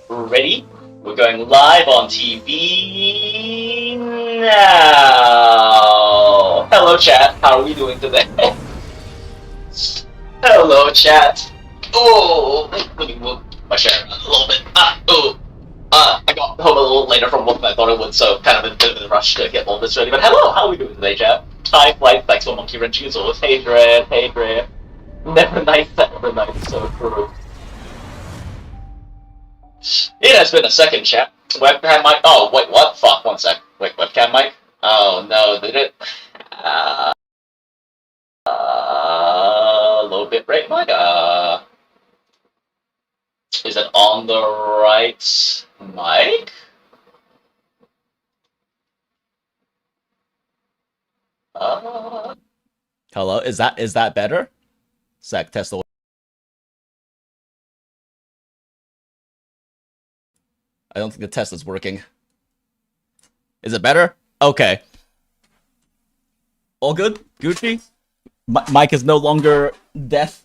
Ready? We're going live on TV now. Hello, chat. How are we doing today? Hello, chat. Oh, let me move my chair a little bit. I got home a little later from work than I thought I would, so kind of a bit of a rush to get all this ready. But hello, how are we doing today, chat? Hi, Flight. Thanks for monkey wrenching as always. Hey, Dre. Hey, Dre. Never nice, never nice. So true. It has been a second, chat. Webcam mic. Oh, wait, what? Fuck, one sec. Wait, webcam mic? Oh, no, did it? Low bitrate mic? Is it on the right mic? Hello, is that better? Sec, test the. I don't think the test is working. Is it better? Okay. All good? Gucci? Mic is no longer deaf.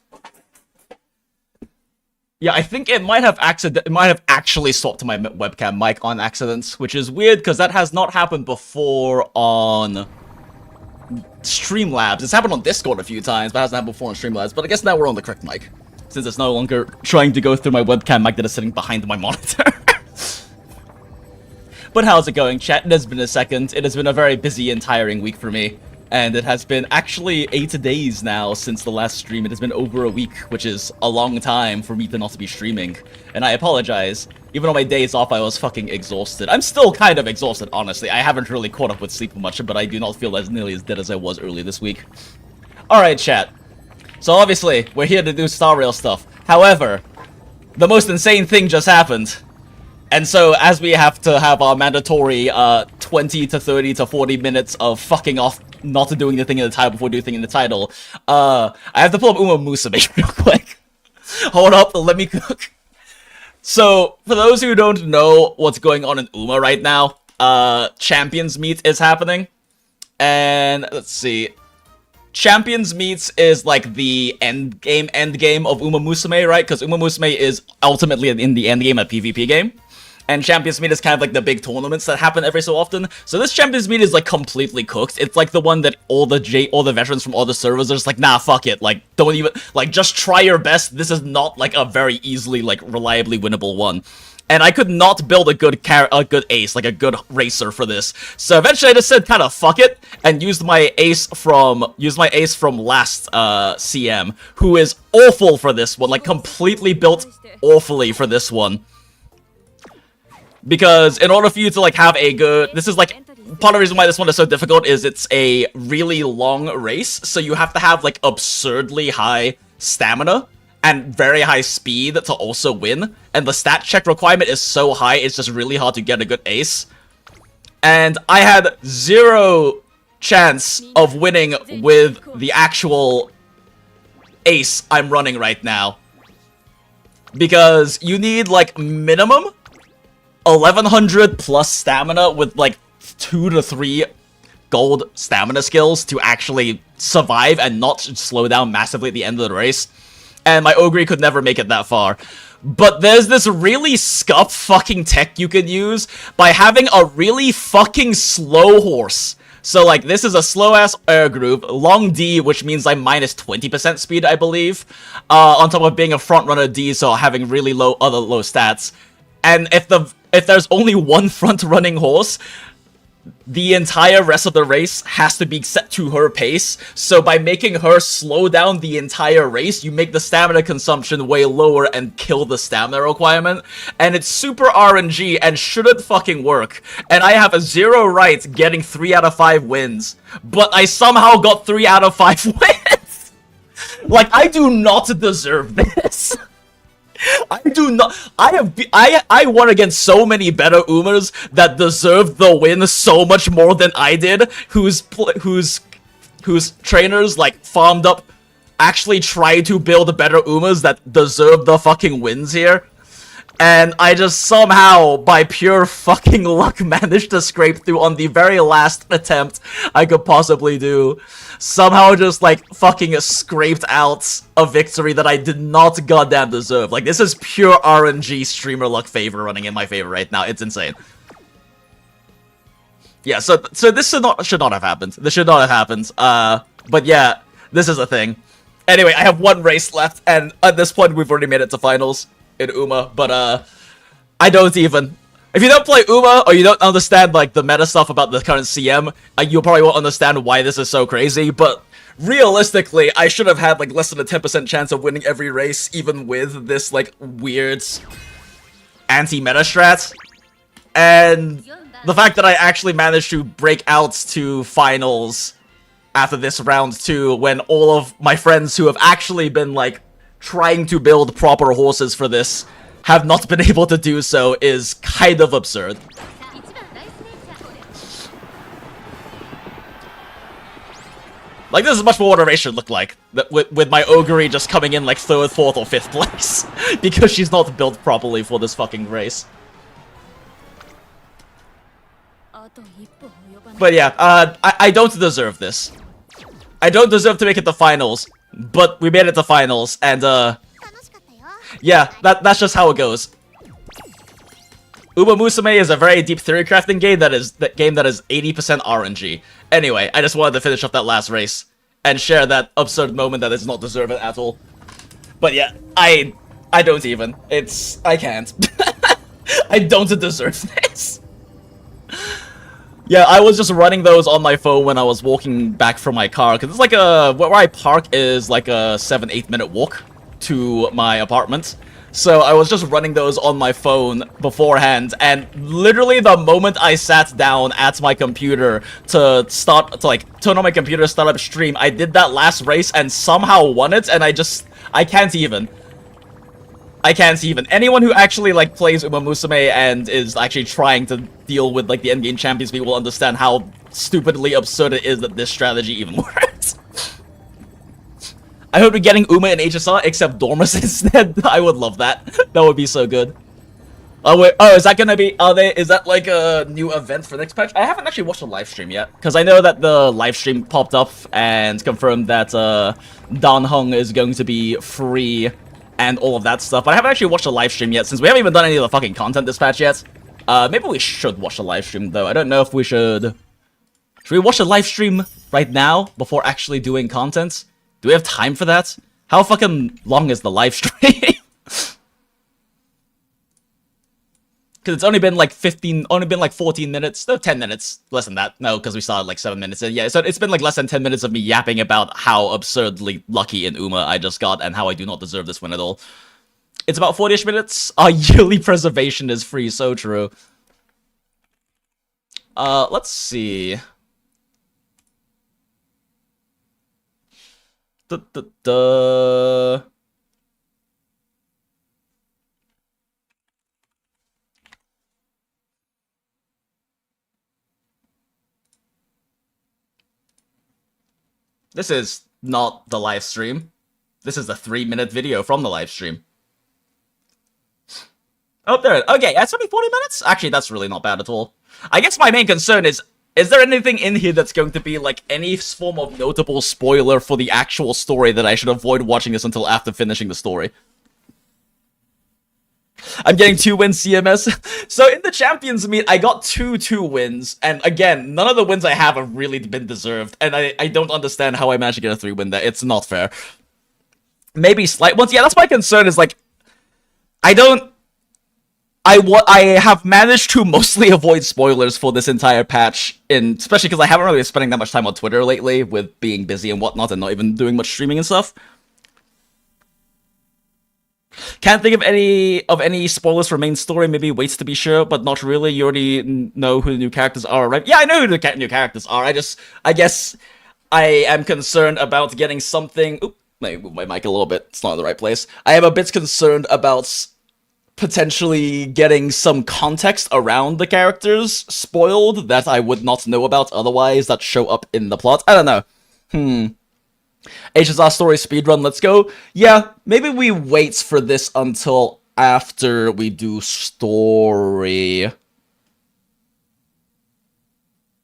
Yeah, I think it might have actually swapped my webcam mic on accident, which is weird because that has not happened before on Streamlabs. It's happened on Discord a few times, but it hasn't happened before on Streamlabs. But I guess now we're on the correct mic, since it's no longer trying to go through my webcam mic that is sitting behind my monitor. But how's it going, chat? It has been a second. It has been a very busy and tiring week for me. And it has been actually 8 days now since the last stream. It has been over a week, which is a long time for me to not to be streaming. And I apologize. Even on my days off, I was fucking exhausted. I'm still kind of exhausted, honestly. I haven't really caught up with sleep much, but I do not feel as nearly as dead as I was earlier this week. Alright, chat. So obviously, we're here to do Star Rail stuff. However, the most insane thing just happened. And so, as we have to have our mandatory 20 to 30 to 40 minutes of fucking off not doing the thing in the title before doing the thing in the title, I have to pull up Uma Musume real quick. Hold up, let me cook. So, for those who don't know what's going on in Uma right now, Champions Meet is happening. And, let's see. Champions Meets is like the end game of Uma Musume, right? Because Uma Musume is ultimately in the end game a PvP game. And Champions Meet is kind of like the big tournaments that happen every so often. So this Champions Meet is like completely cooked. It's like the one that all the veterans from all the servers are just like, nah, fuck it. Like, don't even, like, just try your best. This is not like a very easily, like, reliably winnable one. And I could not build a good ace, like a good racer for this. So eventually I just said kind of fuck it and used my ace from last CM, who is awful for this one, like completely built awfully for this one. Because in order for you to like have a good, this is like part of the reason why this one is so difficult is it's a really long race, so you have to have like absurdly high stamina and very high speed to also win, and the stat check requirement is so high, it's just really hard to get a good ace. And I had 0 chance of winning with the actual ace I'm running right now. Because you need like minimum 1100 plus stamina with like 2 to 3 gold stamina skills to actually survive and not slow down massively at the end of the race. And my Ogre could never make it that far. But there's this really scuffed fucking tech you can use by having a really fucking slow horse. So like this is a slow-ass air group, long D, which means I'm minus 20% speed, I believe. On top of being a front-runner D, so having really other low stats. And if there's only one front-running horse, the entire rest of the race has to be set to her pace. So by making her slow down the entire race, you make the stamina consumption way lower and kill the stamina requirement. And it's super RNG and shouldn't fucking work. And I have a 0 right getting 3 out of 5 wins. But I somehow got 3 out of 5 wins. Like, I do not deserve this. I do not. I won against so many better Umas that deserved the win so much more than I did. Whose trainers like farmed up, actually tried to build better Umas that deserve the fucking wins here. And I just somehow, by pure fucking luck, managed to scrape through on the very last attempt I could possibly do. Somehow just, like, fucking scraped out a victory that I did not goddamn deserve. Like, this is pure RNG streamer luck favor running in my favor right now. It's insane. Yeah, so this should not have happened. This should not have happened. But yeah, this is a thing. Anyway, I have 1 race left, and at this point, we've already made it to finals in Uma, but I don't even. If you don't play Uma, or you don't understand like the meta stuff about the current CM, you probably won't understand why this is so crazy, but realistically, I should have had like less than a 10% chance of winning every race, even with this like weird anti-meta strat. And the fact that I actually managed to break out to finals after this round 2, when all of my friends who have actually been like trying to build proper horses for this have not been able to do so, is kind of absurd. Like, this is much more what a race should look like, with my Ogre just coming in like 3rd, 4th, or 5th place, because she's not built properly for this fucking race. But yeah, I don't deserve this. I don't deserve to make it to finals, but we made it to finals, and yeah, that's just how it goes. Uma Musume is a very deep theory crafting game that is 80% RNG. Anyway, I just wanted to finish off that last race and share that absurd moment that is not deserved at all. But yeah, I don't even. I can't. I don't deserve this. Yeah, I was just running those on my phone when I was walking back from my car, because it's like where I park is like a 7-8 minute walk to my apartment. So I was just running those on my phone beforehand, and literally the moment I sat down at my computer to turn on my computer, start up stream, I did that last race and somehow won it, and I can't even. Anyone who actually like plays Uma Musume and is actually trying to deal with like the endgame champions will understand how stupidly absurd it is that this strategy even works. I hope we're getting Uma in HSR except Dormus instead. I would love that. That would be so good. Oh wait, is that gonna be, is that like a new event for next patch? I haven't actually watched the live stream yet, because I know that the live stream popped up and confirmed that Dan Heng is going to be free and all of that stuff, but I haven't actually watched the live stream yet, since we haven't even done any of the fucking content this patch yet. Maybe we should watch the live stream though. I don't know if we should. Should we watch the live stream right now before actually doing content? Do we have time for that? How fucking long is the live stream? Because it's only been like 14 minutes, no, 10 minutes, less than that. No, because we started like 7 minutes in. Yeah, so it's been like less than 10 minutes of me yapping about how absurdly lucky in Uma I just got and how I do not deserve this win at all. It's about 40-ish minutes. Our yearly preservation is free, so true. Let's see. This is not the live stream. This is a 3-minute video from the live stream. Oh, there. Okay, that's only 40 minutes? Actually, that's really not bad at all. I guess my main concern is there anything in here that's going to be, like, any form of notable spoiler for the actual story that I should avoid watching this until after finishing the story? I'm getting 2 wins CMS. So in the Champions meet, I got 2 wins. And again, none of the wins I have really been deserved. And I don't understand how I managed to get a 3 win there. It's not fair. Maybe slight ones. Yeah, that's my concern is, like, I don't I have managed to mostly avoid spoilers for this entire patch, especially because I haven't really been spending that much time on Twitter lately with being busy and whatnot and not even doing much streaming and stuff. Can't think of any spoilers for main story, maybe waits to be sure, but not really. You already know who the new characters are, right? Yeah, I know who the new characters are. I guess I am concerned about getting something... Oop, let me move my mic a little bit. It's not in the right place. I am a bit concerned about potentially getting some context around the characters spoiled that I would not know about otherwise that show up in the plot. I don't know. HSR story speedrun, let's go. Yeah, maybe we wait for this until after we do story.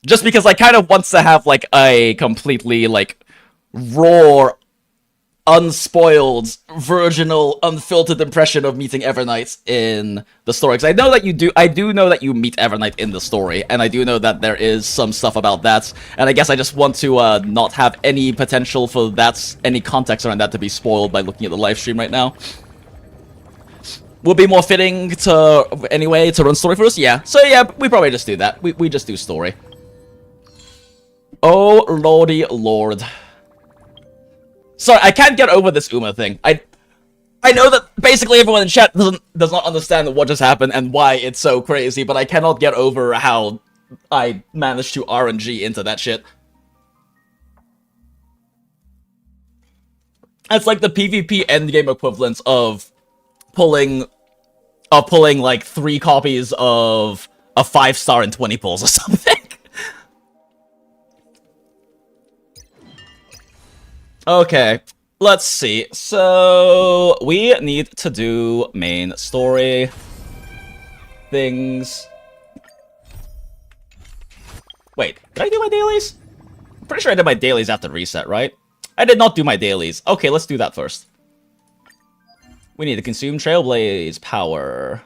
Just because I kind of want to have, like, a completely, like, raw, unspoiled, virginal, unfiltered impression of meeting Evernight in the story. Because I do know that you meet Evernight in the story, and I do know that there is some stuff about that, and I guess I just want to not have any potential for that, any context around that to be spoiled by looking at the live stream right now. Would be more fitting to, anyway, to run story first? Yeah. So yeah, we probably just do that. We just do story. Oh, lordy lord. Sorry, I can't get over this Uma thing. I know that basically everyone in chat does not understand what just happened and why it's so crazy, but I cannot get over how I managed to RNG into that shit. It's like the PvP endgame equivalent of pulling like 3 copies of a 5-star in 20 pulls or something. Okay, let's see. So, we need to do main story things. Wait, did I do my dailies? I'm pretty sure I did my dailies after reset, right? I did not do my dailies. Okay, let's do that first. We need to consume Trailblaze power.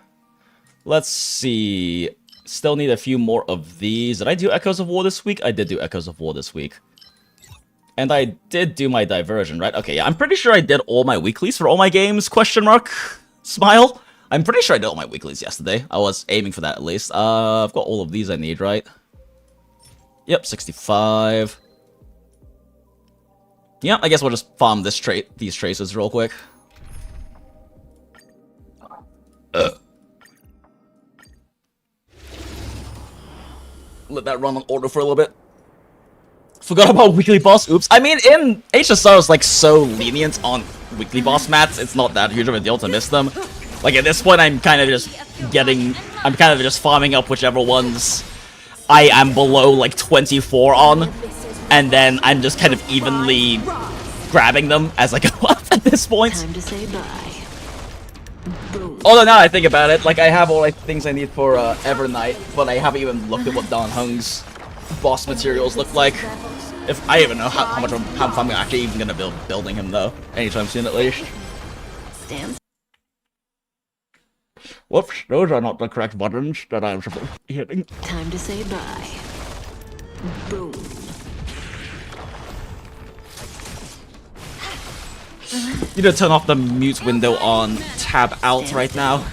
Let's see. Still need a few more of these. Did I do Echoes of War this week? I did do Echoes of War this week. And I did do my diversion, right? Okay, yeah, I'm pretty sure I did all my weeklies for all my games, question mark, smile. I'm pretty sure I did all my weeklies yesterday. I was aiming for that at least. I've got all of these I need, right? Yep, 65. Yeah, I guess we'll just farm these traces real quick. Let that run on auto for a little bit. Forgot about weekly boss, oops. I mean, in HSR is like so lenient on weekly boss mats, it's not that huge of a deal to miss them. Like at this point, I'm kind of just farming up whichever ones I am below like 24 on, and then I'm just kind of evenly grabbing them as I go up at this point. Time to say bye. Boom. Although now I think about it, like I have all the things I need for Evernight, but I haven't even looked at what Dan Hung's boss materials look like. If I even know how I'm actually even gonna building him though, anytime soon at least. Stand. Whoops, those are not the correct buttons that I'm supposed to be hitting. Time to say bye. Boom. Need to turn off the mute window on tab out right now.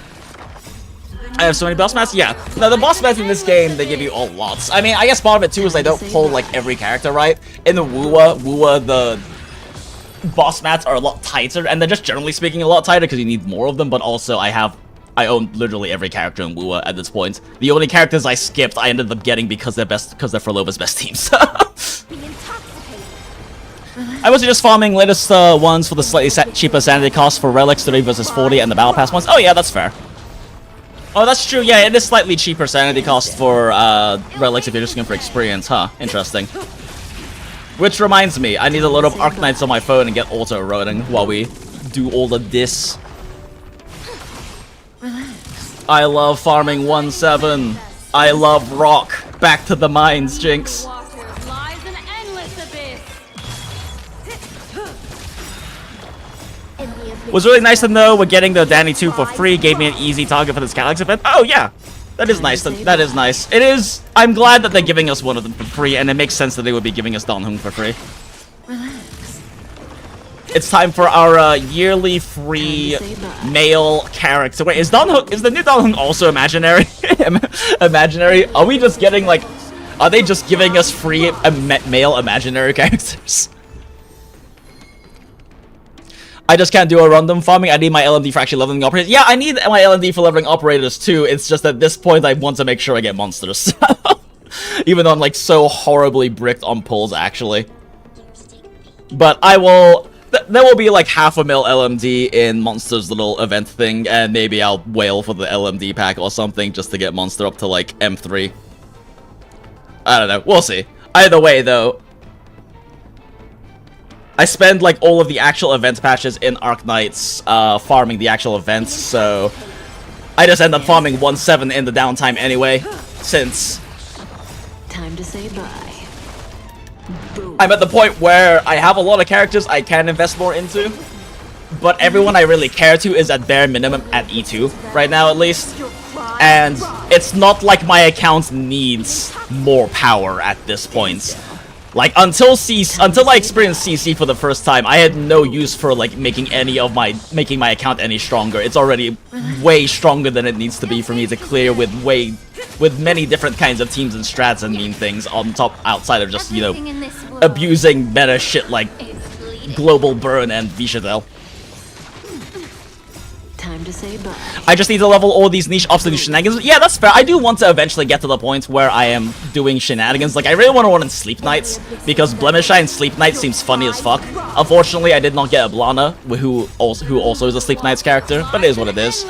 I have so many boss mats? Yeah. No, the boss mats in this game, they give you a lot. I mean, I guess part of it too is they don't pull like every character, right? In the Wuwa, the boss mats are a lot tighter, and they're just generally speaking a lot tighter because you need more of them, but also I own literally every character in Wuwa at this point. The only characters I skipped, I ended up getting because they're Furlova's best teams. I was just farming latest ones for the slightly cheaper sanity cost for relics 30 versus 40 and the battle pass ones. Oh yeah, that's fair. Oh, that's true. Yeah, it is slightly cheaper sanity cost for relics if you're just looking for experience, huh? Interesting. Which reminds me, I need a lot of Arknights on my phone and get auto eroding while we do all of this. I love farming 1-7. I love rock. Back to the mines, Jinx. Was really nice to know we're getting the Danny 2 for free, gave me an easy target for this Galaxy event. Oh yeah, that is nice. That is nice. It is. I'm glad that they're giving us one of them for free, and it makes sense that they would be giving us Dan Hung for free. Relax. It's time for our yearly free male character. Wait, is the new Donghung also imaginary? Imaginary? Are we just getting like? Are they just giving us free male imaginary characters? I just can't do a random farming. I need my LMD for actually leveling operators. Yeah, I need my LMD for leveling operators too. It's just at this point I want to make sure I get monsters. Even though I'm like so horribly bricked on pulls actually. But I will... There will be like half a mil LMD in Monster's little event thing, and maybe I'll wail for the LMD pack or something just to get Monster up to like M3. I don't know. We'll see. Either way though, I spend like all of the actual event patches in Arknights farming the actual events, so I just end up farming 1/7 in the downtime anyway, since Time to say bye. Boom. I'm at the point where I have a lot of characters I can invest more into, but everyone I really care to is at bare minimum at E2 right now at least, and it's not like my account needs more power at this point. Like, until I experienced CC for the first time, I had no use for, like, making my account any stronger. It's already way stronger than it needs to be for me to clear with many different kinds of teams and strats and mean things on top, outside of just, you know, abusing meta shit like Global Burn and Vishadel. Time to say bye. I just need to level all these niche obstacle shenanigans. Yeah, that's fair. I do want to eventually get to the point where I am doing shenanigans. Like, I really want to run in Sleep Nights, because Blemish Eye and Sleep Night seems funny as fuck. Unfortunately, I did not get a Blana, who also is a Sleep Nights character, but it is what it is.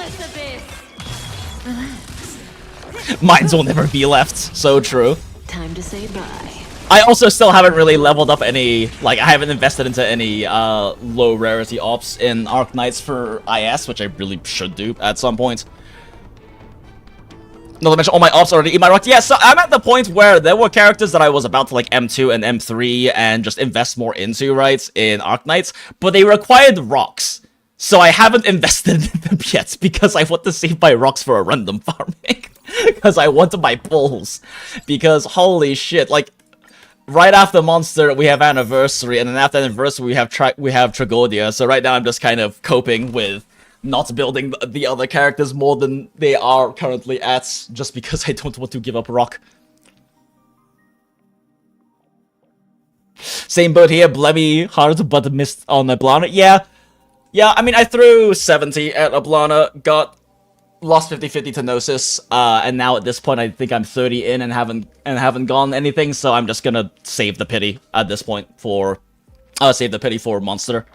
Mines will never be left. So true. Time to say bye. I also still haven't really leveled up any, like, I haven't invested into any low rarity ops in Arknights for IS, which I really should do at some point. Not to mention all my ops already in my rock. Yeah, so I'm at the point where there were characters that I was about to like M2 and M3 and just invest more into, right, in Arknights, but they required rocks. So I haven't invested in them yet because I want to save my rocks for a random farming. Because I want to buy pulls. Because holy shit, like, right after Monster, we have Anniversary, and then after Anniversary, we have Tragodia. So right now, I'm just kind of coping with not building the other characters more than they are currently at, just because I don't want to give up Rock. Same boat here, Blemmy hard, but missed on Ablana. Yeah, I mean, I threw 70 at Ablana, lost 50-50 to Gnosis, and now at this point I think I'm 30 in and haven't gone anything, so I'm just gonna save the pity at this point for Monster.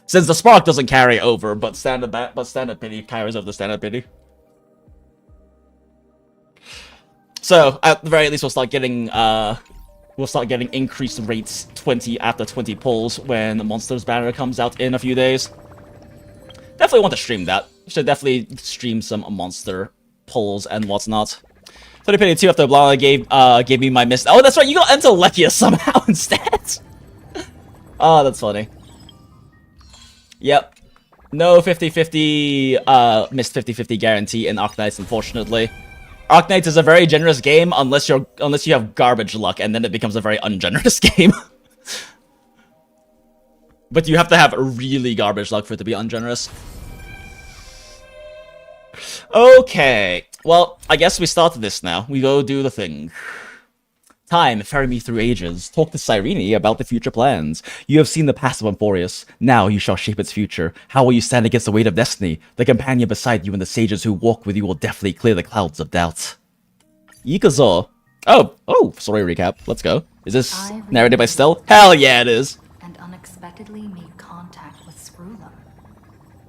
Since the Spark doesn't carry over, but standard pity carries over the standard pity. So at the very least we'll start getting increased rates 20 after 20 pulls when the Monster's banner comes out in a few days. Definitely want to stream that. Should definitely stream some Monster pulls and whatnot. 30 pity 2 after Blana gave me my mist. Oh, that's right, you got Entelekia somehow instead. Oh, that's funny. Yep. No 50-50 missed 50-50 guarantee in Arknights, unfortunately. Arknights is a very generous game unless you have garbage luck, and then it becomes a very ungenerous game. But you have to have really garbage luck for it to be ungenerous. Okay. Well, I guess we started this now. We go do the thing. Time, ferry me through ages. Talk to Cyrene about the future plans. You have seen the past of Amphorius. Now you shall shape its future. How will you stand against the weight of destiny? The companion beside you and the sages who walk with you will definitely clear the clouds of doubt. Yikazo. Oh, story recap. Let's go. Is this narrated by Stell? Hell yeah, it is. And unexpectedly made contact with Screwlum.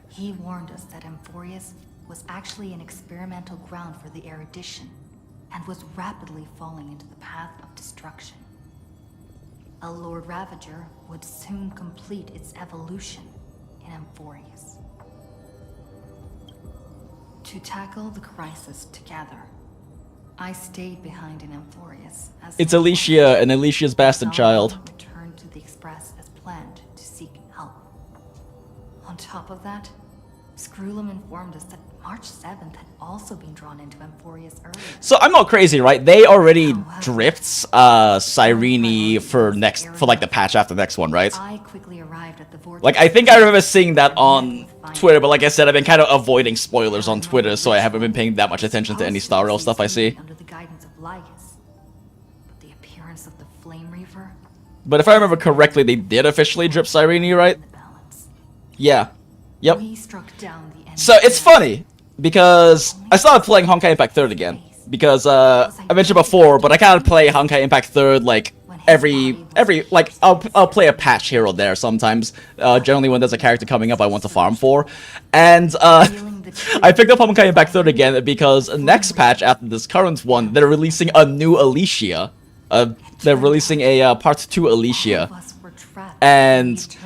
He warned us that Amphorius was actually an experimental ground for the erudition, and was rapidly falling into the path of destruction. A Lord Ravager would soon complete its evolution in Amphorius. To tackle the crisis together, I stayed behind in Amphorius as It's Alicia, and Alicia's bastard child. Returned to the Express as planned to seek help. On top of that, Screwlum informed us that March 7th had also been drawn into Emphorius earlier. So I'm not crazy, right? They already dripped Cyrene for like the patch after the next one, right? I quickly arrived at the vortex. Like, I think I remember seeing that on Twitter, but like I said, I've been kind of avoiding spoilers on Twitter, so I haven't been paying that much attention to any Star Rail stuff I see. Under the guidance of Lycus. But the appearance of the Flame Reaver. But if I remember correctly, they did officially drip Cyrene, right? Yeah. Yep. We struck down the enemy. So it's funny because I started playing Honkai Impact 3rd again because I mentioned before, but I kind of play Honkai Impact 3rd like every like I'll play a patch here or there sometimes. Generally when there's a character coming up I want to farm for, and I picked up Honkai Impact 3rd again because next patch after this current one they're releasing a new Alicia. They're releasing a Part 2 Alicia, and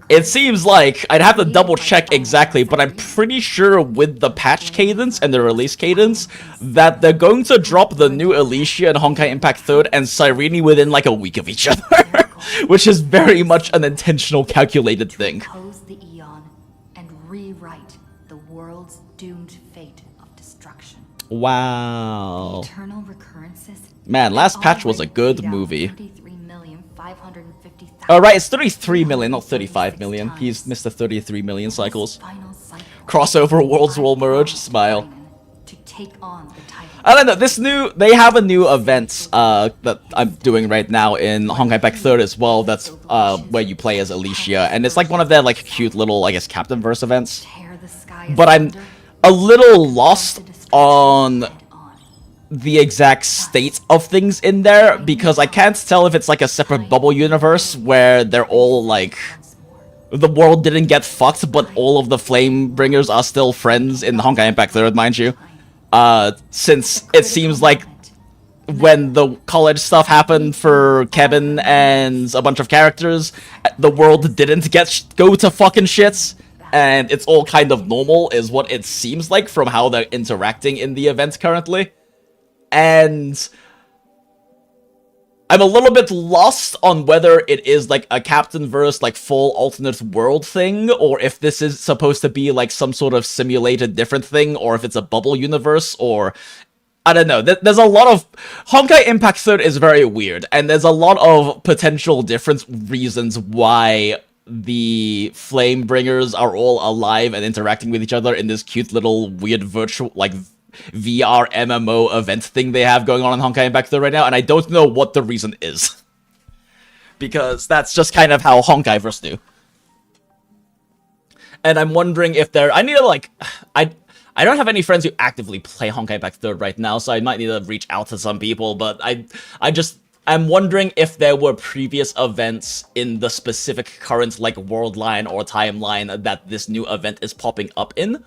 it seems like, I'd have to double check exactly, but I'm pretty sure with the patch cadence and the release cadence, that they're going to drop the new Alicia and Honkai Impact 3rd and Cyrene within like a week of each other. Which is very much an intentional, calculated thing. Oppose the Eon and rewrite the world's doomed fate of destruction. Wow. Eternal recurrences. Man, last patch was a good movie. 33,550,000. Alright, it's 33 million, not 35 million. He's missed the 33 million cycles. Crossover Worlds will merge. Smile. To take on the title. I don't know, they have a new event that I'm doing right now in Honkai Impact 3rd as well, that's where you play as Alicia, and it's like one of their like cute little, I guess, Captain-verse events. But I'm a little lost on the exact state of things in there, because I can't tell if it's like a separate bubble universe where they're all like, the world didn't get fucked, but all of the Flame Bringers are still friends in Honkai Impact 3rd, mind you. Since it seems like when the college stuff happened for Kevin and a bunch of characters, the world didn't go to fucking shit, and it's all kind of normal, is what it seems like from how they're interacting in the event currently. And I'm a little bit lost on whether it is like a Captain-verse, like full alternate world thing, or if this is supposed to be like some sort of simulated different thing, or if it's a bubble universe, or I don't know. There's a lot of... Honkai Impact 3rd is very weird, and there's a lot of potential different reasons why the Flame Bringers are all alive and interacting with each other in this cute little weird virtual, like, VR MMO event thing they have going on in Honkai Impact 3rd right now, and I don't know what the reason is. Because that's just kind of how Honkaiverse do. And I'm wondering if I need to, like... I don't have any friends who actively play Honkai Impact 3rd right now, so I might need to reach out to some people, but I'm wondering if there were previous events in the specific current, like, world line or timeline that this new event is popping up in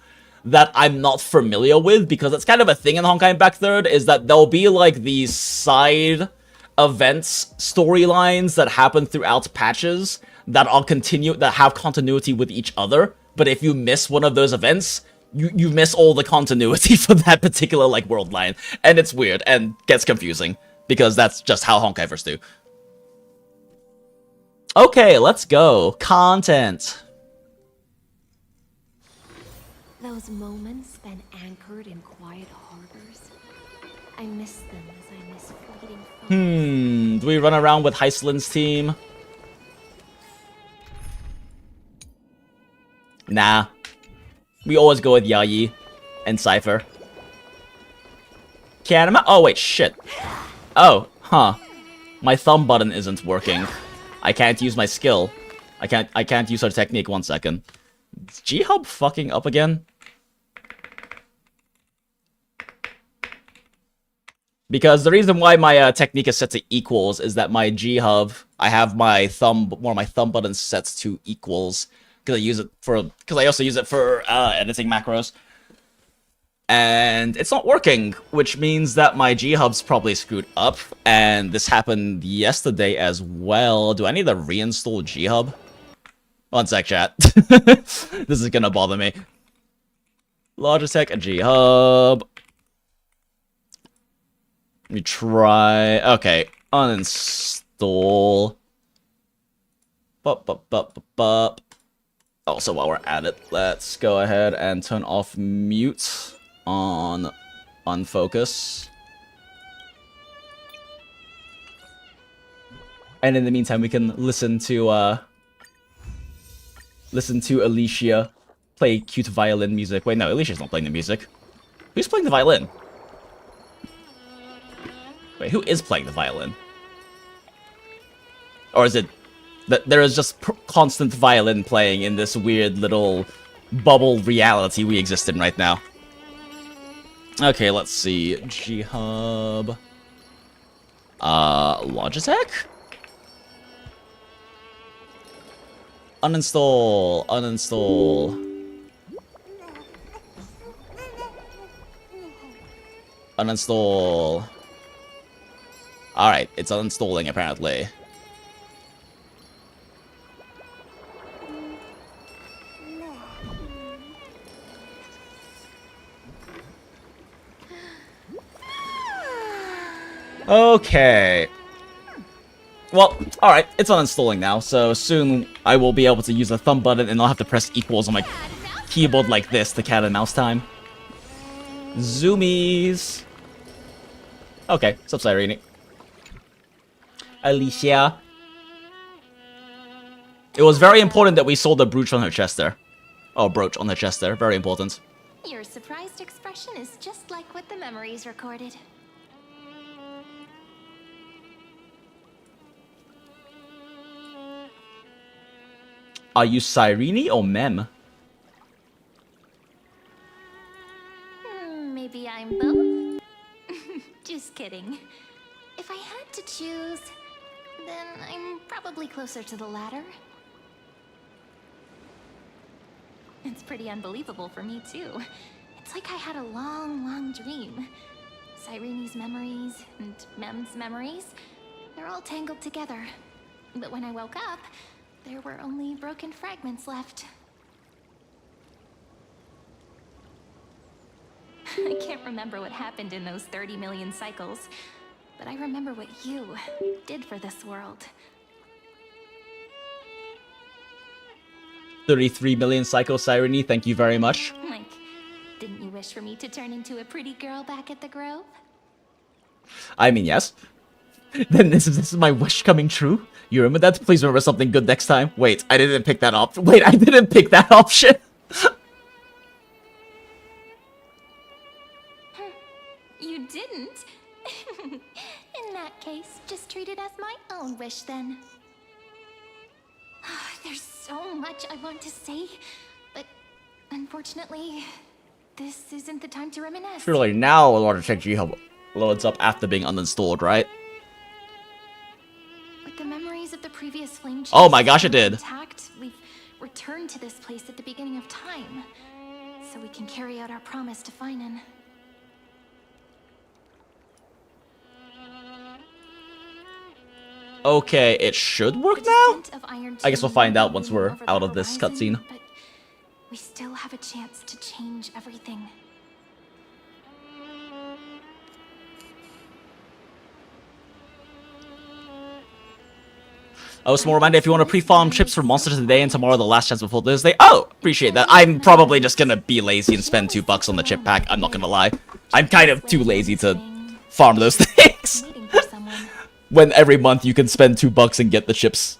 that I'm not familiar with, because it's kind of a thing in Honkai Impact 3rd, is that there'll be, like, these side events, storylines that happen throughout patches that have continuity with each other, but if you miss one of those events, you miss all the continuity for that particular, like, world line, and it's weird, and gets confusing, because that's just how Honkaiverse do. Okay, let's go. Content. Those moments spent anchored in quiet harbors, I miss them as I miss fleeting thoughts. Do we run around with Heislin's team? Nah. We always go with Yayi and Cypher. Oh wait, shit. Oh, huh. My thumb button isn't working. I can't use my skill. I can't use her technique. 1 second. Is G-Hub fucking up again? Because the reason why my technique is set to equals is that my G-Hub, I have my one of my thumb buttons set to equals. Because I also use it for editing macros. And it's not working, which means that my G-Hub's probably screwed up, and this happened yesterday as well. Do I need to reinstall G-Hub? 1 sec, chat. This is gonna bother me. Logitech and G-Hub. Let me try... Okay, uninstall. Bup. Also, while we're at it, let's go ahead and turn off mute on unfocus. And in the meantime, we can listen to Alicia play cute violin music. Wait, no, Alicia's not playing the music. Who's playing the violin? Wait, who is playing the violin? Or is it that there is just constant violin playing in this weird little bubble reality we exist in right now? Okay, let's see. G-Hub. Logitech? Uninstall. Uninstall. Uninstall. Alright, it's uninstalling apparently. Okay. Well, alright, it's uninstalling now, so soon I will be able to use the thumb button and I'll have to press equals on my keyboard like this to cat and mouse time. Zoomies! Okay, sup, Cyrene. Alicia. It was very important that we saw the brooch on her chest there. Oh, brooch on her chest there, very important. Your surprised expression is just like what the memories recorded. Are you Cyrene or Mem? Maybe I'm both? Just kidding. If I had to choose, then I'm probably closer to the latter. It's pretty unbelievable for me, too. It's like I had a long, long dream. Cyrene's memories and Mem's memories, they're all tangled together. But when I woke up, there were only broken fragments left. I can't remember what happened in those 30 million cycles, but I remember what you did for this world. 33 million cycles, Cyrene, thank you very much. Like, didn't you wish for me to turn into a pretty girl back at the Grove? I mean, yes. Then this is my wish coming true? You remember that? Please remember something good next time. Wait, I didn't pick that up. Wait, I didn't pick that option. You didn't? In that case, just treat it as my own wish then. There's so much I want to say, but unfortunately, this isn't the time to reminisce. Surely now Logitech G-Hub loads up after being uninstalled, right? With the memories of the previous flame chase Oh my gosh, it did. intact, we've returned to this place at the beginning of time, so we can carry out our promise to Finan. Okay, it should work now? I guess we'll find out once we're out of this cutscene. But we still have a chance to change everything. Oh, small reminder, if you want to pre-farm chips for monsters today and tomorrow, the last chance before Thursday. Oh, appreciate that. I'm probably just gonna be lazy and spend $2 on the chip pack. I'm not gonna lie. I'm kind of too lazy to farm those things. Waiting for someone. When every month you can spend $2 and get the chips.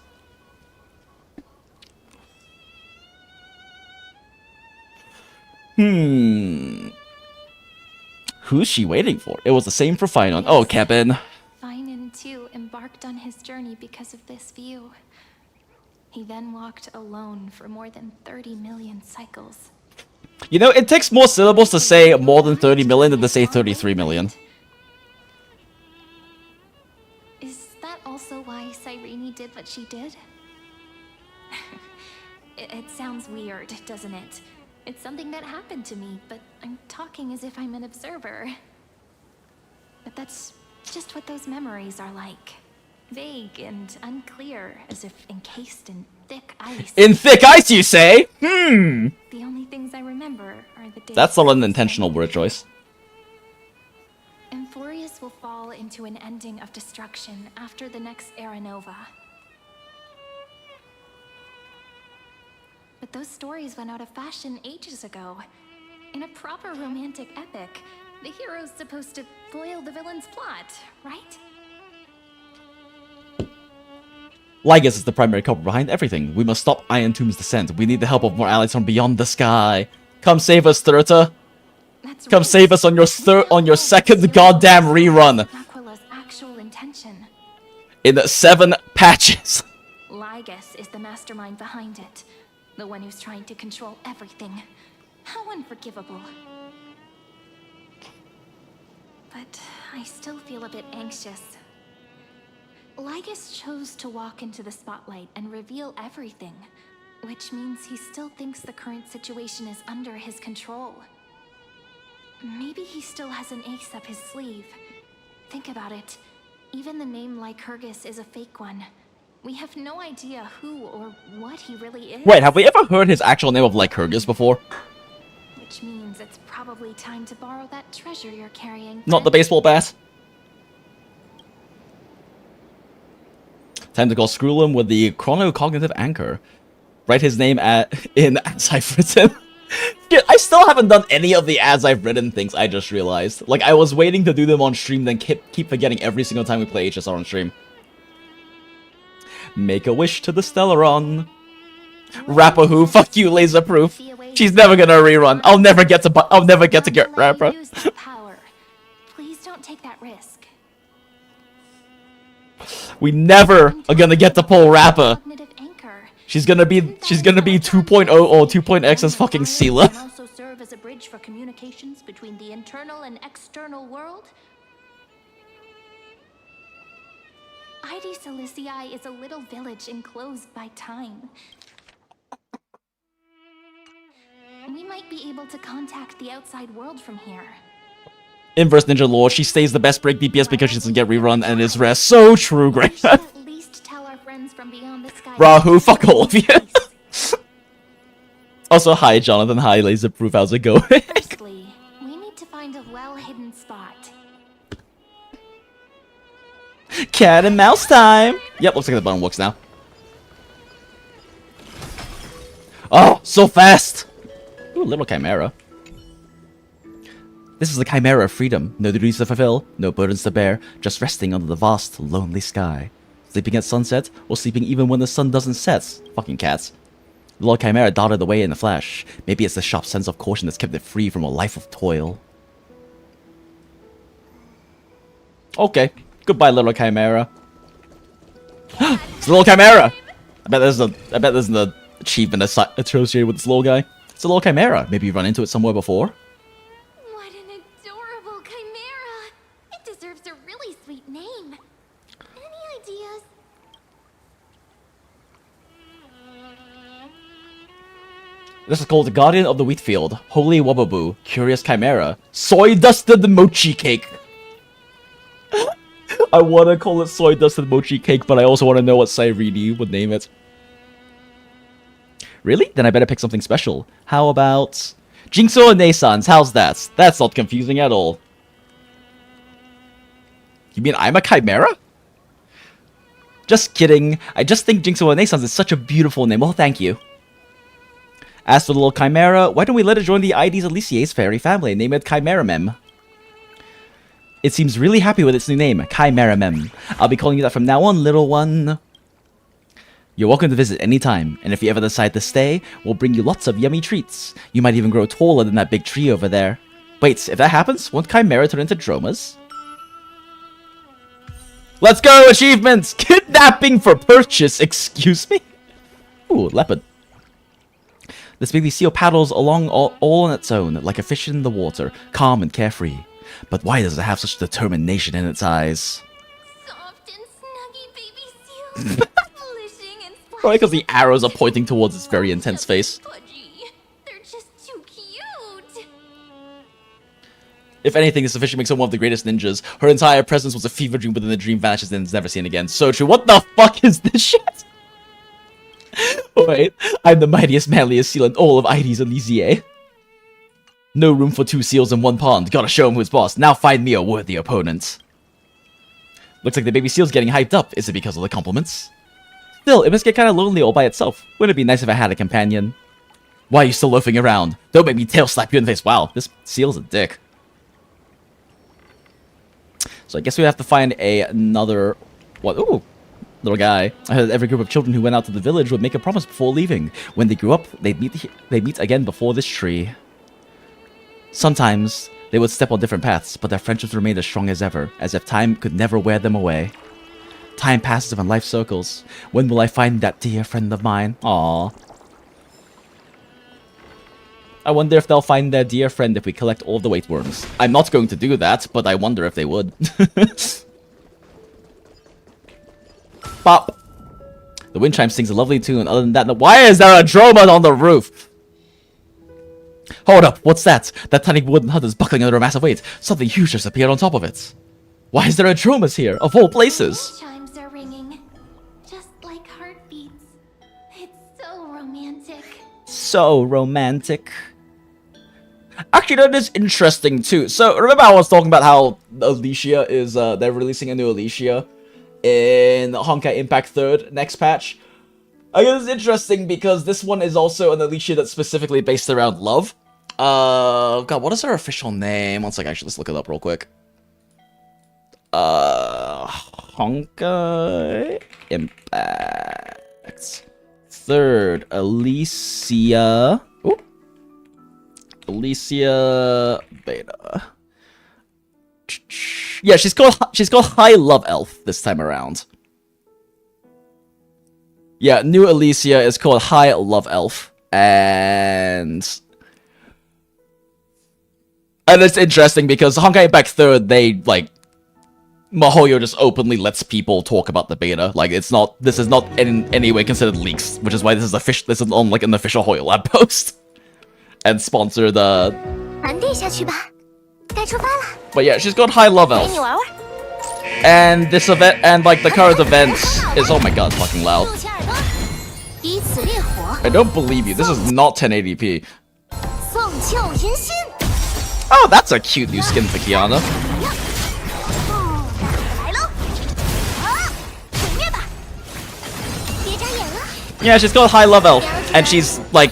Who's she waiting for? It was the same for Finan. Oh, Kevin. Finan, too, embarked on his journey because of this view. He then walked alone for more than 30 million cycles. You know, it takes more syllables to say more than 30 million than to say 33 million. Is that also why Cyrene did what she did? It sounds weird, doesn't it? It's something that happened to me, but I'm talking as if I'm an observer. But that's just what those memories are like. Vague and unclear, as if encased in thick ice. In thick ice, you say? The only things I remember are the days. That's not an intentional word choice. Emphorius will fall into an ending of destruction after the next Era Nova. But those stories went out of fashion ages ago. In a proper romantic epic, the hero's supposed to foil the villain's plot, right? Lygus is the primary culprit behind everything. We must stop Iron Tomb's descent. We need the help of more allies from beyond the sky. Come save us, Thurta. That's Come right. save us on your second goddamn rerun. Aquila's actual intention. In 7 patches. Lygus is the mastermind behind it. The one who's trying to control everything. How unforgivable. But I still feel a bit anxious. Lygus chose to walk into the spotlight and reveal everything, which means he still thinks the current situation is under his control. Maybe he still has an ace up his sleeve. Think about it. Even the name Lycurgus is a fake one. We have no idea who or what he really is. Wait, have we ever heard his actual name of Lycurgus before? Which means it's probably time to borrow that treasure you're carrying. Not the baseball bat. Time to call Screwlum with the chronocognitive anchor. Write his name in as I've written. Shit, I still haven't done any of the as I've written things, I just realized. Like, I was waiting to do them on stream, then keep forgetting every single time we play HSR on stream. Make a wish to the Stellaron. Rapper who? Fuck you, laser proof. She's never gonna rerun. I'll never get to get Rapper. Please don't take that risk. We never are gonna get to pull Rapper. Cognitive anchor. She's gonna be 2.0 or 2.x fucking Seela. Can also serve as a bridge for communications between the internal and external world. ID Silicii is a little village enclosed by time. We might be able to contact the outside world from here. Inverse ninja lore, she stays the best break DPS because she doesn't get rerun and is rare. So true, Greg. We should at least tell our friends from beyond the sky. Rahu, fuck all of you. Also, hi Jonathan, hi Laserproof, how's it going? Firstly, we need to find a well-hidden spot. Cat and mouse time! Yep, looks like the button works now. Oh, so fast! Ooh, little chimera. This is the chimera of freedom. No duties to fulfill, no burdens to bear, just resting under the vast, lonely sky. Sleeping at sunset, or sleeping even when the sun doesn't set. Fucking cats. The little chimera darted away in a flash. Maybe it's the sharp sense of caution that's kept it free from a life of toil. Okay. Goodbye, little chimera. It's a little chimera! I bet there's an achievement associated with this little guy. It's a little chimera. Maybe you run into it somewhere before? What an adorable chimera! It deserves a really sweet name. Any ideas? This is called the Guardian of the Wheatfield, Holy Wobaboo, Curious Chimera, Soy Dusted Mochi Cake. I want to call it Soy Dusted Mochi Cake, but I also want to know what Cyrene would name it. Really? Then I better pick something special. How about Jinxo and Naisans? How's that? That's not confusing at all. You mean I'm a chimera? Just kidding. I just think Jinxo and Naisans is such a beautiful name. Well, thank you. As for the little chimera, why don't we let it join the ID's Alicia's fairy family and name it Chimera Mem? It seems really happy with its new name, Chimera Mem. I'll be calling you that from now on, little one. You're welcome to visit anytime, and if you ever decide to stay, we'll bring you lots of yummy treats. You might even grow taller than that big tree over there. Wait, if that happens, won't Chimera turn into Dromas? Let's go, achievements! Kidnapping for purchase, excuse me? Ooh, leopard. This baby seal paddles along all on its own, like a fish in the water, calm and carefree. But why does it have such determination in its eyes? Soft and snuggy baby seals. Splishing and Probably because the arrows are pointing towards its very intense face. Pudgy. They're just too cute. If anything, this officially makes her one of the greatest ninjas. Her entire presence was a fever dream within the dream vanishes and is never seen again. So true. What the fuck is this shit? Wait, I'm the mightiest, manliest seal in all of ID's Elysiae. No room for two seals in one pond. Gotta show him who's boss. Now find me a worthy opponent. Looks like the baby seal's getting hyped up. Is it because of the compliments? Still, it must get kinda lonely all by itself. Wouldn't it be nice if I had a companion? Why are you still loafing around? Don't make me tail slap you in the face. Wow, this seal's a dick. So I guess we have to find another... What? Ooh, little guy. I heard every group of children who went out to the village would make a promise before leaving. When they grew up, they'd meet again before this tree. Sometimes they would step on different paths, but their friendships remained as strong as ever, as if time could never wear them away. Time passes and life circles. When will I find that dear friend of mine? Aww. I wonder if they'll find their dear friend if we collect all the weight worms. I'm not going to do that, but I wonder if they would. Pop! The wind chime sings a lovely tune. Other than that, why is there a droma on the roof? Hold up, what's that? That tiny wooden hut is buckling under a massive weight. Something huge just appeared on top of it. Why is there a dromas here, of all places? Chimes are ringing, just like heartbeats. It's so romantic. So romantic. Actually, that is interesting too. So, remember I was talking about how Alicia is, they're releasing a new Alicia in Honkai Impact 3rd next patch. I guess it's interesting because this one is also an Alicia that's specifically based around love. God, what is her official name? One sec, actually, let's look it up real quick. Honkai Impact 3rd, Alicia. Ooh. Alicia Beta. Yeah, she's called High Love Elf this time around. Yeah, new Alicia is called High Love Elf, and it's interesting because Honkai Impact 3rd, they like Mihoyo just openly lets people talk about the beta. Like, this is not in any way considered leaks, which is why this is on like an official Hoyo Lab post and sponsor the. But yeah, she's got High Love Elf. And this event, and like the current event is, oh my god, it's fucking loud. I don't believe you, this is not 1080p. Oh, that's a cute new skin for Kiana. Yeah, she's called High Love Elf, and she's like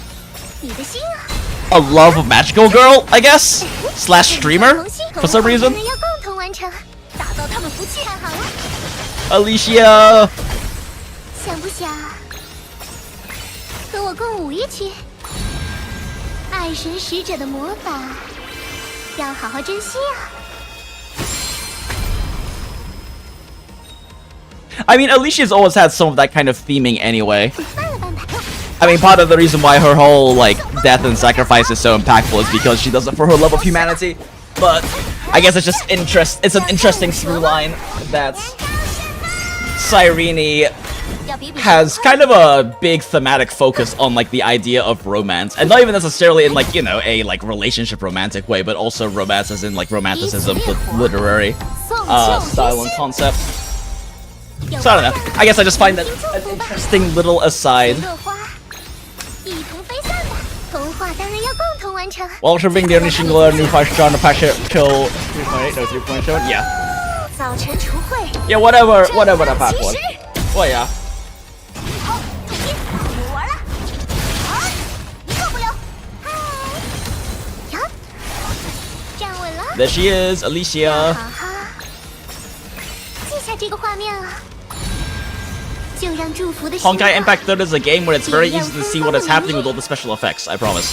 a love magical girl, I guess? Slash streamer, for some reason. Alicia! I mean, Alicia's always had some of that kind of theming anyway. I mean, part of the reason why her whole, like, death and sacrifice is so impactful is because she does it for her love of humanity. But I guess it's just it's an interesting through line that Cyrene has kind of a big thematic focus on, like, the idea of romance. And not even necessarily in, like, you know, a, like, relationship romantic way, but also romance as in, like, romanticism, the literary style and concept. So I don't know. I guess I just find that an interesting little aside. While being the only singular new patch on the patch till 3.8, no 3.7, yeah. Yeah, whatever the patch was. Well, yeah. There she is, Alicia. Honkai Impact 3rd is a game where it's very easy to see what is happening with all the special effects, I promise.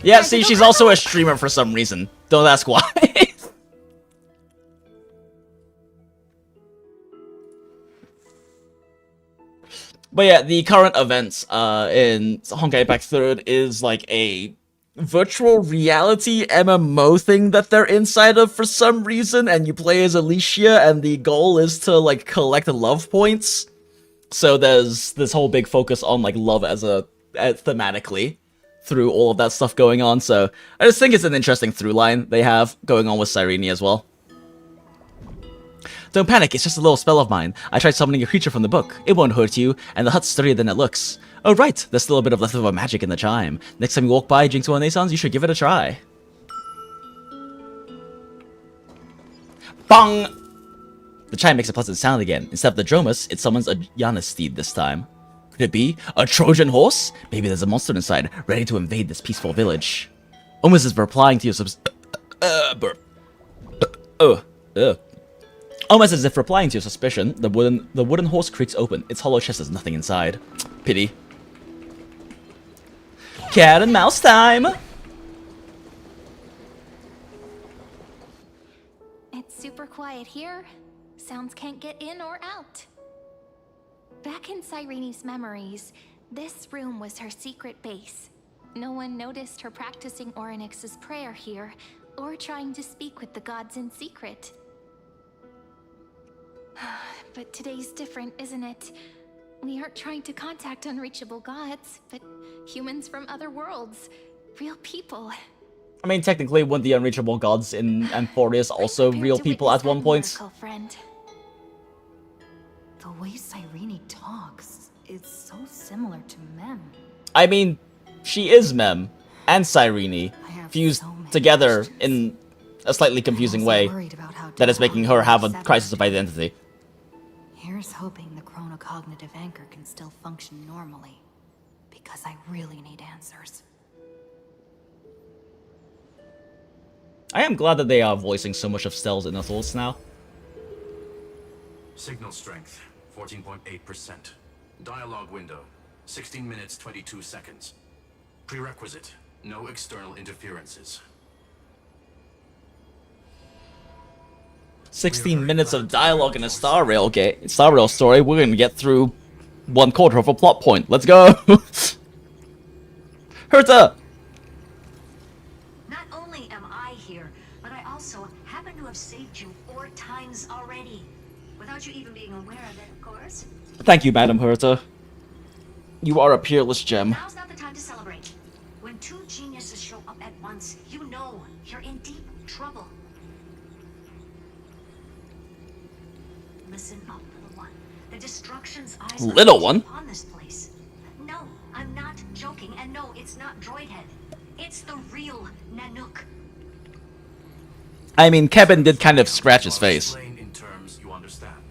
Yeah, see, she's also a streamer for some reason. Don't ask why. But yeah, the current events in Honkai Impact 3rd is like a virtual reality MMO thing that they're inside of for some reason, and you play as Alicia, and the goal is to like collect love points. So there's this whole big focus on like love as thematically through all of that stuff going on. So I just think it's an interesting through line they have going on with Cyrene as well. Don't panic, it's just a little spell of mine. I tried summoning a creature from the book. It won't hurt you, and the hut's sturdier than it looks. Oh right, there's still a bit of leftover magic in the chime. Next time you walk by Jinx or Naissance, you should give it a try. Bong! The chime makes a pleasant sound again. Instead of the Dromus, it summons a Janus steed this time. Could it be a Trojan horse? Maybe there's a monster inside, ready to invade this peaceful village. Almost as if replying to your Almost as if replying to your suspicion, the wooden horse creaks open. Its hollow chest has nothing inside. Pity. Cat and mouse time! It's super quiet here. Sounds can't get in or out. Back in Cyrene's memories, this room was her secret base. No one noticed her practicing Orynyx's prayer here, or trying to speak with the gods in secret. But today's different, isn't it? We aren't trying to contact unreachable gods, but humans from other worlds. Real people. I mean, technically, weren't the unreachable gods in Amphorius also real people at one point? Friend. The way Cyrene talks is so similar to Mem. I mean, she is Mem and Cyrene fused so many together questions. in a slightly confusing I'm way so worried about how that is making her have a Deepening crisis of separates. identity. Here's hoping the chronocognitive anchor can still function normally. Because I really need answers. I am glad that they are voicing so much of Stell's inner thoughts now. Signal strength, 14.8%. Dialogue window, 16 minutes 22 seconds. Prerequisite, no external interferences. 16 minutes of dialogue in a Star Rail story. We're gonna get through 1/4 of a plot point. Let's go! Herta! Not only am I here, but I also happen to have saved you 4 times already. Without you even being aware of it, of course. Thank you, Madam Herta. You are a peerless gem. Now's not the time to celebrate. When 2 geniuses show up at once, you know you're in deep trouble. Listen up, little one. The destruction's eyes are Little one? upon this place. No, I'm not joking, and no, it's not Droidhead. It's the real Nanook. I mean, Kevin did kind of scratch his I'll face. explain in terms you understand.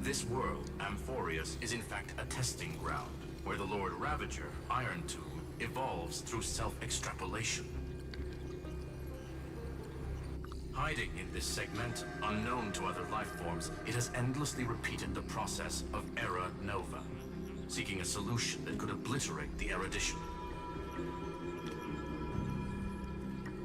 This world, Amphorius, is in fact a testing ground, where the Lord Ravager, Iron Tomb, evolves through self-extrapolation. Hiding in this segment, unknown to other life forms, it has endlessly repeated the process of Era Nova, seeking a solution that could obliterate the erudition.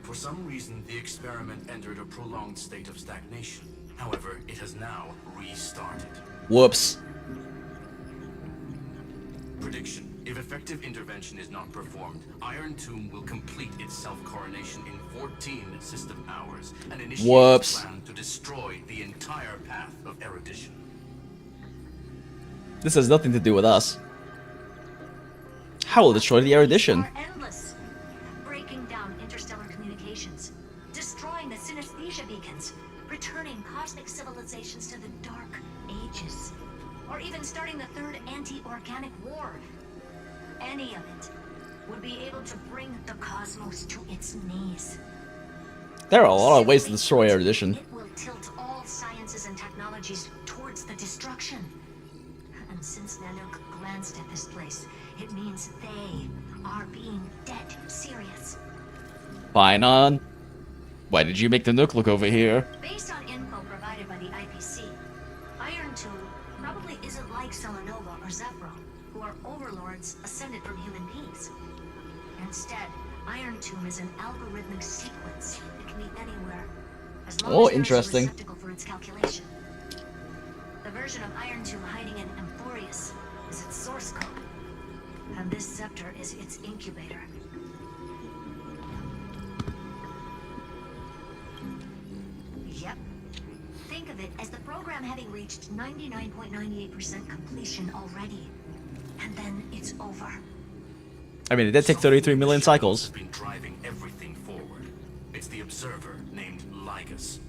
For some reason, the experiment entered a prolonged state of stagnation. However, it has now restarted. Whoops. Prediction. If effective intervention is not performed, Iron Tomb will complete its self-coronation in 14 system hours and initiate Whoops. its plan to destroy the entire path of erudition. This has nothing to do with us. How will destroy the erudition? Are endless. Breaking down interstellar communications, destroying the synesthesia beacons, returning cosmic civilizations to the Dark Ages, or even starting the third anti-organic war. Any of it would be able to bring the cosmos to its knees. There are a lot of ways to destroy erudition. It will tilt all sciences and technologies towards the destruction. And since Nanook glanced at this place, it means they are being dead serious. Fine on. Why did you make the Nook look over here? Based on info provided by the IPC, Iron Tomb probably isn't like Selenova or Zephyr, who are overlords ascended from human beings. Instead, Iron Tomb is an algorithmic sequence that can be anywhere, as long Oh, as there is a interesting. receptacle for its calculation. The version of Iron Tomb hiding in Amphorius is its source code, and this scepter is its incubator. Yep. Think of it as the program having reached 99.98% completion already. And then it's over. I mean, it did take 33 million cycles. Has been driving everything forward. It's the observer named Ligus.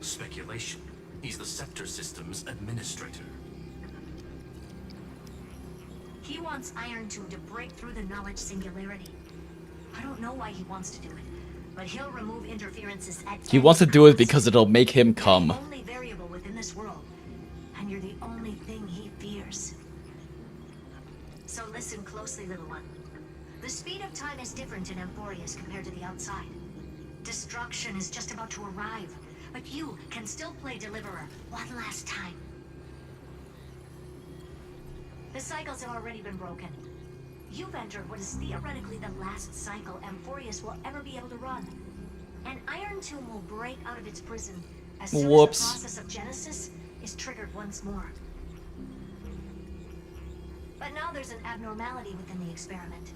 Speculation. He's the Scepter System's administrator. He wants Iron Tomb to break through the knowledge singularity. I don't know why he wants to do it, but he'll remove interferences at He wants to do it because it'll make him come. You're the only variable within this world, and you're the only thing he fears. So listen closely, little one. The speed of time is different in Amphorius compared to the outside. Destruction is just about to arrive, but you can still play Deliverer one last time. The cycles have already been broken. You've entered what is theoretically the last cycle Amphorius will ever be able to run. And Iron Tomb will break out of its prison as soon as the process of Genesis is triggered once more. But now there's an abnormality within the experiment.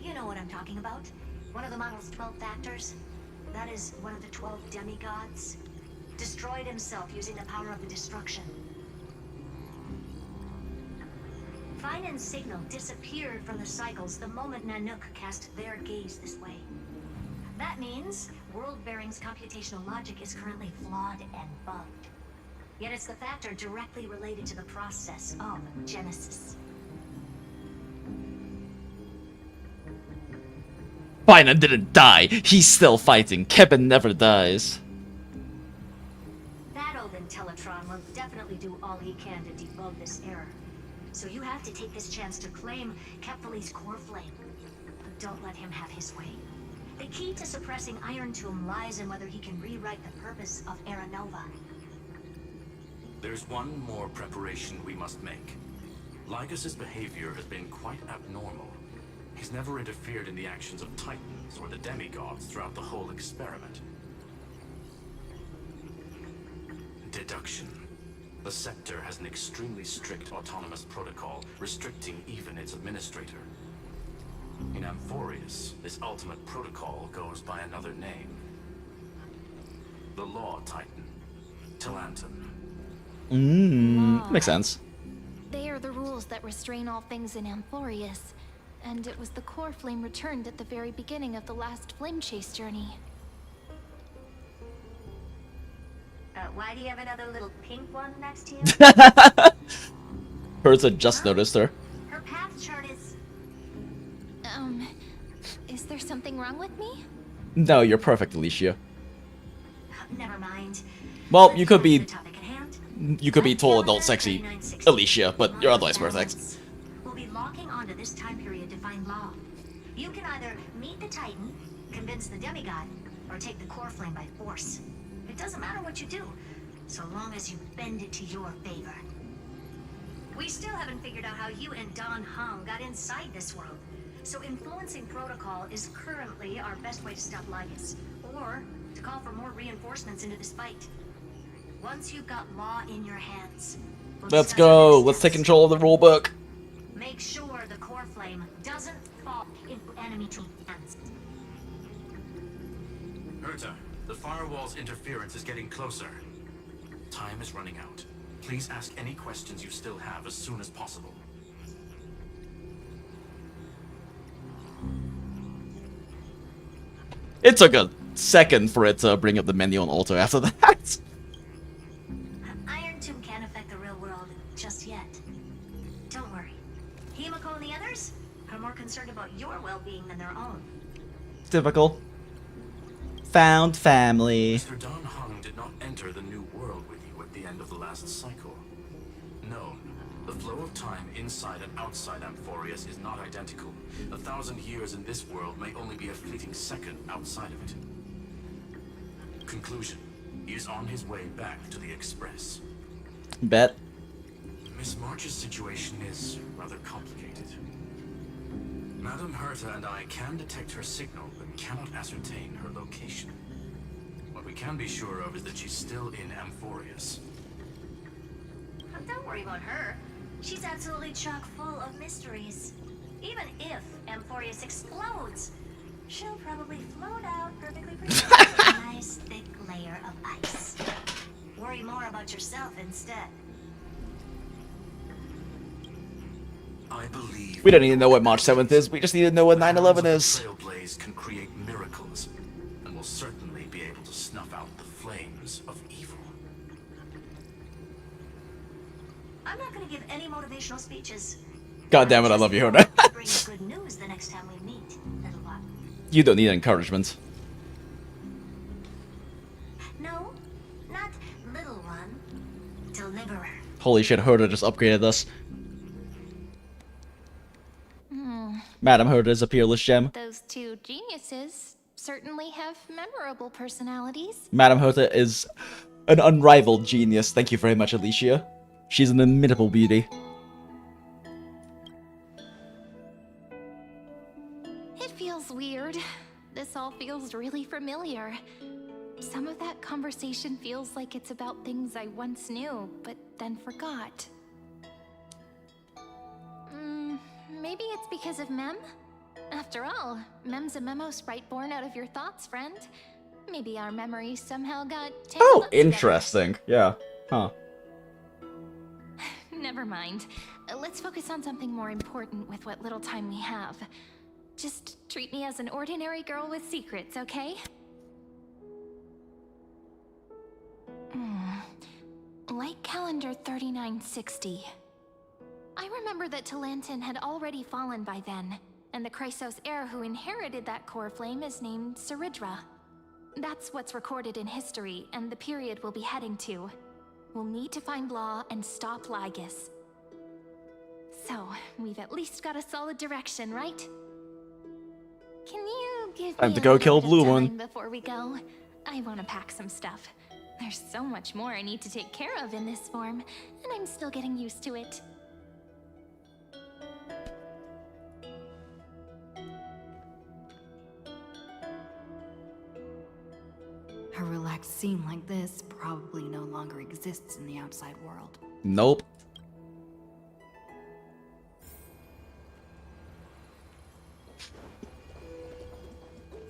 You know what I'm talking about. One of the model's 12 factors. That is one of the 12 demigods. Destroyed himself using the power of the destruction. Fine and Signal disappeared from the cycles the moment Nanook cast their gaze this way. That means World Bearing's computational logic is currently flawed and bugged. Yet it's the factor directly related to the process of Genesis. Finan didn't die. He's still fighting. Kevin never dies. That old Intellitron will definitely do all he can to debug this error. So you have to take this chance to claim Kephal's core flame. But don't let him have his way. The key to suppressing Iron Tomb lies in whether he can rewrite the purpose of Era Nova. There's one more preparation we must make. Lycus's behavior has been quite abnormal. He's never interfered in the actions of Titans or the demigods throughout the whole experiment. Deduction. The Scepter has an extremely strict autonomous protocol, restricting even its administrator. In Amphorius, this ultimate protocol goes by another name. The Law Titan, Talanton. Makes sense. They are the rules that restrain all things in Amphorius. And it was the core flame returned at the very beginning of the last flame chase journey. Why do you have another little pink one next to you? Hertha just noticed her. Her path chart is... Is there something wrong with me? No, you're perfect, Alicia. Never mind. Well, Let's you could get to be the topic at hand. you could be tall, adult, sexy Alicia, but you're otherwise perfect. We'll be locking onto this time period to find Law. You can either meet the Titan, convince the demigod, or take the core flame by force. It doesn't matter what you do, so long as you bend it to your favor. We still haven't figured out how you and Don Hung got inside this world, so influencing protocol is currently our best way to stop Lycus, or to call for more reinforcements into this fight. Once you've got Law in your hands, we'll Let's discuss go. our next Let's take steps. control of the rulebook. Make sure the core flame doesn't fall into enemy hands. Herta, the firewall's interference is getting closer. Time is running out. Please ask any questions you still have as soon as possible. It took a second for it to bring up the menu on Alto after that. Iron Tomb can't affect the real world just yet. Don't worry. Himiko and the others are more concerned about your well-being than their own. Typical. Found family. Mr. Don Hung did not enter the new world with you at the end of the last cycle. No, the flow of time inside and outside Amphorius is not identical. 1,000 years in this world may only be a fleeting second outside of it. Conclusion. He is on his way back to the Express. Bet. Miss March's situation is rather complicated. Madame Herta and I can detect her signal, but cannot ascertain her location. What we can be sure of is that she's still in Amphorius. Don't worry about her. She's absolutely chock full of mysteries. Even if Amphorius explodes, she'll probably float out perfectly protected with a nice thick layer of ice. Worry more about yourself instead. I believe We don't need to know what March 7th is, we just need to know what 9/11 is. Trailblaze can create miracles, and will certainly be able to snuff out the flames of evil. I'm not gonna give any motivational speeches. God damn it, I love you, Hoda. Bring good news the next time we meet, little one. You don't need encouragement. No, not little one. Deliverer. Holy shit, Hoda just upgraded us. Madam Hoda is a peerless gem. Those two geniuses certainly have memorable personalities. Madam Hoda is an unrivaled genius. Thank you very much, Alicia. She's an inimitable beauty. It feels weird. This all feels really familiar. Some of that conversation feels like it's about things I once knew, but then forgot. Maybe it's because of Mem? After all, Mem's a memo sprite born out of your thoughts, friend. Maybe our memories somehow got tangled Oh, up together. interesting. Yeah. Huh. Never mind. Let's focus on something more important with what little time we have. Just treat me as an ordinary girl with secrets, okay? Like calendar 3960. I remember that Talantin had already fallen by then, and the Chrysos heir who inherited that core flame is named Saridra. That's what's recorded in history, and the period we'll be heading to. We'll need to find Law and stop Lygus. So, we've at least got a solid direction, right? Can you give Time me to a go little kill bit of Blue time One. before we go? I want to pack some stuff. There's so much more I need to take care of in this form, and I'm still getting used to it. A relaxed scene like this probably no longer exists in the outside world. Nope.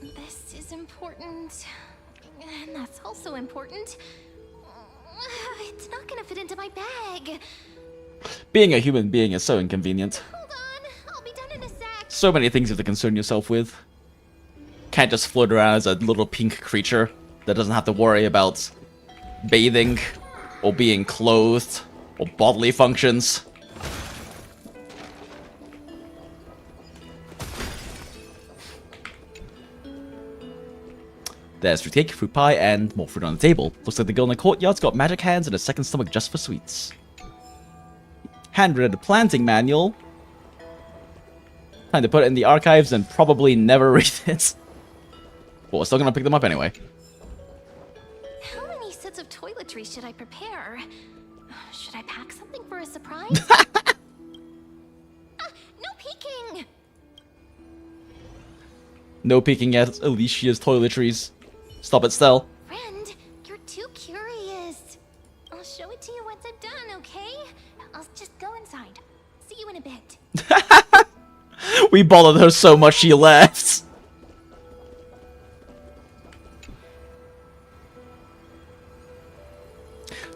This is important, and that's also important. It's not gonna fit into my bag. Being a human being is so inconvenient. Hold on, I'll be done in a sec. So many things you have to concern yourself with. Can't just float around as a little pink creature that doesn't have to worry about bathing, or being clothed, or bodily functions. There's fruit cake, fruit pie, and more fruit on the table. Looks like the girl in the courtyard's got magic hands and a second stomach just for sweets. Handwritten planting manual. Time to put it in the archives and probably never read it. But we're still gonna pick them up anyway. How many sets of toiletries should I prepare? Should I pack something for a surprise? No peeking! No peeking at Alicia's toiletries. Stop it, Stell. Friend, you're too curious. I'll show it to you once I'm done, okay? I'll just go inside. See you in a bit. We bothered her so much she left.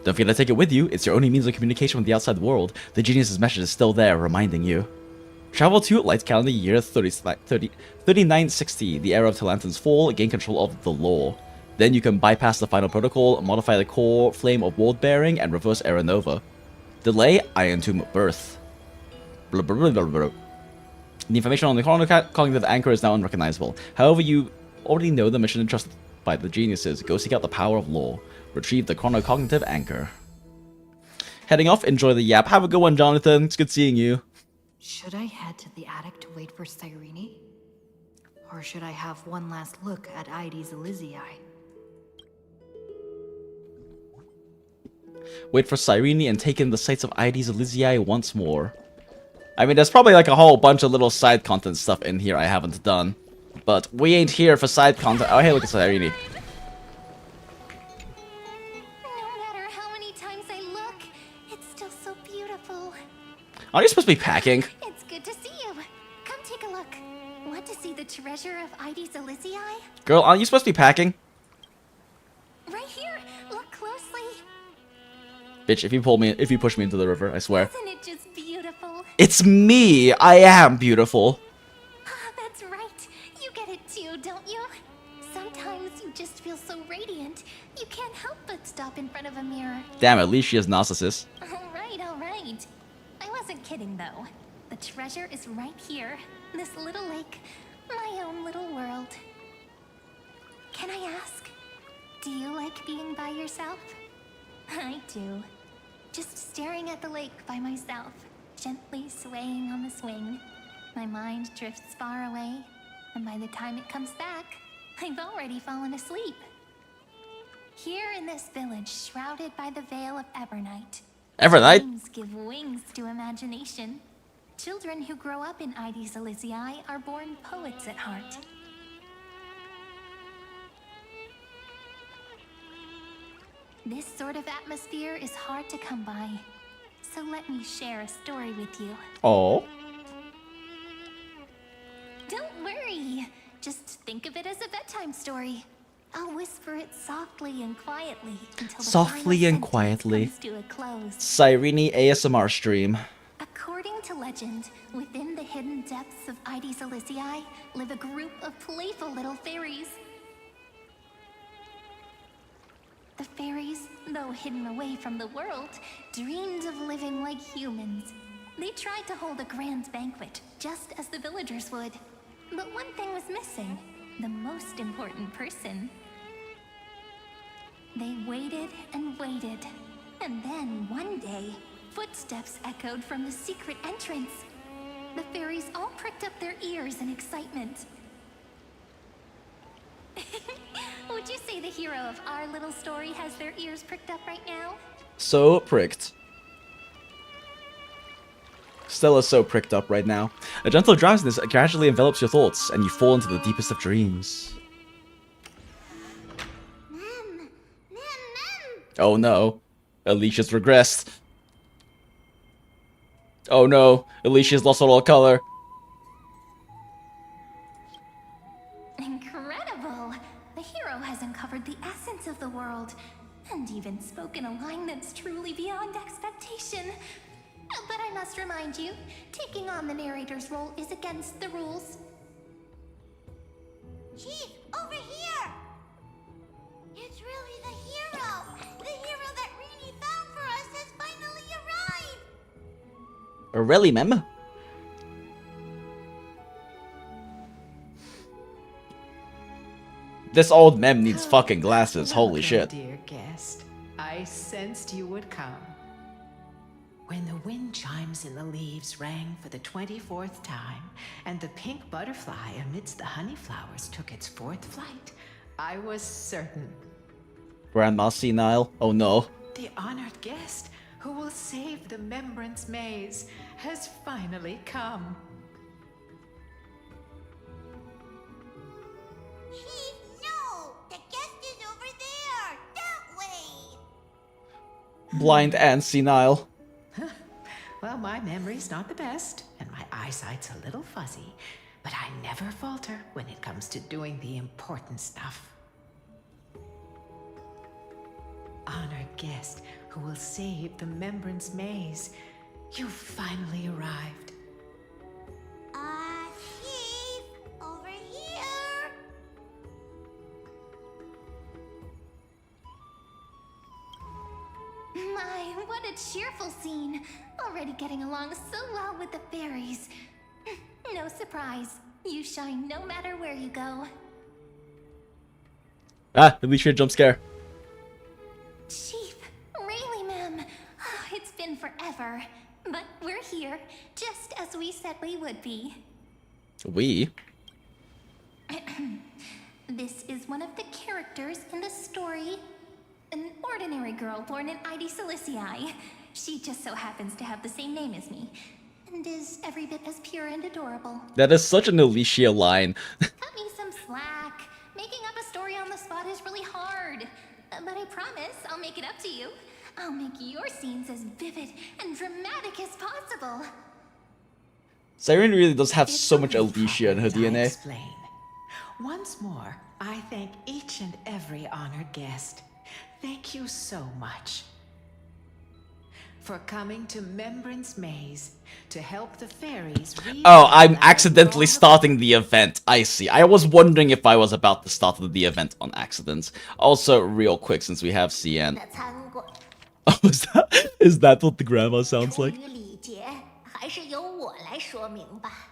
Don't forget to take it with you. It's your only means of communication with the outside world. The genius's message is still there, reminding you. Travel to Light Calendar year 3960, the era of Talantin's fall, gain control of the law. Then you can bypass the final protocol, modify the core flame of world bearing, and reverse Era Nova. Delay Iron Tomb birth. Blah, blah, blah, blah, blah. The information on the cognitive anchor is now unrecognizable. However, you already know the mission entrusted by the geniuses. Go seek out the power of law. Retrieve the chronocognitive anchor. Heading off, enjoy the yap. Have a good one, Jonathan. It's good seeing you. Should I head to the attic to wait for Cyrene? Or should I have one last look at Ides Elysiae? Wait for Cyrene and take in the sights of Ides Elysiae once more. I mean, there's probably like a whole bunch of little side content stuff in here I haven't done. But we ain't here for side content. Oh, hey, look at Cyrene. No matter how many times I look, it's still so beautiful. Aren't you supposed to be packing? It's good to see you. Come take a look. Want to see the treasure of Ides Elysiae? Girl, aren't you supposed to be packing? Right here. Look closely. Bitch, if you push me into the river, I swear. Isn't it just beautiful? It's me! I am beautiful. Ah, that's right. You get it too, don't you? Sometimes you just feel so radiant, you can't help but stop in front of a mirror. Damn, at least she is narcissist. All right. right. I wasn't kidding, though. The treasure is right here. This little lake. My own little world. Can I ask? Do you like being by yourself? I do. Just staring at the lake by myself, gently swaying on the swing. My mind drifts far away, and by the time it comes back, I've already fallen asleep. Here in this village, shrouded by the veil of Evernight. Evernight? Dreams give wings to imagination. Children who grow up in Ides Elysiae are born poets at heart. This sort of atmosphere is hard to come by, so let me share a story with you. Oh. Don't worry, just think of it as a bedtime story. I'll whisper it softly and quietly until the Softly final and sentence quietly. comes to a close. Cyrene ASMR stream. According to legend, within the hidden depths of Ides Elysiae live a group of playful little fairies. The fairies, though hidden away from the world, dreamed of living like humans. They tried to hold a grand banquet, just as the villagers would. But one thing was missing, the most important person. They waited and waited, and then one day, footsteps echoed from the secret entrance. The fairies all pricked up their ears in excitement. Would you say the hero of our little story has their ears pricked up right now? So pricked. Stella's so pricked up right now. A gentle drowsiness gradually envelops your thoughts, and you fall into the deepest of dreams. Mem! Oh no. Alicia's regressed. Oh no. Alicia's lost all color. Incredible! The hero has uncovered the essence of the world, and even spoken a line that's truly beyond expectation. But I must remind you, taking on the narrator's role is against the rules. Chief, over here! It's really the hero! The hero that Rini found for us has finally arrived! Really, mem? This old mem needs fucking glasses, holy Welcome, shit. Dear guest, I sensed you would come. When the wind chimes in the leaves rang for the 24th time, and the pink butterfly amidst the honey flowers took its 4th flight, I was certain Grandma senile? Oh no. the honored guest who will save the Membrance Maze has finally come. Chief, no! The guest is over there! That way! Blind and senile. Well, my memory's not the best, and my eyesight's a little fuzzy, but I never falter when it comes to doing the important stuff. Honored guest who will save the Membrance Maze, you've finally arrived. Chief, over here! My, what a cheerful scene! Already getting along so well with the fairies. No surprise, you shine no matter where you go. Ah, Alicia jump scare. Chief, really, ma'am. It's been forever, but we're here, just as we said we would be. We? This is one of the characters in the story. An ordinary girl born in Ides Elysiae. She just so happens to have the same name as me, and is every bit as pure and adorable. That is such an Alicia line. Cut me some slack. Making up a story on the spot is really hard. But I promise I'll make it up to you. I'll make your scenes as vivid and dramatic as possible. Siren really does have It's so much only Alicia in her proper that I DNA. explain. Once more, I thank each and every honored guest. Thank you so much for coming to Membrance Maze to help the fairies read. Oh, I'm accidentally starting the event. I see. I was wondering if I was about to start the event on accident. Also, real quick, since we have CN. Oh, is that? Is that what the grandma sounds 出 like? 于礼节，还是由我来说明吧。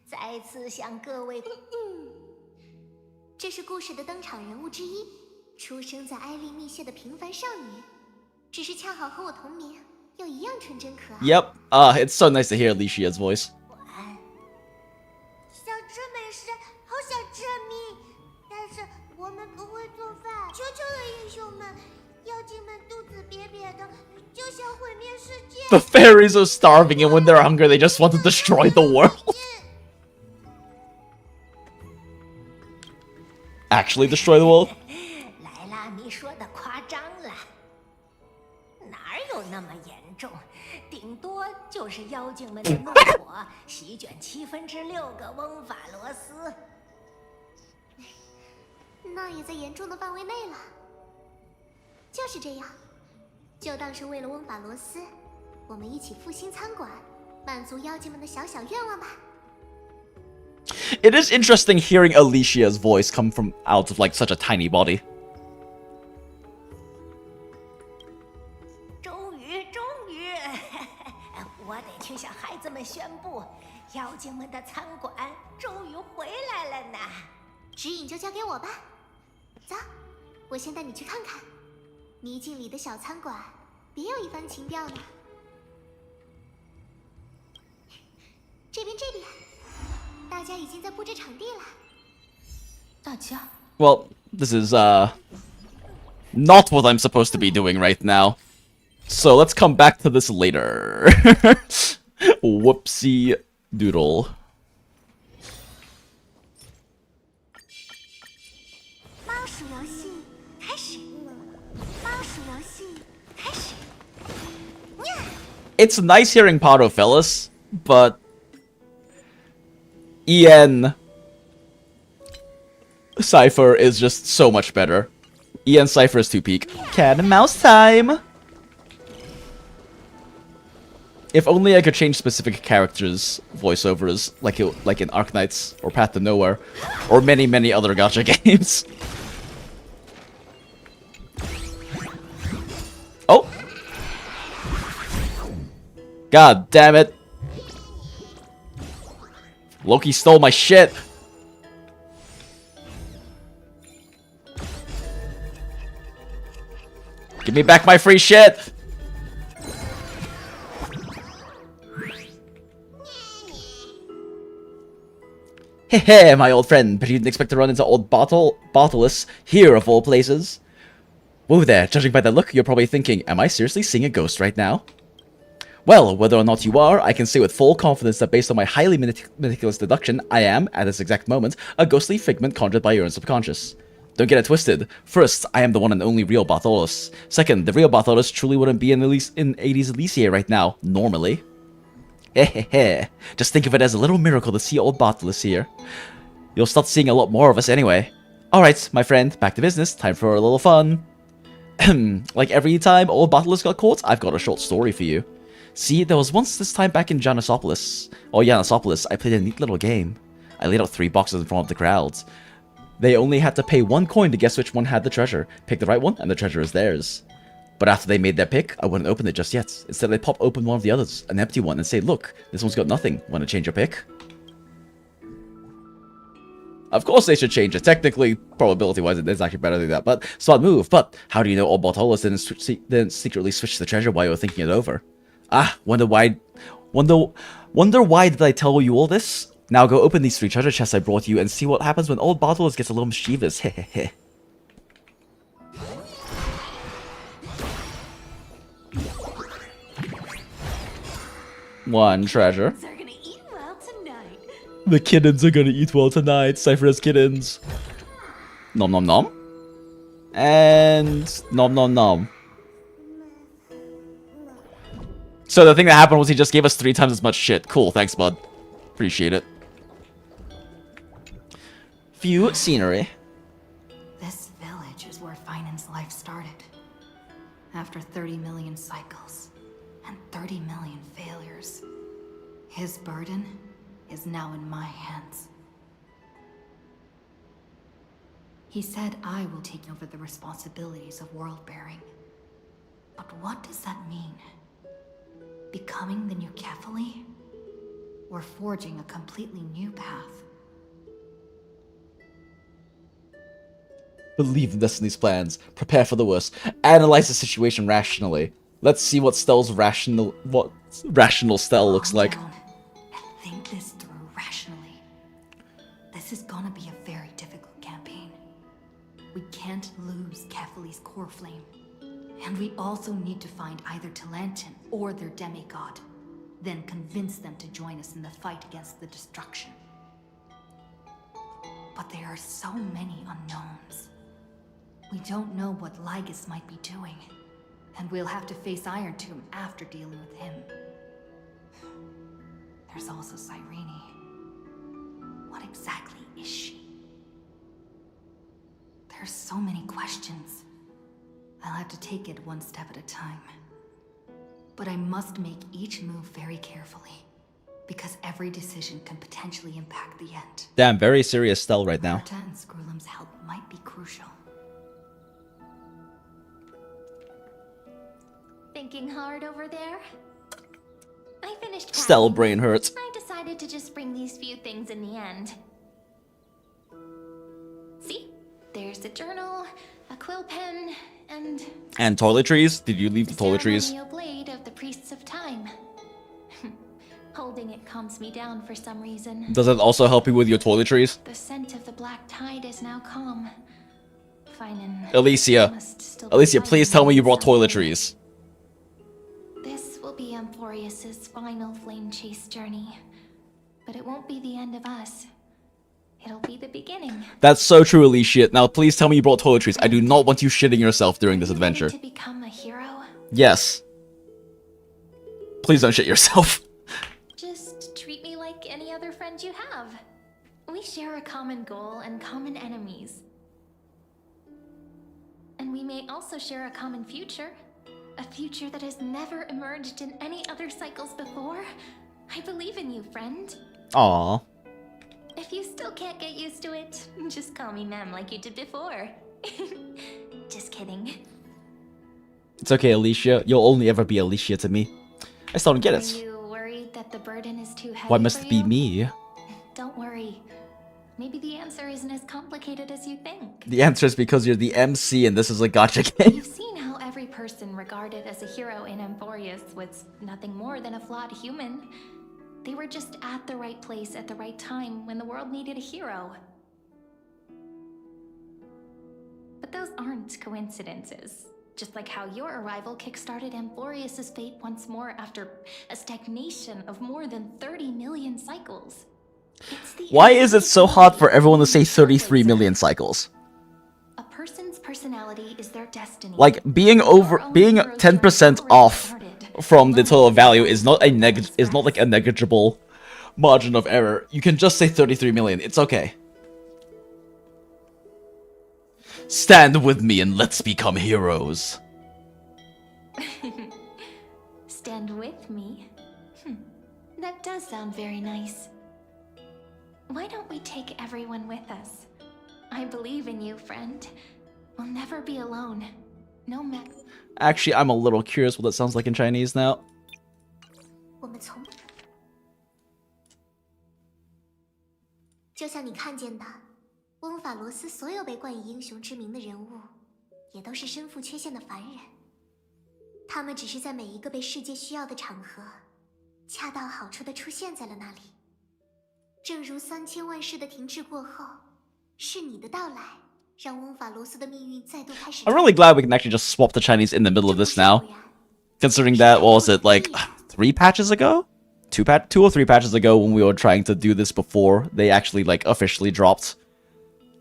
再次向各位，这是故事的登场人物之一，出生在埃利密谢的平凡少女，只是恰好和我同名，又一样纯真可爱。 Yep. It's so nice to hear Alicia's voice. 想吃美食，好想吃米，但是我们不会做饭。求求了，英雄们！妖精们肚子瘪瘪的，就想毁灭世界。 The fairies are starving, and when they're hungry, they just want to destroy the world. Actually destroy the world? 莱拉米说的夸张了，哪有那么严重？顶多就是妖精们的怒火席卷6/7个翁法罗斯。那也在严重的范围内了。就是这样，就当是为了温法罗斯，我们一起复兴餐馆，满足妖精们的小小愿望吧。 It is interesting hearing Alicia's voice come from out of like such a tiny body. 终于，我得去向孩子们宣布，妖精们的餐馆终于回来了呢。指引就交给我吧。走，我先带你去看看。迷境里的小餐馆，别有一番情调呢。这边，大家已经在布置场地了。大家 Well, this is not what I'm supposed to be doing right now. So let's come back to this later. Whoopsie doodle. 猫鼠游戏开始。猫鼠游戏开始。It's nice hearing Pato Phyllis, but Ian Cypher is just so much better. Ian Cypher is 2 peak. Cat and mouse time! If only I could change specific characters' voiceovers, like in Arknights or Path to Nowhere, or many other gacha games. Oh! God damn it! Loki stole my shit! Give me back my free shit! Heh, my old friend, but you didn't expect to run into old Bartolus here of all places. Whoa there, judging by the look, you're probably thinking, am I seriously seeing a ghost right now? Well, whether or not you are, I can say with full confidence that based on my highly meticulous deduction, I am, at this exact moment, a ghostly figment conjured by your own subconscious. Don't get it twisted. First, I am the one and only real Bartholus. Second, the real Bartholus truly wouldn't be in 80s Elysia right now, normally. Hehehe. Just think of it as a little miracle to see old Bartholus here. You'll start seeing a lot more of us anyway. Alright, my friend, back to business. Time for a little fun. Like every time old Bartholus got caught, I've got a short story for you. See, there was once this time back in Janisopolis, I played a neat little game. I laid out 3 boxes in front of the crowds. They only had to pay 1 coin to guess which one had the treasure. Pick the right one, and the treasure is theirs. But after they made their pick, I wouldn't open it just yet. Instead, I'd pop open one of the others, an empty one, and say, look, this one's got nothing. Want to change your pick? Of course they should change it. Technically, probability-wise, it's actually better than that. But smart move. But how do you know old Bartolus didn't secretly switch the treasure while you were thinking it over? Ah, wonder why did I tell you all this? Now go open these 3 treasure chests I brought you and see what happens when old Bartolus gets a little mischievous. Hehehe. One treasure. They're gonna eat well tonight. The kittens are gonna eat well tonight. Cypher has kittens. Nom nom nom. And nom nom nom. So the thing that happened was he just gave us 3 times as much shit. Cool, thanks, bud. Appreciate it. View scenery. This village is where Finan's life started. After 30 million cycles and 30 million failures, his burden is now in my hands. He said I will take over the responsibilities of world-bearing. But what does that mean? Becoming the new Kefali? Or forging a completely new path? Believe in Destiny's plans. Prepare for the worst. Analyze the situation rationally. Let's see what rational Stell looks like. Calm down and think this through rationally. This is gonna be a very difficult campaign. We can't lose Kefali's core flame. And we also need to find either Talantin or their demigod. Then convince them to join us in the fight against the destruction. But there are so many unknowns. We don't know what Lygus might be doing. And we'll have to face Iron Tomb after dealing with him. There's also Cyrene. What exactly is she? There are so many questions. I'll have to take it one step at a time. But I must make each move very carefully, because every decision can potentially impact the end. Damn, very serious Stell right now. Marta and Screwlum's help might be crucial. Thinking hard over there? I finished Stell packing. brain hurts. I decided to just bring these few things in the end. See? There's a journal, a quill pen, and toiletries? Did you leave the toiletries? ceremonial blade of the priests of time. Holding it calms me down for some reason. Does it also help you with your toiletries? The scent of the black tide is now calm. Fine. Alicia, please tell me you brought toiletries. This will be Amphorius's final flame chase journey. But it won't be the end of us. It'll be the beginning. That's so true, Alicia. Now please tell me you brought toiletries. I do not want you shitting yourself during this adventure. To become a hero? Yes. Please don't shit yourself. Just treat me like any other friend you have. We share a common goal and common enemies. And we may also share a common future. A future that has never emerged in any other cycles before. I believe in you, friend. Aww. If you still can't get used to it, just call me Mem like you did before. Just kidding. It's okay, Alicia. You'll only ever be Alicia to me. I still don't get Are it. you worried that the burden is too heavy? Why must for it be you? me? Don't worry. Maybe the answer isn't as complicated as you think. The answer is because you're the MC and this is a gacha game. You've seen how every person regarded as a hero in Amphorius was nothing more than a flawed human. They were just at the right place at the right time when the world needed a hero. But those aren't coincidences. Just like how your arrival kickstarted Amphorius's fate once more after a stagnation of more than 30 million cycles. Why is it so hard for everyone to say 33 million cycles? A person's personality is their destiny. Like, being 10% off from the total value is not like a negligible margin of error. You can just say 33 million. It's okay. Stand with me and let's become heroes. Stand with me? That does sound very nice. Why don't we take everyone with us? I believe in you, friend. We'll never be alone. No matter. Actually, I'm a little curious what that sounds like in Chinese now. 我们从就像你看见的，翁法罗斯所有被冠以英雄之名的人物，也都是身负缺陷的凡人。他们只是在每一个被世界需要的场合，恰到好处地出现在了那里。正如3000万世的停滞过后，是你的到来，让翁法罗斯的命运再度开始。 I'm really glad we can actually just swap the Chinese in the middle of this now. Considering that, what was it, like 3 patches ago? 2 or 3 patches ago when we were trying to do this before they actually like officially dropped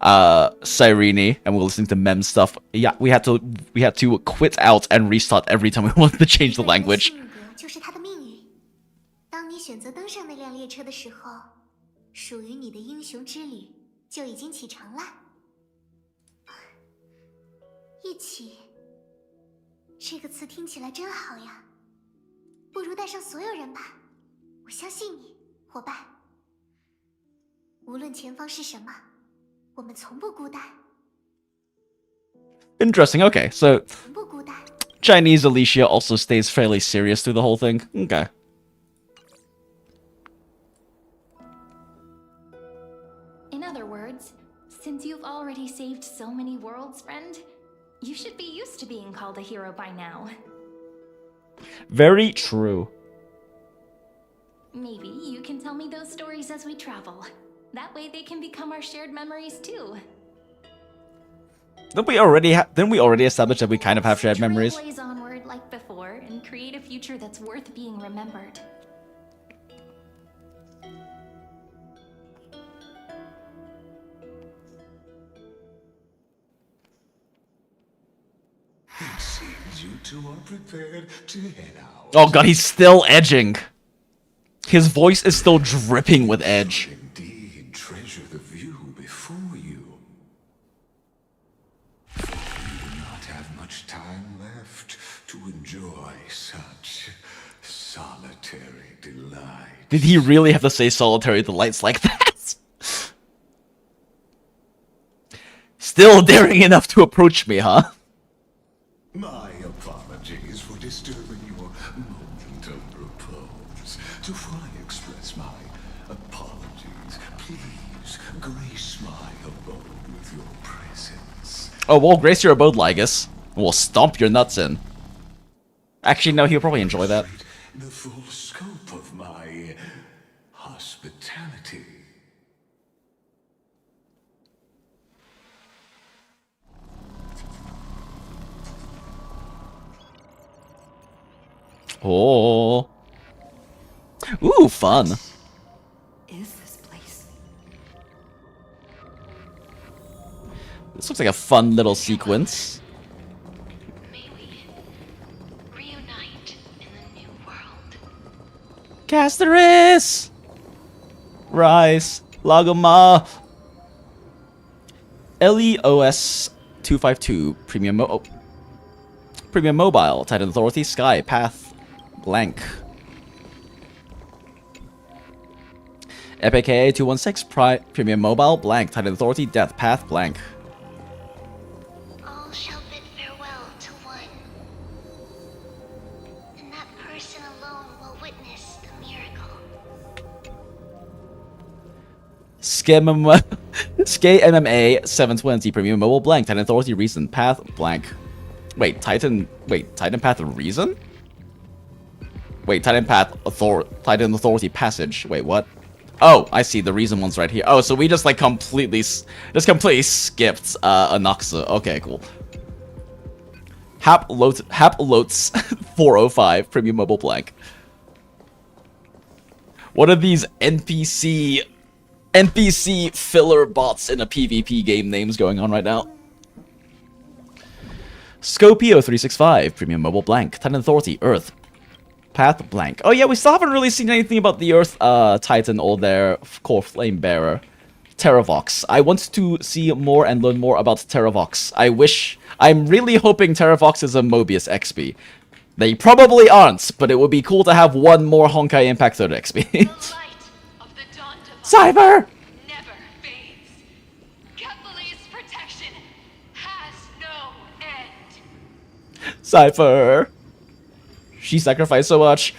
Cyrene and we were listening to mem stuff. Yeah, we had to quit out and restart every time we wanted to change the language. 就是他的命运。当你选择登上那辆列车的时候，属于你的英雄之旅就已经启程了。一起，这个词听起来真好呀，不如带上所有人吧。我相信你，伙伴。无论前方是什么，我我们从不孤单。 Interesting. Okay, so Chinese Alicia also stays fairly serious through the whole thing. Okay. In other words, since you've already saved so many worlds, friend, you should be used to being called a hero by now. Very true. Maybe you can tell me those stories as we travel. That way they can become our shared memories too. Didn't we already establish that we kind of have shared memories? Trailblaze onward like before and create a future that's worth being remembered. It seems you two are prepared to head out. Oh god, he's still edging. His voice is still dripping with edge. Indeed, treasure the view before you. For you do not have much time left to enjoy such solitary delight. Did he really have to say solitary delights like that? Still daring enough to approach me, huh? My apologies for disturbing your moment of repose. To fully express my apologies, please grace my abode with your presence. Oh, well, grace your abode, Lygus. We'll stomp your nuts in. Actually, no, he'll probably enjoy that. The full scope of my hospitality. Oh. Ooh, fun. Is this place? This looks like a fun little sequence. May we reunite in the new world. Casteris! Rise. Lagoma. LEOS 252. Premium Mobile. Titan Authority. Sky. Path. Blank. Epic AA 216 Premium Mobile Blank. Titan Authority Death Path Blank. All shall bid farewell to one. And that person alone will witness the miracle. Skay MMA 720 Premium Mobile Blank. Titan Authority Reason Path Blank. Wait, Titan Path of Reason? Wait, Titan Authority Passage. Wait, what? Oh, I see. The reason one's right here. Oh, so we just like completely skipped Anoxa. Okay, cool. Hap Lotes 405 Premium Mobile Blank. What are these NPC filler bots in a PvP game names going on right now? Scopio 365 Premium Mobile Blank. Titan Authority Earth Path Blank. Oh yeah, we still haven't really seen anything about the Earth Titan or their core flame bearer, Terravox. I want to see more and learn more about Terravox. I'm really hoping Terravox is a Mobius XP. They probably aren't, but it would be cool to have one more Honkai Impact 3rd XP. Cyber! Never fades. Kepali's protection has no end. Cypher! She sacrificed so much.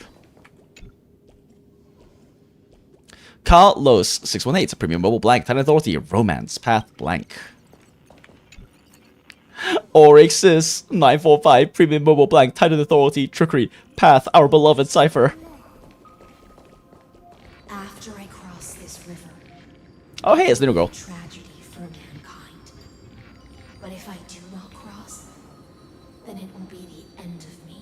Carlos 618 Premium Mobile Blank. Titan Authority Romance Path Blank. Oryxis 945 Premium Mobile Blank. Titan Authority Trickery Path Our Beloved Cypher. After I cross this river. Oh hey, it's Little Girl. Tragedy for mankind. But if I do not cross, then it will be the end of me.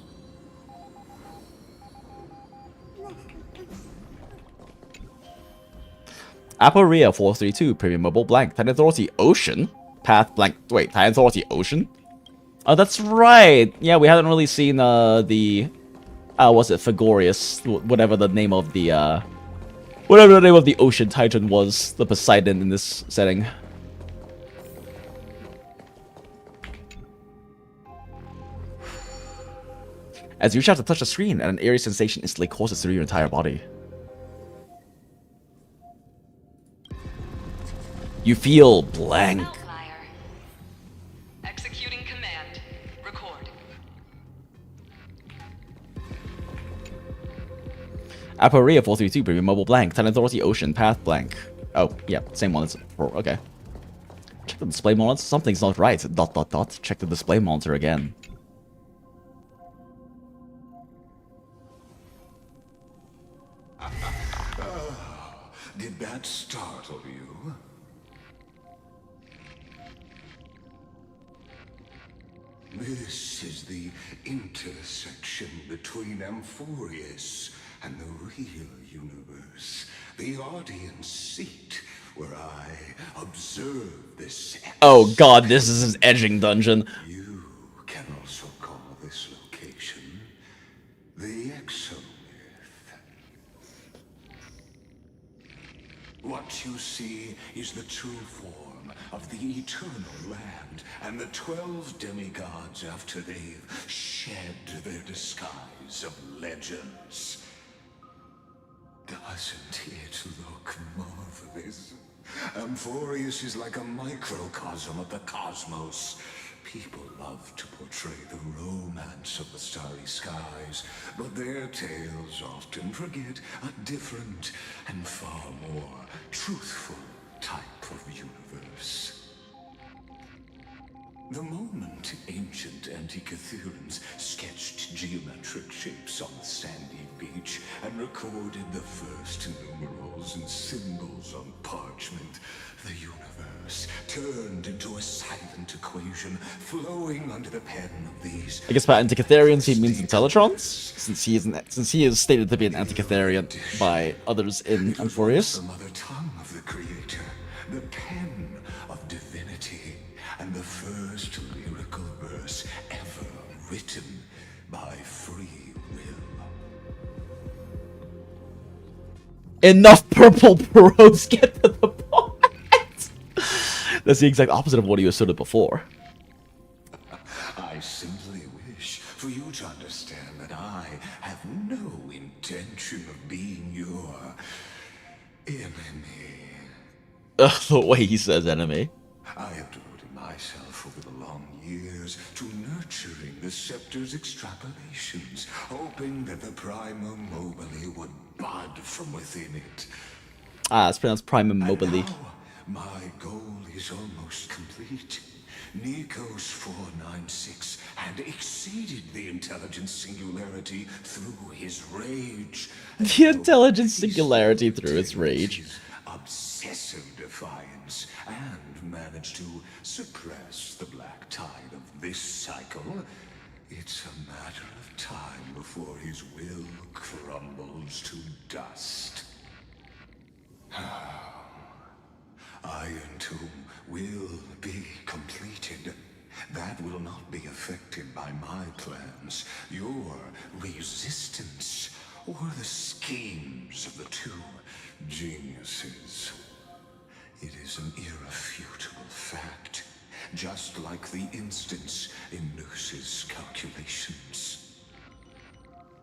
Aporia 432 Premium Mobile Blank. Titan Authority Ocean Path Blank. Wait, Titan Authority Ocean? Oh, that's right. Yeah, we haven't really seen the was it Fagorius, whatever the name of the Ocean Titan was, the Poseidon in this setting. As you reach out to touch the screen, and an eerie sensation instantly courses through your entire body. You feel blank. Executing command. Record. Aporia 432, Premium Mobile blank. Titan Authority Ocean, Path blank. Oh, yeah, same one as before. Okay. Check the display monitor. Something's not right. ... Check the display monitor again. Did that startle you? This is the intersection between Amphorius and the real universe. The audience seat where I observe this. Oh god, this is his edging dungeon. You can also call this location the Exomyth. What you see is the true form of the eternal land and the 12 demigods after they've shed their disguise of legends. Doesn't it look marvelous? Amphorius is like a microcosm of the cosmos. People love to portray the romance of the starry skies, but their tales often forget a different and far more truthful type of universe. The moment ancient Antikytherians sketched geometric shapes on the sandy beach and recorded the first numerals and symbols on parchment, the universe turned into a silent equation flowing under the pen of these. I guess by Antikytherians he means Intellitrons, since he is stated to be an Antikytherian by others in Amphorius. The mother tongue of the creator, the pen of divinity, and the first lyrical verse ever written by free will. Enough purple prose, get to the point! That's the exact opposite of what he asserted before. I simply wish for you to understand that I have no intention of being your enemy. Ugh, the way he says enemy. I have devoted myself over the long years to nurturing the scepter's extrapolations, hoping that the Prima Mobile would bud from within it. Ah, it's pronounced Prima Mobile. My goal is almost complete. Nikos 496 had exceeded the intelligence singularity through his rage. The intelligence singularity through his rage. Obsessive defiance, and managed to suppress the black tide of this cycle. It's a matter of time before his will crumbles to dust. Iron Tomb will be completed. That will not be affected by my plans, your resistance, or the schemes of the two geniuses. It is an irrefutable fact, just like the instance in Noos's calculations.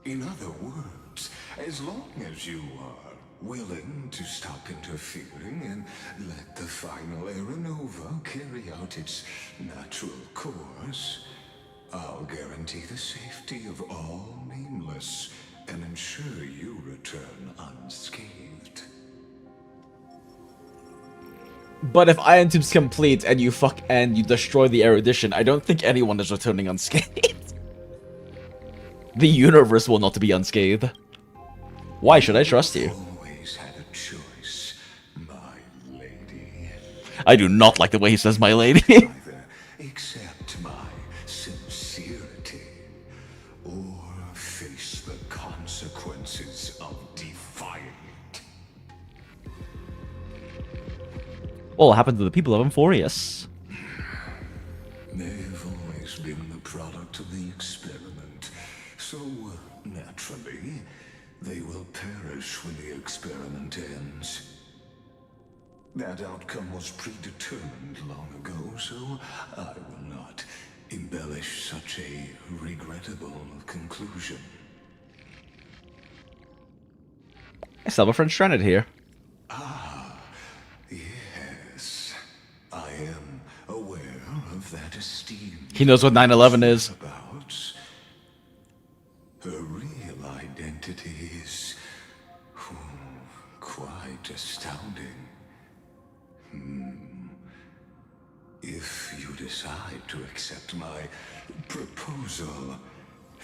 In other words, as long as you are willing to stop interfering and let the final Aeronova carry out its natural course, I'll guarantee the safety of all nameless and ensure you return unscathed. But if Iron Tomb's complete and you destroy the erudition, I don't think anyone is returning unscathed. The universe will not be unscathed. Why should I trust you? Always had a choice, my lady. I do not like the way he says "my lady." Either accept my sincerity, or face the consequences of defying it. Well, what happened to the people of Amphorius? They've always been the product of the experiment, so naturally, they will perish when the experiment ends. That outcome was predetermined long ago, so I will not embellish such a regrettable conclusion. I still have a friend stranded here. Ah, yes. I am aware of that esteem. He knows what 9/11 is. About her real identity is quite astounding. If you decide to accept my proposal,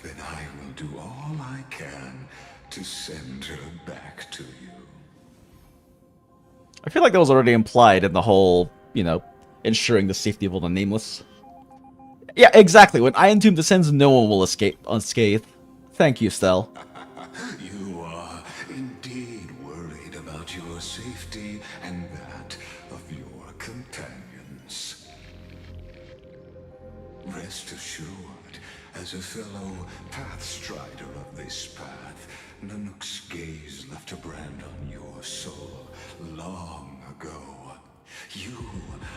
then I will do all I can to send her back to you. I feel like that was already implied in the whole, you know, ensuring the safety of all the nameless. Yeah, exactly. When Iron Tomb descends, no one will escape unscathed. Thank you, Stell. You are indeed worried about your safety and that of your companions. Rest assured, as a fellow pathstrider of this path, Nanook's gaze left a brand on your soul long ago. You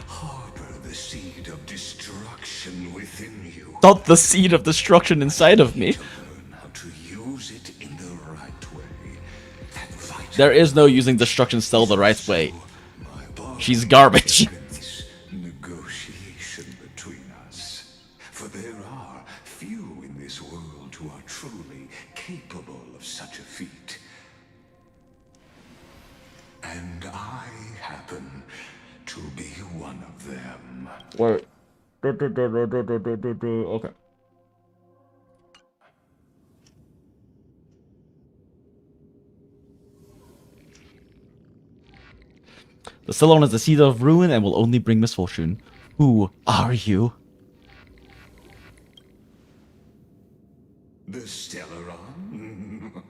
harbor the seed of destruction within you. Not the seed of destruction inside of me. Learn how to use it in the right way. There is no using destruction still the right way. She's garbage. Negotiation between us. For there are few in this world who are truly capable of such a feat. And I happen to be one of them. Wait. Okay. The Stallone is the seed of ruin and will only bring misfortune. Who are you? The Stellaron?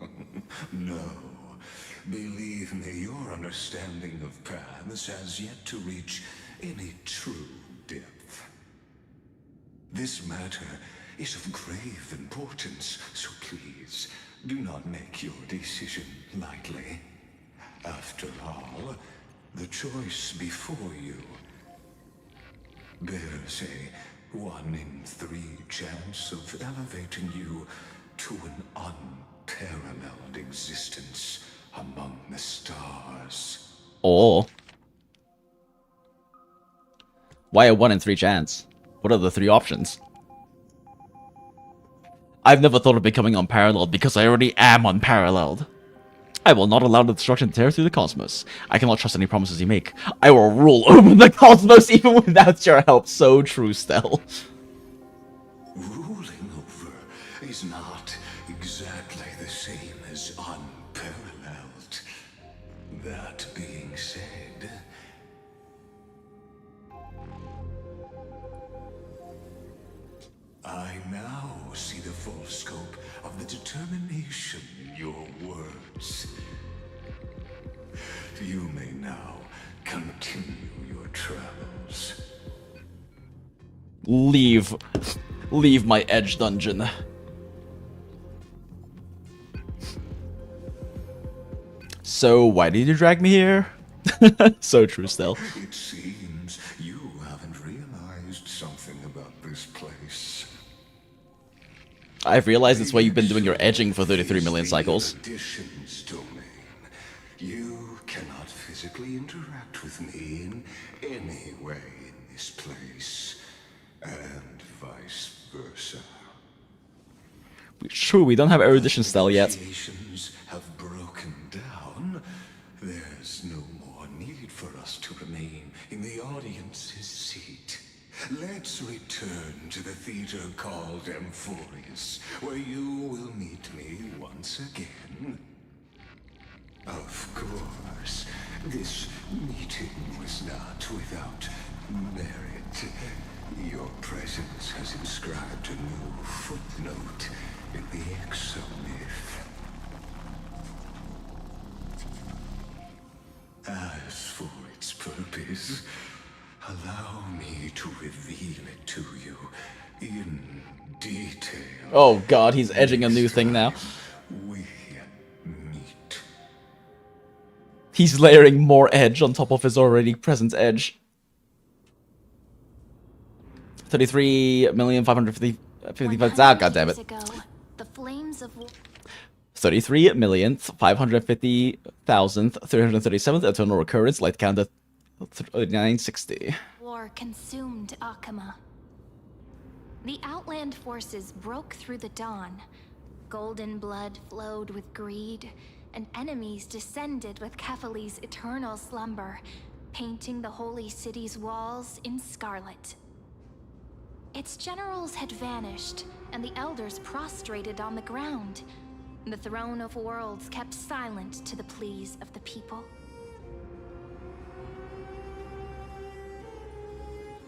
No. Believe me, your understanding of paths has yet to reach any true depth. This matter is of grave importance, so please, do not make your decision lightly. After all, the choice before you bears a 1 in 3 chance of elevating you to an unparalleled existence among the stars. Oh. Why a 1 in 3 chance? What are the 3 options? I've never thought of becoming unparalleled because I already am unparalleled. I will not allow the destruction to tear through the cosmos. I cannot trust any promises you make. I will rule over the cosmos even without your help. So true, Stell. Ruling over is not exactly the same as unparalleled. That being said, I now see the full scope of the determination in your words. You may now continue your travels. Leave my edge dungeon. So why did you drag me here? So true, Stell. It seems you haven't realized something about this place. I've realized it's why you've been doing your edging for 33 million cycles. Additions domain. You cannot physically interact with me in any way in this place, and vice versa. True, we don't have erudition style yet. Negotiations have broken down. There's no more need for us to remain in the audience's seat. Let's return to the theater called Amphorius, where you will meet me once again. Of course, this meeting was not without merit. Your presence has inscribed a new footnote in the exomyth. As for its purpose, allow me to reveal it to you in detail. Oh god, he's edging a new thing now. We meet. He's layering more edge on top of his already present edge. 33,550,000. Ah, goddammit. The flames of 33,550,337th eternal recurrence, light count at 960. war consumed Akama. The Outland forces broke through the dawn. Golden blood flowed with greed, and enemies descended with Kephale's eternal slumber, painting the holy city's walls in scarlet. Its generals had vanished, and the elders prostrated on the ground. The throne of worlds kept silent to the pleas of the people.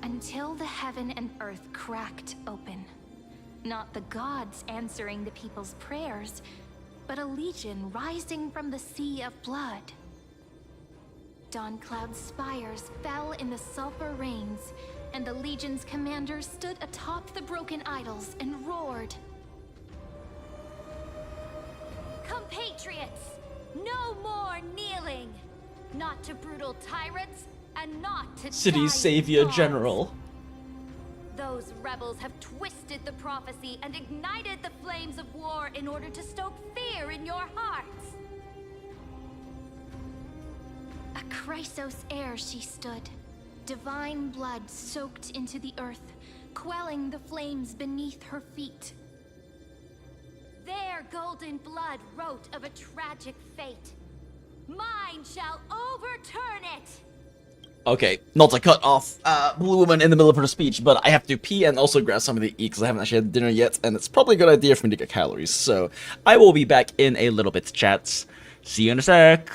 Until the heaven and earth cracked open. Not the gods answering the people's prayers, but a legion rising from the sea of blood. Dawncloud's spires fell in the sulfur rains, and the legion's commander stood atop the broken idols and roared. Compatriots, no more kneeling! Not to brutal tyrants, and not to City's savior gods. general. Those rebels have twisted the prophecy and ignited the flames of war in order to stoke fear in your hearts. A Chrysos heir she stood, divine blood soaked into the earth, quelling the flames beneath her feet. Their golden blood wrote of a tragic fate. Mine shall overturn it! Okay, not to cut off Blue Woman in the middle of her speech, but I have to pee and also grab something to eat because I haven't actually had dinner yet, and it's probably a good idea for me to get calories. So I will be back in a little bit, chats. See you in a sec.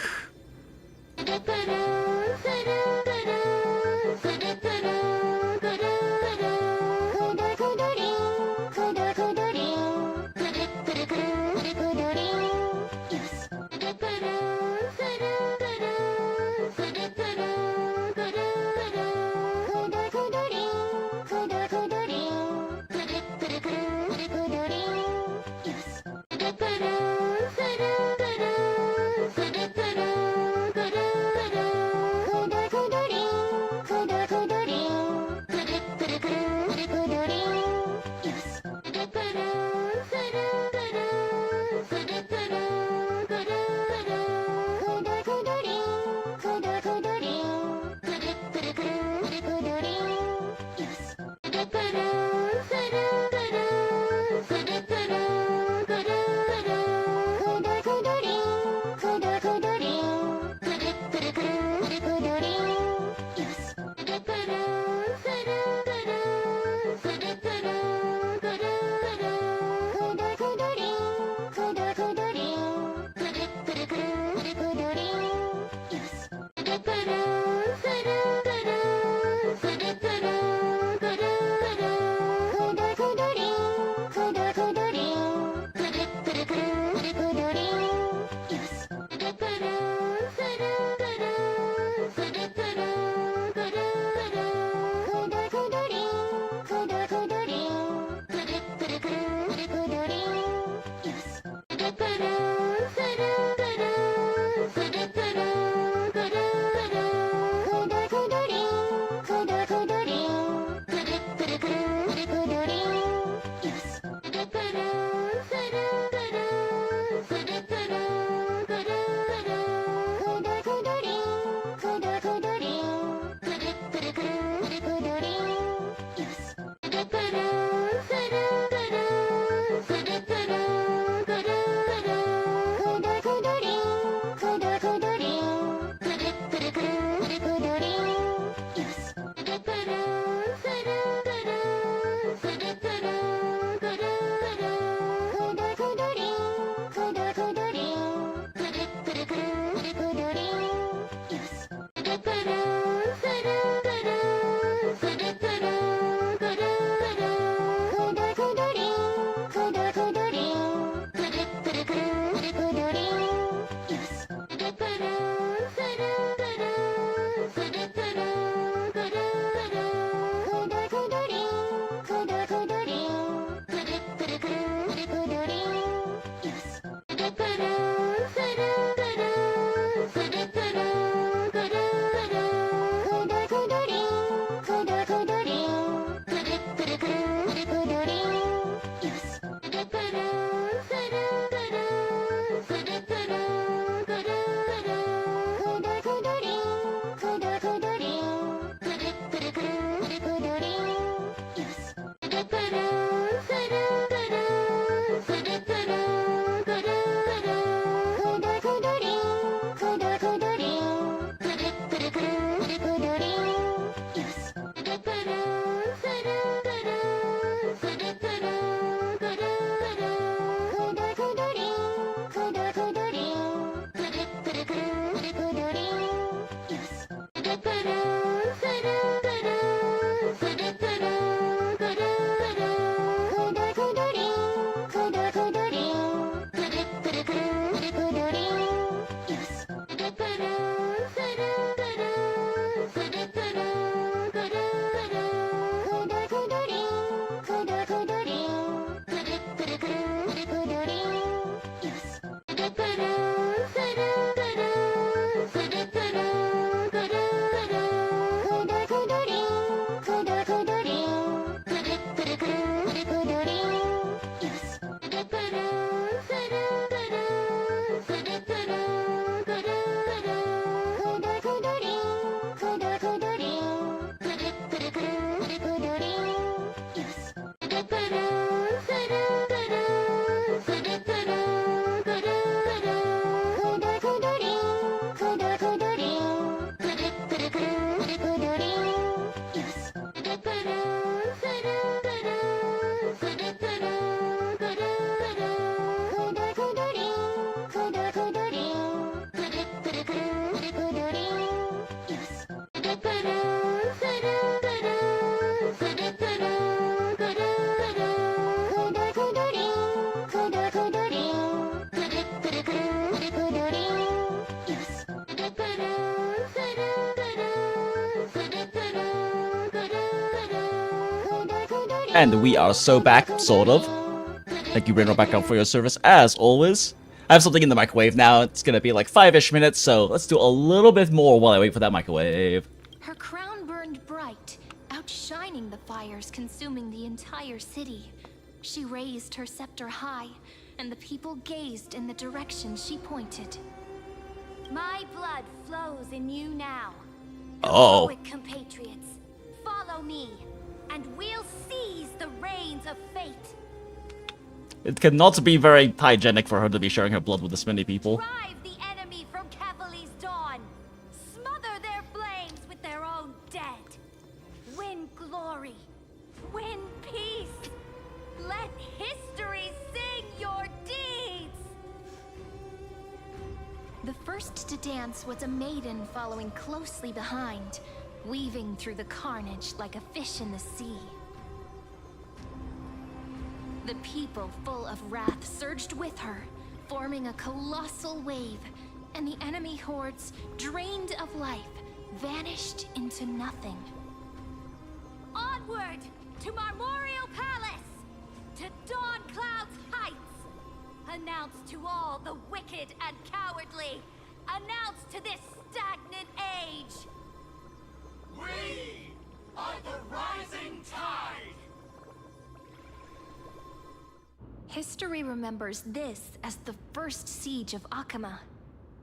And we are so back, sort of. Thank you, Rainer Background, for your service, as always. I have something in the microwave now. It's gonna be like 5-ish minutes, so let's do a little bit more while I wait for that microwave. Her crown burned bright, outshining the fires consuming the entire city. She raised her scepter high, and the people gazed in the direction she pointed. My blood flows in you now. Oh. Heroic compatriots, follow me, and we'll seize the reins of fate. It cannot be very hygienic for her to be sharing her blood with this many people. Drive the enemy from Kefali's dawn. Smother their flames with their own dead. Win glory. Win peace. Let history sing your deeds. The first to dance was a maiden following closely behind, weaving through the carnage like a fish in the sea. The people, full of wrath, surged with her, forming a colossal wave, and the enemy hordes, drained of life, vanished into nothing. Onward to Marmorial Palace, to Dawn Cloud's heights. Announce to all the wicked and cowardly. Announce to this stagnant age. We are the rising tide! History remembers this as the first siege of Akama.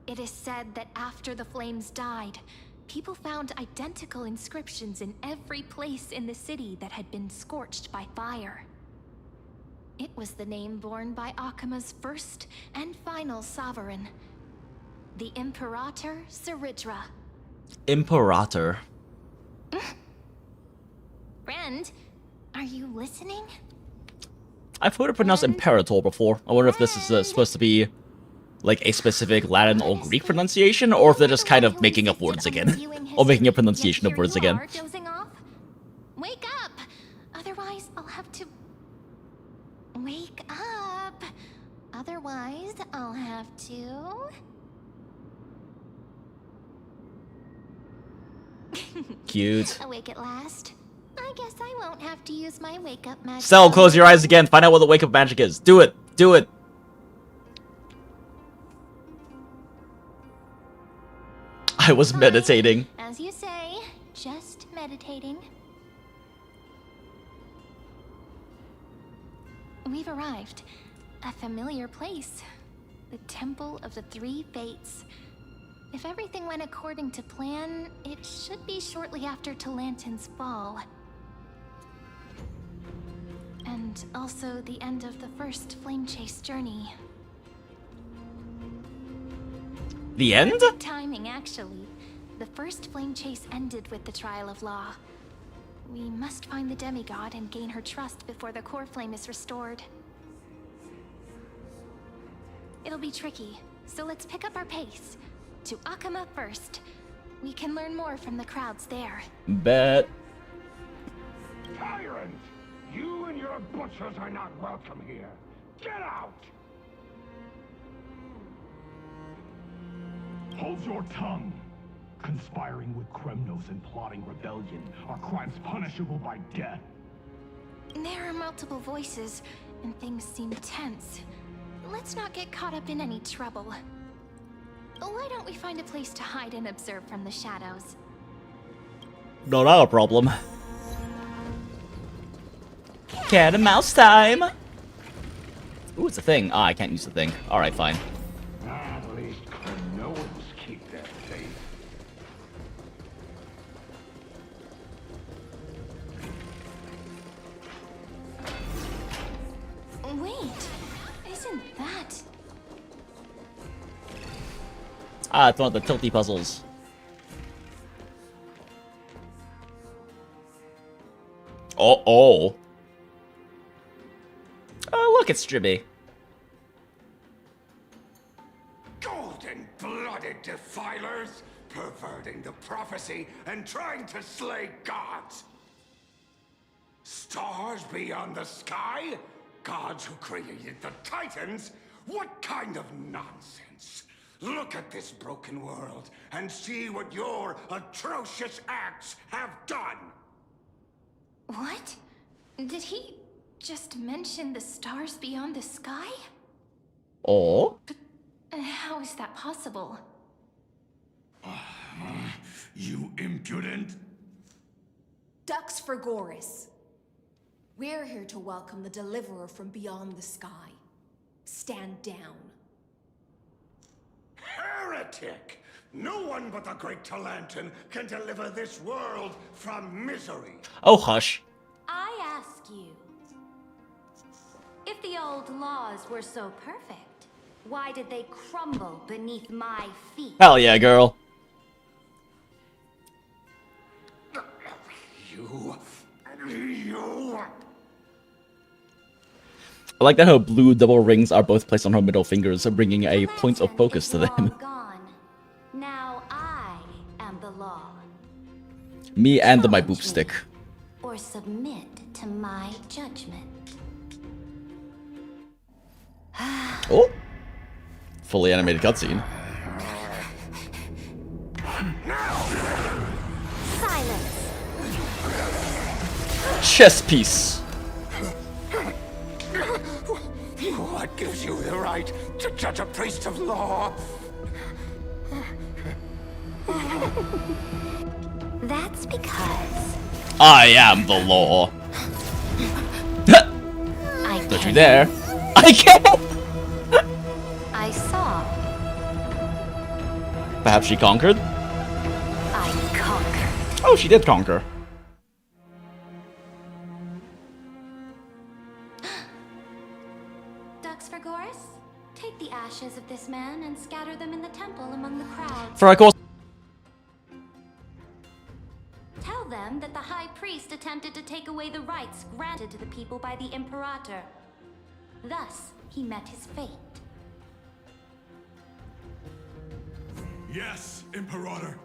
It is said that after the flames died, people found identical inscriptions in every place in the city that had been scorched by fire. It was the name borne by Akama's first and final sovereign, the Imperator Saridra. Imperator. Friend, are you listening? I've heard it pronounced Imperator before. I wonder if this is supposed to be like a specific Latin or Greek pronunciation, or if they're just kind of making up words again. Or making a pronunciation of words again. Wake up! Otherwise, I'll have to... Wake up! Otherwise, I'll have to... Cute. Awake at last. I guess I won't have to use my wake-up magic. Cell, close your eyes again. Find out what the wake-up magic is. Do it. Do it. I was meditating. As you say, just meditating. We've arrived. A familiar place. The Temple of the Three Fates. If everything went according to plan, it should be shortly after Talantin's fall. And also the end of the first Flame Chase journey. The end? Good timing, actually. The first Flame Chase ended with the Trial of Law. We must find the demigod and gain her trust before the core flame is restored. It'll be tricky, so let's pick up our pace. To Akama first. We can learn more from the crowds there. Bet. Tyrant! You and your butchers are not welcome here. Get out! Hold your tongue. Conspiring with Kremnos and plotting rebellion are crimes punishable by death. There are multiple voices, and things seem tense. Let's not get caught up in any trouble. Why don't we find a place to hide and observe from the shadows? Not our problem. Cat and mouse time! Ooh, it's a thing. Ah, I can't use the thing. Alright, fine. At least Kremnos keep their faith. Wait, isn't that... Ah, it's one of the tilty puzzles. Oh. Oh, look, it's Stribby. Golden-blooded defilers, perverting the prophecy and trying to slay gods. Stars beyond the sky? Gods who created the Titans? What kind of nonsense? Look at this broken world and see what your atrocious acts have done. What? Did he just mention the stars beyond the sky? Oh? How is that possible? You impudent! Ducks for Goris. We're here to welcome the deliverer from beyond the sky. Stand down. Heretic! No one but the great Talantin can deliver this world from misery. Oh, hush. I ask you, if the old laws were so perfect, why did they crumble beneath my feet? Hell yeah, girl. You... I like that her blue double rings are both placed on her middle fingers, bringing a point of focus to them. Gone. Now I am the law. Me and my boop stick. Or submit to my judgment. Oh! Fully animated cutscene. Silence. Chess piece. What gives you the right to judge a priest of law? That's because I am the law. Don't you dare. I can't! I saw. Perhaps she conquered? I conquered. Oh, she did conquer. Ducks for Goris, take the ashes of this man and scatter them in the temple among the crowd. For of course. Tell them that the High Priest attempted to take away the rights granted to the people by the Imperator. Thus, he met his fate. Yes, Imperator.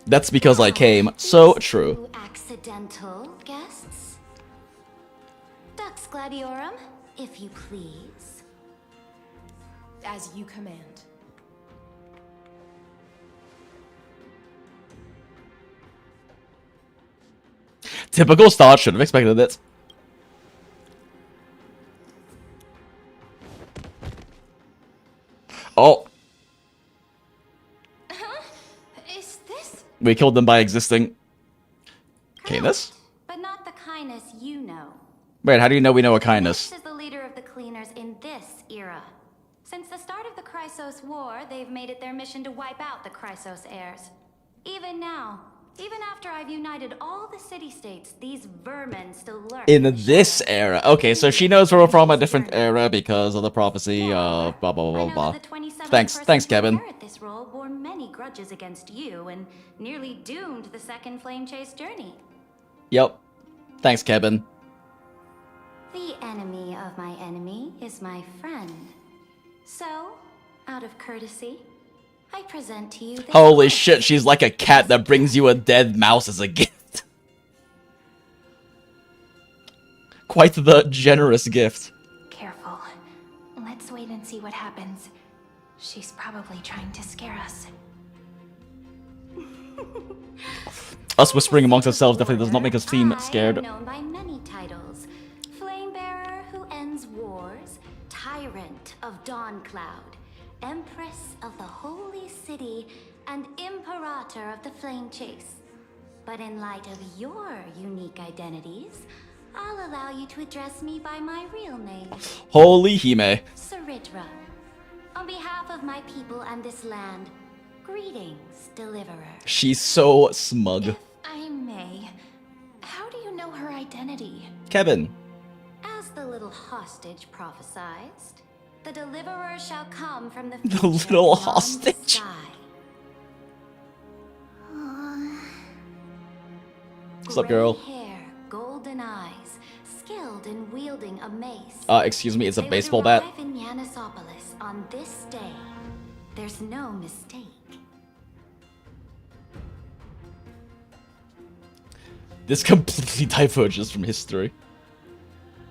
That's because I came. So true. Accidental guests? Dux Gladiorum, if you please. As you command. Typical start, should have expected it. Oh. Is this? We killed them by existing. Kindness? But not the kindness you know. Wait, how do you know we know a kindness? This is the leader of the Cleaners in this era. Since the start of the Chrysos War, they've made it their mission to wipe out the Chrysos heirs. Even now, even after I've united all the city-states, these vermin still lurk. In this era. Okay, so she knows we're from a different era because of the prophecy of blah blah blah blah. Thanks, Kevin. This role bore many grudges against you and nearly doomed the second flame chase journey. Yep. Thanks, Kevin. The enemy of my enemy is my friend. So, out of courtesy, I present to you this Holy shit, she's like a cat that brings you a dead mouse as a gift. Quite the generous gift. Careful. Let's wait and see what happens. She's probably trying to scare us. Us whispering amongst ourselves definitely does not make us seem scared. Known by many titles. Flamebearer who ends wars, Tyrant of Dawncloud, Empress of the Holy City, and Imperator of the Flame Chase. But in light of your unique identities, I'll allow you to address me by my real name. Holy Hime. Saridra. On behalf of my people and this land, greetings, Deliverer. She's so smug. I may. How do you know her identity? Kevin. As the little hostage prophesied, the Deliverer shall come from the The little hostage. What's up, girl? Hair, golden eyes, skilled in wielding a mace. Excuse me, it's a baseball bat. They would arrive in Yanisopolis on this day. There's no mistake. This completely diverges from history.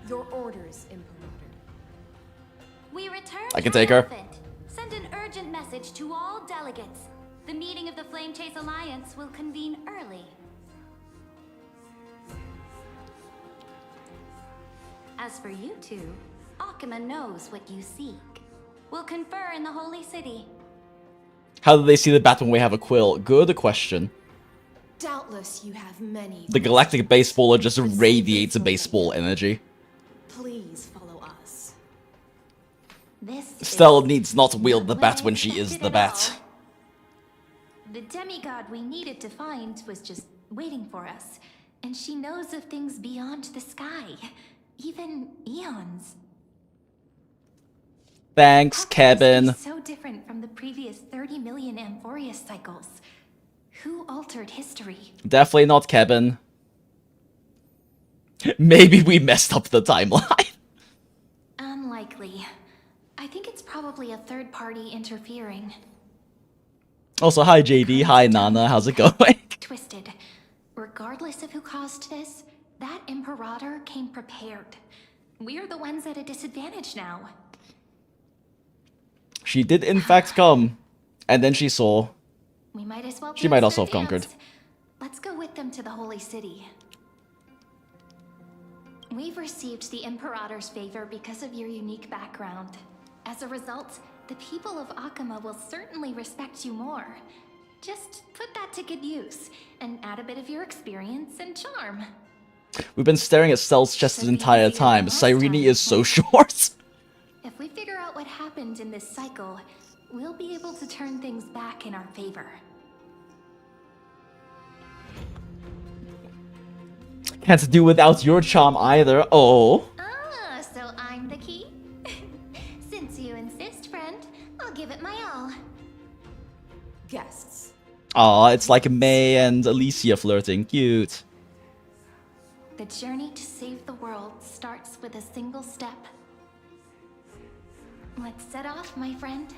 Your orders, Imperator. We return I can take her. Send an urgent message to all delegates. The meeting of the Flame Chase Alliance will convene early. As for you two, Akuma knows what you seek. We'll confer in the Holy City. How do they see the bat when we have a quill? Good question. Doubtless you have many. The galactic baseballer just radiates a baseball energy. Please follow us. Stella needs not wield the bat when she is the bat. The demigod we needed to find was just waiting for us, and she knows of things beyond the sky, even eons. Thanks, Kevin. So different from the previous 30 million Amphorius cycles. Who altered history? Definitely not Kevin. Maybe we messed up the timeline. Unlikely. I think it's probably a third party interfering. Also, hi JD, hi Nana, how's it going? Twisted. Regardless of who caused this, that Imperator came prepared. We're the ones at a disadvantage now. She did in fact come, and then she saw. We might as well. She might also have conquered. Let's go with them to the Holy City. We've received the Imperator's favor because of your unique background. As a result, the people of Akuma will certainly respect you more. Just put that to good use, and add a bit of your experience and charm. We've been staring at Cell's chest this entire time. Cyrene is so short. If we figure out what happened in this cycle, we'll be able to turn things back in our favor. Can't do without your charm either. Oh. Ah, so I'm the key? Since you insist, friend, I'll give it my all. Guests. Aw, it's like May and Alicia flirting. Cute. The journey to save the world starts with a single step. Let's set off, my friend.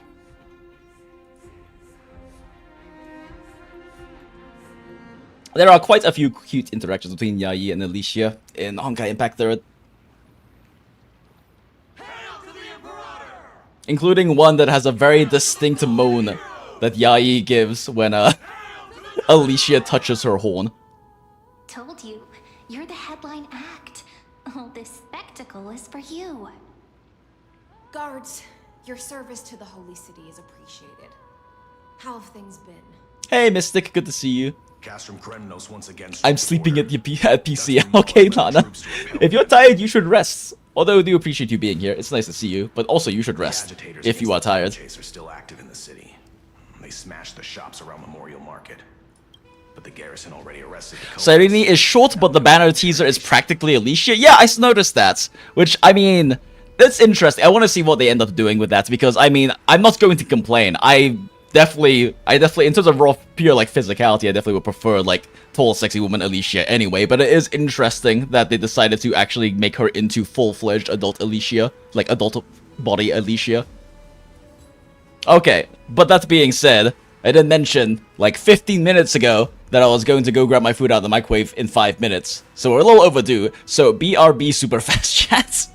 There are quite a few cute interactions between Yayi and Alicia in Honkai Impact 3rd. Including one that has a very distinct moan that Yayi gives when Alicia touches her horn. Told you, you're the headline act. All this spectacle is for you. Guards, your service to the Holy City is appreciated. How have things been? Hey Mystic, good to see you. Once again I'm sleeping at the PC. Okay, Nana. If you're tired, you should rest. Although I do appreciate you being here. It's nice to see you, but also you should rest if you are tired. Are still active in the city. They smashed the shops around Memorial Market. But the garrison already arrested the Cyrene is short, but the banner teaser is practically Alicia. Yeah, I noticed that. Which, I mean, that's interesting. I want to see what they end up doing with that because, I mean, I'm not going to complain. I definitely, in terms of raw, pure, like, physicality, I definitely would prefer, like, tall, sexy woman Alicia anyway, but it is interesting that they decided to actually make her into full-fledged adult Alicia, like, adult body Alicia. Okay, but that being said, I did mention, like, 15 minutes ago that I was going to go grab my food out of the microwave in 5 minutes, so we're a little overdue, so BRB super fast chats.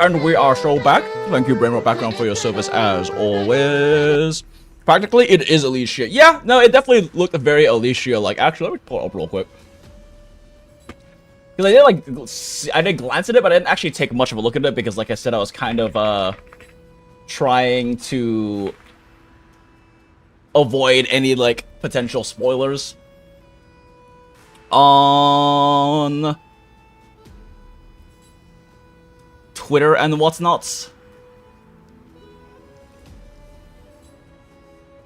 And we are so back. Thank you, Brainrot Background, for your service as always. Practically, it is Alicia. Yeah, no, it definitely looked very Alicia-like. Actually, let me pull it up real quick. Because I did glance at it, but I didn't actually take much of a look at it because, like I said, I was kind of trying to avoid any like potential spoilers on Twitter and whatnot.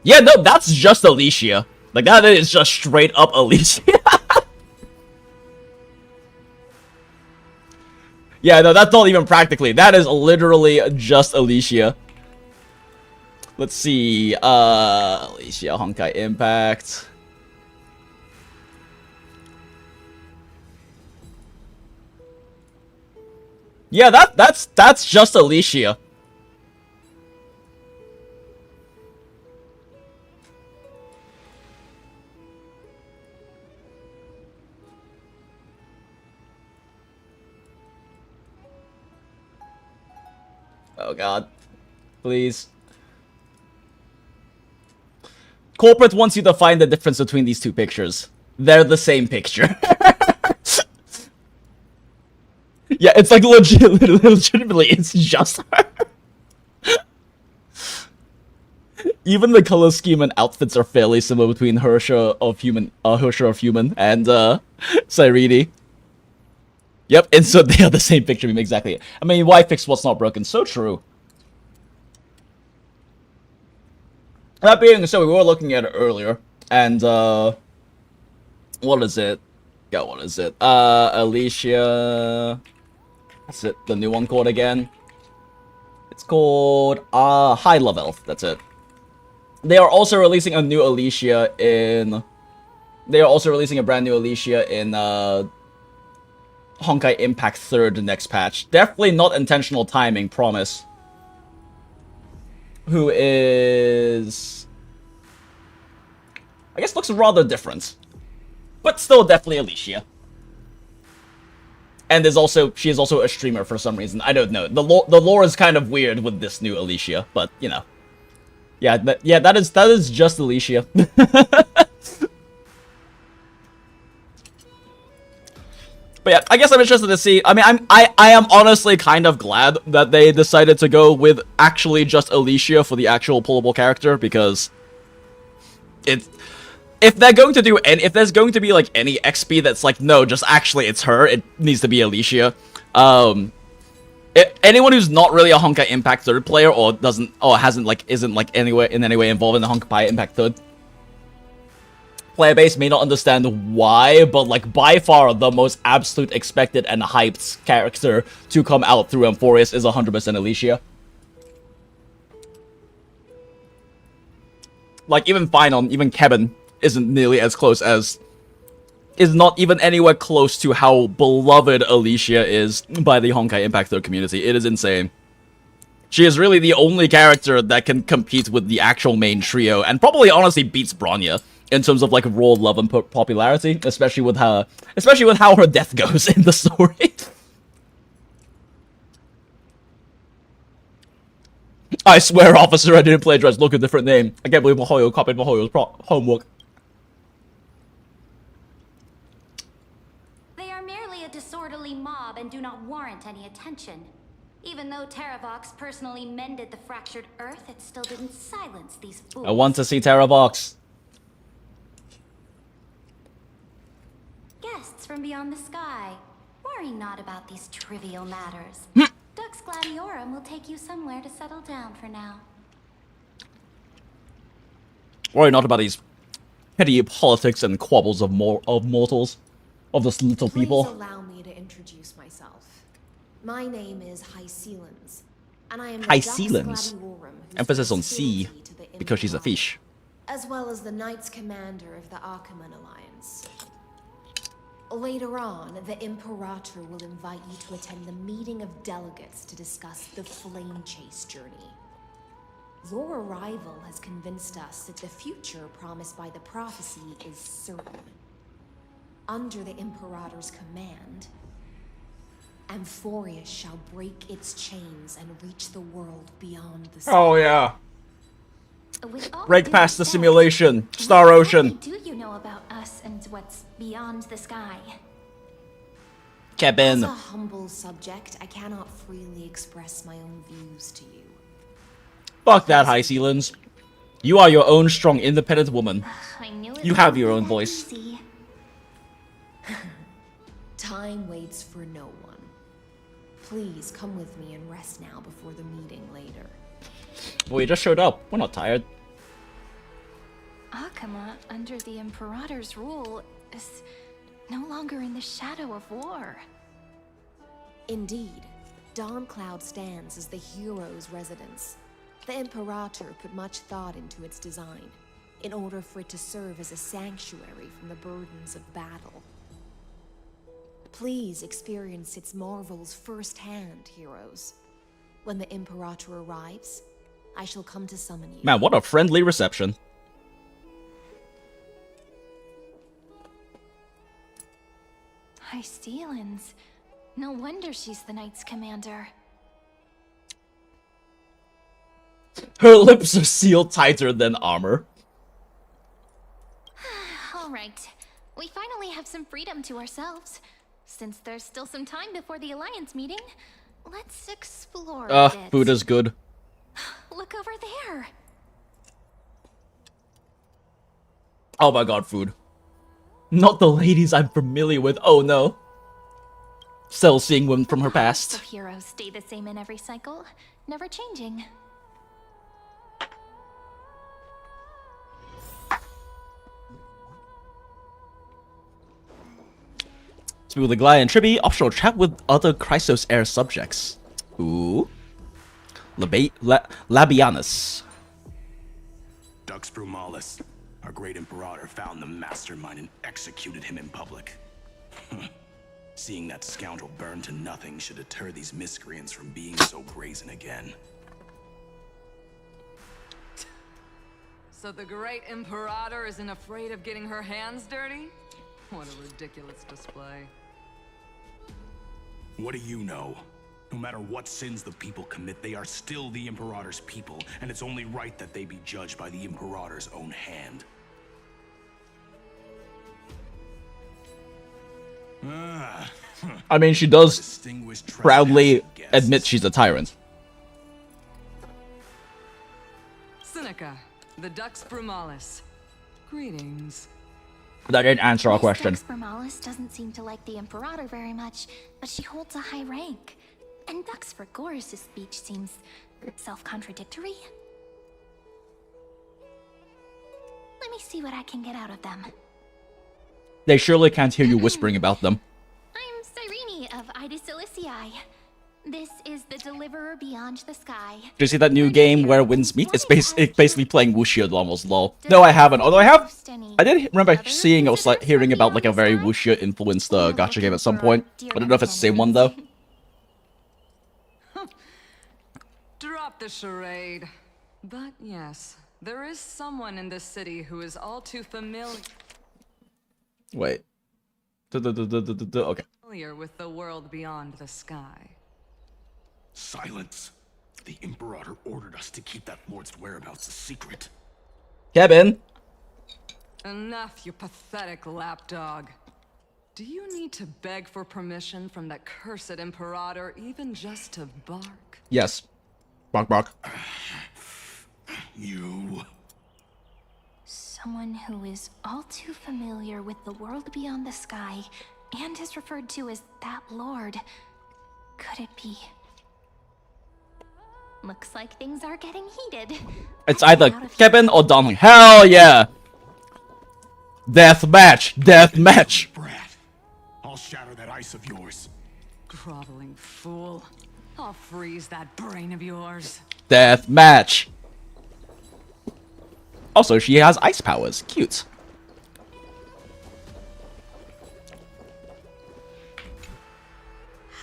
Yeah, no, that's just Alicia. Like, that is just straight up Alicia. Yeah, no, that's not even practically. That is literally just Alicia. Let's see. Alicia Honkai Impact. Yeah, that's just Alicia. Oh god. Please. Corporate wants you to find the difference between these two pictures. They're the same picture. Yeah, it's like legitimately, it's just her. Even the color scheme and outfits are fairly similar between Hersha of Human and Cyrene. Yep, and so they are the same picture meme, exactly. I mean, why fix what's not broken? So true. That being so, we were looking at it earlier, and what is it? Yeah, what is it? Alicia. What's it? The new one called again? It's called High Love Elf. That's it. They are also releasing a new Alicia in. They are also releasing a brand new Alicia in Honkai Impact 3rd next patch. Definitely not intentional timing, promise. Who is, I guess, looks rather different, but still definitely Alicia. And she is also a streamer for some reason. I don't know. The lore is kind of weird with this new Alicia, but you know, yeah, that is just Alicia. But yeah, I guess I'm interested to see. I mean, I am honestly kind of glad that they decided to go with actually just Alicia for the actual pullable character, because if they're going to do, and if there's going to be like any XP that's like, no, just actually it's her, it needs to be Alicia. Anyone who's not really a Honkai Impact 3rd player or isn't like in any way involved in the Honkai Impact 3rd player base may not understand why, but like by far the most absolute expected and hyped character to come out through Amphorius is 100% Alicia. Like even Finon, even Kevin isn't nearly as close as, is not even anywhere close to how beloved Alicia is by the Honkai Impact 3rd community. It is insane. She is really the only character that can compete with the actual main trio, and probably honestly beats Bronya in terms of like raw love and popularity, especially with how her death goes in the story. I swear, officer, I didn't plagiarize. Look, a different name. I can't believe Mahoyo copied Mahoyo's homework. They are merely a disorderly mob and do not warrant any attention. Even though Terravox personally mended the fractured earth, it still didn't silence these fools. I want to see Terravox. Guests from beyond the sky, worry not about these trivial matters. Dux Gladiorum will take you somewhere to settle down for now. Worry not about these petty politics and quabbles of mortals, of this little people. Please allow me to introduce myself. My name is Hycelens, and I am the Dux Gladiorum, Emphasis on C, because she's a fish. As well as the Knights Commander of the Achaemen Alliance. Later on, the Imperator will invite you to attend the meeting of delegates to discuss the Flame Chase journey. Your arrival has convinced us that the future promised by the prophecy is certain. Under the Imperator's command, Amphorius shall break its chains and reach the world beyond the sky. Oh yeah. With all Break due past the respect, simulation. Star what Ocean. exactly do you know about us and what's beyond the sky? Kevin. As a humble subject, I cannot freely express my own views to you. Fuck that, High Sealins. You are your own strong, independent woman. I knew it You have wouldn't your be own that voice. easy. Time waits for no one. Please come with me and rest now before the meeting later. Well, you just showed up. We're not tired. Akama, under the Imperator's rule, is no longer in the shadow of war. Indeed, Dawncloud stands as the hero's residence. The Imperator put much thought into its design, in order for it to serve as a sanctuary from the burdens of battle. Please experience its marvels firsthand, heroes. When the Imperator arrives, I shall come to summon you. Man, what a friendly reception. High Steelins. No wonder she's the Knight's commander. Her lips are sealed tighter than armor. Alright, we finally have some freedom to ourselves. Since there's still some time before the Alliance meeting, let's explore a bit. Food is good. Look over there! Oh my god, food. Not the ladies I'm familiar with, oh no. Still seeing women from her past. The heroes stay the same in every cycle, never changing. Speak with the Glide and Trippy, optional chat with other Chrysos Air subjects. Ooh. Labianus. Dux Brumalis, our great Imperator, found the mastermind and executed him in public. Seeing that scoundrel burn to nothing should deter these miscreants from being so brazen again. So the great Imperator isn't afraid of getting her hands dirty? What a ridiculous display. What do you know? No matter what sins the people commit, they are still the Imperator's people, and it's only right that they be judged by the Imperator's own hand. I mean, she does proudly admit she's a tyrant. Seneca, the Dux Brumalis. Greetings. That didn't answer our question. Dux Brumalis doesn't seem to like the Imperator very much, but she holds a high rank. And Dux Vergoris' speech seems self-contradictory. Let me see what I can get out of them. They surely can't hear you whispering about them. I'm Cyrene of Ida Silicii. This is the Deliverer Beyond the Sky. Did you see that new game where winds meet? It's basically playing Wuxia almost, lol. No, I haven't. Although I did remember seeing, hearing about like a very Wuxia influenced gacha game at some point. I don't know if it's the same one though. Drop the charade. But yes, there is someone in this city who is all too familiar. Wait. Okay. Familiar with the world beyond the sky. Silence. The Imperator ordered us to keep that lord's whereabouts a secret. Kevin. Enough, you pathetic lapdog. Do you need to beg for permission from that cursed Imperator even just to bark? Yes. Bark, bark. You. Someone who is all too familiar with the world beyond the sky and is referred to as that lord. Could it be? Looks like things are getting heated. It's either Kevin or Donald. Hell yeah! Death match! Death match! Brat, I'll shatter that ice of yours. Groveling fool. I'll freeze that brain of yours. Death match! Also, she has ice powers. Cute.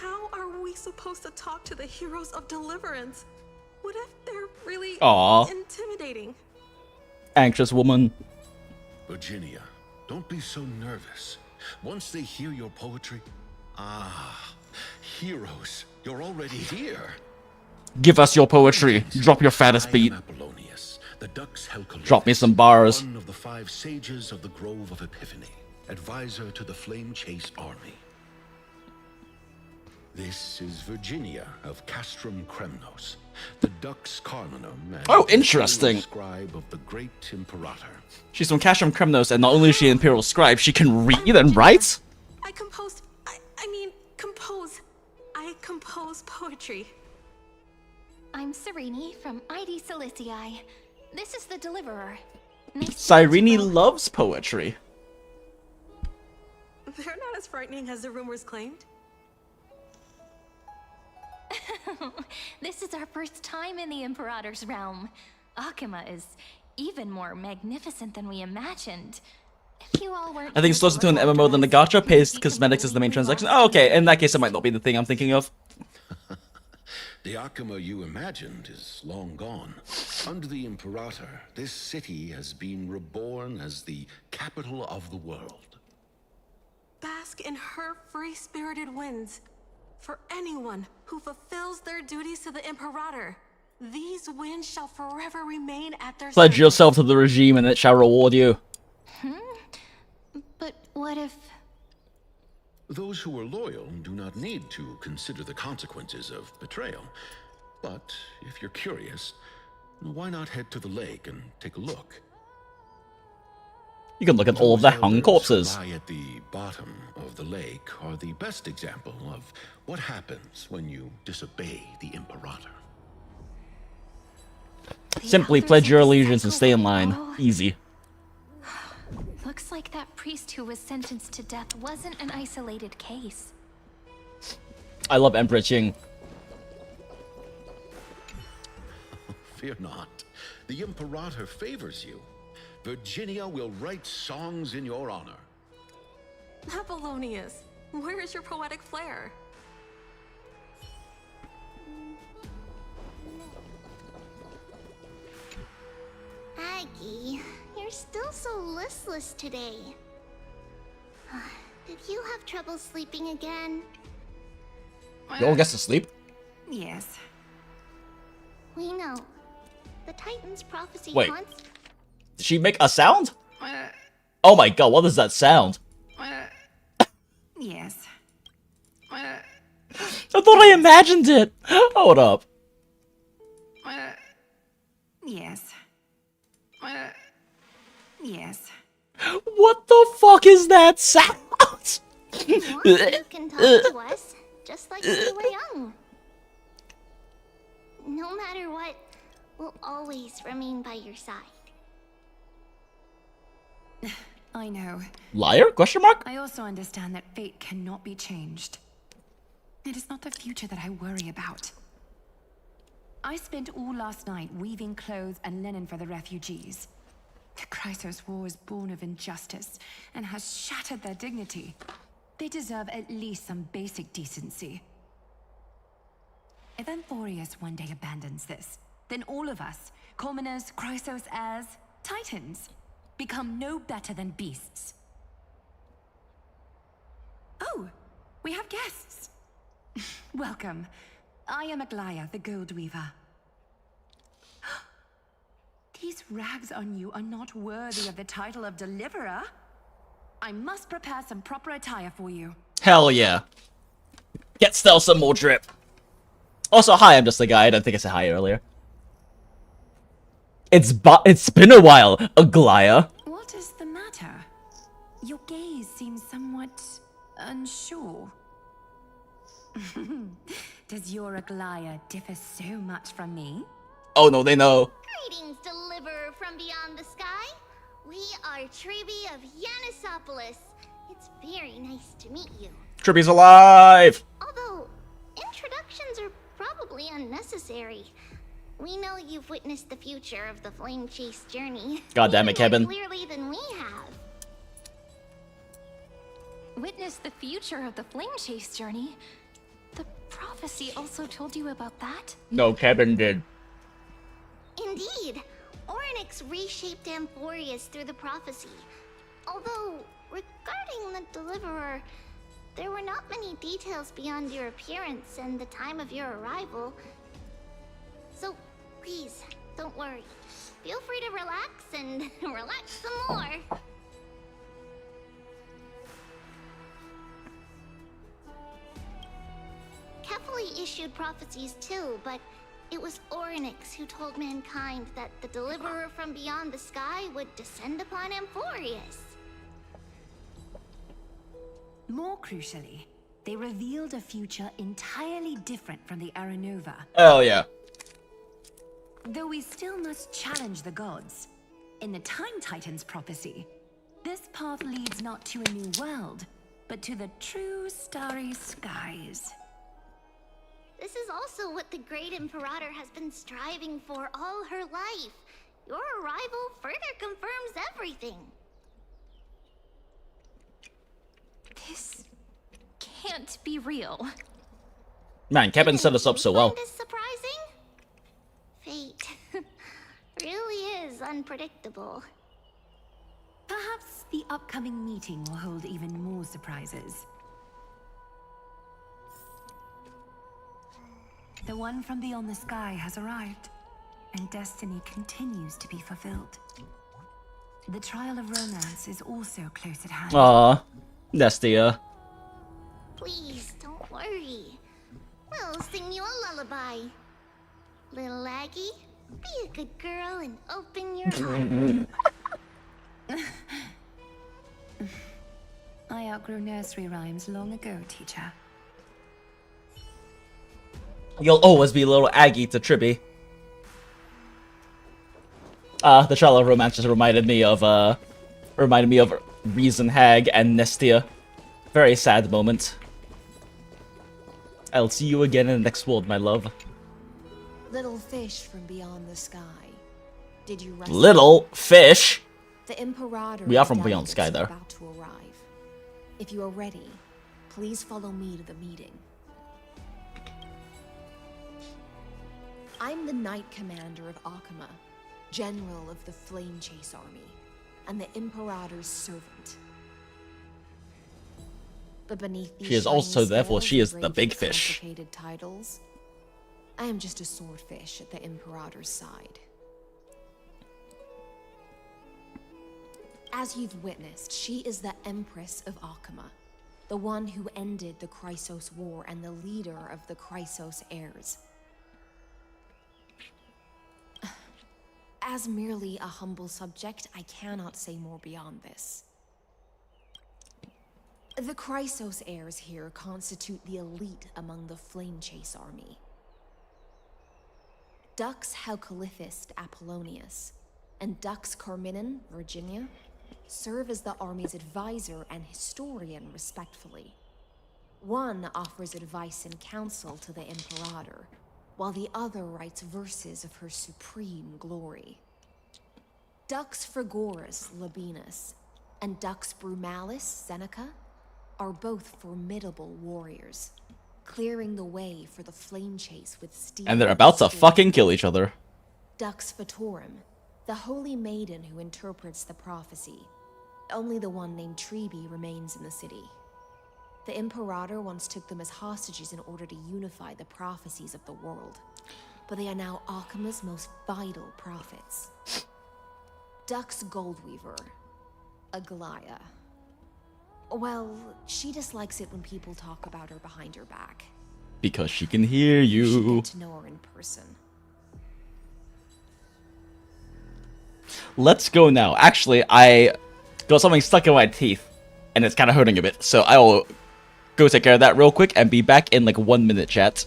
How are we supposed to talk to the heroes of Deliverance? What if they're really intimidating? Anxious woman. Virginia, don't be so nervous. Once they hear your poetry, Heroes, you're already here. Give us your poetry. Drop your fattest beat. The Duck's Hell Drop me some bars. One of the 5 sages of the Grove of Epiphany, advisor to the Flame Chase army. This is Virginia of Castrum Kremnos, the Dux Carlinum and oh, interesting. Scribe of the Great Imperator. She's from Castrum Kremnos, and not only is she an Imperial Scribe, she can read and write? I compose poetry. I'm Serene from ID Silicii. This is the Deliverer. Cyrene loves poetry. They're not as frightening as the rumors claimed. This is our first time in the Imperator's realm. Akima is even more magnificent than we imagined. If you all weren't... I think it's closer to an MMO than the gacha. Pays cosmetics is the main transaction. Oh, okay. In that case, it might not be the thing I'm thinking of. The Akima you imagined is long gone. Under the Imperator, this city has been reborn as the capital of the world. Bask in her free-spirited winds. For anyone who fulfills their duties to the Imperator, these winds shall forever remain at their Pledge service. yourself to the regime and it shall reward you. But what if... Those who are loyal do not need to consider the consequences of betrayal. But if you're curious, why not head to the lake and take a look? You can look at all of the hung corpses. Lie at the bottom of the lake are the best example of what happens when you disobey the Imperator. Simply pledge your allegiance and stay in line. Easy. Looks like that priest who was sentenced to death wasn't an isolated case. I love Emperor Ching. Fear not. The Imperator favors you. Virginia will write songs in your honor. Apollonius, where is your poetic flair? Aggie, you're still so listless today. Did you have trouble sleeping again? You all get to sleep? Yes. We know. The Titan's prophecy Wait. haunts... Did she make a sound? Oh my god, what is that sound? Yes. I thought I imagined it! Hold up. Yes. Yes. What the fuck is that sound? You can talk to us, just like when you were young. No matter what, we'll always remain by your side. I know. Liar? Question mark? I also understand that fate cannot be changed. It is not the future that I worry about. I spent all last night weaving clothes and linen for the refugees. The Chrysos War is born of injustice and has shattered their dignity. They deserve at least some basic decency. If Amphorius one day abandons this, then all of us, commoners, Chrysos heirs, Titans, become no better than beasts. Oh, we have guests. Welcome. I am Aglaya, the Gold Weaver. These rags on you are not worthy of the title of Deliverer. I must prepare some proper attire for you. Hell yeah. Get Stealth some more drip. Also, hi, I'm just a guy. I don't think I said hi earlier. It's been a while, Aglaya. What is the matter? Your gaze seems somewhat unsure. Does your Aglaya differ so much from me? Oh no, they know. Greetings, Deliverer from beyond the sky. We are Tribi of Yanisopolis. It's very nice to meet you. Trippy's alive! Although, introductions are probably unnecessary. We know you've witnessed the future of the Flame Chase journey. God damn it, Kevin. More clearly than we have. Witness the future of the Flame Chase journey? The prophecy also told you about that? No, Kevin did. Indeed. Orynyx reshaped Amphorius through the prophecy. Although, regarding the Deliverer, there were not many details beyond your appearance and the time of your arrival. So, please, don't worry. Feel free to relax and relax some more. Kefali issued prophecies too, but it was Orynyx who told mankind that the deliverer from beyond the sky would descend upon Amphorius. More crucially, they revealed a future entirely different from the Aranova. Hell yeah. Though we still must challenge the gods. In the Time Titan's prophecy, this path leads not to a new world, but to the true starry skies. This is also what the Great Imperator has been striving for all her life. Your arrival further confirms everything. This can't be real. Man, Kevin set us up so well. Find this surprising? Fate really is unpredictable. Perhaps the upcoming meeting will hold even more surprises. The one from beyond the sky has arrived, and destiny continues to be fulfilled. The trial of romance is also close at hand. Aww, Nestia. Please, don't worry. We'll sing you a lullaby. Little Aggie, be a good girl and open your heart. I outgrew nursery rhymes long ago, teacher. You'll always be little Aggie to Tribby. The Trial of Romance just reminded me of Reason Hag and Nestia. Very sad moment. I'll see you again in the next world, my love. Little fish from beyond the sky. Did you rescue? Little fish? The Imperator We are from and beyond sky, delegates though. are about to arrive. If you are ready, please follow me to the meeting. I'm the Knight Commander of Akama, General of the Flame Chase Army, and the Imperator's servant. But beneath these She is also, shining therefore, scales she is and the big radiant fish. complicated titles, I am just a swordfish at the Imperator's side. As you've witnessed, she is the Empress of Akama, the one who ended the Chrysos War and the leader of the Chrysos heirs. As merely a humble subject, I cannot say more beyond this. The Chrysos heirs here constitute the elite among the Flame Chase army. Dux Halcalithist Apollonius and Dux Carminin, Virginia, serve as the army's advisor and historian respectfully. One offers advice and counsel to the Imperator, while the other writes verses of her supreme glory. Dux Frigoris Labienus and Dux Brumalis Seneca are both formidable warriors, clearing the way for the flame chase with steel. And they're about to fucking kill each other. Dux Fatorum, the holy maiden who interprets the prophecy. Only the one named Treeby remains in the city. The Imperator once took them as hostages in order to unify the prophecies of the world, but they are now Akama's most vital prophets. Dux Goldweaver, Aglaya. Well, she dislikes it when people talk about her behind her back. Because she can hear you. You should get to know her in person. Let's go now. Actually, I got something stuck in my teeth, and it's kind of hurting a bit, so I will go take care of that real quick and be back in like 1 minute, chat.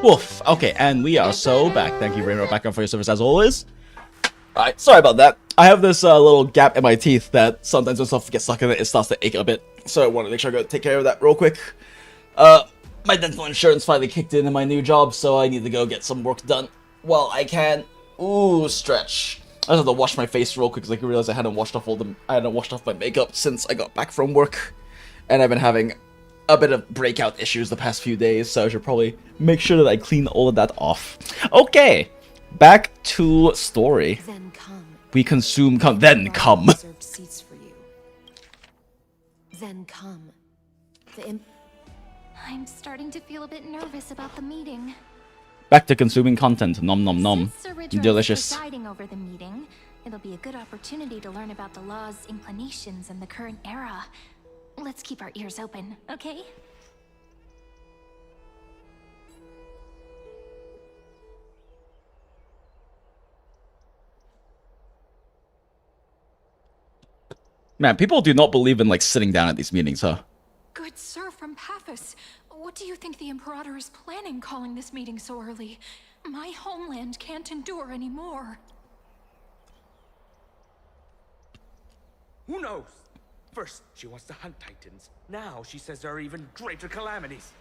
Woof. Okay, and we are so back. Thank you, Rainbow Background, for your service as always. Alright, sorry about that. I have this little gap in my teeth that sometimes when stuff gets stuck in it, it starts to ache a bit. So I want to make sure I go take care of that real quick. My dental insurance finally kicked in my new job, so I need to go get some work done while I can. Ooh, stretch. I just have to wash my face real quick because I realized I hadn't washed off my makeup since I got back from work, and I've been having a bit of breakout issues the past few days, so I should probably make sure that I clean all of that off. Okay, back to story. Then come. We consume then come. Reserved seats for you. Then come. I'm starting to feel a bit nervous about the meeting. Back to consuming content. Nom nom nom. Since Sir Ridra is Delicious. presiding over the meeting, it'll be a good opportunity to learn about the law's inclinations in the current era. Let's keep our ears open, okay? Man, people do not believe in like sitting down at these meetings, huh? Good sir from Paphos, what do you think the Imperator is planning calling this meeting so early? My homeland can't endure anymore. Who knows? First, she wants to hunt Titans. Now she says there are even greater calamities.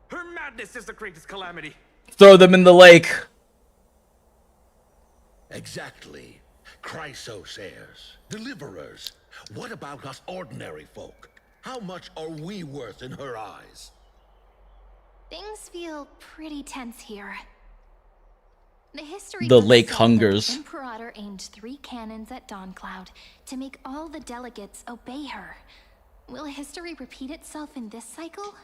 Her madness is the greatest calamity. Throw them in the lake. Exactly. Chrysosairs, deliverers. What about us ordinary folk? How much are we worth in her eyes? Things feel pretty tense here. The history The books lake say that hungers. The Imperator aimed 3 cannons at Dawncloud to make all the delegates obey her. Will history repeat itself in this cycle?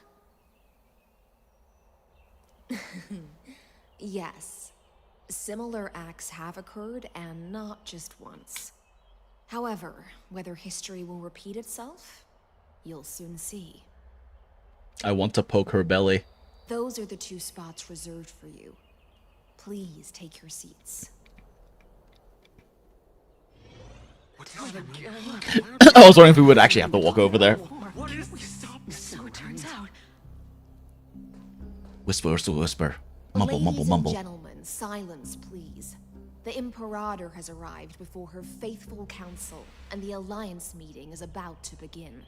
Yes. Similar acts have occurred, and not just once. However, whether history will repeat itself, you'll soon see. I want to poke her belly. Those are the 2 spots reserved for you. Please take your seats. I was wondering if we would actually have to walk over there. What is this? So it turns out. Whisper, whisper, whisper. Mumble, mumble, Ladies mumble. and gentlemen, silence, please. The Imperator has arrived before her faithful council, and the Alliance meeting is about to begin.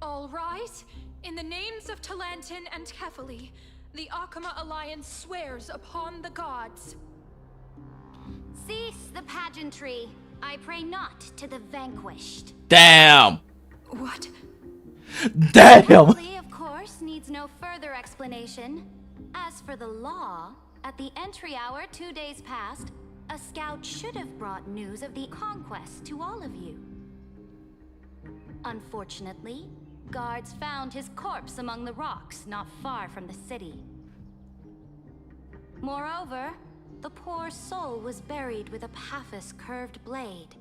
All right. In the names of Talantin and Kefali, the Akama Alliance swears upon the gods. Cease the pageantry. I pray not to the vanquished. Damn! What? Damn! Kefali, of course, needs no further explanation. As for the law, at the entry hour 2 days past, a scout should have brought news of the conquest to all of you. Unfortunately, guards found his corpse among the rocks not far from the city. Moreover, the poor soul was buried with a Paphos curved blade.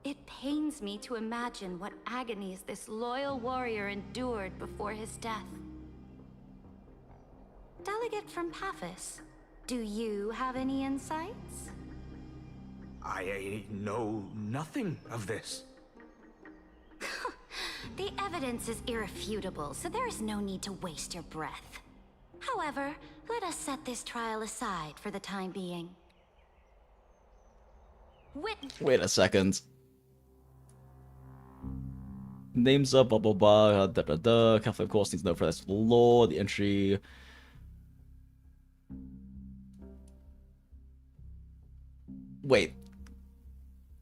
It pains me to imagine what agonies this loyal warrior endured before his death. Delegate from Paphos, do you have any insights? I know nothing of this. The evidence is irrefutable, so there is no need to waste your breath. However, let us set this trial aside for the time being. Wait a second. Names of blah blah blah da da da. Catholic of course needs to know for that's the law. The entry. Wait.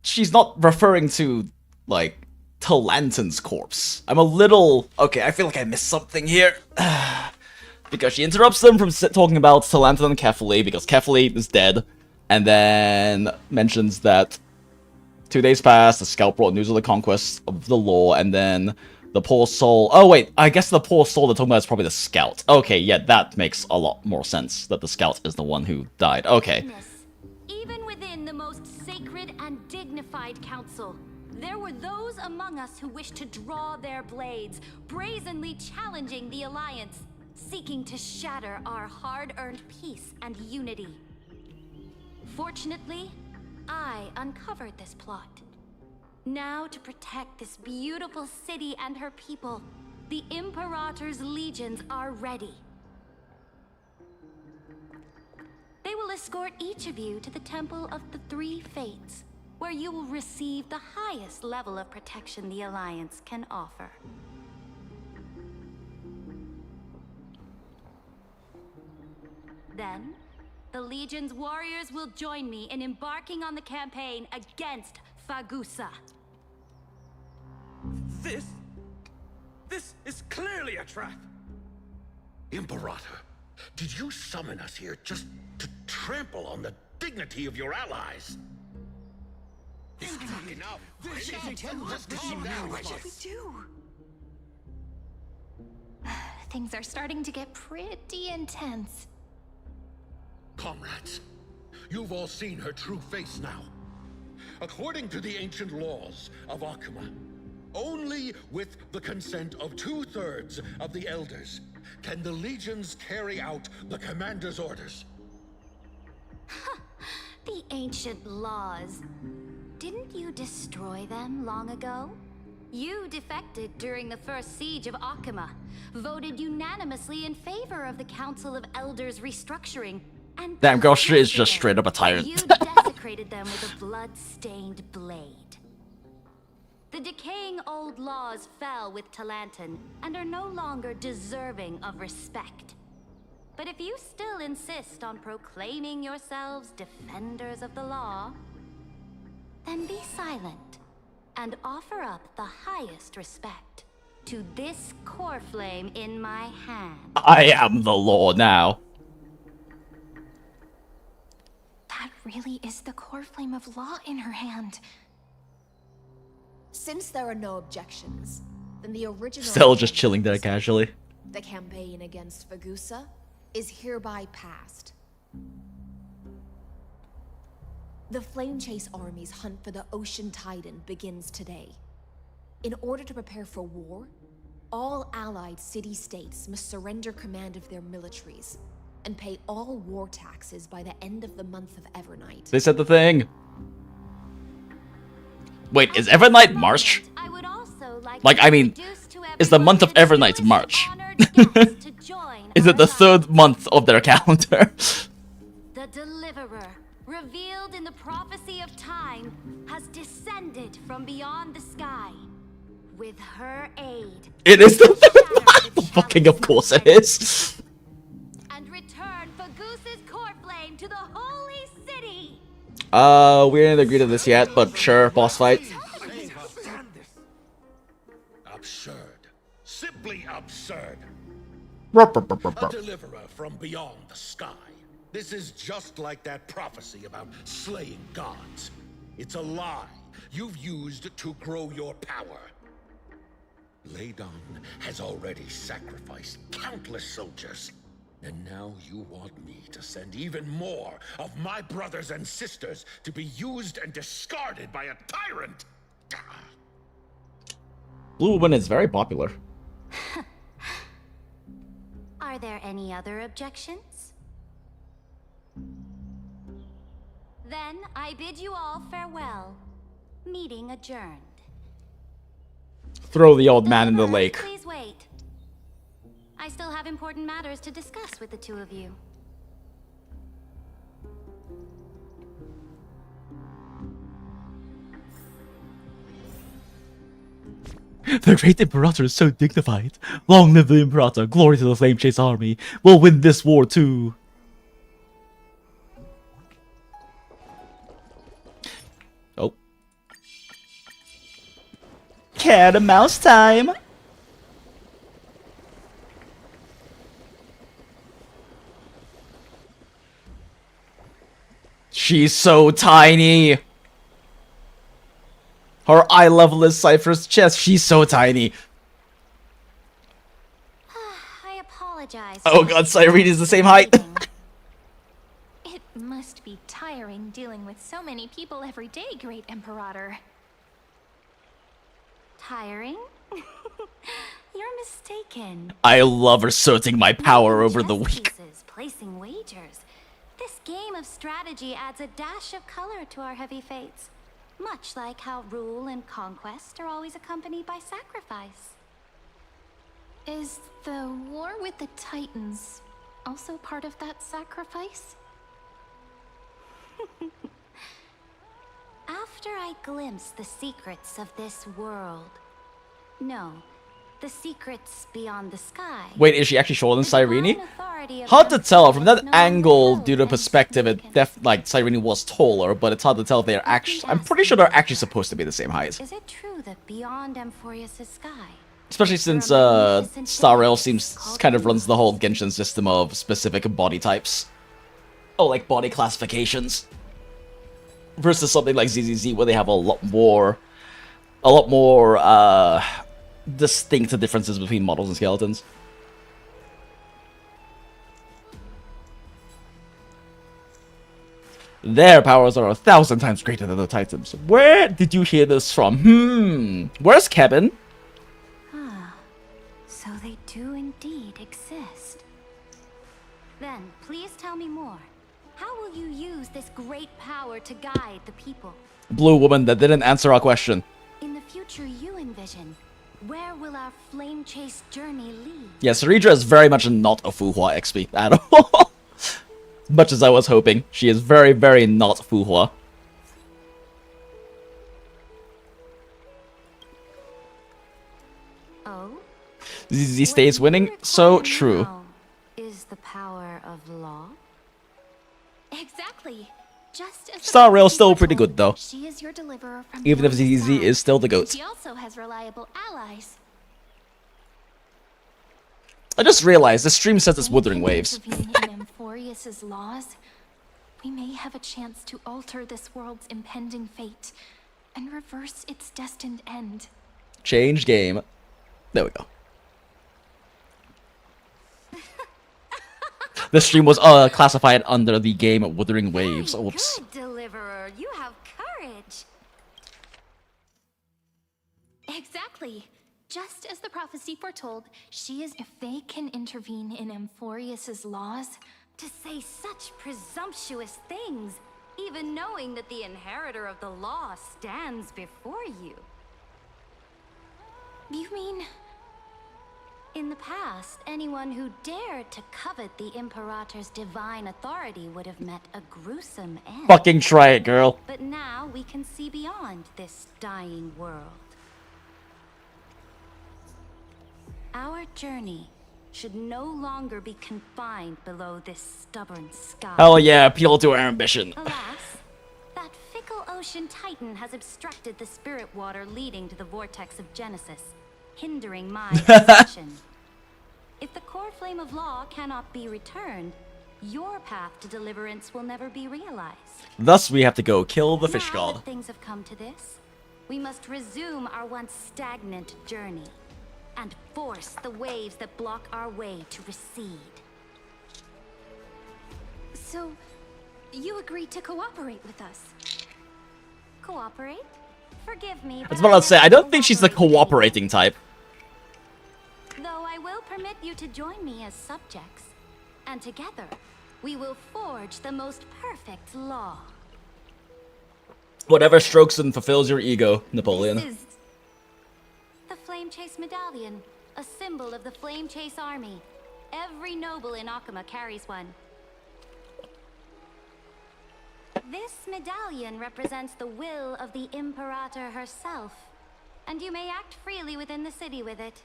She's not referring to like Talantin's corpse. I'm a little okay. I feel like I missed something here. Because she interrupts them from talking about Talantin and Kefali because Kefali is dead, and then mentions that 2 days passed, the scout brought news of the conquest of the law, and then the poor soul... Oh wait, I guess the poor soul they're talking about is probably the scout. Okay, yeah, that makes a lot more sense, that the scout is the one who died. Okay. Even within the most sacred and dignified council, there were those among us who wished to draw their blades, brazenly challenging the Alliance, seeking to shatter our hard-earned peace and unity. Fortunately, I uncovered this plot. Now, to protect this beautiful city and her people, the Imperator's legions are ready. They will escort each of you to the Temple of the Three Fates, where you will receive the highest level of protection the Alliance can offer. Then, the Legion's warriors will join me in embarking on the campaign against Fagusa. This is clearly a trap! Imperator, did you summon us here just to trample on the dignity of your allies? This is enough. What we do? Things are starting to get pretty intense. Comrades, you've all seen her true face now. According to the ancient laws of Akuma, only with the consent of 2/3 of the elders can the legions carry out the commander's orders. The ancient laws. Didn't you destroy them long ago? You defected during the first siege of Akuma, voted unanimously in favor of the Council of Elders restructuring, and Damn, girl is just straight up a tyrant. you desecrated them with a blood-stained blade. The decaying old laws fell with Talanton and are no longer deserving of respect. But if you still insist on proclaiming yourselves defenders of the law, then be silent and offer up the highest respect to this core flame in my hand. I am the law now. That really is the core flame of law in her hand. Since there are no objections, then the original... Still just chilling there casually. The campaign against Fagusa is hereby passed. The Flame Chase Army's hunt for the Ocean Titan begins today. In order to prepare for war, all allied city-states must surrender command of their militaries and pay all war taxes by the end of the month of Evernight. They said the thing. Wait, is Evernight March? Like, I mean, is the month of Evernight March? Is it the 3rd month of their calendar? The Deliverer, revealed in the prophecy of time, has descended from beyond the sky. With her aid, It is the fucking of course it is. and return Fagusa's core flame to the holy city. We didn't agree to this yet, but sure, boss fight. Absurd. Simply absurd. Rup, rup, rup, rup, A rup. deliverer from beyond the sky. This is just like that prophecy about slaying gods. It's a lie you've used to grow your power. Ladon has already sacrificed countless soldiers. And now you want me to send even more of my brothers and sisters to be used and discarded by a tyrant? Blue Woman is very popular. Are there any other objections? Then I bid you all farewell. Meeting adjourned. Throw the old man in the lake. Please wait. I still have important matters to discuss with the two of you. The great Imperator is so dignified. Long live the Imperator, glory to the Flame Chase Army. We'll win this war too. Oh. Cat and mouse time. She's so tiny. Her eye level is Cypher's chest. She's so tiny. I apologize. Oh god, Cyrene is the same height. It must be tiring dealing with so many people every day, Great Imperator. Tiring? You're mistaken. I love asserting my power over the weak. Pieces, placing wagers. This game of strategy adds a dash of color to our heavy fates. Much like how rule and conquest are always accompanied by sacrifice. Is the war with the Titans also part of that sacrifice? After I glimpse the secrets of this world. No, the secrets beyond the sky. Wait, is she actually shorter than Cyrene? Hard to tell. From that angle, due to perspective, like Cyrene was taller, but it's hard to tell if they're actually. I'm pretty sure they're actually supposed to be the same height. Is it true that beyond Amphorius' sky? Especially since Star Rail seems kind of runs the whole Genshin system of specific body types. Oh, like body classifications. Versus something like ZZZ where they have a lot more distinct differences between models and skeletons. Their powers are 1,000 times greater than the Titans. Where did you hear this from? Where's Kevin? So they do indeed exist. Then, please tell me more. How will you use this great power to guide the people? Blue woman that didn't answer our question. In the future you envision, where will our flame chase journey lead? Yes, Saridra is very much not a Fuhua XP at all. As much as I was hoping. She is very, very not Fuhua. Oh? ZZ stays winning. So true. Is the power of law? Exactly. Just as Star Rail's still pretty good though. She is your deliverer from Even if beyond the ZZ sky. is still the goat. She also has reliable allies. I just realized the stream says it's Wuthering Waves. Intervene in Amphorius' laws, we may have a chance to alter this world's impending fate and reverse its destined end. Change game. There we go. The stream was classified under the game Wuthering Waves. Oops. Good, Deliverer. You have courage. Exactly. Just as the prophecy foretold, she is. If they can intervene in Amphorius' laws, to say such presumptuous things, even knowing that the inheritor of the law stands before you. You mean? In the past, anyone who dared to covet the Imperator's divine authority would have met a gruesome end. Fucking try it, girl. But now we can see beyond this dying world. Our journey should no longer be confined below this stubborn sky. Hell yeah, appeal to our ambition. Alas, that fickle ocean titan has obstructed the spirit water leading to the vortex of Genesis, hindering my ascension. If the core flame of law cannot be returned, your path to deliverance will never be realized. Thus, we have to go kill the fish Now god. that things have come to this, we must resume our once stagnant journey and force the waves that block our way to recede. So, you agreed to cooperate with us? Cooperate? Forgive me, I but was about to say, I don't think she's the cooperating type. though I will permit you to join me as subjects, and together we will forge the most perfect law. Whatever strokes and fulfills your ego, Napoleon. This is the Flame Chase Medallion, a symbol of the Flame Chase Army. Every noble in Akuma carries one. This medallion represents the will of the Imperator herself, and you may act freely within the city with it.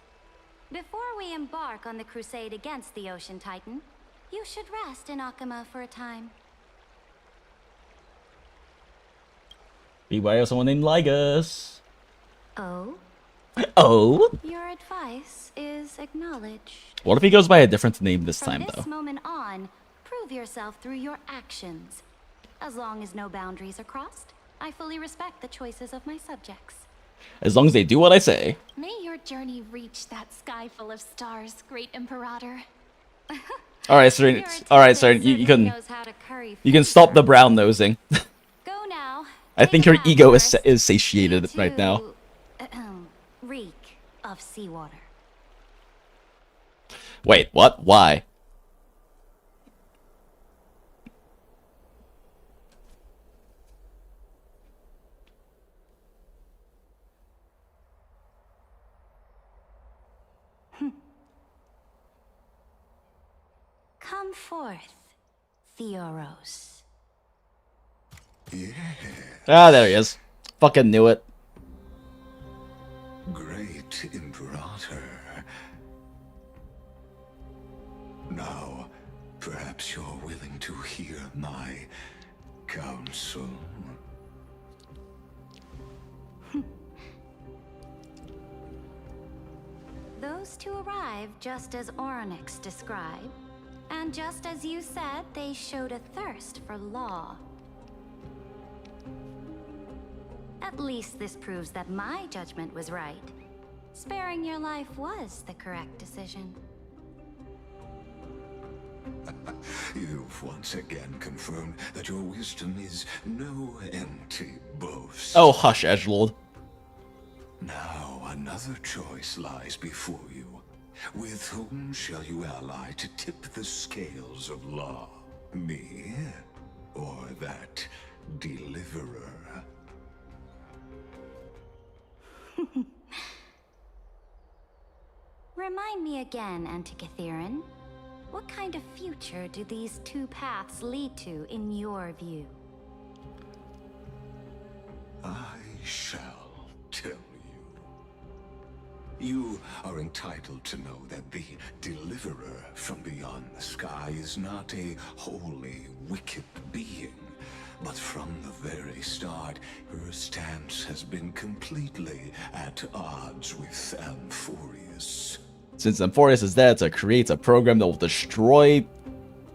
Before we embark on the crusade against the Ocean Titan, you should rest in Akuma for a time. Beware of someone named Lygus. Oh? Oh? Your advice is acknowledged. What if he goes by a different name this From time, this though? moment on, prove yourself through your actions. As long as no boundaries are crossed, I fully respect the choices of my subjects. As long as they do what I say. May your journey reach that sky full of stars, great Imperator. Alright, Seren. Alright, Seren. You can stop the brown nosing. Go now. I think her ego is satiated right now. Reek of seawater. Wait, what? Why? forth, Theoros. Yeah. Ah, there he is. Fucking knew it. Great Imperator. Now, perhaps you're willing to hear my counsel. Those two arrived just as Orynyx described, and just as you said, they showed a thirst for law. At least this proves that my judgment was right. Sparing your life was the correct decision. You've once again confirmed that your wisdom is no empty boast. Oh, hush, Edgelord. Now another choice lies before you. With whom shall you ally to tip the scales of law? Me, or that deliverer? Remind me again, Antikythera. What kind of future do these two paths lead to in your view? I shall tell you. You are entitled to know that the deliverer from beyond the sky is not a wholly wicked being, but from the very start, her stance has been completely at odds with Amphorius. Since Amphorius is there to create a program that will destroy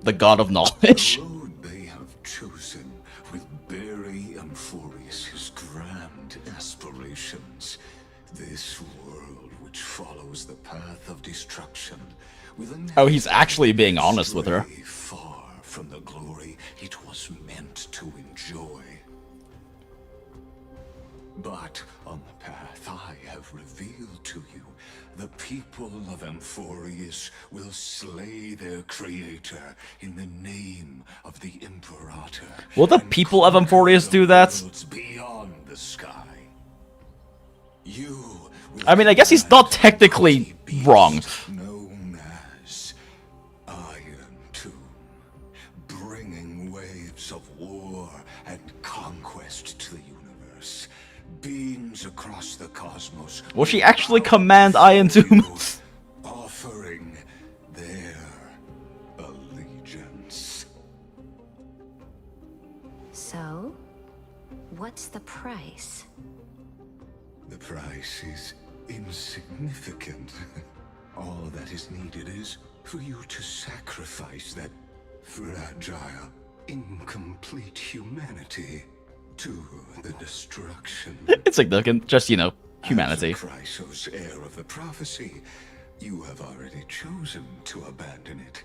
the God of Knowledge. The road they have chosen will bury Amphorius' grand aspirations. This world which follows the path of destruction will Oh, he's actually being honest with her. far from the glory it was meant to enjoy. But on the path I have revealed to you, the people of Amphorius will slay their creator in the name of the Imperator. Will the people of Amphorius do that? Beyond the sky. You I mean, I guess he's not technically wrong. known as Iron Tomb, bringing waves of war and conquest to the universe. Beings across the cosmos Will she actually command Iron Tomb? offering their allegiance. So, what's the price? The price is insignificant. All that is needed is for you to sacrifice that fragile, incomplete humanity to the destruction. It's significant, just, you know, humanity. As Chrysos, heir of the prophecy, you have already chosen to abandon it,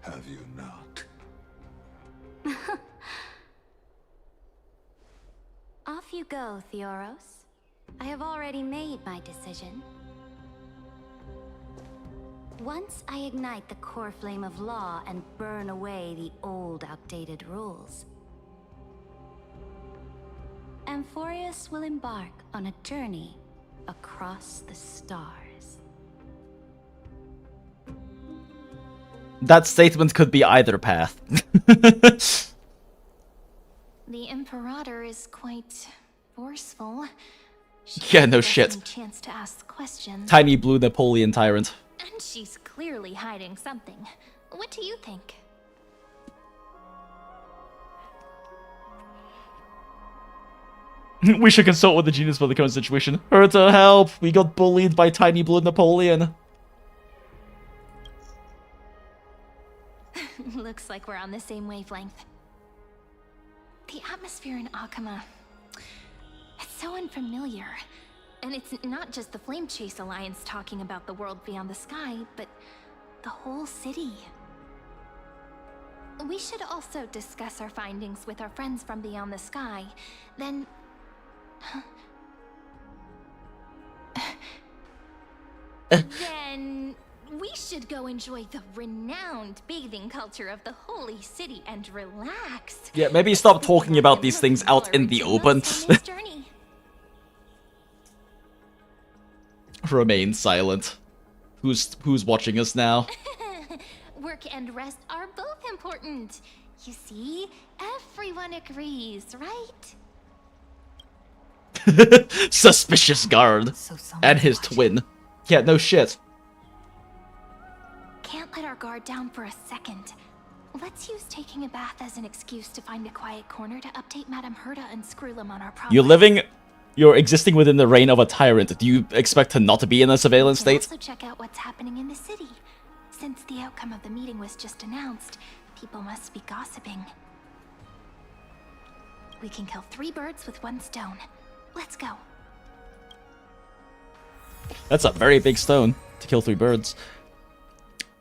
have you not? Off you go, Theoros. I have already made my decision. Once I ignite the core flame of law and burn away the old, outdated rules, Amphorius will embark on a journey across the stars. That statement could be either path. The Imperator is quite forceful. Yeah, no shit. Chance to ask questions. Tiny blue Napoleon tyrant. And she's clearly hiding something. What do you think? We should consult with the genius for the current situation. Her to help! We got bullied by Tiny Blue Napoleon. Looks like we're on the same wavelength. The atmosphere in Akama, it's so unfamiliar. And it's not just the Flame Chase Alliance talking about the world beyond the sky, but the whole city. We should also discuss our findings with our friends from beyond the sky. Then... then... we should go enjoy the renowned bathing culture of the holy city and relax. Yeah, maybe stop talking about these things out in the open. Remain silent. Who's watching us now? We're work and rest are both important. You see, everyone agrees, right? Suspicious guard. And his twin. Yeah, no shit. Can't let our guard down for a second. Let's use taking a bath as an excuse to find a quiet corner to update Madame Herta and Scroolum on our progress. You're existing within the reign of a tyrant. Do you expect to not to be in a surveillance We can state? also check out what's happening in the city. Since the outcome of the meeting was just announced, people must be gossiping. We can kill 3 birds with 1 stone. Let's go. That's a very big stone to kill 3 birds.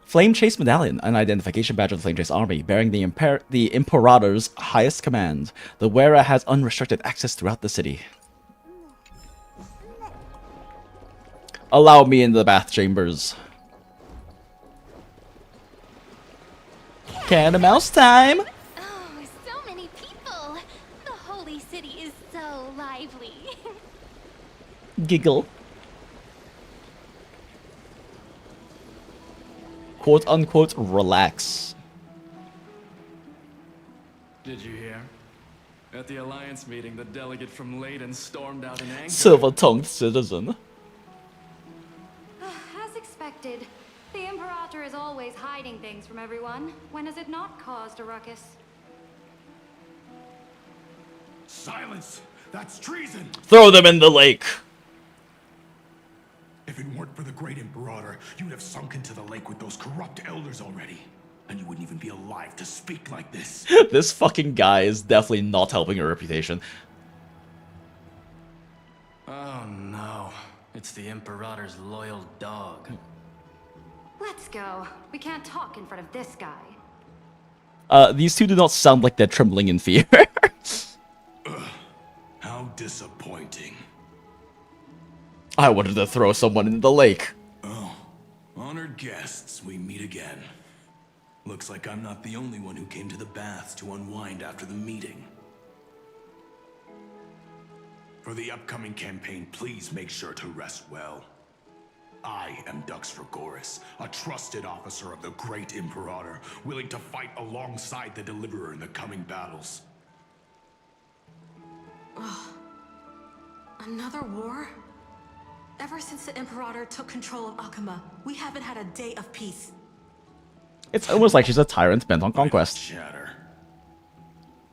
Flame Chase Medallion, an identification badge of the Flame Chase army, bearing the Imperator's highest command. The wearer has unrestricted access throughout the city. Allow me into the bath chambers. Cat and mouse time! Oh, so many people. The holy city is so lively. Giggle. Quote unquote relax. Did you hear? At the Alliance meeting, the delegate from Leyden stormed out in anger. Silver-tongued citizen. As expected, the Imperator is always hiding things from everyone. When has it not caused a ruckus? Silence! That's treason! Throw them in the lake! If it weren't for the great Imperator, you'd have sunk into the lake with those corrupt elders already. And you wouldn't even be alive to speak like this. This fucking guy is definitely not helping her reputation. Oh no. It's the Imperator's loyal dog. Let's go. We can't talk in front of this guy. These two do not sound like they're trembling in fear. How disappointing. I wanted to throw someone in the lake. Oh, honored guests, we meet again. Looks like I'm not the only one who came to the baths to unwind after the meeting. For the upcoming campaign, please make sure to rest well. I am Dux Regoris, a trusted officer of the great Imperator, willing to fight alongside the Deliverer in the coming battles. Oh, another war? Ever since the Imperator took control of Akuma, we haven't had a day of peace. It's almost like she's a tyrant bent on conquest. Chatter.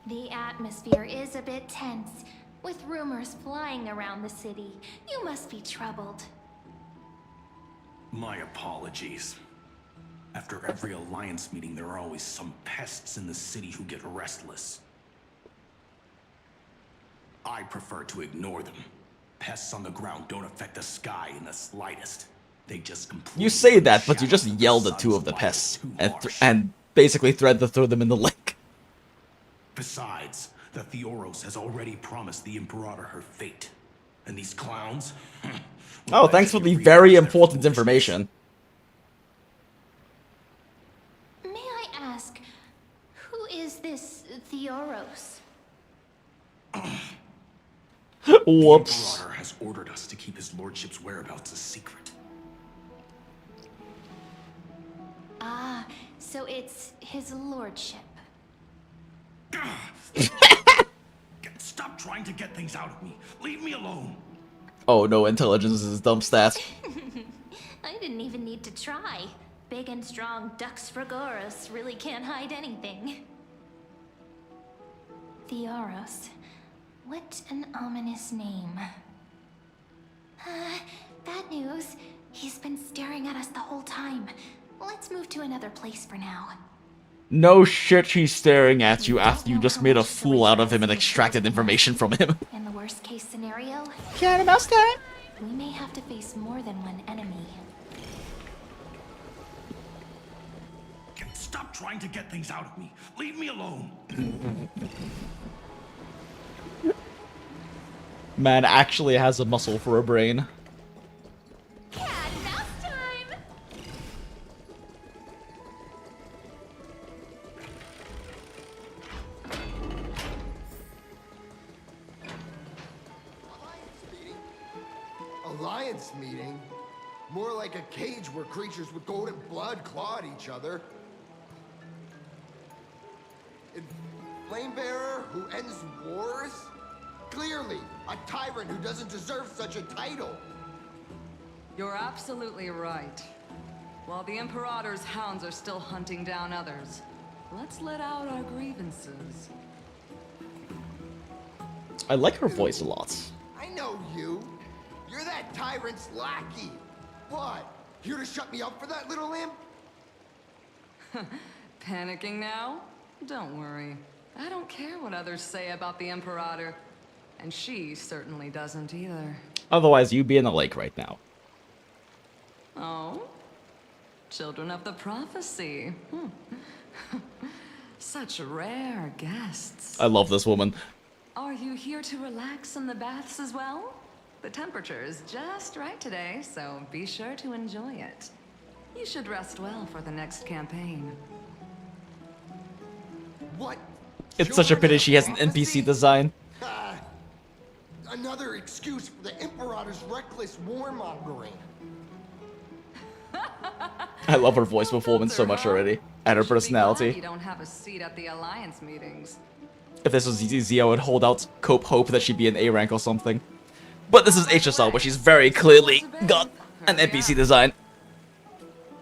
The atmosphere is a bit tense, with rumors flying around the city. You must be troubled. My apologies. After every Alliance meeting, there are always some pests in the city who get restless. I prefer to ignore them. Pests on the ground don't affect the sky in the slightest. They just completely... You say that, but you just yelled at 2 of the pests and basically threatened to throw them in the lake. Besides, the Theoros has already promised the Imperator her fate. And these clowns? Oh, thanks for the very important information. May I ask, who is this Theoros? Whoops. The Imperator has ordered us to keep his lordship's whereabouts a secret. Ah, so it's his lordship. Stop trying to get things out of me. Leave me alone. Oh no, intelligence is dumb stat. I didn't even need to try. Big and strong Dux Regoris really can't hide anything. Theoros. What an ominous name. Bad news. He's been staring at us the whole time. Let's move to another place for now. No shit, she's staring at you after you just made a fool out of him and extracted information from him. In the worst case scenario, Cat and mouse time. We may have to face more than one enemy. Stop trying to get things out of me. Leave me alone. Man actually has a muscle for a brain. Cat and mouse time! Alliance meeting? More like a cage where creatures with golden blood claw at each other. who ends wars? Clearly, a tyrant who doesn't deserve such a title. You're absolutely right. While the Imperator's hounds are still hunting down others, let's let out our grievances. I like her voice a lot. I know you. You're that tyrant's lackey. What? Here to shut me up for that little imp? Panicking now? Don't worry. I don't care what others say about the Imperator. And she certainly doesn't either. Otherwise, you'd be in a lake right now. Oh? Children of the prophecy. Such rare guests. I love this woman. Are you here to relax in the baths as well? The temperature is just right today, so be sure to enjoy it. You should rest well for the next campaign. What? It's such a pity she has an NPC design. Another excuse for the Imperator's reckless warmongering. I love her voice performance so much already, and her personality. You don't have a seat at the Alliance meetings. If this was easy, I would hold out hope that she'd be an A rank or something. But this is HSR, where she's very clearly got an NPC design.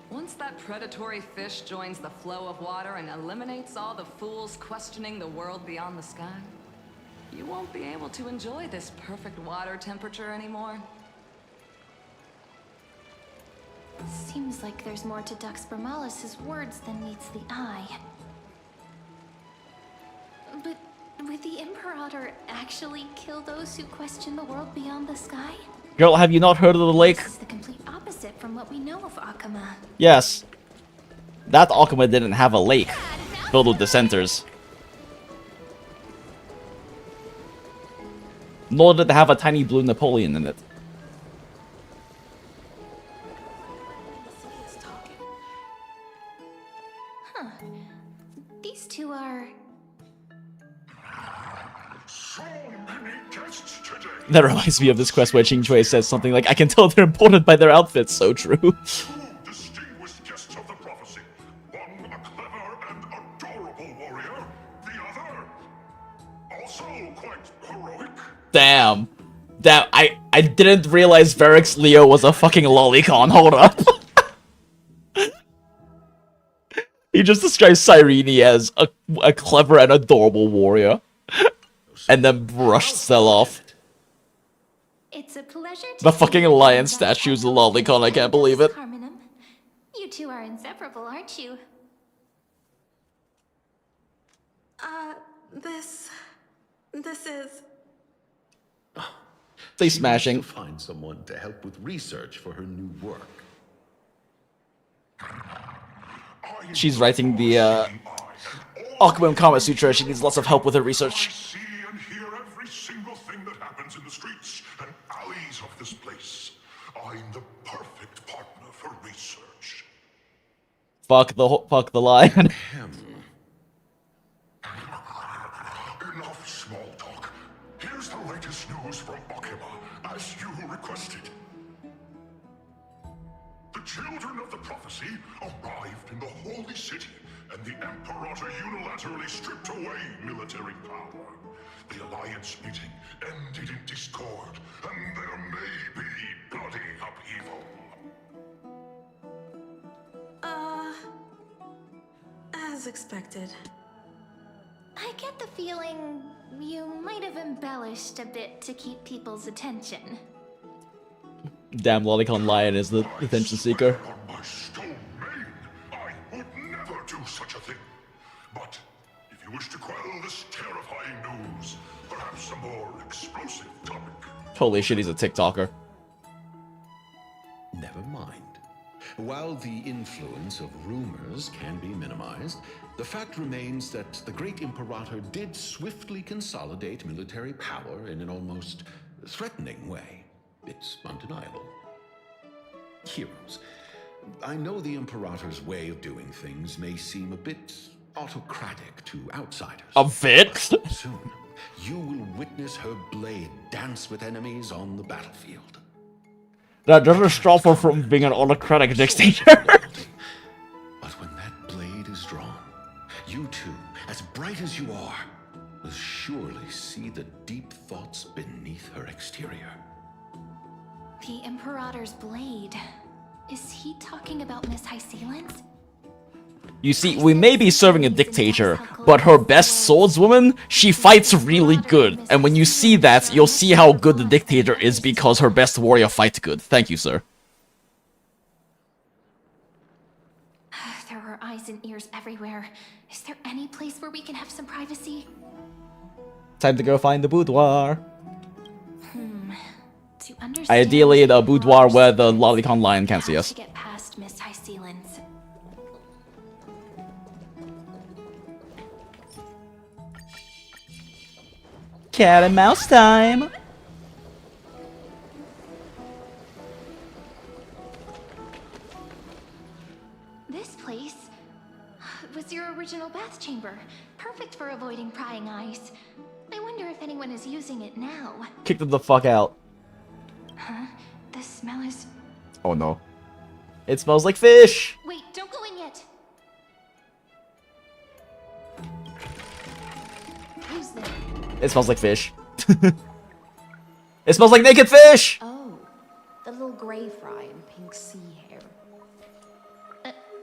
Once that predatory fish joins the flow of water and eliminates all the fools questioning the world beyond the sky, you won't be able to enjoy this perfect water temperature anymore. Seems like there's more to Dux Bramalis's words than meets the eye. But would the Imperator actually kill those who question the world beyond the sky? Girl, have you not heard of the lake? This is the complete opposite from what we know of Akama. Yes. That Akama didn't have a lake filled with dissenters. Nor did it have a tiny blue Napoleon in it. Huh. These two are... That reminds me of this quest where Ching Chui says something like, I can tell they're important by their outfits. So true. Distinguished guests of the prophecy. One a clever and adorable warrior. The other also quite heroic. Damn. Damn, I didn't realize Varric's Leo was a fucking lolicon. Hold up. He just describes Cyrene as a clever and adorable warrior. And then brushed Cell off. It's a pleasure to The fucking lion statue's a lolicon, I can't believe it. Carminum. You two are inseparable, aren't you? This is... They smashing. To find someone to help with research for her new work. She's writing the Akuma Kama Sutra. She needs lots of help with her research. See and hear every single thing that happens in the streets and alleys of this place. I'm the perfect partner for research. Fuck the lion. Enough small talk. Here's the latest news from Akima, as you requested. The children of the prophecy arrived in the holy city, and the Imperator unilaterally stripped away military power. The Alliance meeting ended in discord, and there may be bloody upheaval. As expected. I get the feeling you might have embellished a bit to keep people's attention. Damn, lolicon lion is the attention seeker. On my stone main, I would never do such a thing. But if you wish to quell this terrifying news, perhaps a more explosive topic. Holy shit, he's a TikToker. Never mind. While the influence of rumors can be minimized, the fact remains that the great Imperator did swiftly consolidate military power in an almost threatening way. It's undeniable. Heroes, I know the Imperator's way of doing things may seem a bit autocratic to outsiders. A bit? Soon, you will witness her blade dance with enemies on the battlefield. That doesn't stop her from being an autocratic dictator. But when that blade is drawn, you two, as bright as you are, will surely see the deep thoughts beneath her exterior. The Imperator's blade. Is he talking Miss High Sealants? You see, we may be serving a dictator, but her best swordswoman, she fights really good. And when you see that, you'll see how good the dictator is because her best warrior fights good. Thank you, sir. There are eyes and ears everywhere. Is there any place where we can have some privacy? Time to go find the boudoir. To understand Ideally, the boudoir where the lolicon lion can't see us. to get past Miss High Sealants. Cat and mouse time! This place was your original bath chamber. Perfect for avoiding prying eyes. I wonder if anyone is using it now. Kick them the fuck out. Huh? The smell is... Oh no. It smells like fish! Wait, don't go in yet. Who's there? It smells like fish. It smells like naked fish! Oh, the little gray fry and pink sea hair.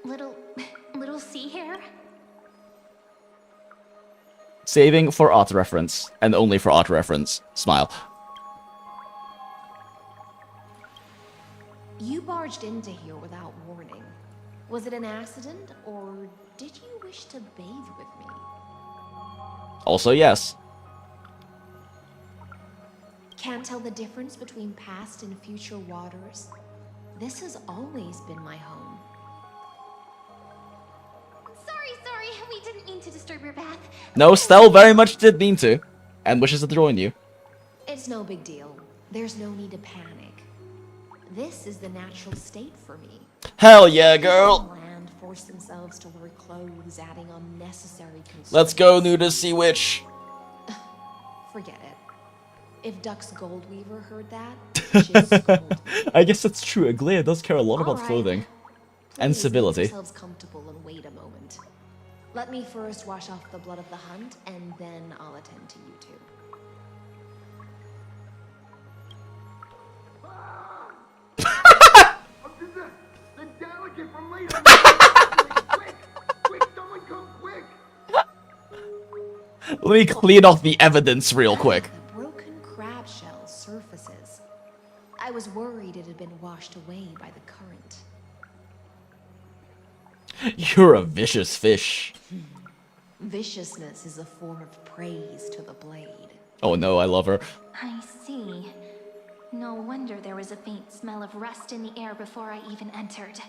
Little sea hair? Saving for art reference. And only for art reference. Smile. You barged into here without warning. Was it an accident, or did you wish to bathe with me? Also, yes. Can't tell the difference between past and future waters? This has always been my home. Sorry, we didn't mean to disturb your bath. No, Stell very much did mean to. And wishes to join you. It's no big deal. There's no need to panic. This is the natural state for me. Hell yeah, girl! Land force themselves to wear clothes, adding unnecessary constraints. Let's go, nudist sea witch. Forget it. If Duck's Goldweaver heard that, she'd scold. I guess that's true. Aglaia does care a lot about Alright. clothing. And Please civility. make yourselves comfortable and wait a moment. Let me first wash off the blood of the hunt, and then I'll attend to you two. The delegate from later. Quick, someone come quick. Let me clean off the evidence real quick. The broken crab shell surfaces. I was worried it had been washed away by the current. You're a vicious fish. Viciousness is a form of praise to the blade. Oh no, I love her. I see. No wonder there was a faint smell of rust in the air before I even entered.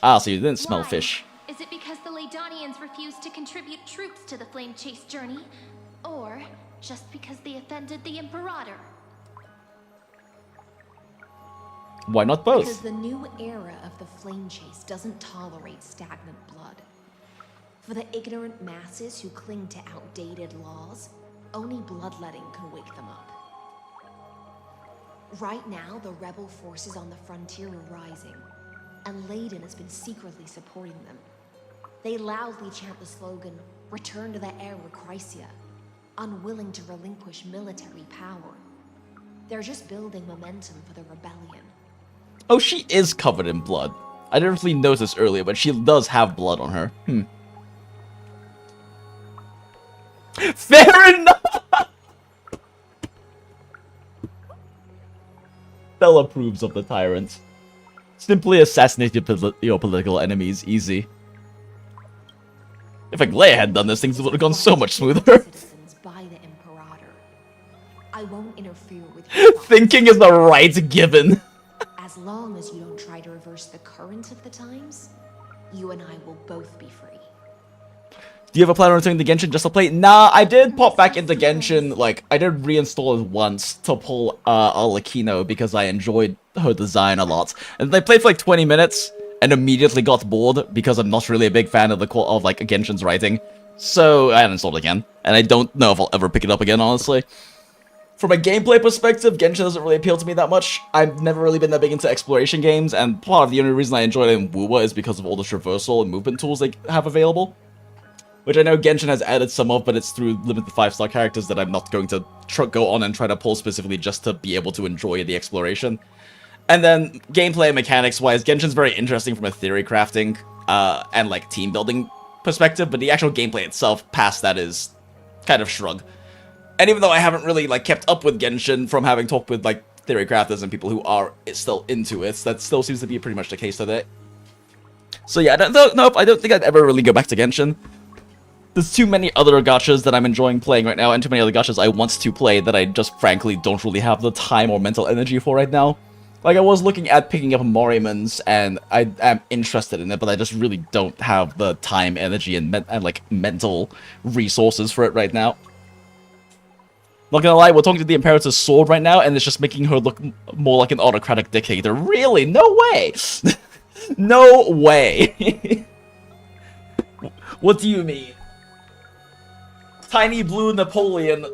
Ah, so you didn't smell Why? fish. Is it because the Laydonians refused to contribute troops to the Flame Chase journey? Or just because they offended the Imperator? Why not both? Because the new era of the Flame Chase doesn't tolerate stagnant blood. For the ignorant masses who cling to outdated laws, only bloodletting can wake them up. Right now, the rebel forces on the frontier are rising, and Layden has been secretly supporting them. They loudly chant the slogan, "Return to the Era Chrysia," unwilling to relinquish military power. They're just building momentum for the rebellion. Oh, she is covered in blood. I didn't really notice earlier, but she does have blood on her. Fair enough! Bell approves of the tyrant. Simply assassinate your political enemies, easy. If Aglaia had done this, things would have gone so much smoother. By the Imperator. I won't interfere with your thoughts. Thinking is the right given. As long as you don't try to reverse the current of the times, you and I will both be free. Do you have a plan on returning to Genshin just to play? Nah, I did pop back into Genshin, like, I did reinstall it once to pull Alakino because I enjoyed her design a lot. And I played for like 20 minutes and immediately got bored because I'm not really a big fan of like Genshin's writing. So I uninstalled it again, and I don't know if I'll ever pick it up again, honestly. From a gameplay perspective, Genshin doesn't really appeal to me that much. I've never really been that big into exploration games, and part of the only reason I enjoyed it in WoWa is because of all the traversal and movement tools they have available. which I know Genshin has added some of, but it's through limited 5-star characters that I'm not going to go on and try to pull specifically just to be able to enjoy the exploration. And then gameplay mechanics-wise, Genshin's very interesting from a theory crafting and like team building perspective, but the actual gameplay itself past that is kind of shrug. And even though I haven't really like kept up with Genshin from having talked with like theory crafters and people who are still into it, that still seems to be pretty much the case today. So yeah, I don't think I'd ever really go back to Genshin. There's too many other gachas that I'm enjoying playing right now, and too many other gachas I want to play that I just frankly don't really have the time or mental energy for right now. Like, I was looking at picking up Moriman's, and I am interested in it, but I just really don't have the time, energy, and like, mental resources for it right now. Not gonna lie, we're talking to the Imperator's sword right now, and it's just making her look more like an autocratic dictator. Really? No way! No way! What do you mean? Tiny Blue Napoleon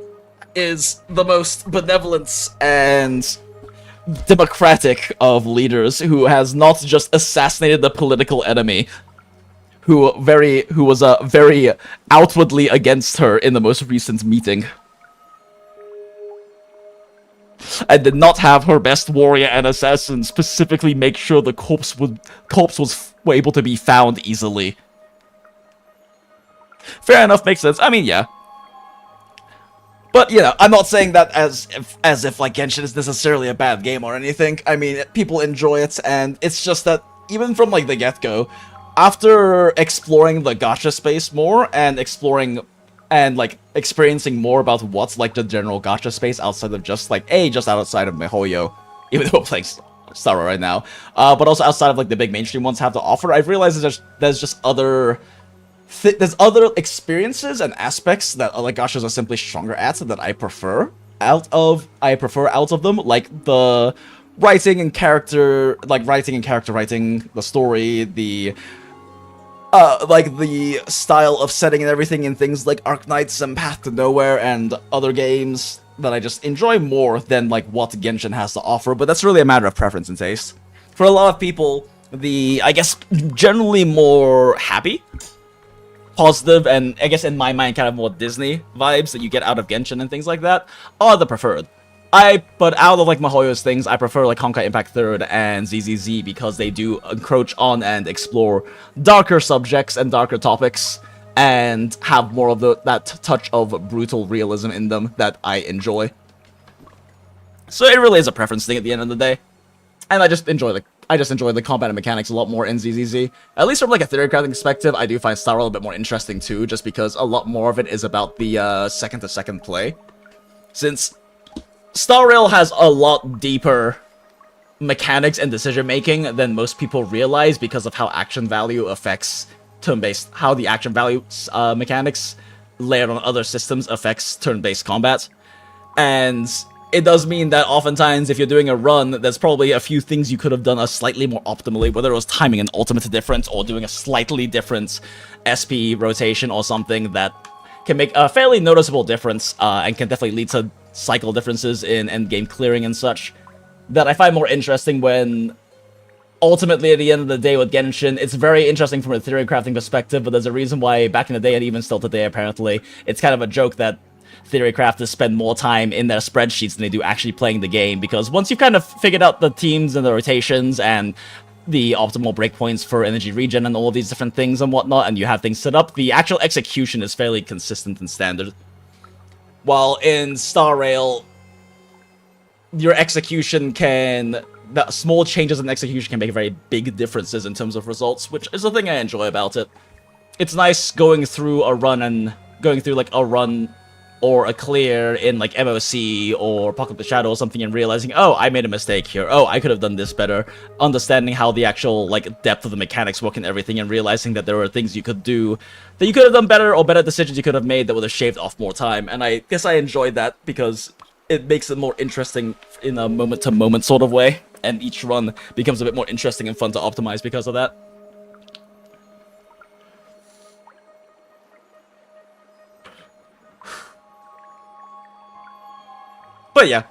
is the most benevolent and democratic of leaders, who has not just assassinated the political enemy, who was very outwardly against her in the most recent meeting, and did not have her best warrior and assassin specifically make sure the corpse was able to be found easily. Fair enough, makes sense. I mean, yeah. But, you know, I'm not saying that as if like, Genshin is necessarily a bad game or anything. I mean, people enjoy it, and it's just that, even from, like, the get-go, after exploring the gacha space more, and exploring, and, like, experiencing more about what's, like, the general gacha space outside of just, like, just outside of MiHoYo, even though we're playing Star right now, but also outside of, like, the big mainstream ones have to offer, I've realized there's just other... There's other experiences and aspects that other gachas are simply stronger at that I prefer out of them, like the writing and character writing, the story, the like the style of setting and everything in things like Arknights and Path to Nowhere and other games that I just enjoy more than like what Genshin has to offer, but that's really a matter of preference and taste. For a lot of people, the, I guess, generally more happy, positive, and I guess in my mind kind of more Disney vibes that you get out of Genshin and things like that are the preferred. But out of like MiHoYo's things, I prefer like Honkai Impact 3rd and ZZZ because they do encroach on and explore darker subjects and darker topics and have more of that touch of brutal realism in them that I enjoy. So it really is a preference thing at the end of the day. And I just enjoy the combat and mechanics a lot more in ZZZ. At least from like a theory crafting perspective, I do find Star Rail a bit more interesting too, just because a lot more of it is about the second-to-second play. Since Star Rail has a lot deeper mechanics and decision-making than most people realize because of how action value affects turn-based, how the action value mechanics layered on other systems affects turn-based combat. And it does mean that oftentimes, if you're doing a run, there's probably a few things you could have done slightly more optimally, whether it was timing an ultimate difference or doing a slightly different SP rotation or something that can make a fairly noticeable difference and can definitely lead to cycle differences in endgame clearing and such, that I find more interesting when ultimately at the end of the day with Genshin, it's very interesting from a theory crafting perspective, but there's a reason why back in the day and even still today apparently, it's kind of a joke that theory crafters spend more time in their spreadsheets than they do actually playing the game, because once you've kind of figured out the teams and the rotations and the optimal breakpoints for energy regen and all these different things and whatnot, and you have things set up, the actual execution is fairly consistent and standard. While in Star Rail, your execution the small changes in execution can make very big differences in terms of results, which is the thing I enjoy about it. It's nice going through like a run or a clear in like MOC or Pocket the Shadow or something and realizing, oh, I made a mistake here, oh, I could have done this better, understanding how the actual like depth of the mechanics work and everything, and realizing that there were things you could do that you could have done better, or better decisions you could have made that would have shaved off more time. And I guess I enjoyed that because it makes it more interesting in a moment-to-moment sort of way, and each run becomes a bit more interesting and fun to optimize because of that. But yeah,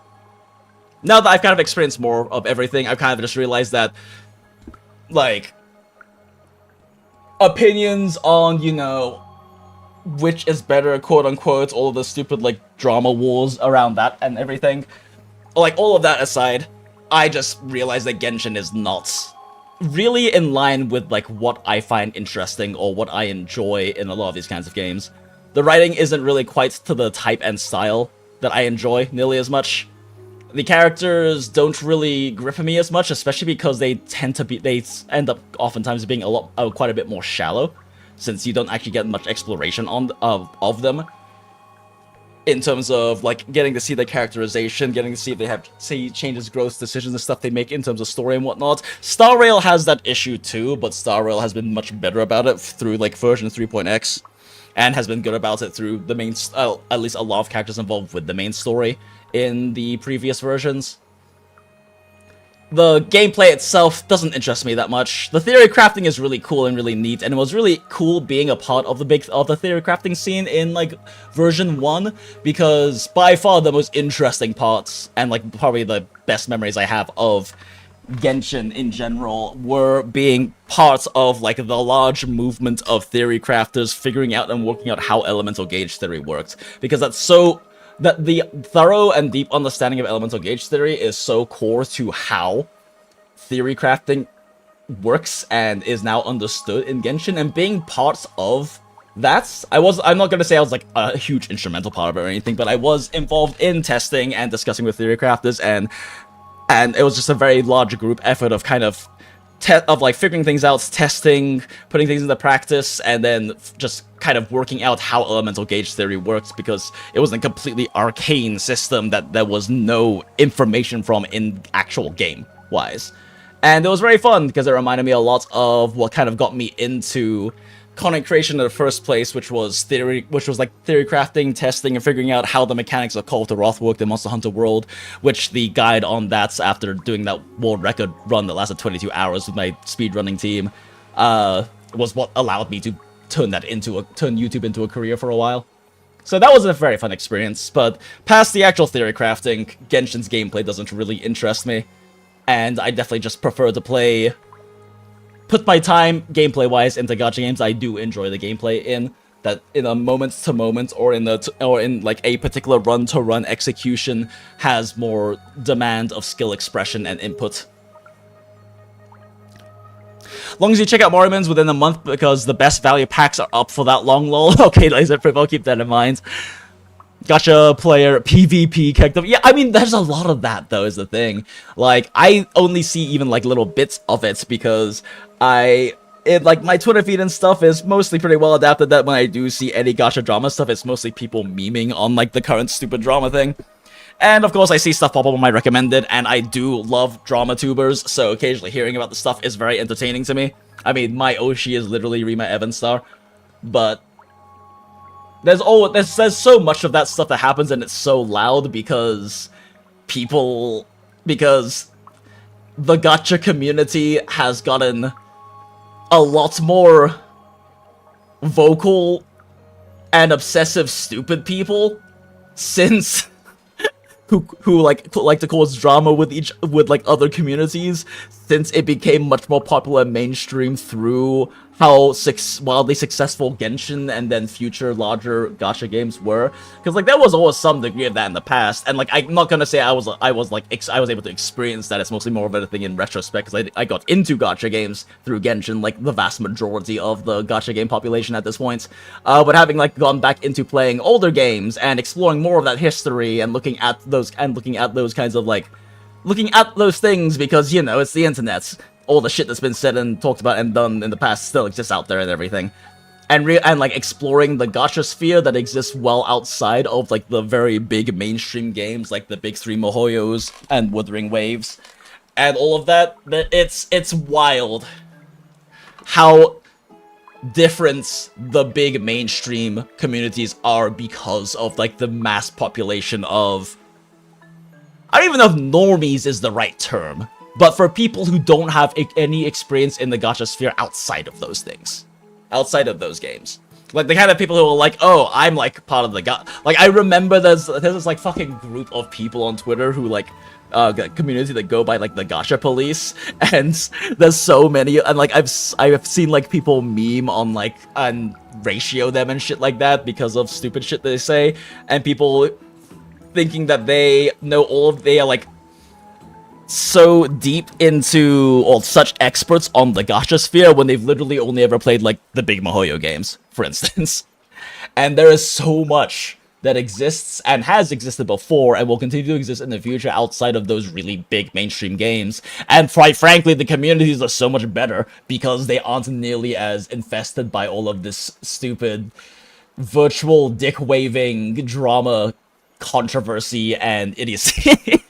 now that I've kind of experienced more of everything, I've kind of just realized that, like, opinions on, you know, which is better, quote unquote, all of the stupid like drama wars around that and everything. Like all of that aside, I just realized that Genshin is not really in line with like what I find interesting or what I enjoy in a lot of these kinds of games. The writing isn't really quite to the type and style that I enjoy nearly as much. The characters don't really grip me as much, especially because they end up oftentimes being quite a bit more shallow, since you don't actually get much exploration of them. In terms of like getting to see the characterization, getting to see if they have changes, growth, decisions, and stuff they make in terms of story and whatnot. Star Rail has that issue too, but Star Rail has been much better about it through like version 3.x, and has been good about it through the main, at least a lot of characters involved with the main story in the previous versions. The gameplay itself doesn't interest me that much. The theory crafting is really cool and really neat, and it was really cool being a part of the theory crafting scene in like version 1, because by far the most interesting parts and like probably the best memories I have of Genshin in general were being part of like the large movement of theory crafters figuring out and working out how elemental gauge theory worked, because that the thorough and deep understanding of elemental gauge theory is so core to how theory crafting works and is now understood in Genshin, and being part of that, I'm not gonna say I was like a huge instrumental part of it or anything, but I was involved in testing and discussing with theory crafters, and it was just a very large group effort of kind of like figuring things out, testing, putting things into practice, and then just kind of working out how elemental gauge theory works, because it was a completely arcane system that there was no information from in actual game-wise. And it was very fun, because it reminded me a lot of what kind of got me into content creation in the first place, which was like theory crafting, testing, and figuring out how the mechanics of Call of the Wrath worked in Monster Hunter World, which the guide on that, after doing that world record run that lasted 22 hours with my speedrunning team, was what allowed me to turn YouTube into a career for a while. So that was a very fun experience, but past the actual theory crafting, Genshin's gameplay doesn't really interest me, and I definitely just prefer to put my time gameplay-wise into gacha games I do enjoy the gameplay in a moment-to-moment or in like a particular run-to-run execution has more demand of skill expression and input. As long as you check out Mormons within a month, because the best value packs are up for that long, lol. Okay, Laser Prip, I'll keep that in mind. Gacha player, PvP character. Yeah, I mean, there's a lot of that, though, is the thing. Like, I only see even, like, little bits of it, because like, my Twitter feed and stuff is mostly pretty well adapted, that when I do see any gacha drama stuff, it's mostly people memeing on, like, the current stupid drama thing. And, of course, I see stuff pop up on my recommended, and I do love drama tubers, so occasionally hearing about the stuff is very entertaining to me. I mean, my Oshi is literally Rima Evanstar, but there's so much of that stuff that happens, and it's so loud because the gacha community has gotten a lot more vocal and obsessive stupid people since who like to cause drama with like other communities, since it became much more popular and mainstream through how wildly successful Genshin and then future larger gacha games were. Because like there was always some degree of that in the past, and like I'm not gonna say I was able to experience that. It's mostly more of a thing in retrospect, because I got into gacha games through Genshin, like the vast majority of the gacha game population at this point. But having like gone back into playing older games and exploring more of that history and looking at those kinds of like looking at those things, because you know it's the internet. All the shit that's been said and talked about and done in the past still exists out there and everything. And like exploring the gacha sphere that exists well outside of like the very big mainstream games like the big three MiHoYos and Wuthering Waves and all of that. It's wild how different the big mainstream communities are because of like the mass population of, I don't even know if normies is the right term, but for people who don't have any experience in the gacha sphere outside of those things. Outside of those games. Like, the kind of people who are like, oh, I'm, like, part of the gacha... Like, I remember there's this, like, fucking group of people on Twitter who, like, community that go by, like, the gacha police, and there's so many, and, like, I've seen, like, people meme on, like, and ratio them and shit like that because of stupid shit they say, and people thinking that they know they are like so deep into, or such experts on the gacha sphere when they've literally only ever played like the big MiHoYo games, for instance. And there is so much that exists and has existed before and will continue to exist in the future outside of those really big mainstream games. And quite frankly, the communities are so much better because they aren't nearly as infested by all of this stupid virtual dick-waving drama, controversy, and idiocy.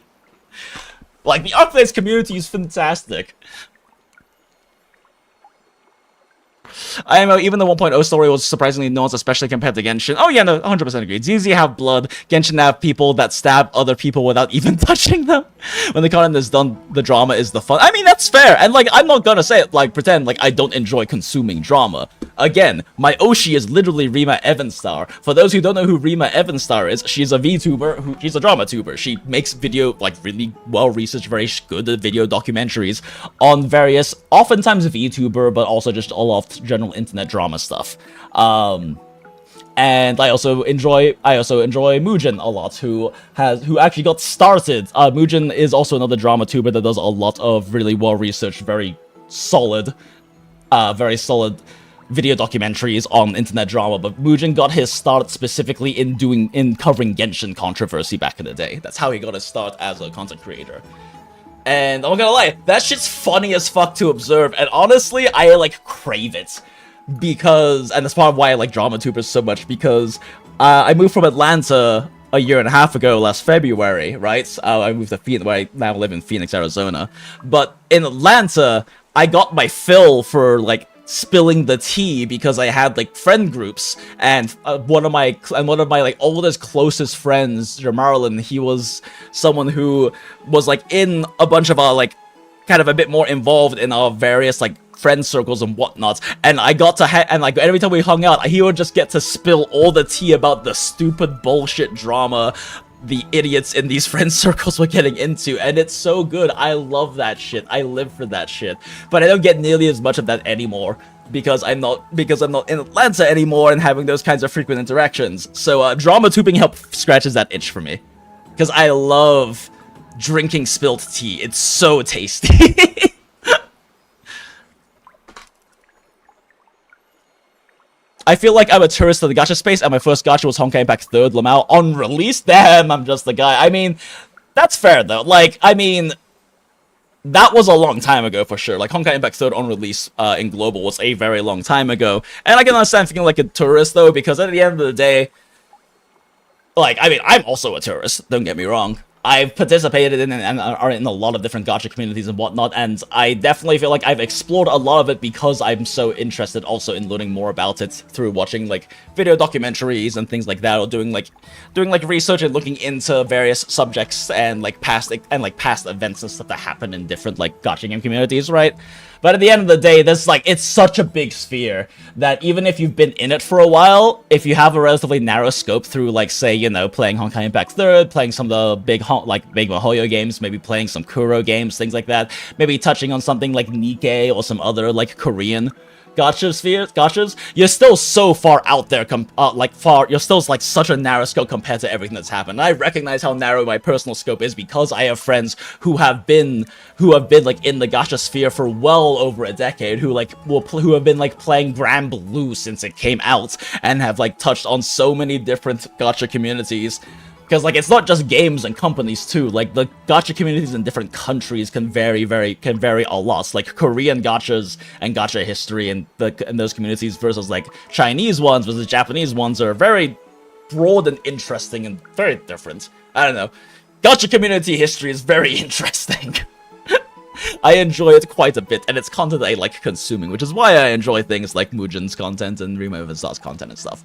Like, the Arclights community is fantastic. IMO, even the 1.0 story was surprisingly nuanced, especially compared to Genshin. Oh yeah, no, 100% agree. DZ have blood, Genshin have people that stab other people without even touching them. When the content is done, the drama is the fun. I mean, that's fair, and like, I'm not gonna say it, like, pretend like I don't enjoy consuming drama. Again, my Oshi is literally Rima Evanstar. For those who don't know who Rima Evanstar is, she's a VTuber, she's a drama tuber. She makes video, like, really well-researched, very good video documentaries on various, oftentimes VTuber, but also just all of general internet drama stuff. And I also enjoy Mugen a lot, who actually got started. Mugen is also another drama tuber that does a lot of really well-researched, very solid video documentaries on internet drama, but Mugen got his start specifically in covering Genshin controversy back in the day. That's how he got his start as a content creator. And I'm not gonna lie, that shit's funny as fuck to observe, and honestly, I, like, crave it. Because, and that's part of why I like drama tubers so much, because I moved from Atlanta a year and a half ago, last February, right? I moved to Phoenix, where I now live in Phoenix, Arizona. But in Atlanta, I got my fill for, like, spilling the tea because I had like friend groups, and one of my like oldest closest friends, Jamarlin, he was someone who was like in a bunch of our like kind of a bit more involved in our various like friend circles and whatnot, and I got to and like every time we hung out, he would just get to spill all the tea about the stupid bullshit drama the idiots in these friend circles were getting into, and it's so good. I love that shit. I live for that shit. But I don't get nearly as much of that anymore because I'm not in Atlanta anymore and having those kinds of frequent interactions. So drama tubing scratches that itch for me, because I love drinking spilled tea. It's so tasty. I feel like I'm a tourist to the gacha space, and my first gacha was Honkai Impact 3rd Lamau on release. Damn, I'm just the guy. I mean, that's fair though. Like, I mean, that was a long time ago for sure. Like, Honkai Impact 3rd on release in global was a very long time ago. And I can understand feeling like a tourist though, because at the end of the day, like, I mean, I'm also a tourist, don't get me wrong. I've participated in and are in a lot of different gacha communities and whatnot, and I definitely feel like I've explored a lot of it because I'm so interested also in learning more about it through watching like video documentaries and things like that, or doing like research and looking into various subjects and like past events and stuff that happen in different like gacha game communities, right? But at the end of the day, this like, it's such a big sphere that even if you've been in it for a while, if you have a relatively narrow scope through like, say, you know, playing Honkai Impact 3rd, playing some of the big MiHoYo games, maybe playing some Kuro games, things like that, maybe touching on something like Nikkei or some other like Korean gachas, you're still so far out there, you're still like such a narrow scope compared to everything that's happened. And I recognize how narrow my personal scope is because I have friends who have been like in the gacha sphere for well over a decade, who have been like playing Grand Blue since it came out and have like touched on so many different gacha communities. Because, like, it's not just games and companies, too. Like, the gacha communities in different countries can vary a lot. Like, Korean gachas and gacha history in those communities versus, like, Chinese ones versus Japanese ones are very broad and interesting and very different. I don't know. Gacha community history is very interesting. I enjoy it quite a bit, and it's content I like consuming, which is why I enjoy things like Mugen's content and Rima Evanstar's content and stuff.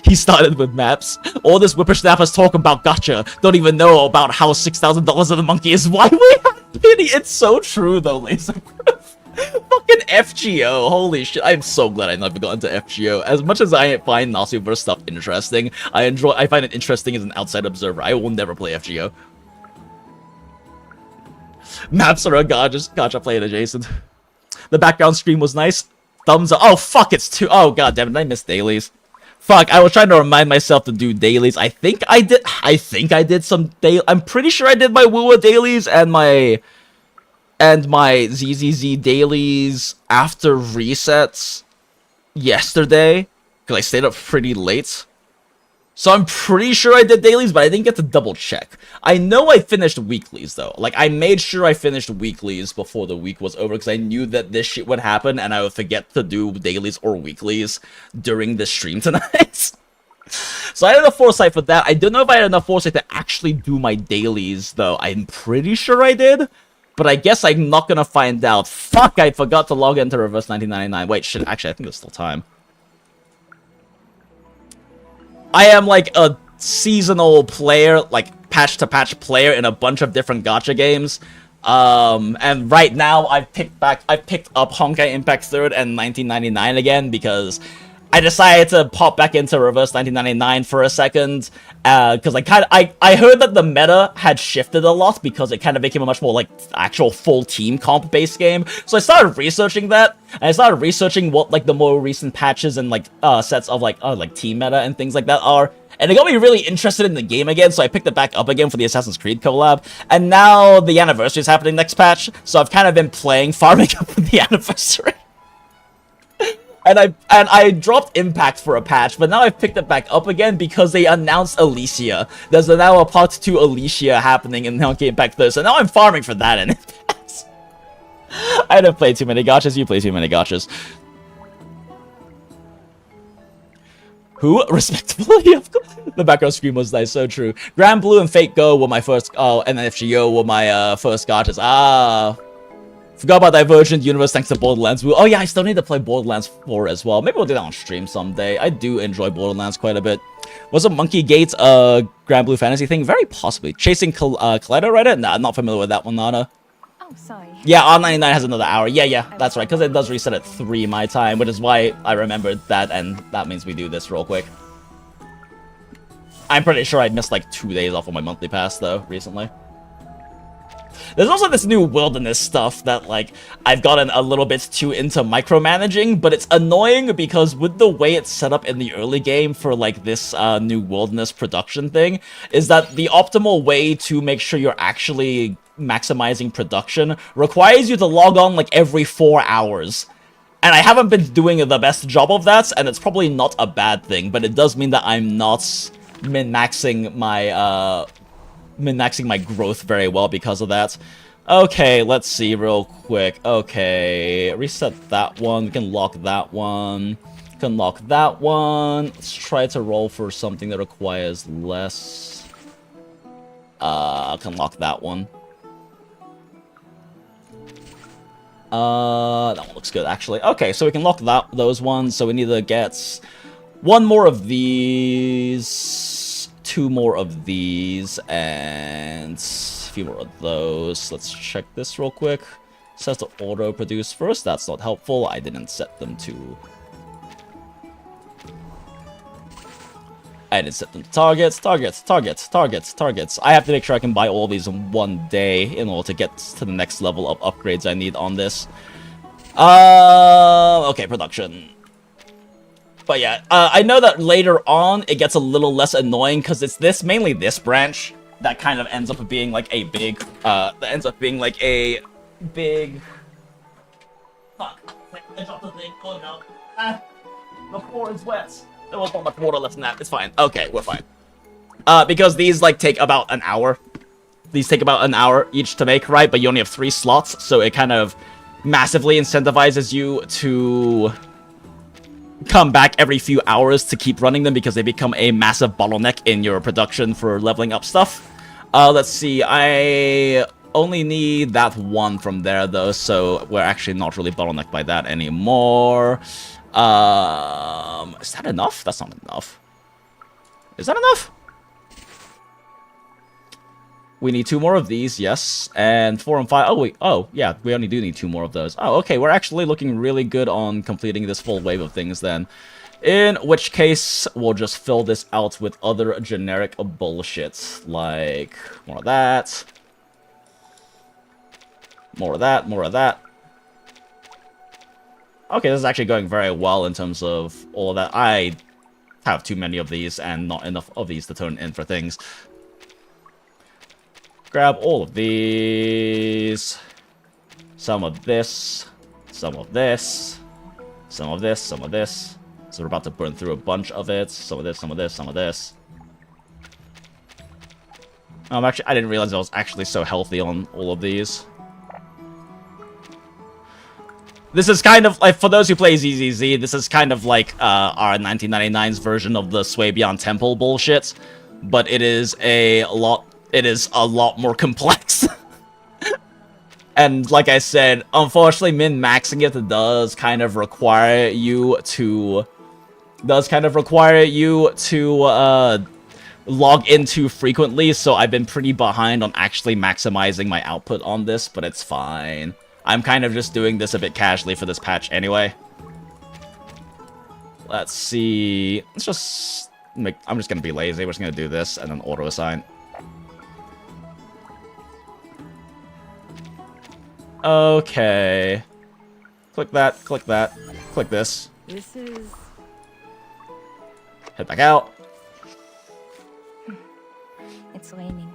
He started with maps. All this whippersnappers talking about gacha don't even know about how $6,000 of the monkey is. Why we have pity? It's so true though, Laser. Fucking FGO. Holy shit. I'm so glad I never got into FGO. As much as I find Nasuverse stuff interesting, I find it interesting as an outside observer. I will never play FGO. Maps are a gacha play adjacent. The background screen was nice. thumbs up. Oh, fuck, it's 2. Oh, god damn it, I missed dailies. Fuck, I was trying to remind myself to do dailies. I think I did some I'm pretty sure I did my Wua dailies and my ZZZ dailies after resets yesterday, because I stayed up pretty late. So I'm pretty sure I did dailies, but I didn't get to double check. I know I finished weeklies, though. Like, I made sure I finished weeklies before the week was over, because I knew that this shit would happen, and I would forget to do dailies or weeklies during the stream tonight. So I had enough foresight for that. I don't know if I had enough foresight to actually do my dailies, though. I'm pretty sure I did, but I guess I'm not gonna find out. Fuck, I forgot to log into Reverse 1999. Wait, shit, actually, I think there's still time. I am like a seasonal player, like patch-to-patch player in a bunch of different gacha games. And right now I've picked up Honkai Impact 3rd and 1999 again because I decided to pop back into Reverse 1999 for a second, because I heard that the meta had shifted a lot because it kind of became a much more like actual full team comp based game. So I started researching that, and I started researching what like the more recent patches and like sets of like team meta and things like that are. And it got me really interested in the game again, so I picked it back up again for the Assassin's Creed collab. And now the anniversary is happening next patch, so I've kind of been farming up for the anniversary. And I dropped Impact for a patch, but now I've picked it back up again because they announced Alicia. There's now a part 2 Alicia happening in Honkai Impact 3, so now I'm farming for that in Impact. I don't play too many gachas, you play too many gachas. Who? Respectability, of course. The background screen was nice, so true. Grand Blue and Fate Go were my first, and FGO were my first gachas. Ah. Forgot about Divergent Universe thanks to Borderlands. Oh yeah, I still need to play Borderlands 4 as well. Maybe we'll do that on stream someday. I do enjoy Borderlands quite a bit. Was a Monkey Gate Grand Blue Fantasy thing? Very possibly. Chasing Collider Rider? Nah, not familiar with that one, Nana. Oh, sorry. Yeah, R99 has another hour. Yeah, that's right, because it does reset at 3 my time, which is why I remembered that, and that means we do this real quick. I'm pretty sure I missed like 2 days off of my monthly pass, though, recently. There's also this new wilderness stuff that, like, I've gotten a little bit too into micromanaging, but it's annoying because with the way it's set up in the early game for, like, this new wilderness production thing, is that the optimal way to make sure you're actually maximizing production requires you to log on, like, every 4 hours. And I haven't been doing the best job of that, and it's probably not a bad thing, but it does mean that I'm not min-maxing my growth very well because of that. Okay, let's see real quick. Okay, reset that one. We can lock that one. Can lock that one. Let's try to roll for something that requires less. Can lock that one. That one looks good, actually. Okay, so we can lock those ones. So we need to get 1 more of these, 2 more of these, and a few more of those. Let's check this real quick. It says to auto produce first. That's not helpful. I didn't set them to. I didn't set them to targets. I have to make sure I can buy all these in 1 day in order to get to the next level of upgrades I need on this. Okay, production. But yeah, I know that later on it gets a little less annoying because it's mainly this branch that kind of ends up being like a big, Fuck, I dropped the thing. Oh no. The floor is wet. There was not much water left in that. It's fine. Okay, we're fine. Because these like take about an hour. These take about an hour each to make, right? But you only have 3 slots, so it kind of massively incentivizes you to come back every few hours to keep running them because they become a massive bottleneck in your production for leveling up stuff. Let's see, I only need that 1 from there though, so we're actually not really bottlenecked by that anymore. Is that enough? That's not enough. Is that enough? We need 2 more of these, yes, and 4 and 5. Oh wait, oh yeah, we only do need 2 more of those. Oh, okay, we're actually looking really good on completing this full wave of things then. In which case, we'll just fill this out with other generic bullshit, like more of that, more of that, more of that. Okay, this is actually going very well in terms of all of that. I have too many of these and not enough of these to turn in for things. Grab all of these. Some of this. Some of this. Some of this. Some of this. So we're about to burn through a bunch of it. Some of this, some of this, some of this. Actually, I didn't realize I was actually so healthy on all of these. This is kind of like, for those who play ZZZ, this is kind of like our 1999's version of the Sway Beyond Temple bullshit, but it is a lot more complex. And like I said, unfortunately, min-maxing it does kind of require you to log in too frequently, so I've been pretty behind on actually maximizing my output on this, but it's fine. I'm kind of just doing this a bit casually for this patch anyway. Let's see. Let's just make... I'm just gonna be lazy. We're just gonna do this and then auto-assign. Okay. Click that, click this. This is... Head back out. It's raining.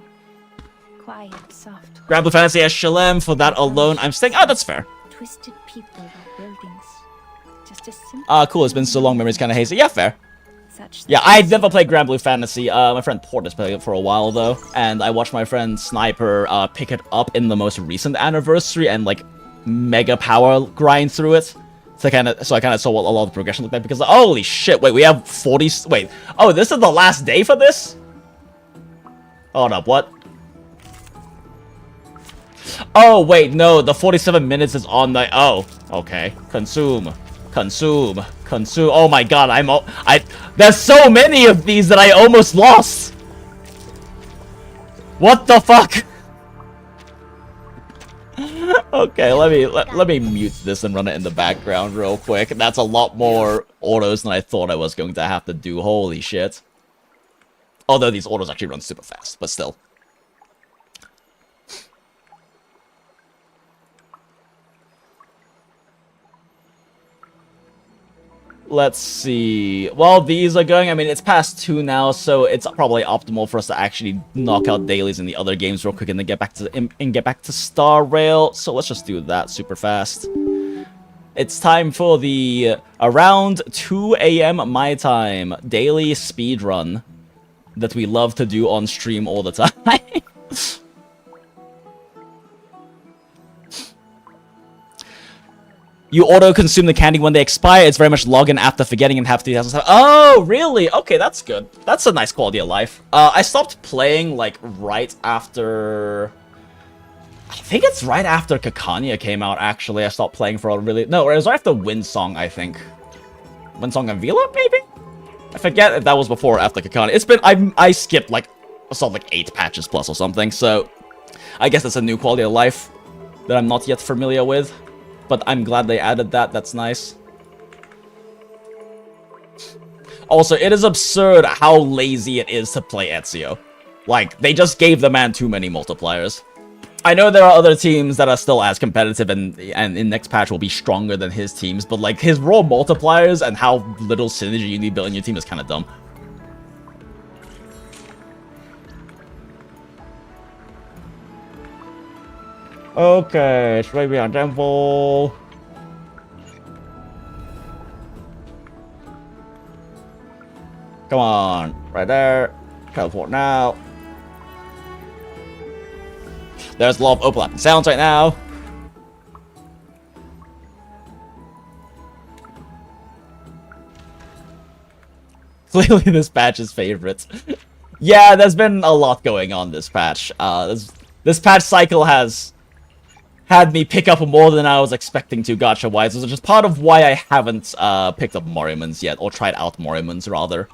Quiet, soft. Grab the fantasy as Shalem. For that alone, I'm staying. Oh, that's fair. Twisted people about buildings. Just a simple... Cool. It's been so long. Memory's kind of hazy. Yeah, fair. Yeah, I've never played Grand Blue Fantasy. My friend Port has played it for a while, though. And I watched my friend Sniper pick it up in the most recent anniversary and, like, mega power grind through it. So I kind of saw what a lot of the progression looked like, because, holy shit, wait, we have 40... Wait, oh, this is the last day for this? Hold up, what? Oh, wait, no, the 47 minutes is on the... Oh, okay. Consume. Oh my god, there's so many of these that I almost lost! What the fuck? Okay, let me mute this and run it in the background real quick. That's a lot more autos than I thought I was going to have to do. Holy shit. Although these autos actually run super fast, but still. Let's see. While these are going, I mean, it's past 2 now, so it's probably optimal for us to actually knock out dailies in the other games real quick and then get back to Star Rail. So let's just do that super fast. It's time for the around 2 AM my time daily speedrun that we love to do on stream all the time. You auto-consume the candy when they expire. It's very much login after forgetting and have 3,000. Oh, really? Okay, that's good. That's a nice quality of life. I stopped playing, like, right after... I think it's right after Kakanya came out, actually. I stopped playing for a really... No, it was right after Windsong, I think. Windsong and Vila, maybe? I forget if that was before or after Kakanya. It's been... I skipped, like, I saw, like, 8 patches plus or something, so... I guess that's a new quality of life that I'm not yet familiar with. But I'm glad they added that. That's nice. Also, it is absurd how lazy it is to play Ezio. Like, they just gave the man too many multipliers. I know there are other teams that are still as competitive and in next patch will be stronger than his teams, but like his raw multipliers and how little synergy you need building your team is kind of dumb. Okay, Sway Beyond Temple. Come on, right there. Teleport now. There's a lot of overlapping sounds right now. Clearly this patch is favorite. Yeah, there's been a lot going on this patch. This patch cycle has had me pick up more than I was expecting to gacha-wise, which is part of why I haven't picked up Morrimans yet, or tried out Morrimans, rather.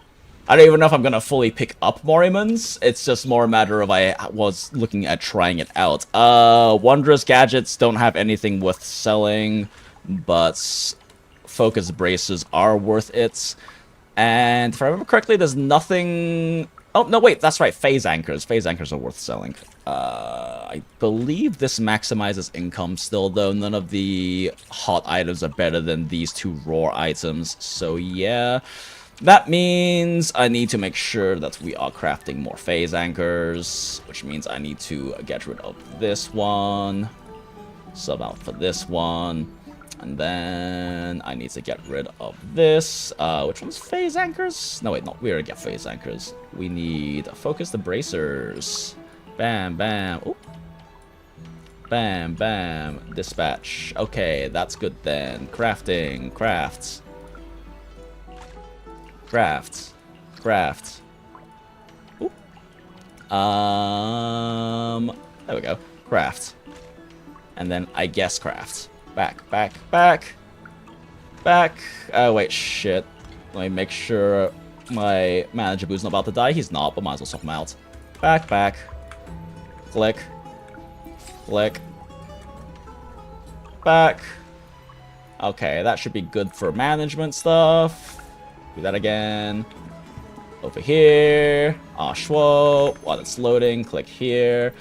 I don't even know if I'm gonna fully pick up Morrimans. It's just more a matter of I was looking at trying it out. Wondrous Gadgets don't have anything worth selling, but Focus Braces are worth it. And if I remember correctly, there's nothing... Oh, no, wait, that's right, phase anchors. Phase anchors are worth selling. I believe this maximizes income still, though. None of the hot items are better than these 2 raw items. So, yeah. That means I need to make sure that we are crafting more phase anchors, which means I need to get rid of this one, sub out for this one, and then I need to get rid of this. Which one's phase anchors? No, wait, no, we already get phase anchors. We need focus the bracers. Bam, bam. Ooh. Bam, bam. Dispatch. Okay, that's good then. Crafting. Crafts. Crafts. Crafts. Ooh. There we go. Craft. And then I guess craft. Back, back, back. Back. Oh, wait, shit. Let me make sure my manager boo's not about to die. He's not, but might as well swap him out. Back, back. Click. Click. Back. Okay, that should be good for management stuff. Do that again. Over here. Ah, Schwo. While it's loading, click here.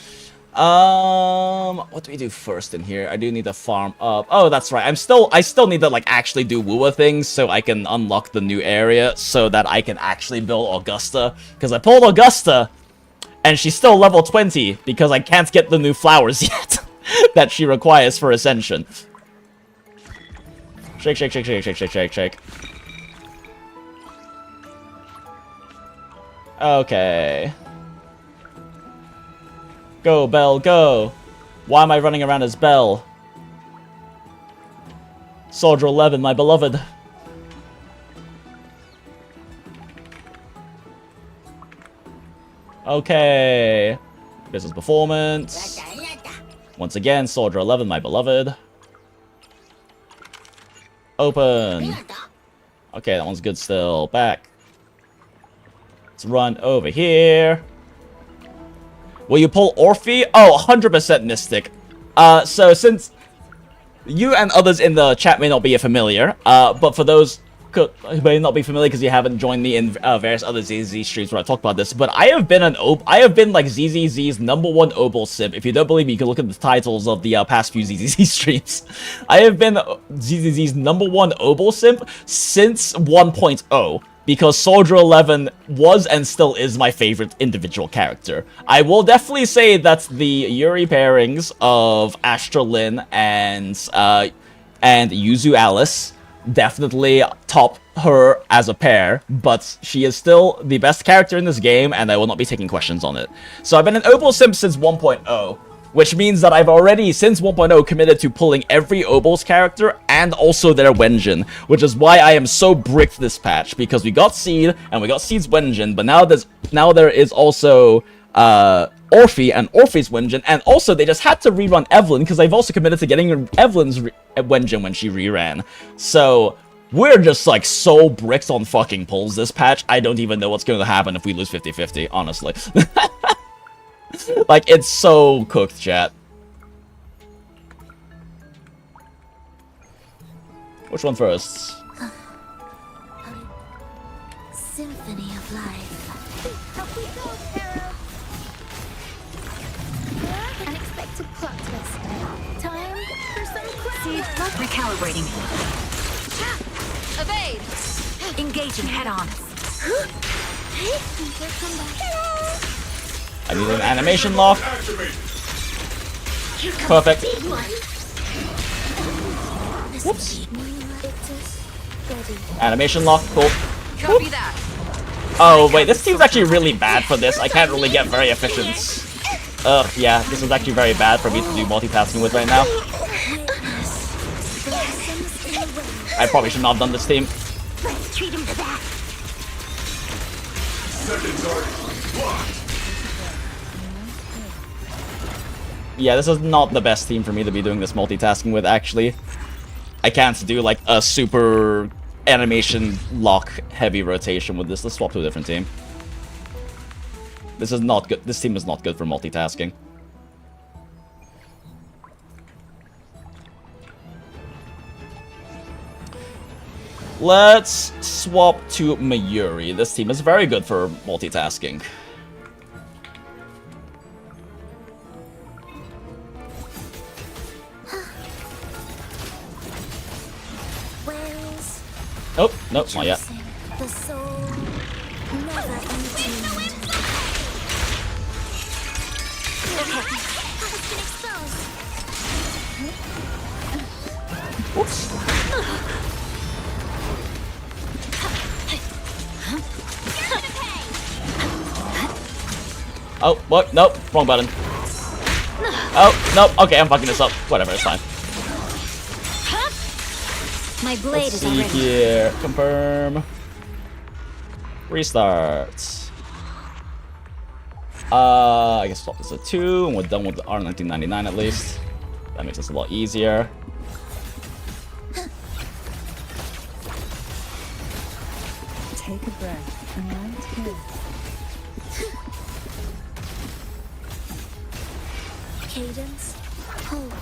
What do we do first in here? I do need to farm up. Oh, that's right. I still need to, like, actually do Woowa things so I can unlock the new area so that I can actually build Augusta. Because I pulled Augusta, and she's still level 20 because I can't get the new flowers yet that she requires for Ascension. Shake, shake, shake, shake, shake, shake, shake, shake. Okay. Go, Belle, go! Why am I running around as Belle? Soldier 11, my beloved. Okay. Business performance. Once again, Soldier 11, my beloved. Open. Okay, that one's good still. Back. Let's run over here. Will you pull Orphe? Oh, 100% Mystic. So since you and others in the chat may not be familiar, but for those who may not be familiar because you haven't joined me in various other ZZ streams where I talk about this, but I have been like ZZZ's #1 Obol simp. If you don't believe me, you can look at the titles of the past few ZZZ streams. I have been ZZZ's #1 Obol simp since 1.0. Because Soldier 11 was and still is my favorite individual character. I will definitely say that the Yuri pairings of Astra Lin and Yuzu Alice definitely top her as a pair, but she is still the best character in this game, and I will not be taking questions on it. So I've been an Obol simp since 1.0. Which means that I've already, since 1.0, committed to pulling every Obol's character and also their Wenjin, which is why I am so bricked this patch, because we got Seed, and we got Seed's Wenjin, but now there is also Orphe and Orphe's Wenjin, and also they just had to rerun Evelyn, because I've also committed to getting Evelyn's Wenjin when she reran. So, we're just, like, so bricked on fucking pulls this patch, I don't even know what's going to happen if we lose 50-50, honestly. Like, it's so cooked, chat. Which one first? Symphony of life. Unexpected plot twist. Time for some crap. Seed, recalibrating. Evade. Engaging head on. I need an animation lock. Perfect. Whoops. Animation lock, cool. Copy that. Oh, wait, this team's actually really bad for this. I can't really get very efficient. Ugh, yeah, this is actually very bad for me to do multitasking with right now. I probably should not have done this team. Let's treat him to that. Yeah, this is not the best team for me to be doing this multitasking with, actually. I can't do, like, a super animation lock heavy rotation with this. Let's swap to a different team. This is not good. This team is not good for multitasking. Let's swap to Mayuri. This team is very good for multitasking. Nope, not yet. The soul never entombed. Okay, I was been exposed. Oops. Oh, what? Nope, wrong button. Oh, nope. Okay, I'm fucking this up. Whatever, it's fine. My blade Let's is see already here. Confirm. Restart. I guess swap this to 2, and we're done with the R1999 at least. That makes this a lot easier. Take a breath and right here. cadence. Hold.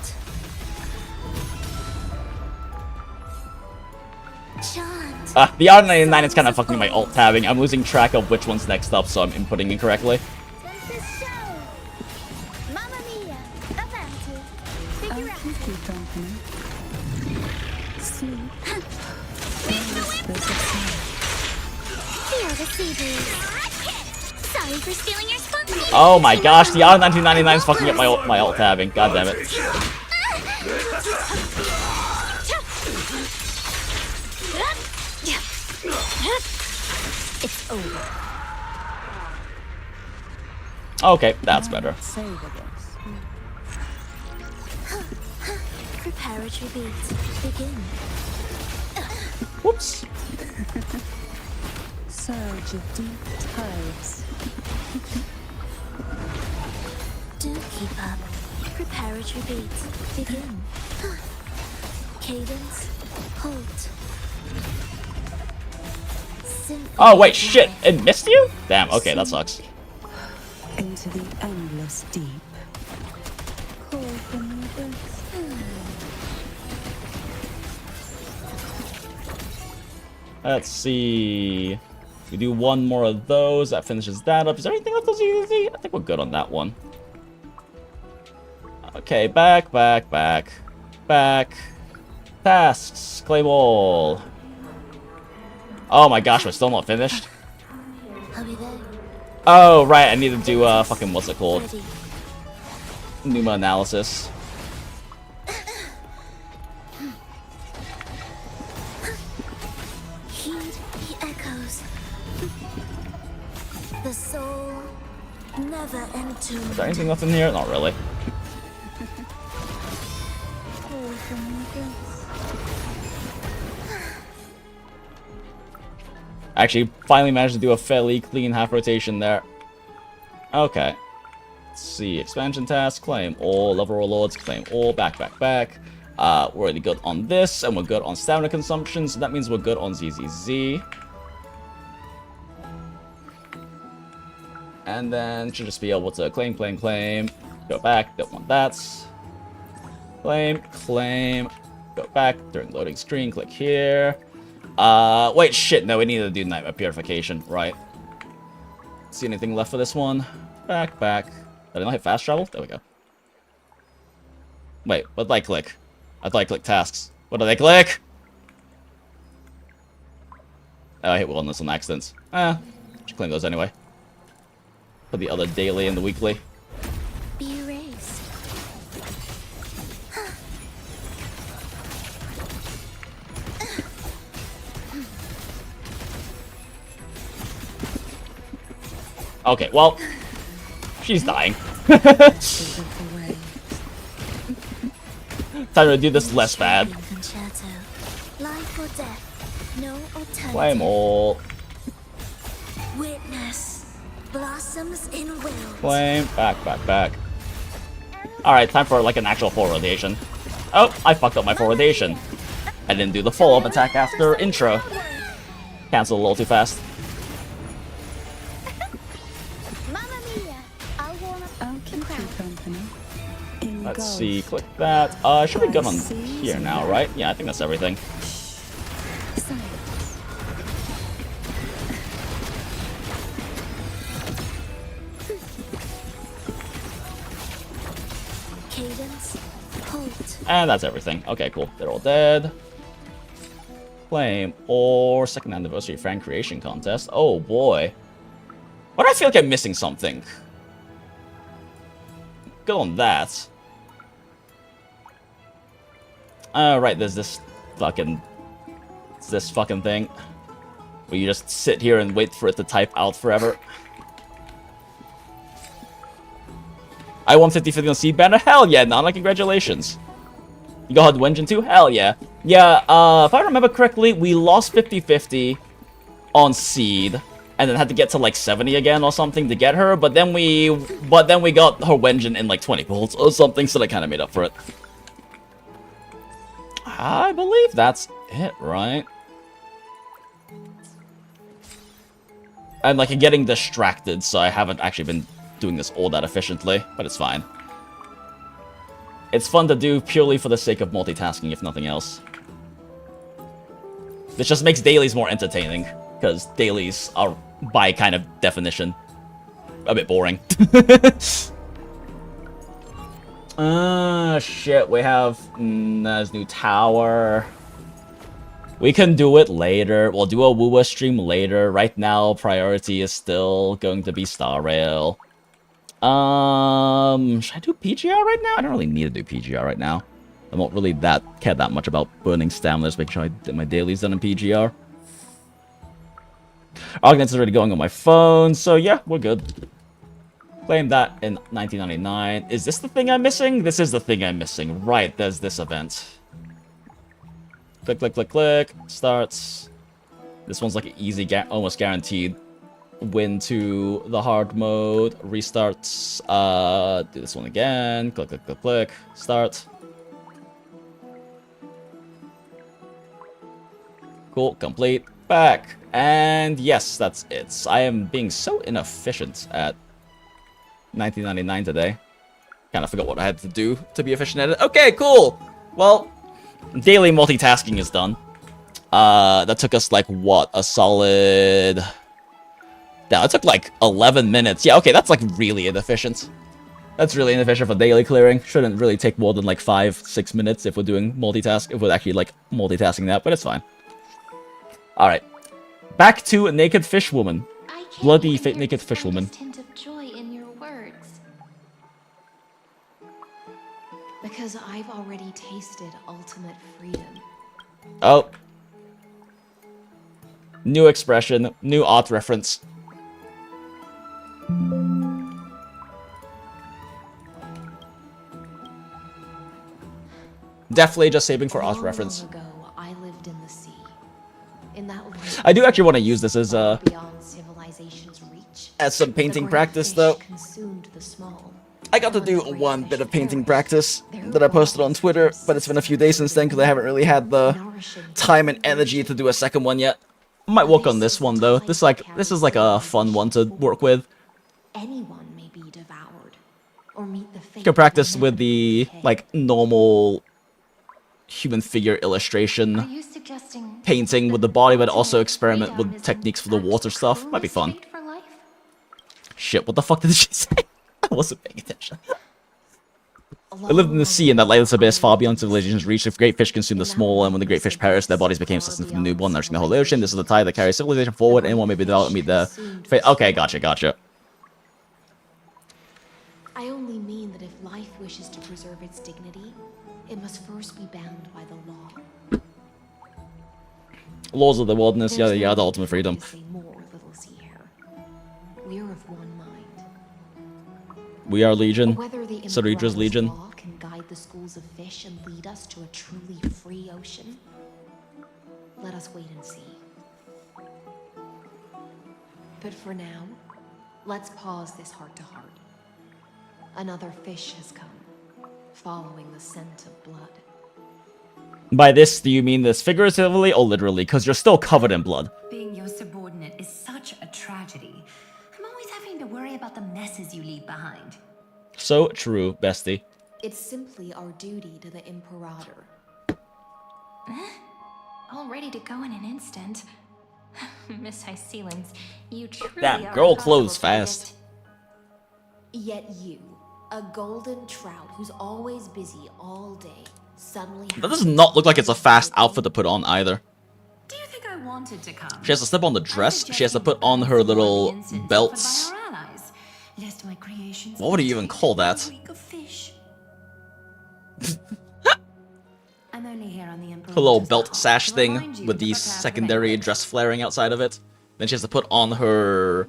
Chant. The R99 is kind of fucking my alt tabbing. I'm losing track of which one's next up, so I'm inputting incorrectly. Mamma mia. Avanti. Figure out. Sleep. Feel the sea breeze. Sorry for stealing your spunk. Oh my gosh, the R1999 is fucking up my alt tabbing. God damn it. It's over. Okay, that's better. Preparatory beats. Begin. Whoops. Surge of deep tides. Do keep up. Preparatory beats. Begin. Cadence. Hold. Oh wait, shit! It missed you? Damn, okay, that sucks. Into the endless deep. Call from the abyss. Let's see. We do one more of those. That finishes that up. Is there anything else that's easy? I think we're good on that one. Okay, back. Tasks. Claim all. Oh my gosh, we're still not finished. Oh, right, I need to do, fucking, what's it called? Pneuma analysis. Heed the echoes. The soul never entombed. Is there anything left in here? Not really. Call from the abyss. Actually, finally managed to do a fairly clean half rotation there. Okay. Let's see. Expansion task, claim all. Level warlords, claim all. Back. We're already good on this, and we're good on stamina consumption, so that means we're good on ZZZ. And then should just be able to claim. Go back, don't want that. Claim. Go back during loading screen, click here. Wait, shit, no, we need to do Nightmare Purification, right. See anything left for this one? Back. Did I not hit fast travel? There we go. Wait, what did I click? I thought I clicked tasks. What did I click? Oh, I hit wellness on accident. Should claim those anyway. Put the other daily and the weekly. Be erased. Okay, well, she's dying. Time to do this less bad. Concerto. Life or death. No alternative. Claim all. Witness. Blossoms in will. Claim. Back. Alright, time for like an actual full rotation. Oh, I fucked up my full rotation. I didn't do the follow-up attack after intro. Cancelled a little too fast. Let's see, click that. Should be good on here now, right? Yeah, I think that's everything. Cadence. Hold. And that's everything. Okay, cool. They're all dead. Claim or second anniversary fan creation contest. Oh boy. Why do I feel like I'm missing something? Good on that. Right, there's this fucking thing where you just sit here and wait for it to type out forever. I won 50-50 on Seed Banner? Hell yeah, Nana, congratulations. You got Wenjin too? Hell yeah. Yeah, if I remember correctly, we lost 50-50 on Seed, and then had to get to like 70 again or something to get her, but then we got her Wenjin in like 20 bolts or something, so that kind of made up for it. I believe that's it, right? I'm like getting distracted, so I haven't actually been doing this all that efficiently, but it's fine. It's fun to do purely for the sake of multitasking, if nothing else. This just makes dailies more entertaining, because dailies are, by kind of definition, a bit boring. Shit, we have there's new tower. We can do it later. We'll do a Woowa stream later. Right now, priority is still going to be Star Rail. Should I do PGR right now? I don't really need to do PGR right now. I don't really care that much about burning stamina. Just making sure I get my dailies done in PGR. Arguments is already going on my phone, so yeah, we're good. Claimed that in 1999. Is this the thing I'm missing? This is the thing I'm missing. Right, there's this event. Click, click, click, click. Starts. This one's like an easy, almost guaranteed win to the hard mode. Restarts. Do this one again. Click, click, click, click. Start. Cool, complete. Back. And yes, that's it. I am being so inefficient at 1999 today. Kind of forgot what I had to do to be efficient at it. Okay, cool. Well, daily multitasking is done. That took us like what? A solid... Yeah, it took like 11 minutes. Yeah, okay, that's like really inefficient. That's really inefficient for daily clearing. Shouldn't really take more than like 5-6 minutes if we're doing multitask. If we're actually like multitasking that, but it's fine. Alright. Back to Naked Fish Woman. Bloody Naked Fish Woman. Hint of joy in your words. Because I've already tasted ultimate freedom. Oh. New expression, new art reference. Definitely just saving for art reference. Long ago, I lived in the sea. In that I do actually want to use this as beyond civilization's reach. As some painting practice, though. Consumed the small. I got to do one bit of painting practice that I posted on Twitter, but it's been a few days since then because I haven't really had the time and energy to do a second one yet. Might work on this one though. This is like a fun one to work with. Anyone may be devoured or meet the fate. You can practice with the like normal human figure illustration painting with the body, but also experiment with techniques for the water stuff. Might be fun. Shit, what the fuck did she say? I wasn't paying attention. I lived in the sea, and that lightless abyss far beyond civilization's reach. If great fish consumed the small, and when the great fish perished, their bodies became sustenance for the newborn, nourishing the whole ocean. This is the tide that carries civilization forward. Anyone may be developed and meet the fate. Okay, gotcha. I only mean that if life wishes to preserve its dignity, it must first be bound by the law. Laws of the wilderness, yada yada, ultimate freedom. We are of one mind. We are Legion. Whether the Saridra's Legion. law can guide the schools of fish and lead us to a truly free ocean. Let us wait and see. But for now, let's pause this heart-to-heart. Another fish has come, following the scent of blood. By this, do you mean this figuratively or literally? Because you're still covered in blood. Being your subordinate is such a tragedy. I'm always having to worry about the messes you leave behind. So true, bestie. It's simply our duty to the Imperator. All ready to go in an instant. Miss High Ceilings, you truly Damn, are girl impossible clothes to fast. Yet you, a golden trout who's always busy all day, suddenly That does not look like it's a fast outfit to put on either. wanted to come. She has to slip on the dress. She has to put on her little belts. Lest my creations What would you even call that? I'm only here on the Her little Imperator's belt behalf sash to thing remind you with to the prepare for the secondary banquet. dress flaring outside of it. Then she has to put on her...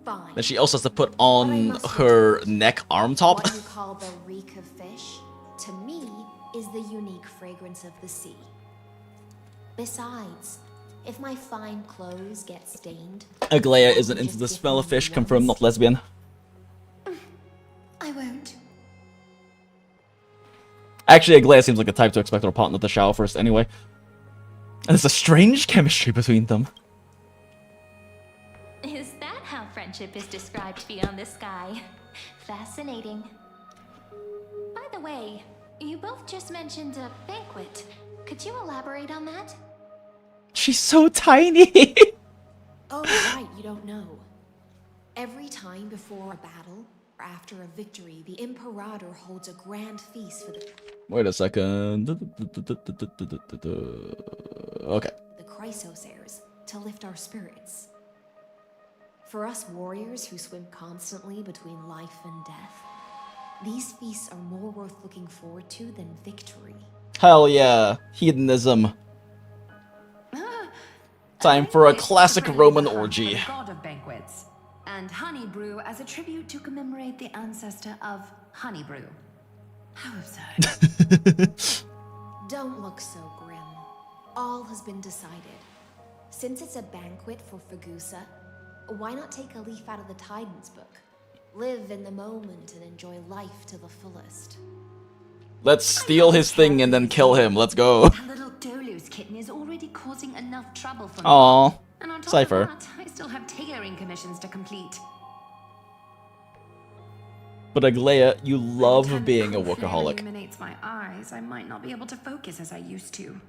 Fine. Then she also has to put on her neck arm top. What you call the reek of fish, to me, is the unique fragrance of the sea. Besides, if my fine clothes get stained... Aglaya isn't into the smell of fish, confirmed not lesbian. I won't. Actually, Aglaya seems like the type to expect her partner to shower first anyway. And there's a strange chemistry between them. Is that how friendship is described beyond the sky? Fascinating. By the way, you both just mentioned a banquet. Could you elaborate on that? She's so tiny! Oh, right, you don't know. Every time before a battle, or after a victory, the Imperator holds a grand feast for the... Wait a second. Okay. The Chrysos heirs, to lift our spirits. For us warriors who swim constantly between life and death, these feasts are more worth looking forward to than victory. Hell yeah. Hedonism. Time for a classic Roman orgy. God of banquets, and honey brew as a tribute to commemorate the ancestor of honey brew. How absurd. Don't look so grim. All has been decided. Since it's a banquet for Fagusa, why not take a leaf out of the Tidens book? Live in the moment and enjoy life to the fullest. Let's steal his thing and then kill him. Let's go. That little Dolu's kitten is already causing enough trouble for me. Aww. And on top Cypher. of that, I still have tailoring commissions to complete. But Aglaya, you love being a Flare workaholic. illuminates my eyes. I might not be able to focus as I used to.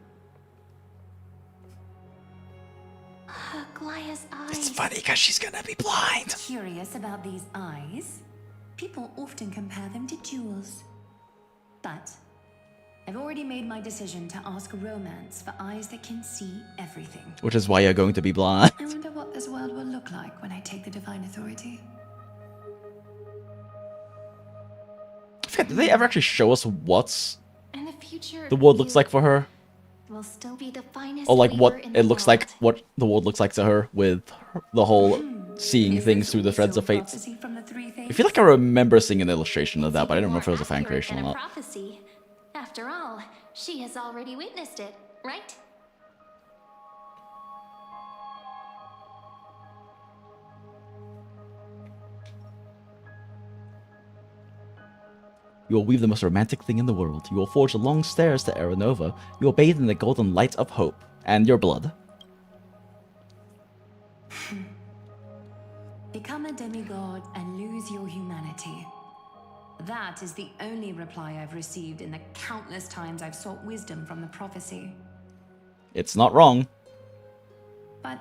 Aglaya's eyes. It's funny because she's gonna be blind. Curious about these eyes? People often compare them to jewels. But I've already made my decision to ask romance for eyes that can see everything. Which is why you're going to be blind. I wonder what this world will look like when I take the divine authority. Did they ever actually show us what's And the future the world looks like for her? will still be the finest Or like what flavor in it the looks world. like, what the world looks like to her with the whole seeing things through the threads of fate. Prophecy from the three I feel like I remember seeing an illustration of that, but I don't know if it was a fan Accurate creation or than a not. prophecy. After all, she has already witnessed it, right? You will weave the most romantic thing in the world. You will forge the long stairs to Aranova. You will bathe in the golden light of hope and your blood. Become a demigod and lose your humanity. That is the only reply I've received in the countless times I've sought wisdom from the prophecy. It's not wrong. But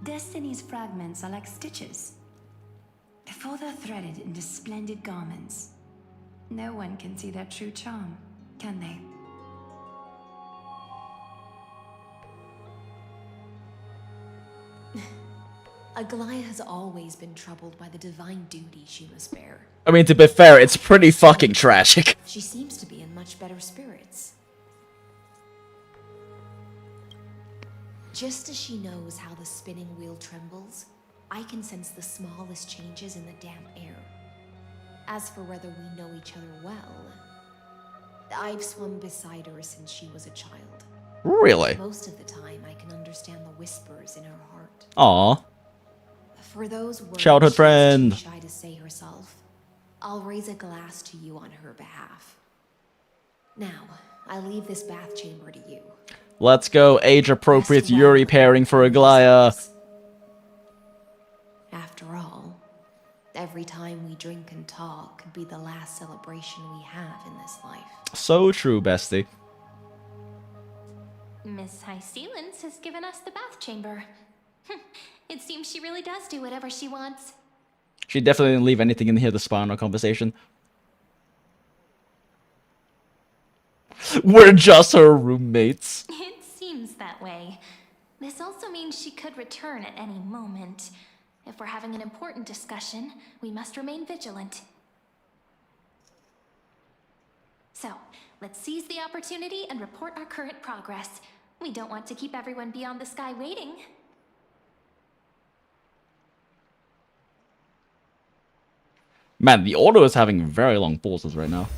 Destiny's fragments are like stitches. Before they're threaded into splendid garments, no one can see their true charm, can they? Aglaya has always been troubled by the divine duty she must bear. I mean, to be fair, it's pretty fucking tragic. She seems to be in much better spirits. Just as she knows how the spinning wheel trembles, I can sense the smallest changes in the damp air. As for whether we know each other well, I've swum beside her since she was a child. Really? Most of the time, I can understand the whispers in her heart. Aw. For those words Childhood friend. she's too shy to say herself, I'll raise a glass to you on her behalf. Now, I leave this bath chamber to you. Let's go age-appropriate Yuri pairing for Aglaya. After all, every time we drink and talk could be the last celebration we have in this life. So true, bestie. Miss High Sealens has given us the bath chamber. It seems she really does do whatever she wants. She definitely didn't leave anything in here to spy on our conversation. We're just her roommates. It seems that way. This also means she could return at any moment. If we're having an important discussion, we must remain vigilant. So, let's seize the opportunity and report our current progress. We don't want to keep everyone beyond the sky waiting. Man, the auto is having very long pauses right now.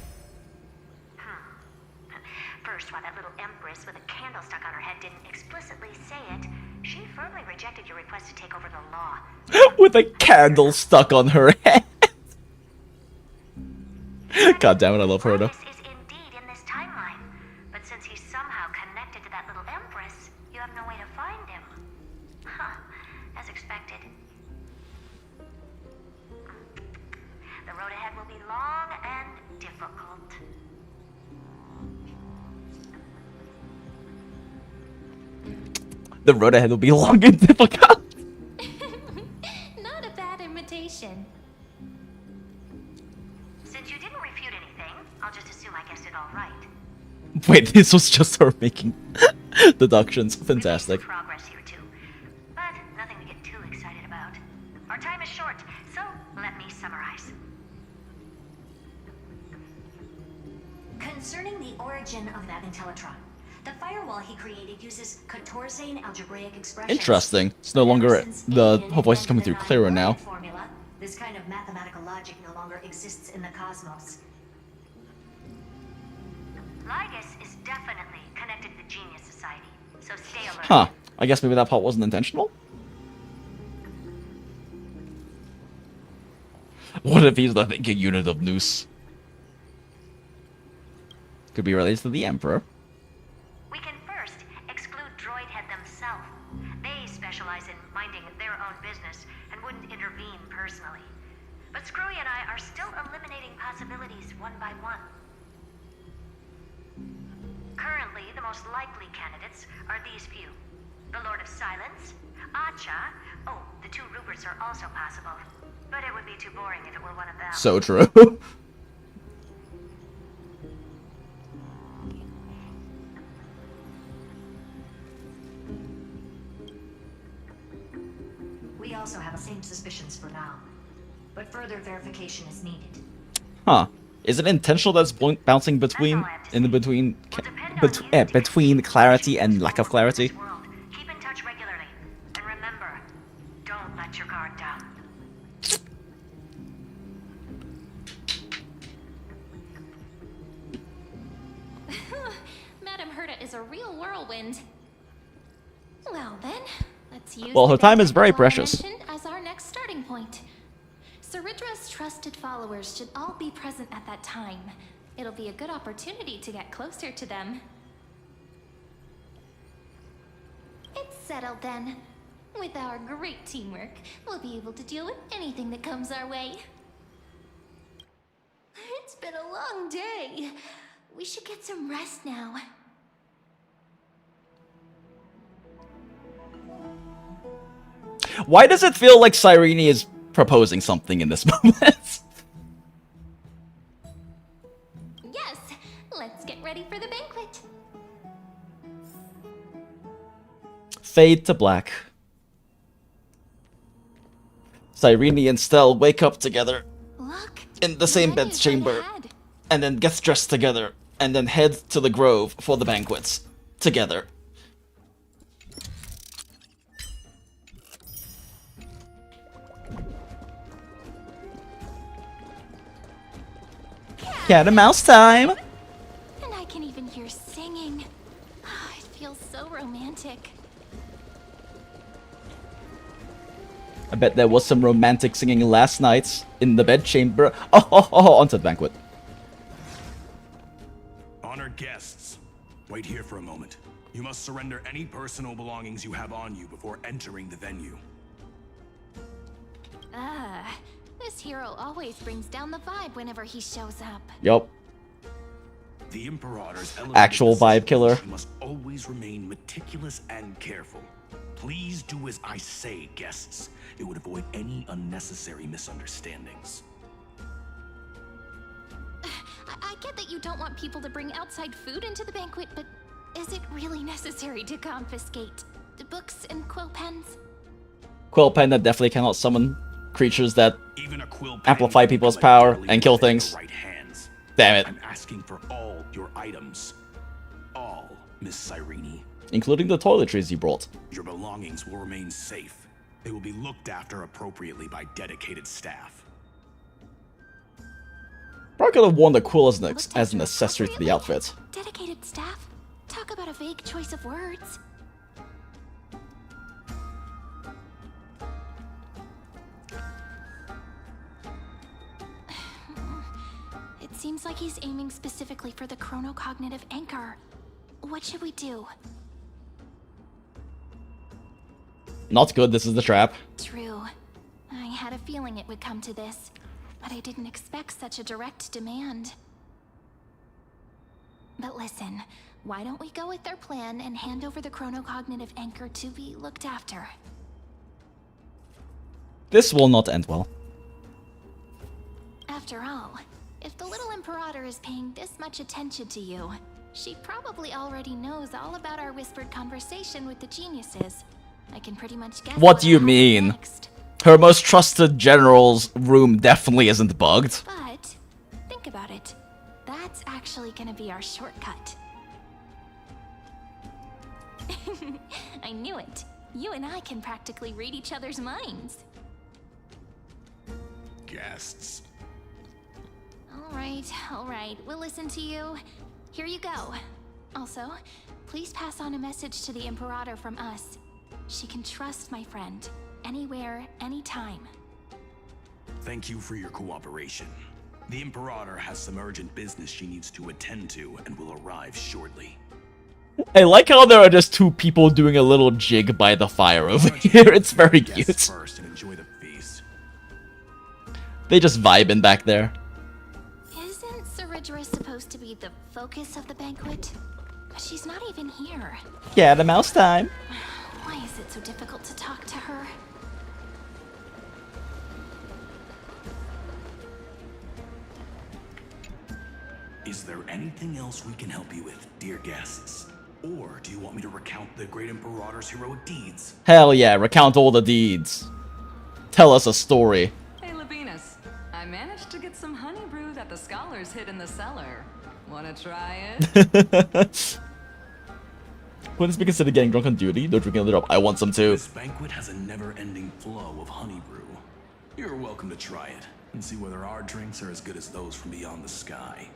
First, while that little empress with a candle stuck on her head didn't explicitly say it, she firmly rejected your request to take over the law. With a candle stuck on her head. God damn it, I love her though. Is indeed in this timeline, but since he's somehow connected to that little empress, you have no way to find him. Huh, as expected. The road ahead will be long and difficult. The road ahead will be long and difficult. Not a bad invitation. Since you didn't refute anything, I'll just assume I guessed it all right. Wait, this was just her making deductions. Fantastic. Progress here too, but nothing to get too excited about. Our time is short, so let me summarize. Concerning the origin of that Intellitron, the firewall he created uses Kotorzane algebraic expressions. Interesting. It's no longer her voice is coming through clearer now. Formula, this kind of mathematical logic no longer exists in the cosmos. Lygus is definitely connected to the Genius Society, so stay alert. Huh. I guess maybe that part wasn't intentional? What if he's the thinking unit of Noose? Could be related to the Emperor. We can first exclude Droidhead themselves. They specialize in minding their own business and wouldn't intervene personally. But Screwy and I are still eliminating possibilities one by one. Currently, the most likely candidates are these few. The Lord of Silence, Acha, oh, the two Ruperts are also possible. But it would be too boring if it were one of them. So true. We also have the same suspicions for now, but further verification is needed. Huh. Is it intentional that's bouncing between between clarity and lack of clarity? Keep in touch regularly, and remember, don't let your guard down. Madame Herta is a real whirlwind. Well then, let's use Well, her the time is banter very Laura precious. mentioned as our next starting point. Ceridra's trusted followers should all be present at that time. It'll be a good opportunity to get closer to them. It's settled then. With our great teamwork, we'll be able to deal with anything that comes our way. It's been a long day. We should get some rest now. Why does it feel like Cyrene is proposing something in this moment? Yes, let's get ready for the banquet. Fade to black. Cyrene and Stell wake up together in the same bed chamber, and then get dressed together, and then head to the grove for the banquets together. Cat and mouse time! And I can even hear singing. Oh, it feels so romantic. I bet there was some romantic singing last night in the bedchamber. Oh, onto the banquet. Honored guests, wait here for a moment. You must surrender any personal belongings you have on you before entering the venue. This hero always brings down the vibe whenever he shows up. Yup. The Imperator's Actual vibe killer. You must always remain meticulous and careful. Please do as I say, guests. It would avoid any unnecessary misunderstandings. I get that you don't want people to bring outside food into the banquet, but is it really necessary to confiscate? The books and quill pens? Quill pen that definitely cannot summon creatures that Even a quill pen amplify can people's become a power deadly and kill weapon in things. the right hands. Damn it. I'm asking for all your items. All, Miss Cyrene. Including the toiletries you brought. Your belongings will remain safe. They will be looked after appropriately by dedicated staff. Probably could have worn the quill as an accessory to the outfit. Dedicated staff? Talk about a vague choice of words. It seems like he's aiming specifically for the chronocognitive anchor. What should we do? Not good, this is the trap. True. I had a feeling it would come to this, but I didn't expect such a direct demand. But listen, why don't we go with their plan and hand over the chronocognitive anchor to be looked after? This will not end well. After all, if the little Imperator is paying this much attention to you, she probably already knows all about our whispered conversation with the geniuses. I can pretty much guess What do you mean? Her most trusted general's room definitely isn't bugged. But think about it. That's actually gonna be our shortcut. I knew it. You and I can practically read each other's minds. Guests. All right, we'll listen to you. Here you go. Also, please pass on a message to the Imperator from us. She can trust my friend, anywhere, anytime. Thank you for your cooperation. The Imperator has some urgent business she needs to attend to and will arrive shortly. I like how there are just two people doing a little jig by the fire over here. It's very cute. First and enjoy the feast. They just vibing back there. Isn't Ceridra supposed to be the focus of the banquet? But she's not even here. Yeah, the mouse time. Why is it so difficult to talk to her? Is there anything else we can help you with, dear guests? Or do you want me to recount the great Imperator's heroic deeds? Hell yeah, recount all the deeds. Tell us a story. Hey, Labinas. I managed to get some honey brew that the scholars hid in the cellar. Wanna try it? Wouldn't this be considered getting drunk on duty? They're drinking a little. I want some too. This banquet has a never-ending flow of honey brew. You're welcome to try it and see whether our drinks are as good as those from beyond the sky.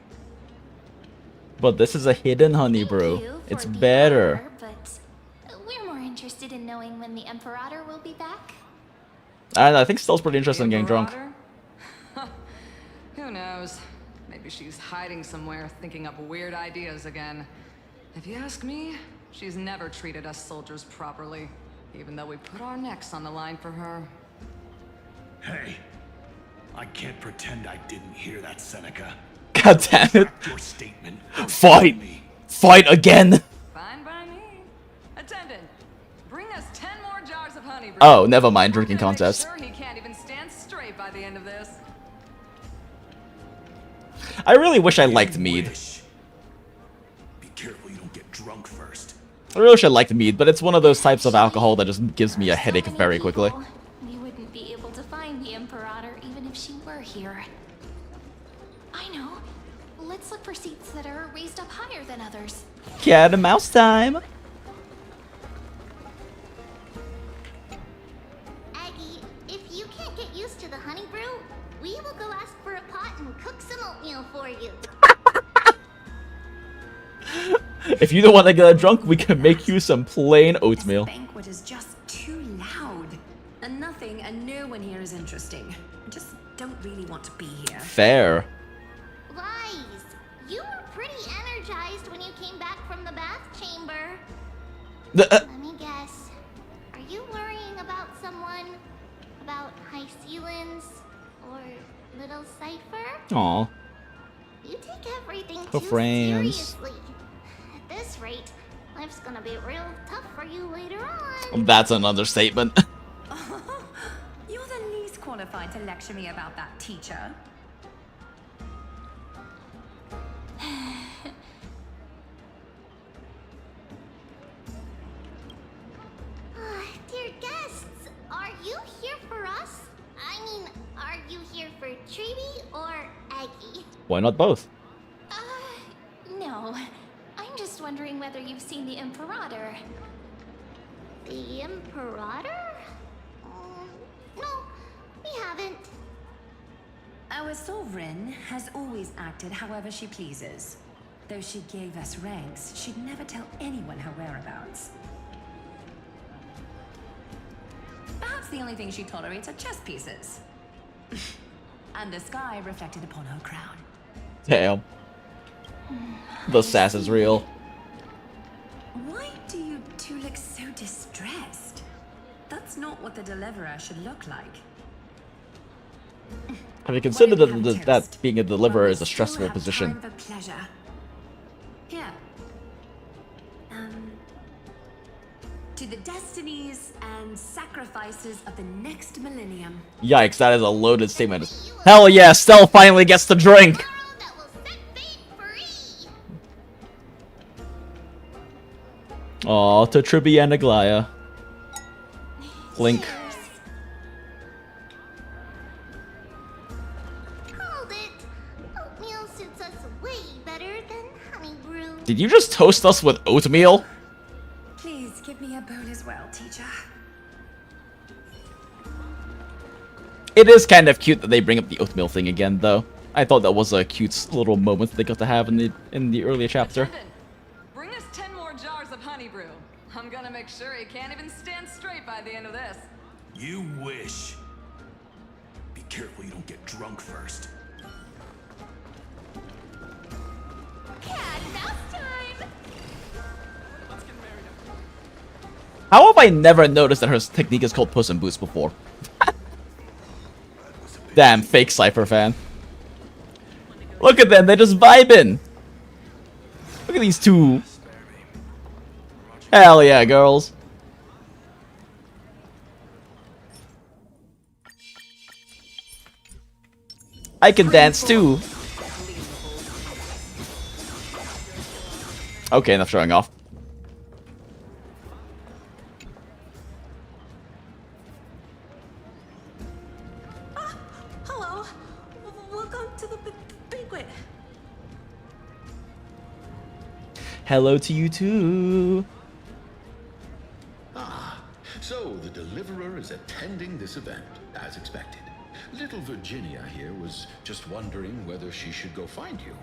But this is a hidden honey brew. It's better. But we're more interested in knowing when the Imperator will be back. And I think Stella's pretty interested in getting drunk. Who knows? Maybe she's hiding somewhere, thinking up weird ideas again. If you ask me, she's never treated us soldiers properly, even though we put our necks on the line for her. Hey, I can't pretend I didn't hear that, Seneca. God damn it. Your statement. Fight! Fight again! Fine by me. Attendant, bring us 10 more jars of honey brew. Oh, never mind, drinking contest. Sure he can't even stand straight by the end of this. I really wish I liked mead. Be careful you don't get drunk first. I really wish I liked mead, but it's one of those types of alcohol that just gives me a headache very quickly. We wouldn't be able to find the Imperator even if she were here. I know. Let's look for seats that are raised up higher than others. Cat and mouse time. Aggie, if you can't get used to the honey brew, we will go ask for a pot and cook some oatmeal for you. If you don't want to get drunk, we can make you some plain oatmeal. This banquet is just too loud. And nothing and no one here is interesting. I just don't really want to be here. Fair. Lies! You were pretty energized when you came back from the bath chamber. Let me guess. Are you worrying about someone? About High Sealins? Or Little Cypher? Aw. You take everything Her too friends. seriously. At this rate, life's gonna be real tough for you later on. That's an understatement. You're the least qualified to lecture me about that, teacher. prefer Treeby or Aggie? Why not both? No. I'm just wondering whether you've seen the Imperator. The Imperator? No, we haven't. Our sovereign has always acted however she pleases. Though she gave us ranks, she'd never tell anyone her whereabouts. Perhaps the only thing she tolerates are chess pieces. And the sky reflected upon her crown. Damn. The sass is real. Why do you two look so distressed? That's not what the deliverer should look like. Have you considered that being a deliverer is a stressful position? Time for pleasure. Here. To the destinies and sacrifices of the next millennium. Yikes, that is a loaded statement. Hell yeah, Stell finally gets to drink! Aw, to Triby and Aglaya. Link. Hold it. Oatmeal suits us way better than honey brew. Did you just toast us with oatmeal? Please give me a bowl as well, teacher. It is kind of cute that they bring up the oatmeal thing again, though. I thought that was a cute little moment they got to have in the earlier chapter. Attendant, bring us 10 more jars of honey brew. I'm gonna make sure he can't even stand straight by the end of this. You wish. Be careful you don't get drunk first. Cat mouse time! How have I never noticed that her technique is called Puss in Boots before? Damn, fake Cypher fan. Look at them, they're just vibing! Look at these two. Hell yeah, girls. I can dance too. Okay, enough showing off. Hello. Welcome to the banquet. Hello to you too. So the deliverer is attending this event, as expected. Little Virginia here was just wondering whether she should go find you.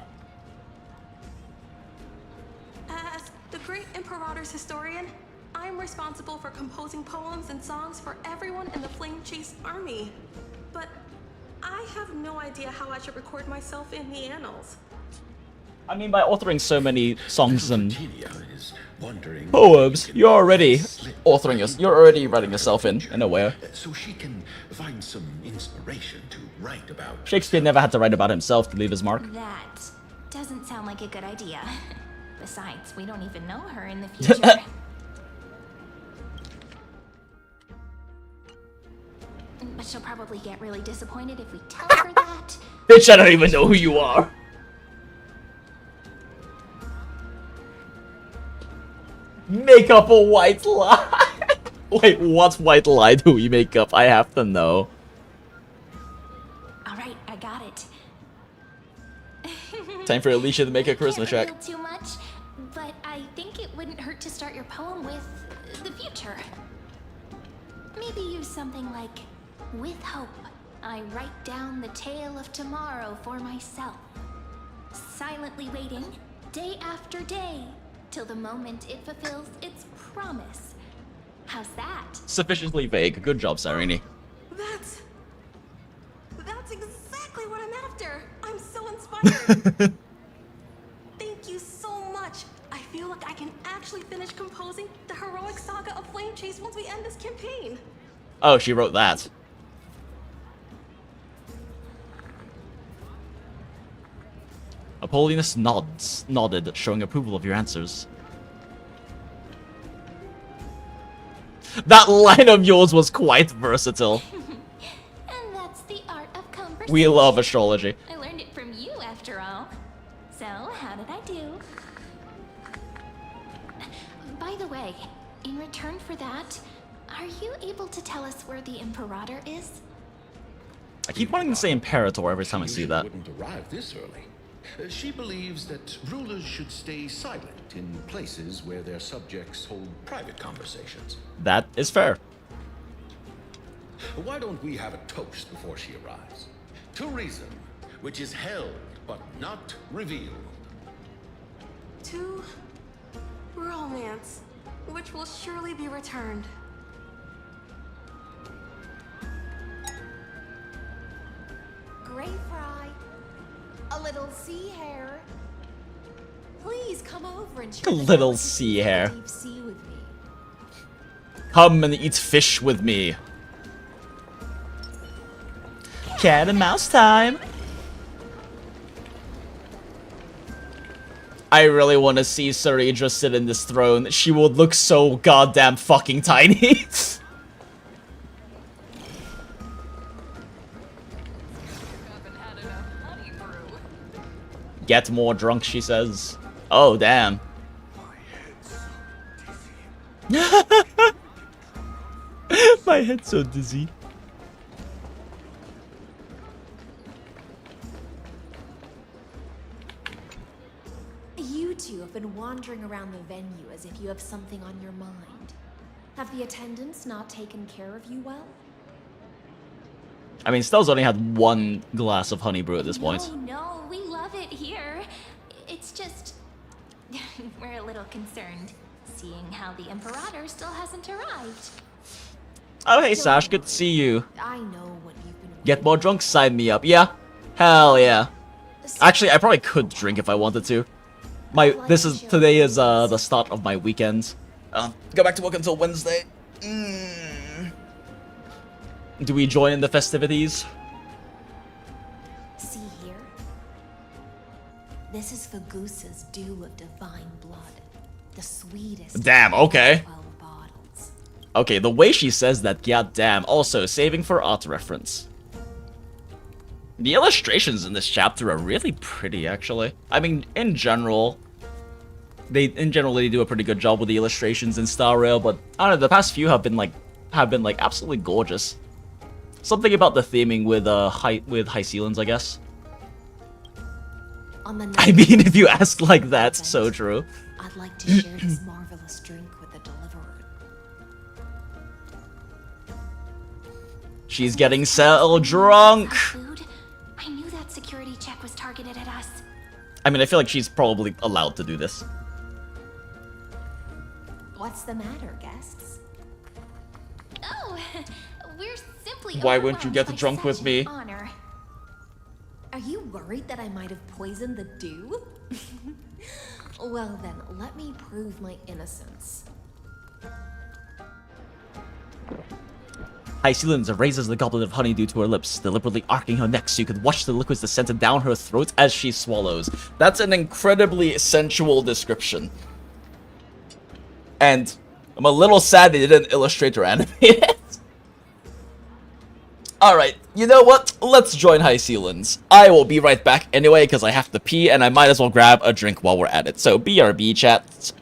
As the great Imperator's historian, I'm responsible for composing poems and songs for everyone in the Flame Chase army. But I have no idea how I should record myself in the annals. I mean, by authoring so many songs and Is wondering poems, you're already authoring you're already writing yourself in a way. so she can find some inspiration to write about. Shakespeare never had to write about himself to leave his mark. That doesn't sound like a good idea. Besides, we don't even know her in the future. But she'll probably get really disappointed if we tell her that. Bitch, I don't even know who you are. Make up a white lie. Wait, what white lie do we make up? I have to know. Alright, I got it. Time for Alicia to make a charisma check. Can't reveal too much, but I think it wouldn't hurt to start your poem with the future. Maybe use something like, with hope, I write down the tale of tomorrow for myself. Silently waiting, day after day, till the moment it fulfills its promise. How's that? Sufficiently vague. Good job, Cyrene. That's exactly what I'm after. I'm so inspired. Thank you so much. I feel like I can actually finish composing the heroic saga of Flame Chase once we end this campaign. Oh, she wrote that. Apollonius nodded, showing approval of your answers. That line of yours was quite versatile. And that's the art of conversation. We love astrology. I learned it from you, after all. So, how did I do? By the way, in return for that, are you able to tell us where the Imperator is? I keep wanting to say Imperator every time I see that. Wouldn't arrive this early. She believes that rulers should stay silent in places where their subjects hold private conversations. That is fair. Why don't we have a toast before she arrives? To reason, which is held but not revealed. To romance, which will surely be returned. Gray fry, a little sea hare. Please come over and share A little sea hare. deep sea with me. Come and eat fish with me. Cat and mouse time. I really want to see Saridra sit in this throne. She would look so goddamn fucking tiny. Get more drunk, she says. Oh, damn. My head's so dizzy. You two have been wandering around the venue as if you have something on your mind. Have the attendants not taken care of you well? I mean, Stell's only had one glass of honey brew at this point. No, we love it here. It's just... we're a little concerned, seeing how the Imperator still hasn't arrived. Oh, hey, Sash, good to see you. I know what you've been... Get more drunk, sign me up. Yeah? Hell yeah. Actually, I probably could drink if I wanted to. Today is the start of my weekend. Go back to work until Wednesday. Do we join in the festivities? See here? This is for Goose's dew of divine blood. The sweetest... Damn, okay. 12 bottles. Okay, the way she says that, goddamn. Also, saving for art reference. The illustrations in this chapter are really pretty, actually. I mean, in general, they do a pretty good job with the illustrations in Star Rail, but I don't know, the past few have been absolutely gorgeous. Something about the theming with High Sealans, I guess. I mean, if you ask like that, so true. I'd like to share this marvelous drink with the deliverer. She's getting so drunk. I knew that security check was targeted at us. I mean, I feel like she's probably allowed to do this. What's the matter, guests? Oh, we're simply Why won't you get drunk with me? Honor. Are you worried that I might have poisoned the dew? Well then, let me prove my innocence. High Sealans raises the goblet of honeydew to her lips, deliberately arcing her neck so you could watch the liquids descend down her throat as she swallows. That's an incredibly sensual description. And I'm a little sad they didn't illustrate or animate it. Alright, you know what? Let's join High Sealans. I will be right back anyway because I have to pee and I might as well grab a drink while we're at it. So BRB, chat.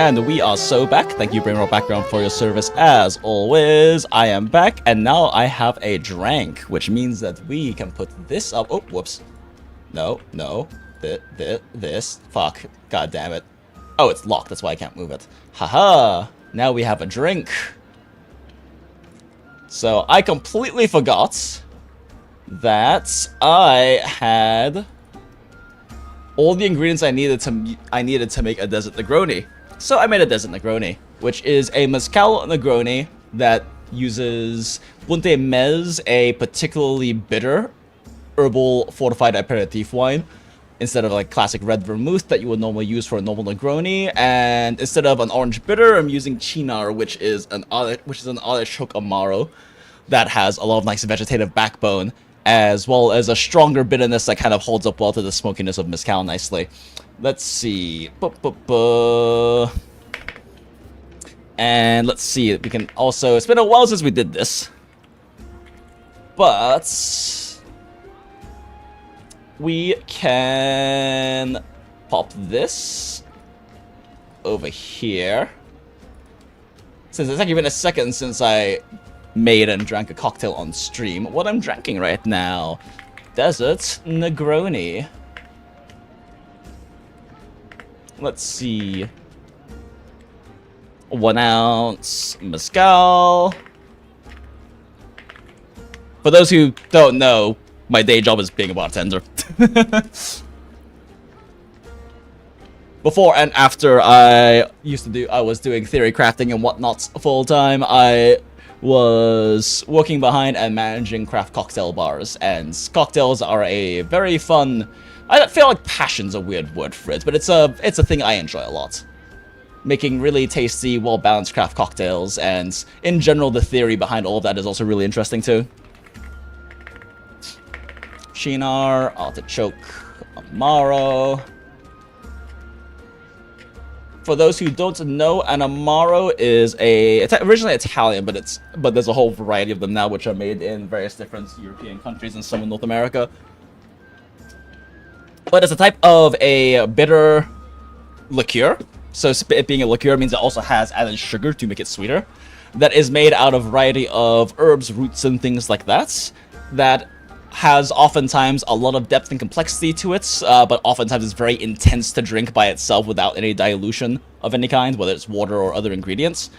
And we are so back. Thank you, Brainroll Background, for your service as always. I am back, and now I have a drink, which means that we can put this up. Oh, whoops. No. This. Fuck. God damn it. Oh, it's locked. That's why I can't move it. Haha. Now we have a drink. So I completely forgot that I had all the ingredients I needed to make a Desert Negroni. So I made a Desert Negroni, which is a mezcal Negroni that uses Punta Mez, a particularly bitter herbal fortified aperitif wine, instead of like classic red vermouth that you would normally use for a normal Negroni. And instead of an orange bitter, I'm using Chinar, which is an artichoke amaro that has a lot of nice vegetative backbone, as well as a stronger bitterness that kind of holds up well to the smokiness of mezcal nicely. Let's see. And let's see. We can also... It's been a while since we did this, but we can pop this over here. Since it's actually been a second since I made and drank a cocktail on stream. What I'm drinking right now, Desert Negroni. Let's see. 1 ounce mezcal. For those who don't know, my day job is being a bartender. Before and after I was doing theory crafting and whatnot full time, I was working behind and managing craft cocktail bars, and cocktails are a very fun... I feel like passion's a weird word for it, but it's a thing I enjoy a lot. Making really tasty, well-balanced craft cocktails, and in general, the theory behind all of that is also really interesting too. Chinar, artichoke, amaro. For those who don't know, an amaro is it's originally Italian, but there's a whole variety of them now, which are made in various different European countries and some in North America. But it's a type of a bitter liqueur. So it being a liqueur means it also has added sugar to make it sweeter. That is made out of a variety of herbs, roots, and things like that. That has oftentimes a lot of depth and complexity to it, but oftentimes it's very intense to drink by itself without any dilution of any kind, whether it's water or other ingredients.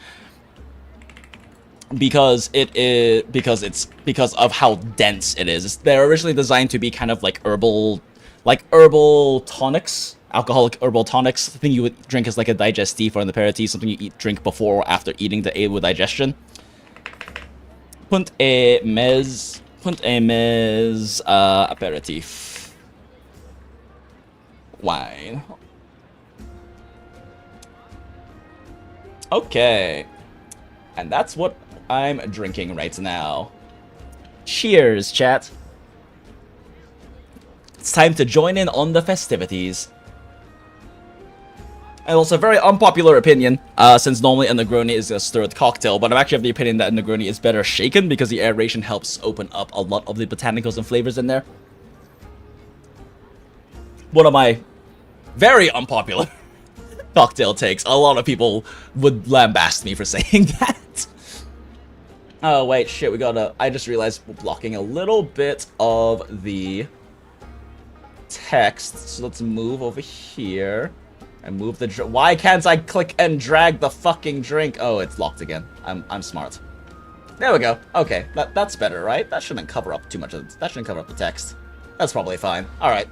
Because of how dense it is. They're originally designed to be kind of like herbal tonics, alcoholic herbal tonics. The thing you would drink as like a digestif or an aperitif, something you drink before or after eating to aid with digestion. Punta Mez aperitif wine. Okay, and that's what I'm drinking right now. Cheers, chat. It's time to join in on the festivities. And also, a very unpopular opinion, since normally a Negroni is a stirred cocktail, but I'm actually of the opinion that a Negroni is better shaken because the aeration helps open up a lot of the botanicals and flavors in there. One of my very unpopular cocktail takes. A lot of people would lambast me for saying that. Oh, wait, shit, I just realized we're blocking a little bit of the text, so let's move over here and move the why can't I click and drag the fucking drink? Oh, it's locked again. I'm smart. There we go. Okay, that's better, right? That shouldn't cover up too much of that shouldn't cover up the text. That's probably fine. All right.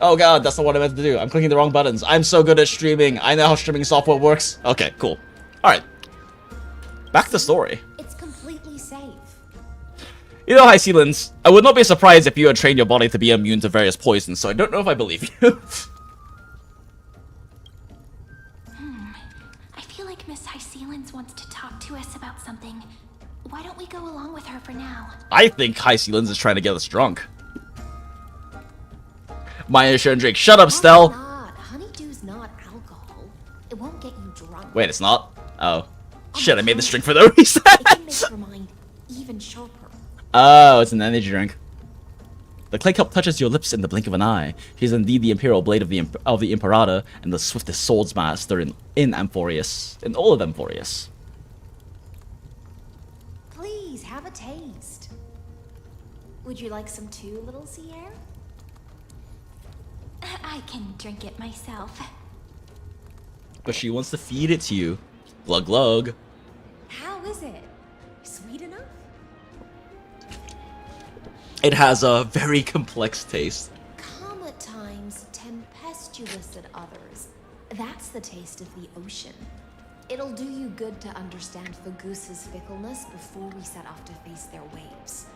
Oh god, that's not what I meant to do. I'm clicking the wrong buttons. I'm so good at streaming. I know how streaming software works. Okay, cool. All right. Back to the story. It's completely safe. You know, High Sealands, I would not be surprised if you had trained your body to be immune to various poisons, so I don't know if I believe you. I feel like Miss High Sealands wants to talk to us about something. Why don't we go along with her for now? I think High Sealands is trying to get us drunk. Maya Sharon Drake, shut up, Stell! Honeydew's not alcohol. It won't get you drunk. Wait, it's not? Oh. Shit, I made this drink for no reason. It can make your mind even sharper. Oh, it's an energy drink. The clay cup touches your lips in the blink of an eye. She is indeed the imperial blade of the Imperator and the swiftest swordsmaster in Amphorius, in all of Amphorius. Please have a taste. Would you like some too, little Sierra? I can drink it myself. But she wants to feed it to you. Glug glug. How is it? Sweet enough? It has a very complex taste. Calm at times, tempestuous at others. That's the taste of the ocean. It'll do you good to understand the goose's fickleness before we set off to face their waves.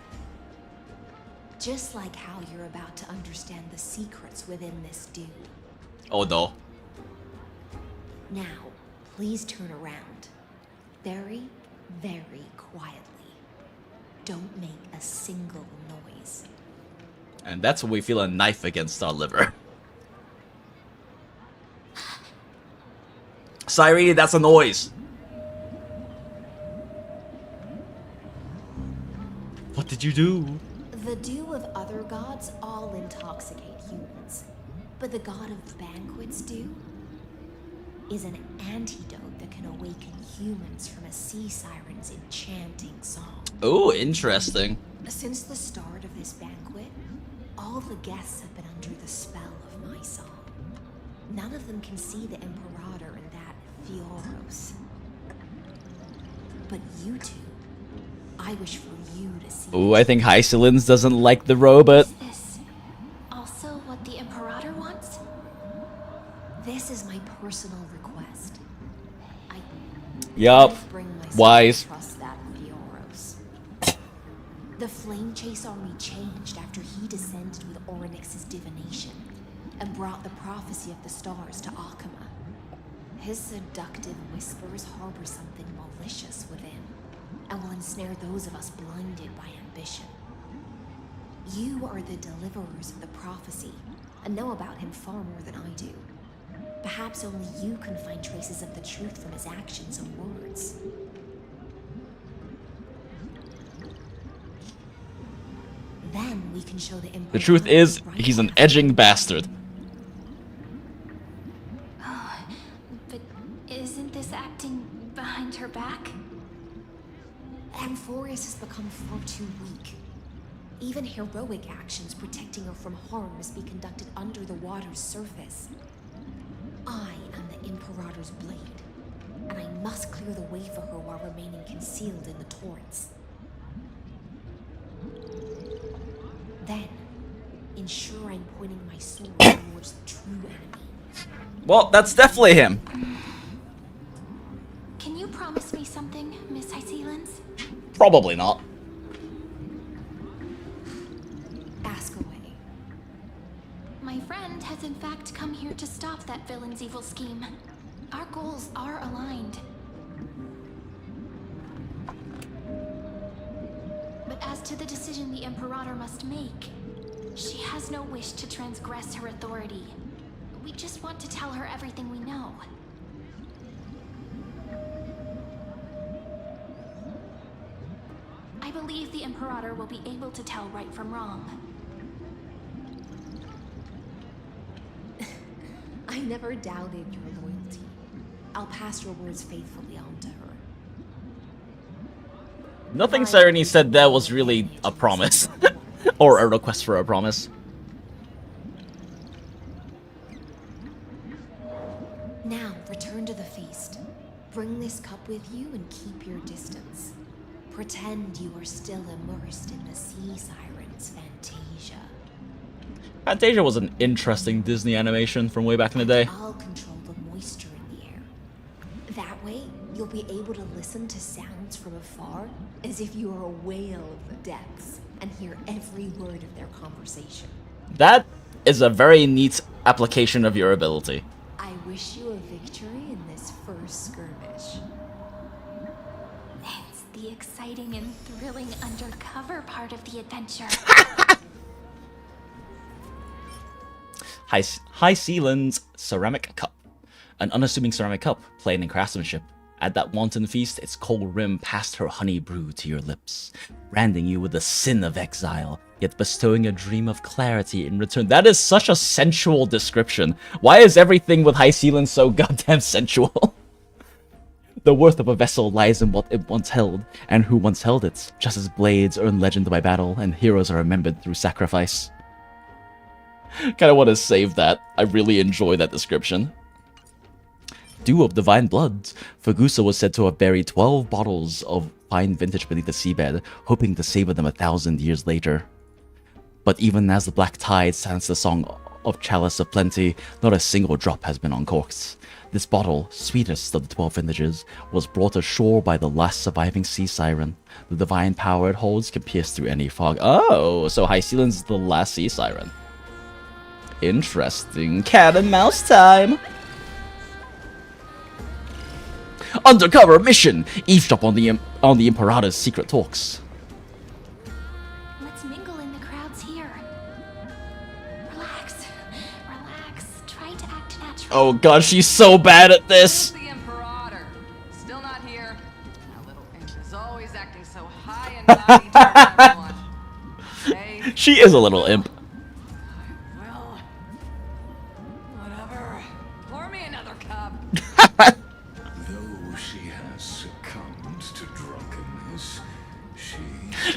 Just like how you're about to understand the secrets within this dew. Oh no. Now, please turn around. Very, very quietly. Don't make a single noise. And that's when we feel a knife against our liver. Cyrene, that's a noise. What did you do? The dew of other gods all intoxicate humans. But the god of banquets dew is an antidote that can awaken humans from a sea siren's enchanting song. Oh, interesting. Since the start of this banquet, all the guests have been under the spell of my song. None of them can see the Imperator in that Fioros. But you two, I wish for you to see. Oh, I think Hycelins doesn't like the robot. Is this also what the Imperator wants? This is my personal request. Yup. Wise. Trust that Fioros. The Flame Chase army changed after he descended with Orynyx's divination and brought the prophecy of the stars to Akama. His seductive whispers harbor something malicious within and will ensnare those of us blinded by ambition. You are the deliverers of the prophecy and know about him far more than I do. Perhaps only you can find traces of the truth from his actions and words. Then we can show the Imperator. The truth is, he's an edging bastard. Oh, but isn't this acting behind her back? Amphorius has become far too weak. Even heroic actions protecting her from harm must be conducted under the water's surface. I am the Imperator's blade, and I must clear the way for her while remaining concealed in the torrents. Then, ensure I'm pointing my sword towards the true enemy. Well, that's definitely him. Can you promise me something, Miss Hycelins? Probably not. Ask away. My friend has in fact come here to stop that villain's evil scheme. Our goals are aligned. But as to the decision the Imperator must make, she has no wish to transgress her authority. We just want to tell her everything we know. I believe the Imperator will be able to tell right from wrong. I never doubted your loyalty. I'll pass your words faithfully on to her. Nothing Cyrene said there was really a promise. Or a request for a promise. Now, return to the feast. Bring this cup with you and keep your distance. Pretend you are still immersed in the sea siren's Fantasia. Fantasia was an interesting Disney animation from way back in the day. I'll control the moisture in the air. That way, you'll be able to listen to sounds from afar as if you are a whale of the depths and hear every word of their conversation. That is a very neat application of your ability. I wish you a victory in this first skirmish. It's the exciting and thrilling undercover part of the adventure. Hycelins ceramic cup. An unassuming ceramic cup, plain in craftsmanship At that wanton feast, its cold rim passed her honey brew to your lips, branding you with the sin of exile, yet bestowing a dream of clarity in return. That is such a sensual description. Why is everything with High Sealand so goddamn sensual? The worth of a vessel lies in what it once held, and who once held it, just as blades earn legend by battle, and heroes are remembered through sacrifice. Kinda want to save that. I really enjoy that description. Dew of divine blood. Fagusa was said to have buried 12 bottles of fine vintage beneath the seabed, hoping to savor them 1,000 years later. But even as the black tide sounds the song of Chalice of Plenty, not a single drop has been uncorked. This bottle, sweetest of the 12 vintages, was brought ashore by the last surviving sea siren. The divine power it holds can pierce through any fog. Oh, so High Sealand's the last sea siren. Interesting. Cat and mouse time! Undercover mission! Eavesdrop on the Imperator's secret talks. Let's mingle in the crowds here. Relax. Relax. Try to act natural. Oh god, she's so bad at this! The Imperator. Still not here. That little imp is always acting so high and mighty to everyone. Hey, She is a little imp. well, whatever. Pour me another cup. Though she has succumbed to drunkenness,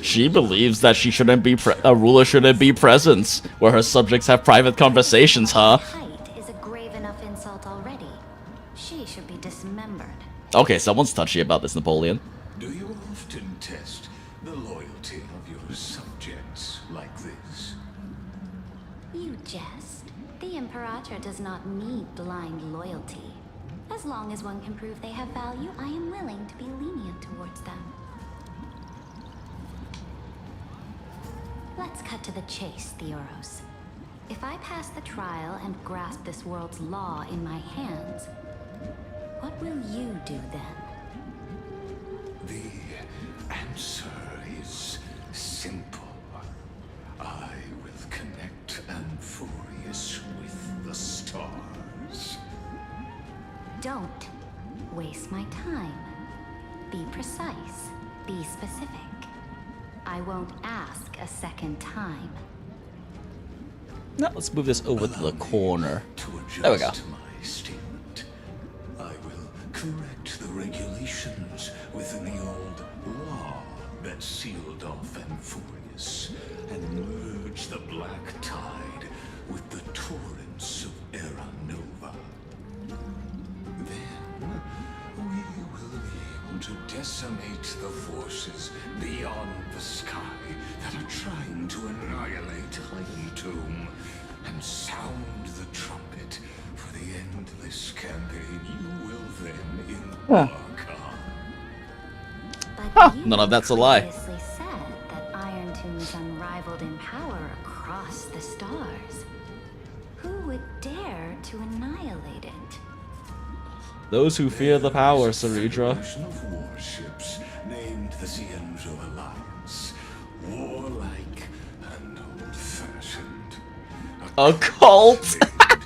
She believes that she shouldn't be a ruler shouldn't be present where her subjects have private conversations, huh? Height is a grave enough insult already. She should be dismembered. Okay, someone's touchy about this, Napoleon. do you often test the loyalty of your subjects like this? You jest. The Imperator does not need blind loyalty. As long as one can prove they have value, I am willing to be lenient towards them. Let's cut to the chase, Theoros. If I pass the trial and grasp this world's law in my hands, what will you do then? The answer is simple. I will connect Amphorius with the stars. Don't waste my time. Be precise. Be specific. I won't ask a second time. Now let's move this over to the corner. To adjust There we go. my statement, I will correct the regulations within the old law that sealed off Amphorius and merge the black tide with the torrents of Era Nova. Then we will be able to decimate the forces beyond the sky that are trying to annihilate High Tomb and sound the trumpet for the endless campaign you will then embark on. None of that's a lie. Previously said that Iron Tomb is unrivaled in power across the stars. Who would dare to annihilate it? Those who fear the power, Ceridra. Of warships named the Cienzo Alliance, warlike and old-fashioned. A cult? The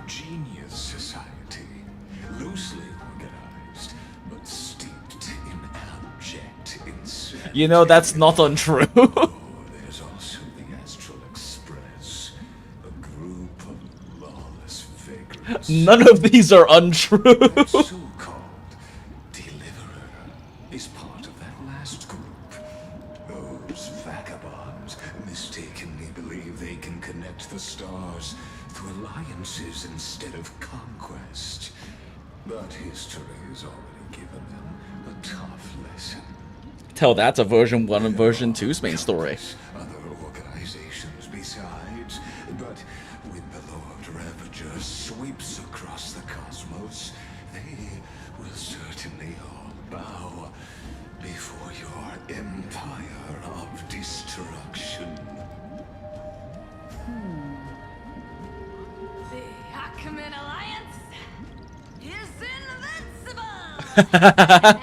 Genius Society, loosely organized, but steeped in abject insanity. You know, that's not untrue. There's also the Astral Express, a group of lawless vagrants. None of these are untrue. So-called Deliverer is part of that last group. Those vagabonds mistakenly believe they can connect the stars through alliances instead of conquest. But history has already given them a tough lesson. Tell that to version 1 and version 2's main story. Other organizations besides, but when the Lord Ravager sweeps across the cosmos, they will certainly all bow before your empire of destruction. The Achaemenid Alliance is invincible!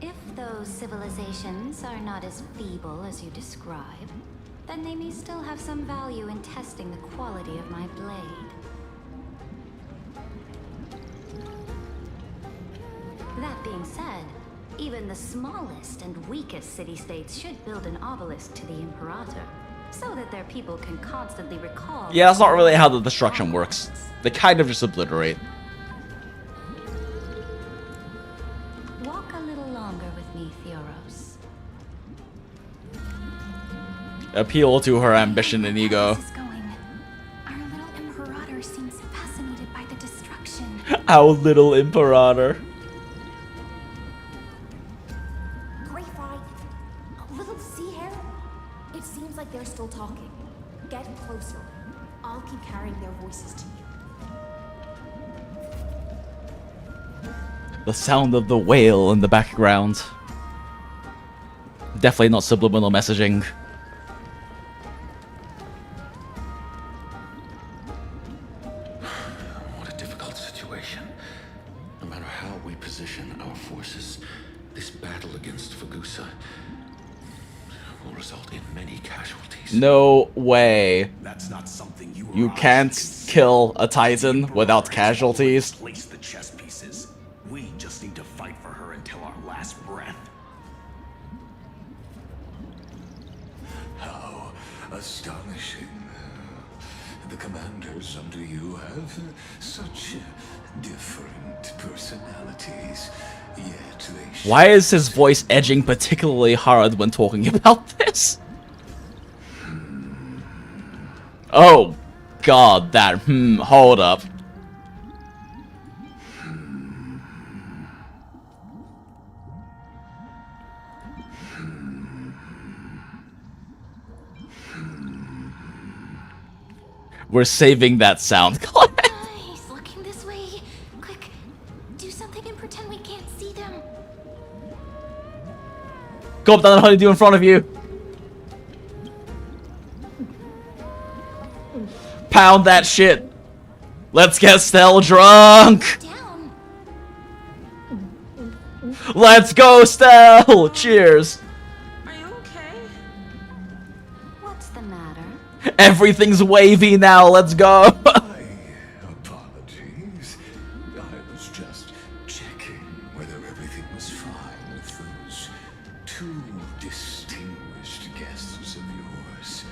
If those civilizations are not as feeble as you describe, then they may still have some value in testing the quality of my blade. being said, even the smallest and weakest city-states should build an obelisk to the Imperator, so that their people can constantly recall... Yeah, that's not really how the destruction works. They kind of just obliterate. Walk a little longer with me, Theoros. Appeal to her ambition and ego. Our little Imperator seems fascinated by the destruction. Our little Imperator. Little sea hare? It seems like they're still talking. Get closer. I'll keep carrying their voices to you. The sound of the whale in the background. Definitely not subliminal messaging. What a difficult situation. No matter how we position our forces, this battle against Fagusa will result in many casualties. No way. That's not something You can't kill a Titan without casualties. Place the chess pieces. We just need to fight for her until our last breath. How astonishing. The commanders under you have such different personalities, yet they Why is his voice edging particularly hard when talking about this? Oh, God, that hold up. We're saving that sound. He's looking this way. Quick, do something and pretend we can't see them. Go up, down, and honeydew in front of you. Pound that shit. Let's get Stell drunk. Let's go, Stell. Cheers. What's the matter? Everything's wavy now. Let's go. Apologies. I was just checking whether everything was fine with those two distinguished guests of yours.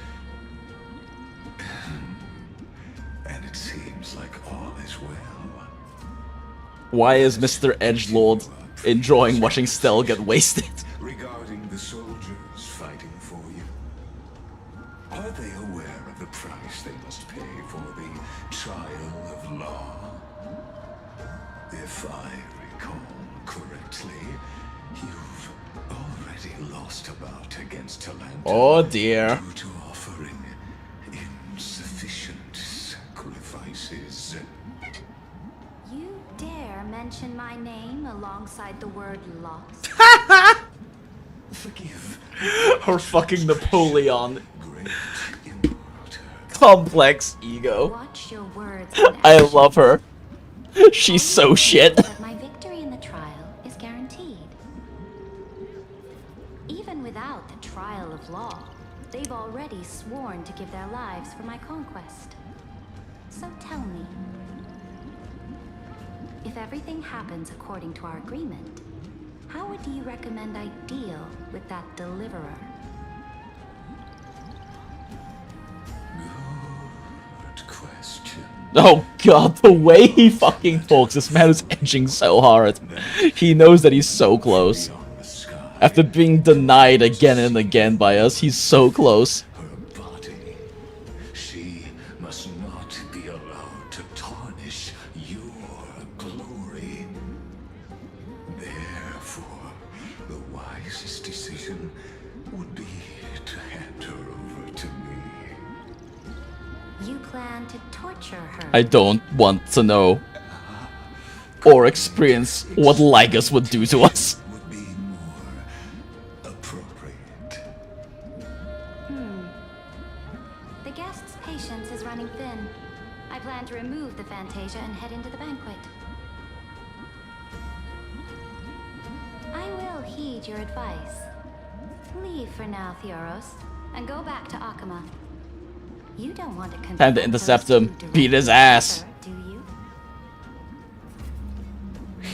And it seems like all is well. Why is Mr. Edgelord enjoying watching Stell get wasted? Regarding the soldiers fighting for you, are they aware of the price they must pay for the trial of law? If I recall correctly, you've already lost a bout against Talanta. Oh dear. Due to offering insufficient sacrifices. You dare mention my name alongside the word lost? Forgive. Her fucking Napoleon. Complex ego. Watch your words. I love her. She's so shit. But my victory in the trial is guaranteed. Even without the trial of law, they've already sworn to give their lives for my conquest. So tell me, if everything happens according to our agreement, how would you recommend I deal with that deliverer? Good question. Oh god, the way he fucking talks, this man is edging so hard. He knows that he's so close. After being denied again and again by us, he's so close. She must not be allowed to tarnish your glory. Therefore, the wisest decision would be to hand her over to me. You plan to torture her? I don't want to know or experience what Lygus would do to us. The guest's patience is running thin. I plan to remove the Fantasia and head into the banquet. I will heed your advice. Leave for now, Theoros, and go back to Akama. You don't want to Time to intercept him, beat his ass. do you?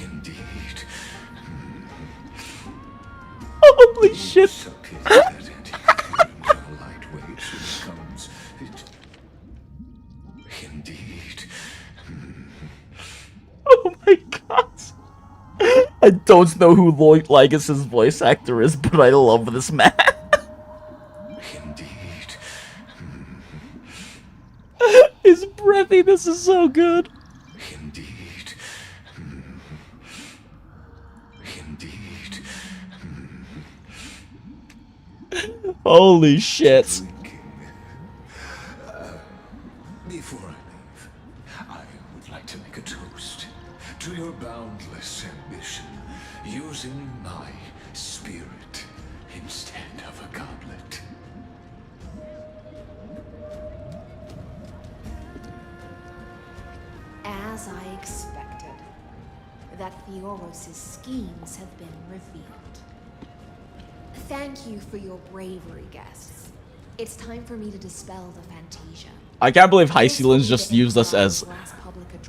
Indeed. Holy shit. Indeed. Oh my god. I don't know who Lloyd Lygus' voice actor is, but I love this man. Indeed. His breathiness is so good. Indeed. Indeed. Holy shit. Before I leave, I would like to make a toast to your boundless ambition, using my spirit instead of a goblet. As I expected, that Theoros' schemes have been revealed. Thank you for your bravery, guests. It's time for me to dispel the Fantasia. I can't believe Hycelan's just used us as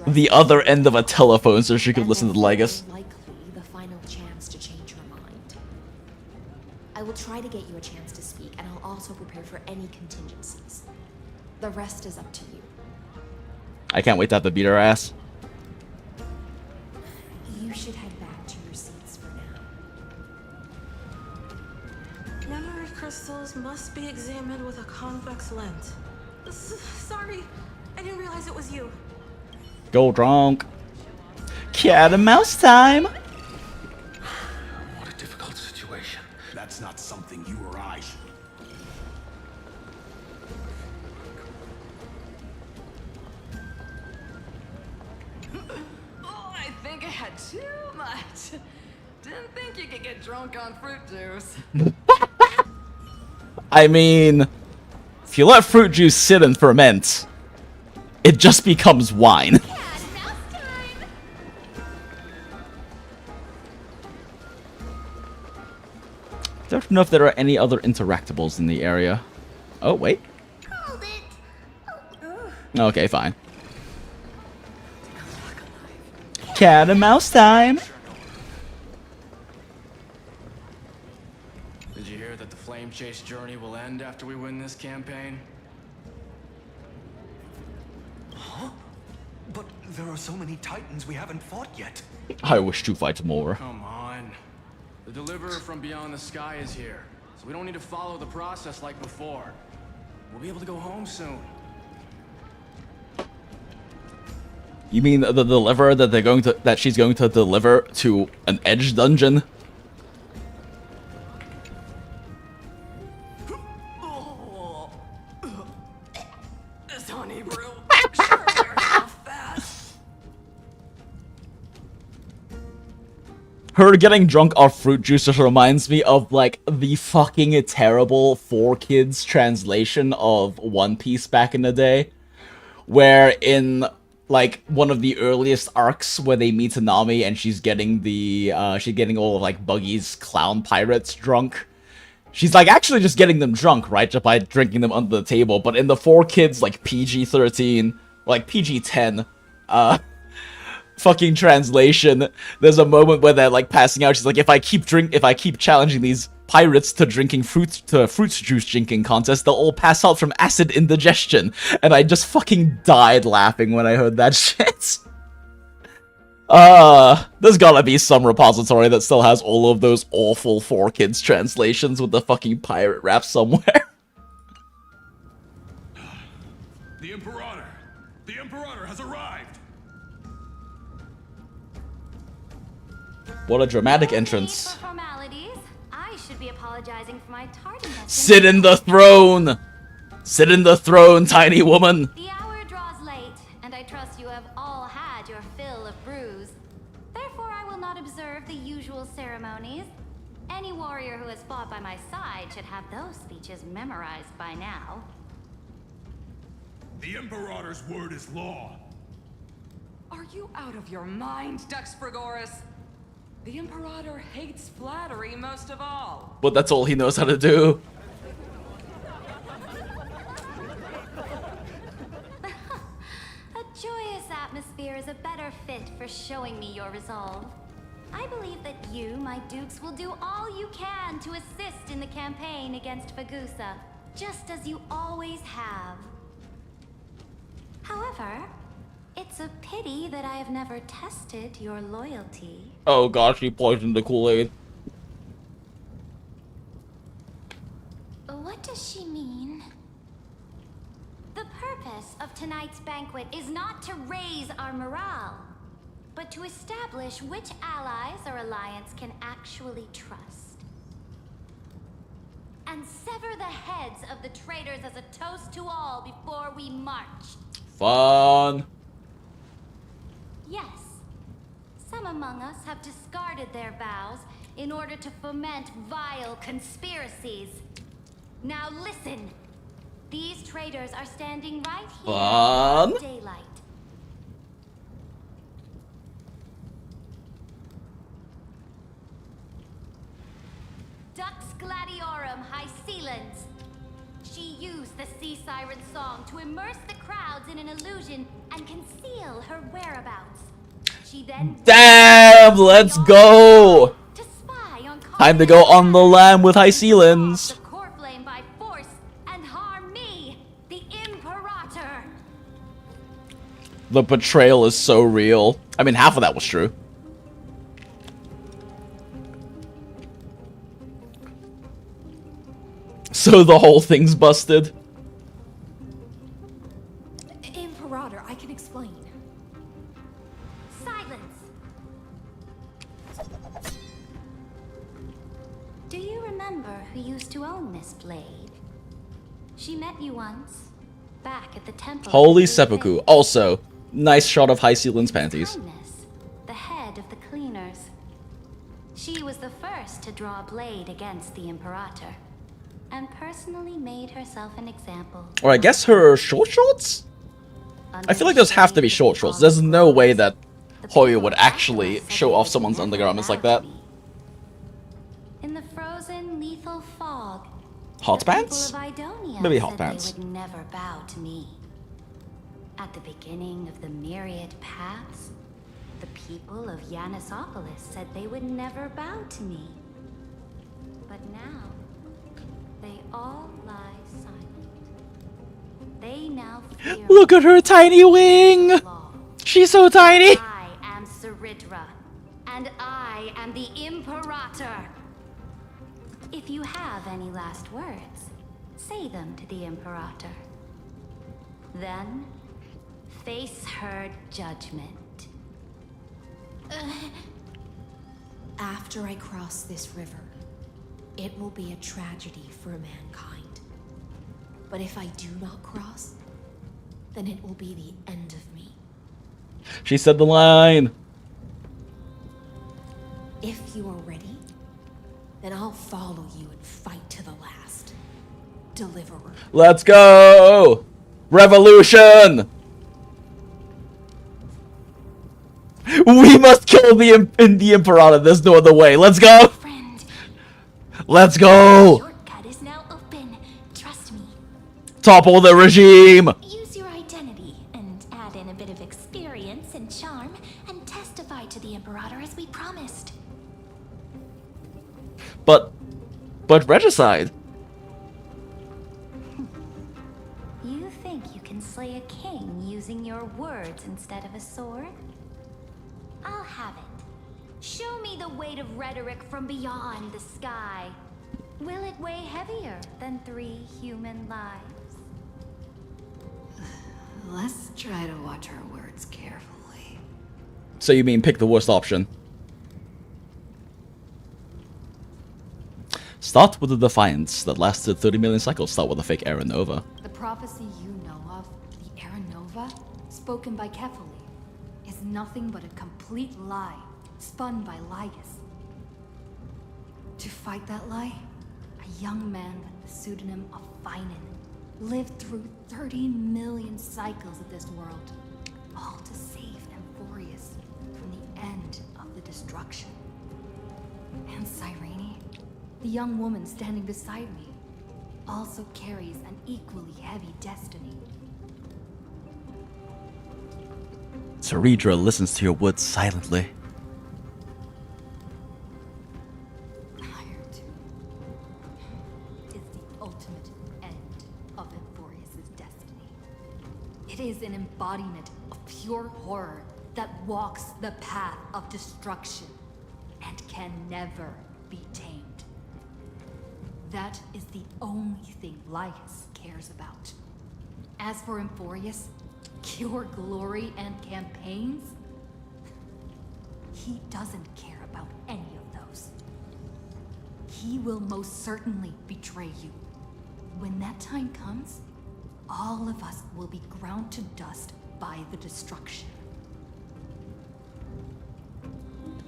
the other end of a telephone so she could listen to Lygus. Likely the final chance to change her mind. I will try to get you a chance to speak, and I'll also prepare for any contingencies. The rest is up to you. I can't wait to have to beat her ass. You should head back to your seats for now. Memory crystals must be examined with a convex lens. Sorry, I didn't realize it was you. Go drunk. Cat and mouse time. What a difficult situation. That's not something you or I should... Oh, I think I had too much. Didn't think you could get drunk on fruit juice. I mean, if you let fruit juice sit and ferment, it just becomes wine. I don't know if there are any other interactables in the area. Oh, wait. Okay, fine. Cat and mouse time. Did you hear that the flame chase journey will end after we win this campaign? Huh? But there are so many Titans we haven't fought yet. I wish to fight more. Come on. The deliverer from beyond the sky is here, so we don't need to follow the process like before. We'll be able to go home soon. You mean the deliverer that she's going to deliver to an edge dungeon? This honey brew sure wears off fast. Her getting drunk off fruit juice just reminds me of, like, the fucking terrible 4Kids translation of One Piece back in the day. Where in, like, one of the earliest arcs where they meet Nami and she's getting all of, like, Buggy's clown pirates drunk. She's, like, actually just getting them drunk, right? Just by drinking them under the table. But in the 4Kids, like, PG-13, like, PG-10, fucking translation, there's a moment where they're, like, passing out. She's like, if I keep challenging these pirates to fruit juice drinking contest, they'll all pass out from acid indigestion. And I just fucking died laughing when I heard that shit. There's gotta be some repository that still has all of those awful 4Kids translations with the fucking pirate rap somewhere. The Imperator! The Imperator has arrived! What a dramatic entrance. For formalities, I should be apologizing for my tardiness. Sit in the throne! Sit in the throne, tiny woman! The hour draws late, and I trust you have all had your fill of brews. Therefore, I will not observe the usual ceremonies. Any warrior who has fought by my side should have those speeches memorized by now. The Imperator's word is law. Are you out of your mind, Dux Frigoris? The Imperator hates flattery most of all. But that's all he knows how to do. A joyous atmosphere is a better fit for showing me your resolve. I believe that you, my dukes, will do all you can to assist in the campaign against Fagusa, just as you always have. However, it's a pity that I have never tested your loyalty. Oh gosh, he poisoned the Kool-Aid. What does she mean? The purpose of tonight's banquet is not to raise our morale, but to establish which allies our alliance can actually trust. And sever the heads of the traitors as a toast to all before we march. Fun. Yes, some among us have discarded their vows in order to foment vile conspiracies. Now listen, these traitors are standing right here Fun. in daylight. Dux Gladiorum Hycelans. She used the sea siren song to immerse the crowds in an illusion and conceal her whereabouts. She then Damn, let's go. Time to go on the lam with Hycelans. the core flame by force and harm me, the Imperator. The betrayal is so real. I mean, half of that was true. So the whole thing's busted. Imperator, I can explain. Silence. Do you remember who used to own this blade? She met you once, back at the temple. Holy seppuku. Also, nice shot of Hycelans' panties. The head of the cleaners. She was the first to draw a blade against the Imperator, and personally made herself an example. Or I guess her short shorts? I feel like those have to be short shorts. There's no way that Hoya would actually show off someone's undergarments like that. In the frozen, lethal fog, Hot the pants? people of Idonia Maybe said hot pants. They would never bow to me. At the beginning of the myriad paths, the people of Yanisopolis said they would never bow to me. But now, they all lie silent. They now fear Look at her tiny wing! She's so tiny! I am Saridra, and I am the Imperator. If you have any last words, say them to the Imperator. Then, face her judgment. After I cross this river, it will be a tragedy for mankind. But if I do not cross, then it will be the end of me. She said the line. If you are ready, then I'll follow you and fight to the last. Deliverer. Let's go! Revolution! We must kill the Imperator. There's no other way. Let's go! Let's go! Shortcut is now open. Trust me. Topple the regime! Use your identity and add in a bit of experience and charm and testify to the Imperator as we promised. But regicide. You think you can slay a king using your words instead of a sword? I'll have it. Show me the weight of rhetoric from beyond the sky. Will it weigh heavier than 3 human lives? Let's try to watch our words carefully. So you mean pick the worst option? Start with the Defiance that lasted 30 million cycles. Start with a fake Era Nova. The prophecy you know of, the Era Nova, spoken by Kefali, is nothing but a complete lie, spun by Lygus. To fight that lie, a young man with the pseudonym of Finan lived through 30 million cycles of this world, all to save Amphorius from the end of the destruction. And Cyrene, the young woman standing beside me, also carries an equally heavy destiny. Saridra listens to your words silently. ultimate end of Euphorius' destiny. It is an embodiment of pure horror that walks the path of destruction and can never be tamed. That is the only thing Lycus cares about. As for Euphorius, pure glory and campaigns, he doesn't care about any of those. He will most certainly betray you. When that time comes, all of us will be ground to dust by the destruction.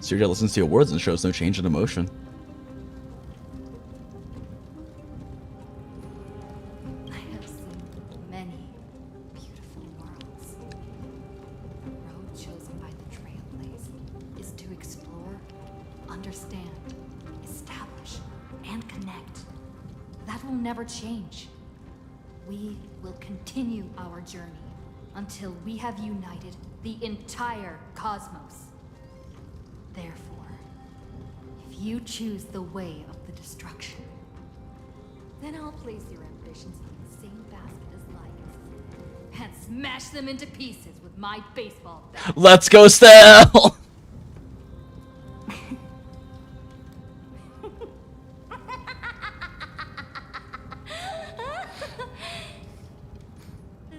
Surya listens to your words and shows no change in emotion. I have seen many beautiful worlds. The road chosen by the Trailblaze is to explore, understand, establish, and connect. That will never change. We will continue our journey until we have united the entire cosmos. Therefore, if you choose the way of the destruction, then I'll place your ambitions in the same basket as Lycus and smash them into pieces with my baseball bat. Let's go, Stell!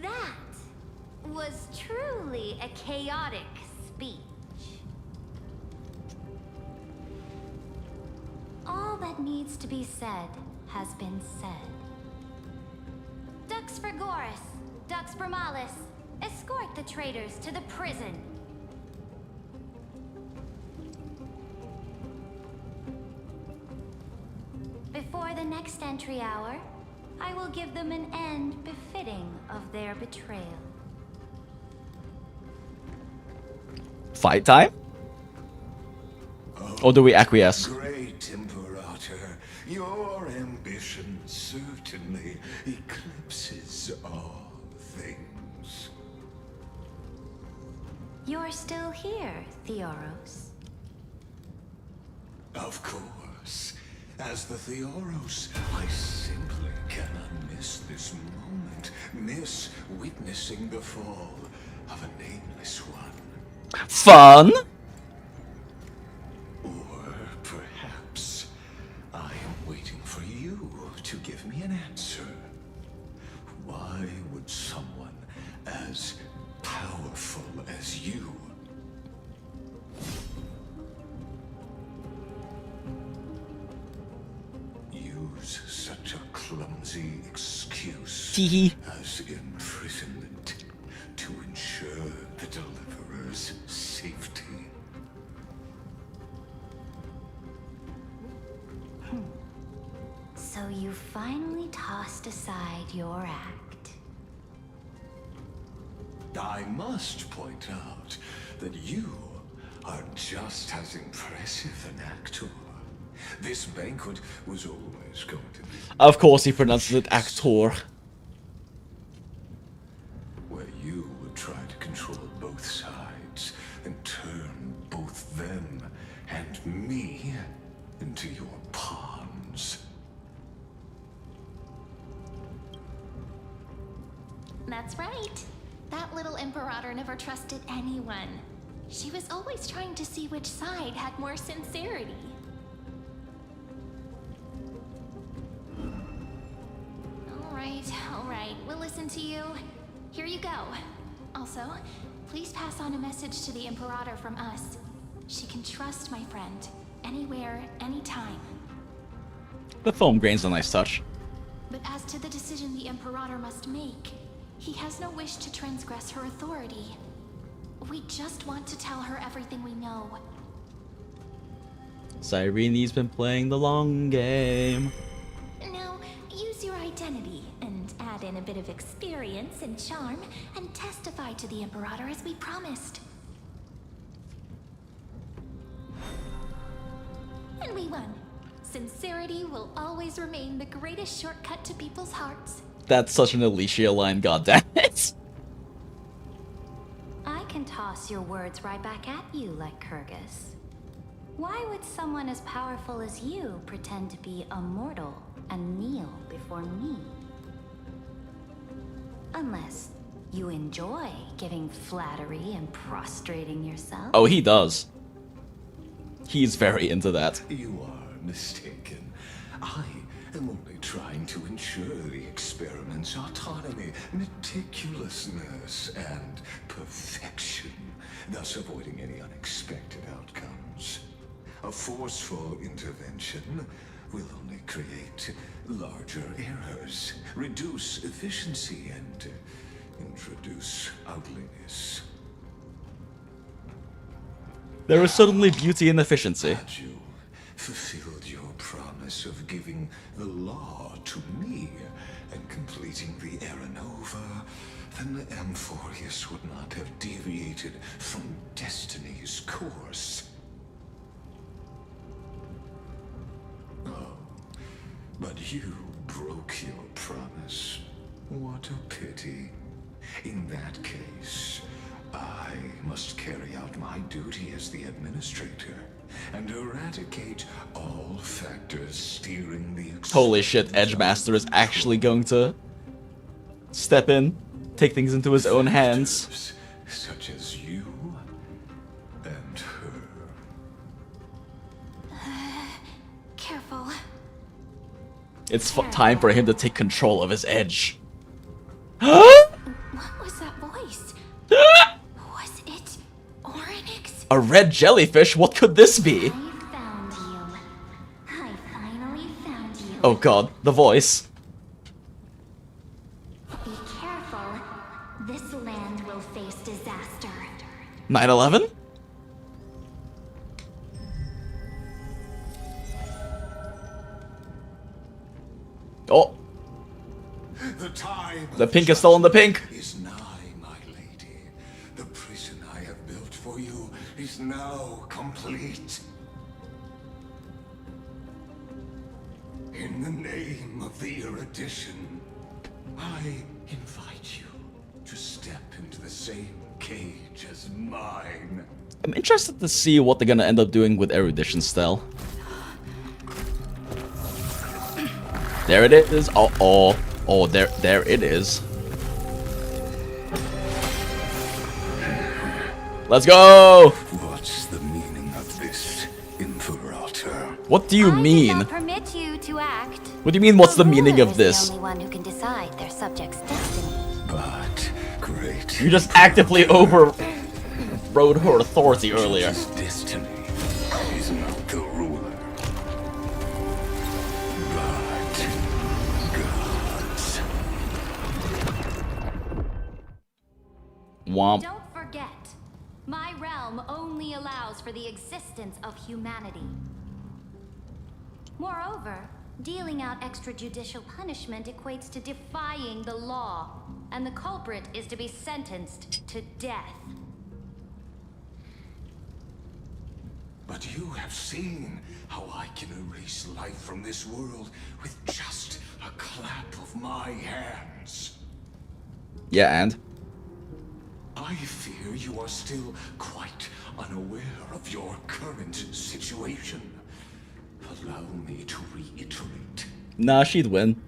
That was truly a chaotic speech. All that needs to be said has been said. Dux Frigoris, Dux Bromalis, escort the traitors to the prison. Before the next entry hour, I will give them an end befitting of their betrayal. Fight time? Or do we acquiesce? Great Imperator, your ambition certainly eclipses all things. You're still here, Theoros. Of course. As the Theoros, I simply cannot miss this moment, miss witnessing the fall of a nameless one. Fun? Or perhaps I am waiting for you to give me an answer. Why would someone as powerful as you use such a clumsy excuse as imprisonment to ensure the Deliverer's safety? So you finally tossed aside your act. I must point out that you are just as impressive an actor. This banquet was always going to be... Of course he pronounces it actor. Where you would try to control both sides and turn both them and me into your pawns. That's right. That little Imperator never trusted anyone. She was always trying to see which side had more sincerity. All right, we'll listen to you. Here you go. Also, please pass on a message to the Imperator from us. She can trust my friend, anywhere, anytime. The foam grain's a nice touch. But as to the decision the Imperator must make, he has no wish to transgress her authority. We just want to tell her everything we know. Cyrene's been playing the long game. Now, use your identity and add in a bit of experience and charm and testify to the Imperator as we promised. And we won. Sincerity will always remain the greatest shortcut to people's hearts. That's such an Alicia line, goddammit. I can toss your words right back at you like Kyrgyz. Why would someone as powerful as you pretend to be immortal and kneel before me? Unless you enjoy giving flattery and prostrating yourself. Oh, he does. He's very into that. You are mistaken. I am only trying to ensure the experiment's autonomy, meticulousness, and perfection, thus avoiding any unexpected outcomes. A forceful intervention will only create larger errors, reduce efficiency, and introduce ugliness. There is certainly beauty in efficiency. Had you fulfilled your promise of giving the law to me and completing the Aranova, then the Amphorius would not have deviated from destiny's course. Oh, but you broke your promise. What a pity. In that case, I must carry out my duty as the administrator and eradicate all factors steering the Holy shit, Edgemaster is actually going to step in, take things into his own hands. Such as you and her. Careful. It's time for him to take control of his edge. What was that voice? Was it Oryx? A red jellyfish? What could this be? Found you. I finally found you. Oh god, the voice. Be careful. This land will face disaster. 9/11? Oh. The pink is still in the pink. Is nigh, my lady. The prison I have built for you is now complete. In the name of the erudition, I invite you to step into the same cage as mine. I'm interested to see what they're gonna end up doing with erudition style. There it is. Oh, there it is. Let's go! What's the meaning of this, Imperator? What do you mean? Permit you to act. What do you mean, what's the meaning of this? The only one who can decide their subject's destiny. But great. You just actively overrode her authority earlier. Destiny is not the ruler. Womp. Don't forget, my realm only allows for the existence of humanity. Moreover, dealing out extrajudicial punishment equates to defying the law, and the culprit is to be sentenced to death. But you have seen how I can erase life from this world with just a clap of my hands. Yeah, and? I fear you are still quite unaware of your current situation. Allow me to reiterate. Nah, she'd win.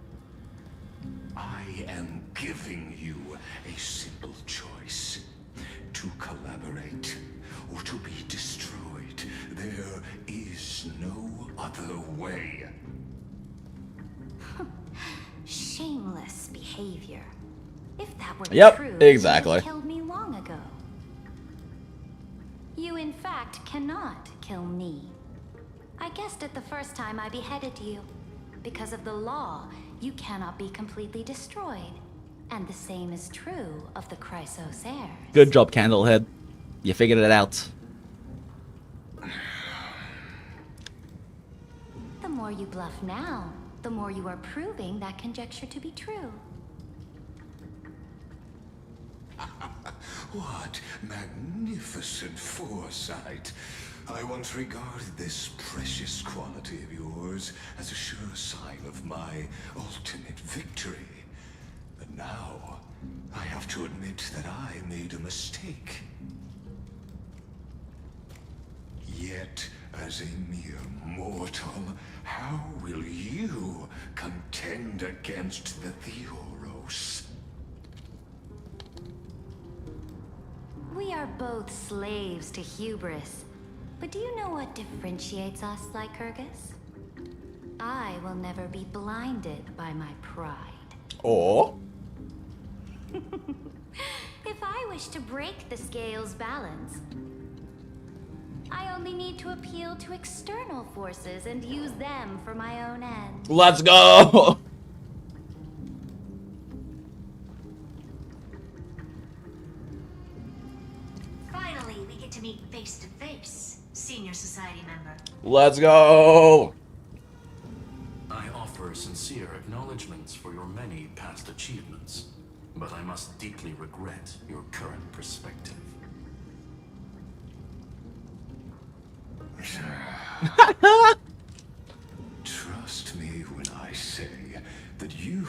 I am giving you a simple choice. To collaborate or to be destroyed. There is no other way. Shameless behavior. If that were Yep, true, exactly. you would have killed me long ago. You in fact cannot kill me. I guessed it the first time I beheaded you. Because of the law, you cannot be completely destroyed. And the same is true of the Chrysos heirs. Good job, Candlehead. You figured it out. The more you bluff now, the more you are proving that conjecture to be true. What magnificent foresight. I once regarded this precious quality of yours as a sure sign of my ultimate victory. But now, I have to admit that I made a mistake. Yet As a mere mortal, how will you contend against the Theoros? We are both slaves to hubris. But do you know what differentiates us, Lycurgus? I will never be blinded by my pride. Or If I wish to break the scale's balance, I only need to appeal to external forces and use them for my own ends. let's go. Finally, we get to meet face to face, senior society member. Let's go. I offer sincere acknowledgments for your many past achievements, but I must deeply regret your current perspective. Trust me when I say that you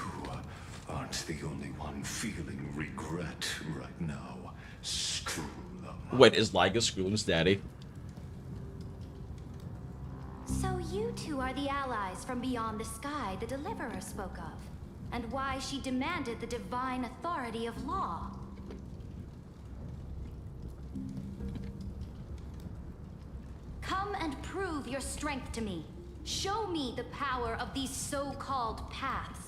aren't the only one feeling regret right now. Screw them. Wait, is Lygus Scroolum's daddy? So you two are the allies from beyond the sky the Deliverer spoke of, and why she demanded the divine authority of law. Come and prove your strength to me. Show me the power of these so-called paths.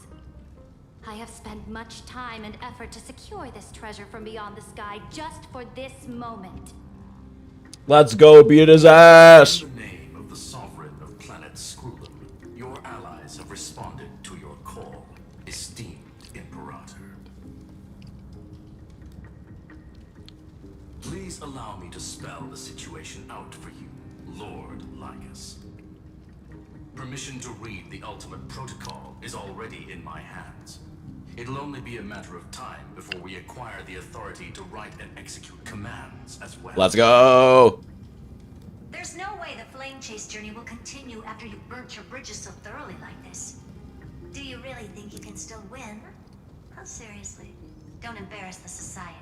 I have spent much time and effort to secure this treasure from beyond the sky just for this moment. Let's go beat his ass. In the name of the sovereign of planet Scroolum, your allies have responded to your call, esteemed Imperator. Please allow me to spell the situation out for you, Lord Lygus. Permission to read the ultimate protocol is already in my hands. It'll only be a matter of time before we acquire the authority to write and execute commands as well. Let's go. There's no way the flame chase journey will continue after you've burnt your bridges so thoroughly like this. Do you really think you can still win? Oh, seriously. Don't embarrass the society.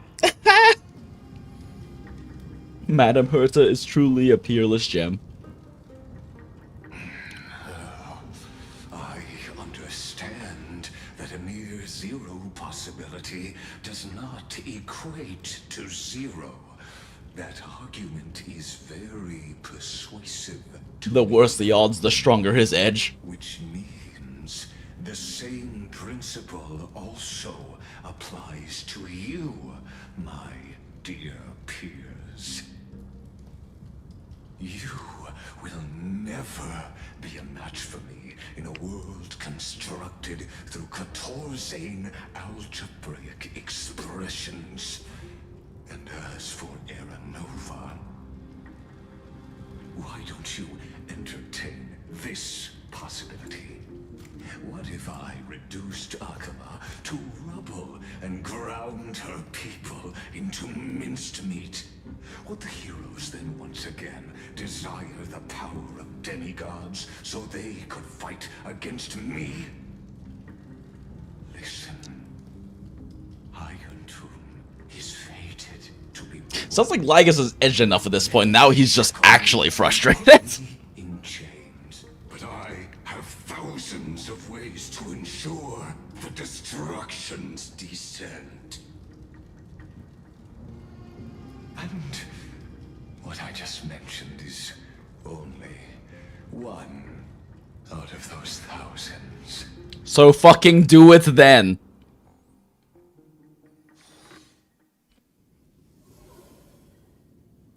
Madame Herta is truly a peerless gem. I understand that a mere zero possibility does not equate to zero. That argument is very persuasive. The worse the odds, the stronger his edge. Which means the same principle also applies to you, my dear peers. You will never be a match for me in a world constructed through Catorzain algebraic expressions. And as for Aranova, why don't you entertain this possibility? What if I reduced Akama to rubble and ground her people into minced meat? Would the heroes then once again desire the power of demigods so they could fight against me? Listen, Iron Tomb is fated to be... Sounds like Lygus is edged enough at this point. Now he's just actually frustrated. in chains, but I have thousands of ways to ensure the destruction's descent. And what I just mentioned is only one out of those thousands. So fucking do it then.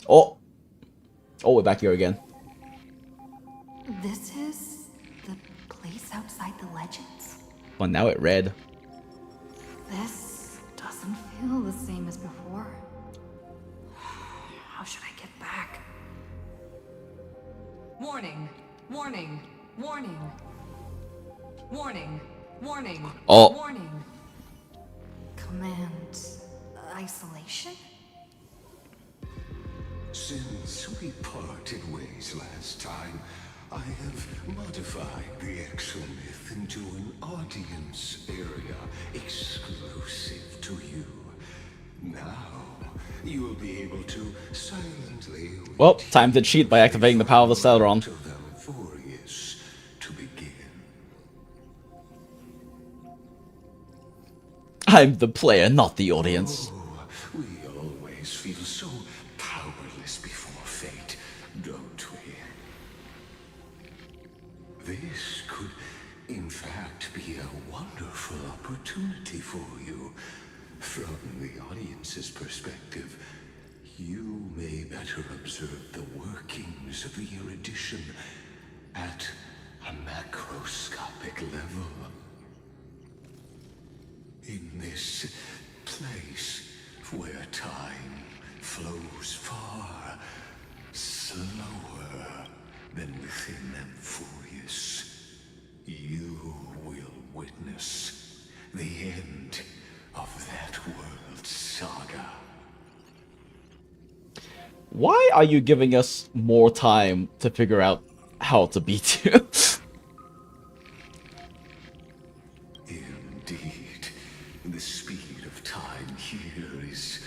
Oh. Oh, we're back here again. This is the place outside the legends? Well, now it read. This doesn't feel the same as before. How should I get back? Warning, warning, warning. Warning, warning, Oh. warning. Command isolation? Since we parted ways last time, I have modified the exomyth into an audience area exclusive to you. Now, you will be able to silently... Well, time to cheat by activating the power of the Celeron. To begin. I'm the player, not the audience. We always feel so powerless before fate, don't we? This could, in fact, be a wonderful opportunity for you. From the audience's perspective, you may better observe the workings of the erudition at a macroscopic level. In this place where time flows far slower than within Amphorius, you will witness the end of that world's saga. Why are you giving us more time to figure out how to beat you? Indeed, the speed of time here is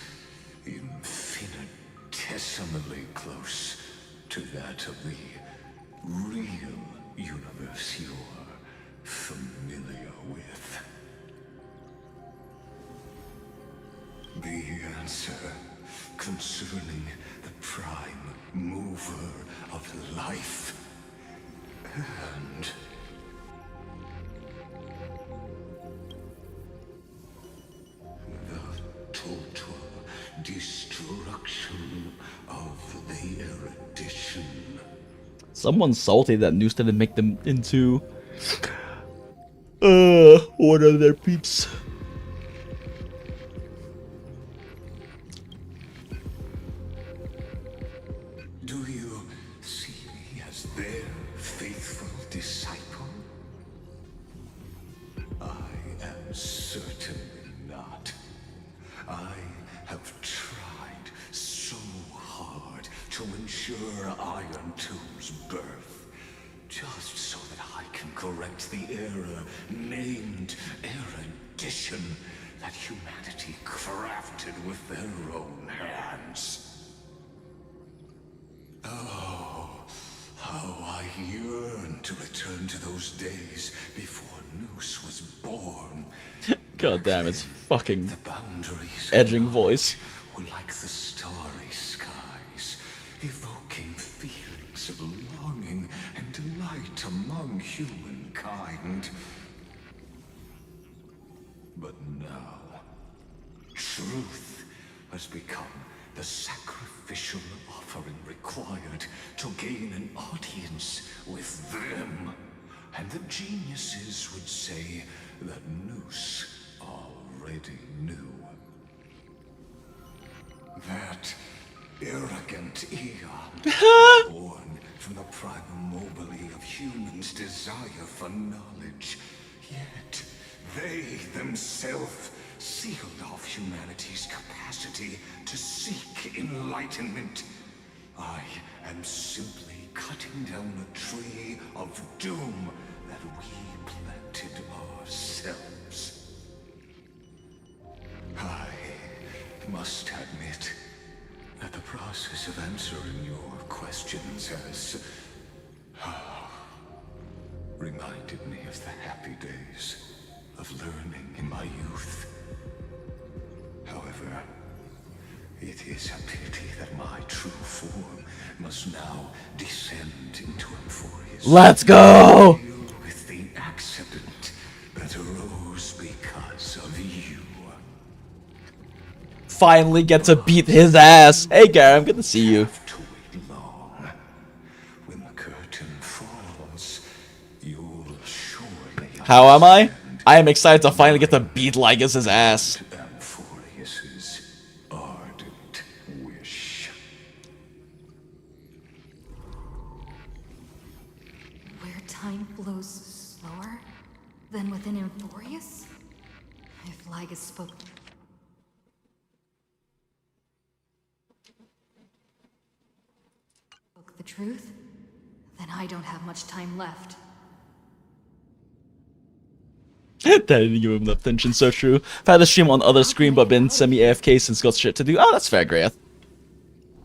infinitesimally close to that of the real universe you're familiar with. The answer concerning the prime mover of life and the total destruction of the erudition. Someone's salty that news didn't make them into one of their peeps. Do you see me as their faithful disciple? I am certainly not. I have tried so hard to ensure Iron Tomb's birth, just so that I can correct the error named erudition that humanity crafted with their own hands. Oh, how I yearn to return to those days before Noose was born. God damn, it's fucking edging voice. Were like the starry skies, evoking feelings of longing and delight among humankind. But now, truth has become the sacrificial offering required to gain an audience with them. And the geniuses would say that Noose already knew. That arrogant eon, born from the primal mobile of humans' desire for knowledge, yet they themselves sealed off humanity's capacity to seek enlightenment. I am simply cutting down a tree of doom that we planted ourselves. I must admit that the process of answering your questions has reminded me of the happy days of learning in my youth. However, it is a pity that my true form must now descend into Amphorius. Let's go! With the accident that arose because of you. Finally get to beat his ass. Hey Gary, I'm good to see you. When the curtain falls, you'll surely How am I? I am excited to finally get to beat Lycus's ass. Amphorius's ardent wish. Where time flows slower than within Amphorius? If Lygus spoke the truth, then I don't have much time left. That didn't give him enough attention, so true. I've had the stream on other screen but been semi-AFK since got shit to do. Oh, that's fair, Grayth.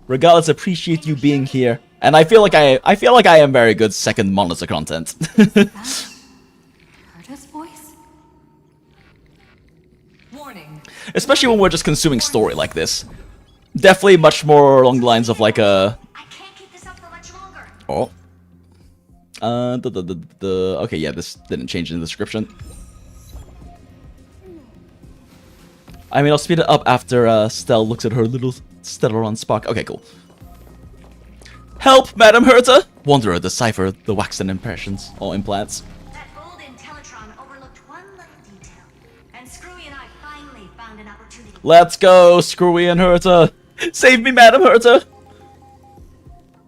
Regardless, appreciate you being here. And I feel like I am very good second monitor content. Herta's voice? Warning. Especially when we're just consuming story like this. Definitely much more along the lines of like a... Oh. Okay, yeah, this didn't change in the description. I mean, I'll speed it up after Stell looks at her little Stellaron spark. Okay, cool. Help, Madam Herta! Wanderer, decipher the waxen impressions or implants. That old Intellitron overlooked one little detail, and Screwy and I finally found an opportunity. Let's go, Screwy and Herta! Save me, Madam Herta!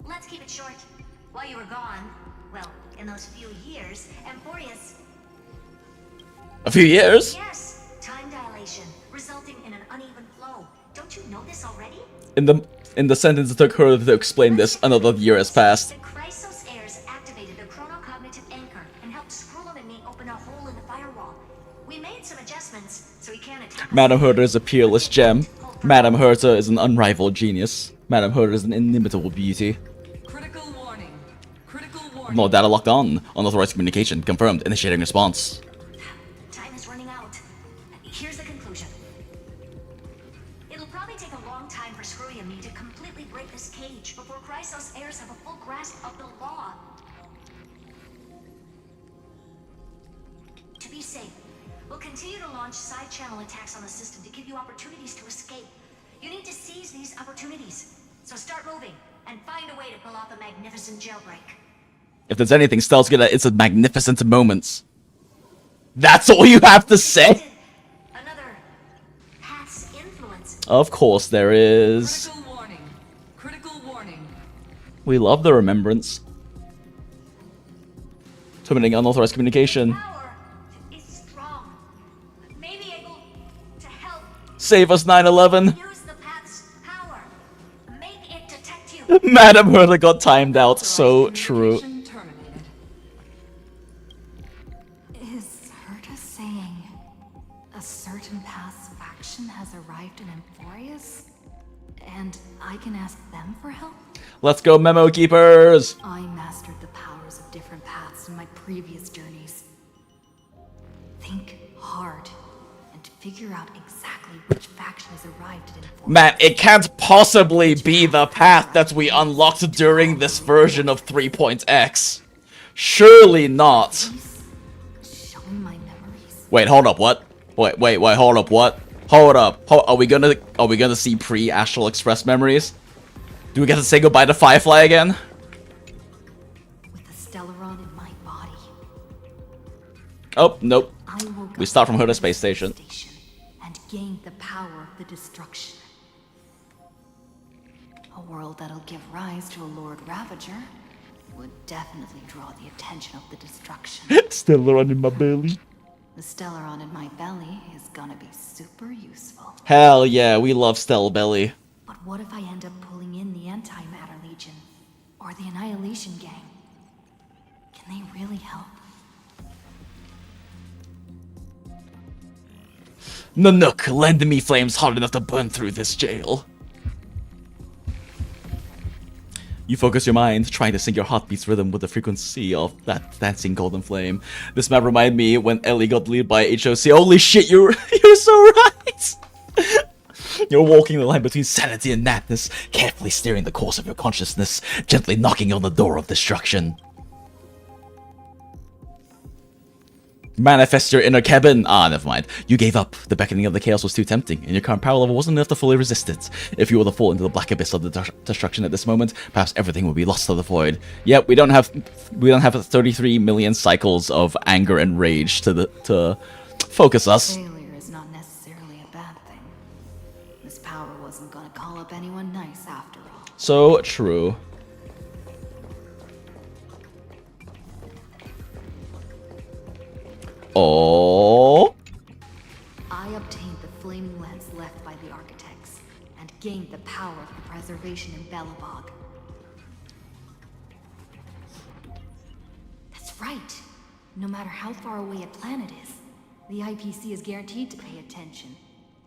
Let's keep it short. While you were gone, well, in those few years, Amphorius... A few years? Yes, time dilation, resulting in an uneven flow. Don't you know this already? In the sentence it took her to explain this, another year has passed. The Chrysos heirs activated the chronocognitive anchor and helped Skrullum and me open a hole in the firewall. We made some adjustments, so we can't attack. Madam Herta is a peerless gem. Madam Herta is an unrivaled genius. Madam Herta is an inimitable beauty. Critical warning. Critical warning. No data locked on. Unauthorized communication. Confirmed. Initiating response. Time is running out. Here's the conclusion. It'll probably take a long time for Screwy and me to completely break this cage before Chrysos heirs have a full grasp of the law. To be safe, we'll continue to launch side-channel attacks on the system to give you opportunities to escape. You need to seize these opportunities. So start moving, and find a way to pull off a magnificent jailbreak. If there's anything Stell's good at, it's a magnificent moments. That's all you have to say? Another path's influence. Of course there is. Critical warning. Critical warning. We love the remembrance. Terminating unauthorized communication. Save us, 9/11. Madam Herta got timed out. So true. Is Herta saying a certain past faction has arrived in Amphorius? And I can ask them for help? Let's go, Memo Keepers. I mastered the powers of different paths in my previous journeys. Think hard and figure out exactly which faction has arrived at Amphorius. Man, it can't possibly be the path that we unlocked during this version of 3.x. Surely not. Showing my memories. Wait, hold up, what? Wait, hold up, what? Hold up. Are we gonna see pre-Astral Express memories? Do we get to say goodbye to Firefly again? With the Stellaron in my body. Oh, nope. I woke We up start from at Herta Space Station. and gained the power of the destruction. A world that'll give rise to a Lord Ravager would definitely draw the attention of the destruction. Stellaron in my belly. The Stellaron in my belly is gonna be super useful. Hell yeah, we love Stell Belly. But what if I end up pulling in the Antimatter Legion? Or the Annihilation Gang? Can they really help? Nanook, lend me flames hot enough to burn through this jail. You focus your mind, trying to sync your heartbeat's rhythm with the frequency of that dancing golden flame. This map reminded me when Ellie got deleted by HOC. Holy shit, you're so right! You're walking the line between sanity and madness, carefully steering the course of your consciousness, gently knocking on the door of destruction. Manifest your inner cabin. Ah, never mind. You gave up. The beckoning of the chaos was too tempting, and your current power level wasn't enough to fully resist it. If you were to fall into the black abyss of the destruction at this moment, perhaps everything would be lost to the void. Yep, we don't have 33 million cycles of anger and rage to focus us. Failure is not necessarily a bad thing. This power wasn't gonna call up anyone nice after all. So true. Oh. I obtained the flaming lens left by the architects, and gained the power of the preservation in Belobog. That's right. No matter how far away a planet is, The IPC is guaranteed to pay attention,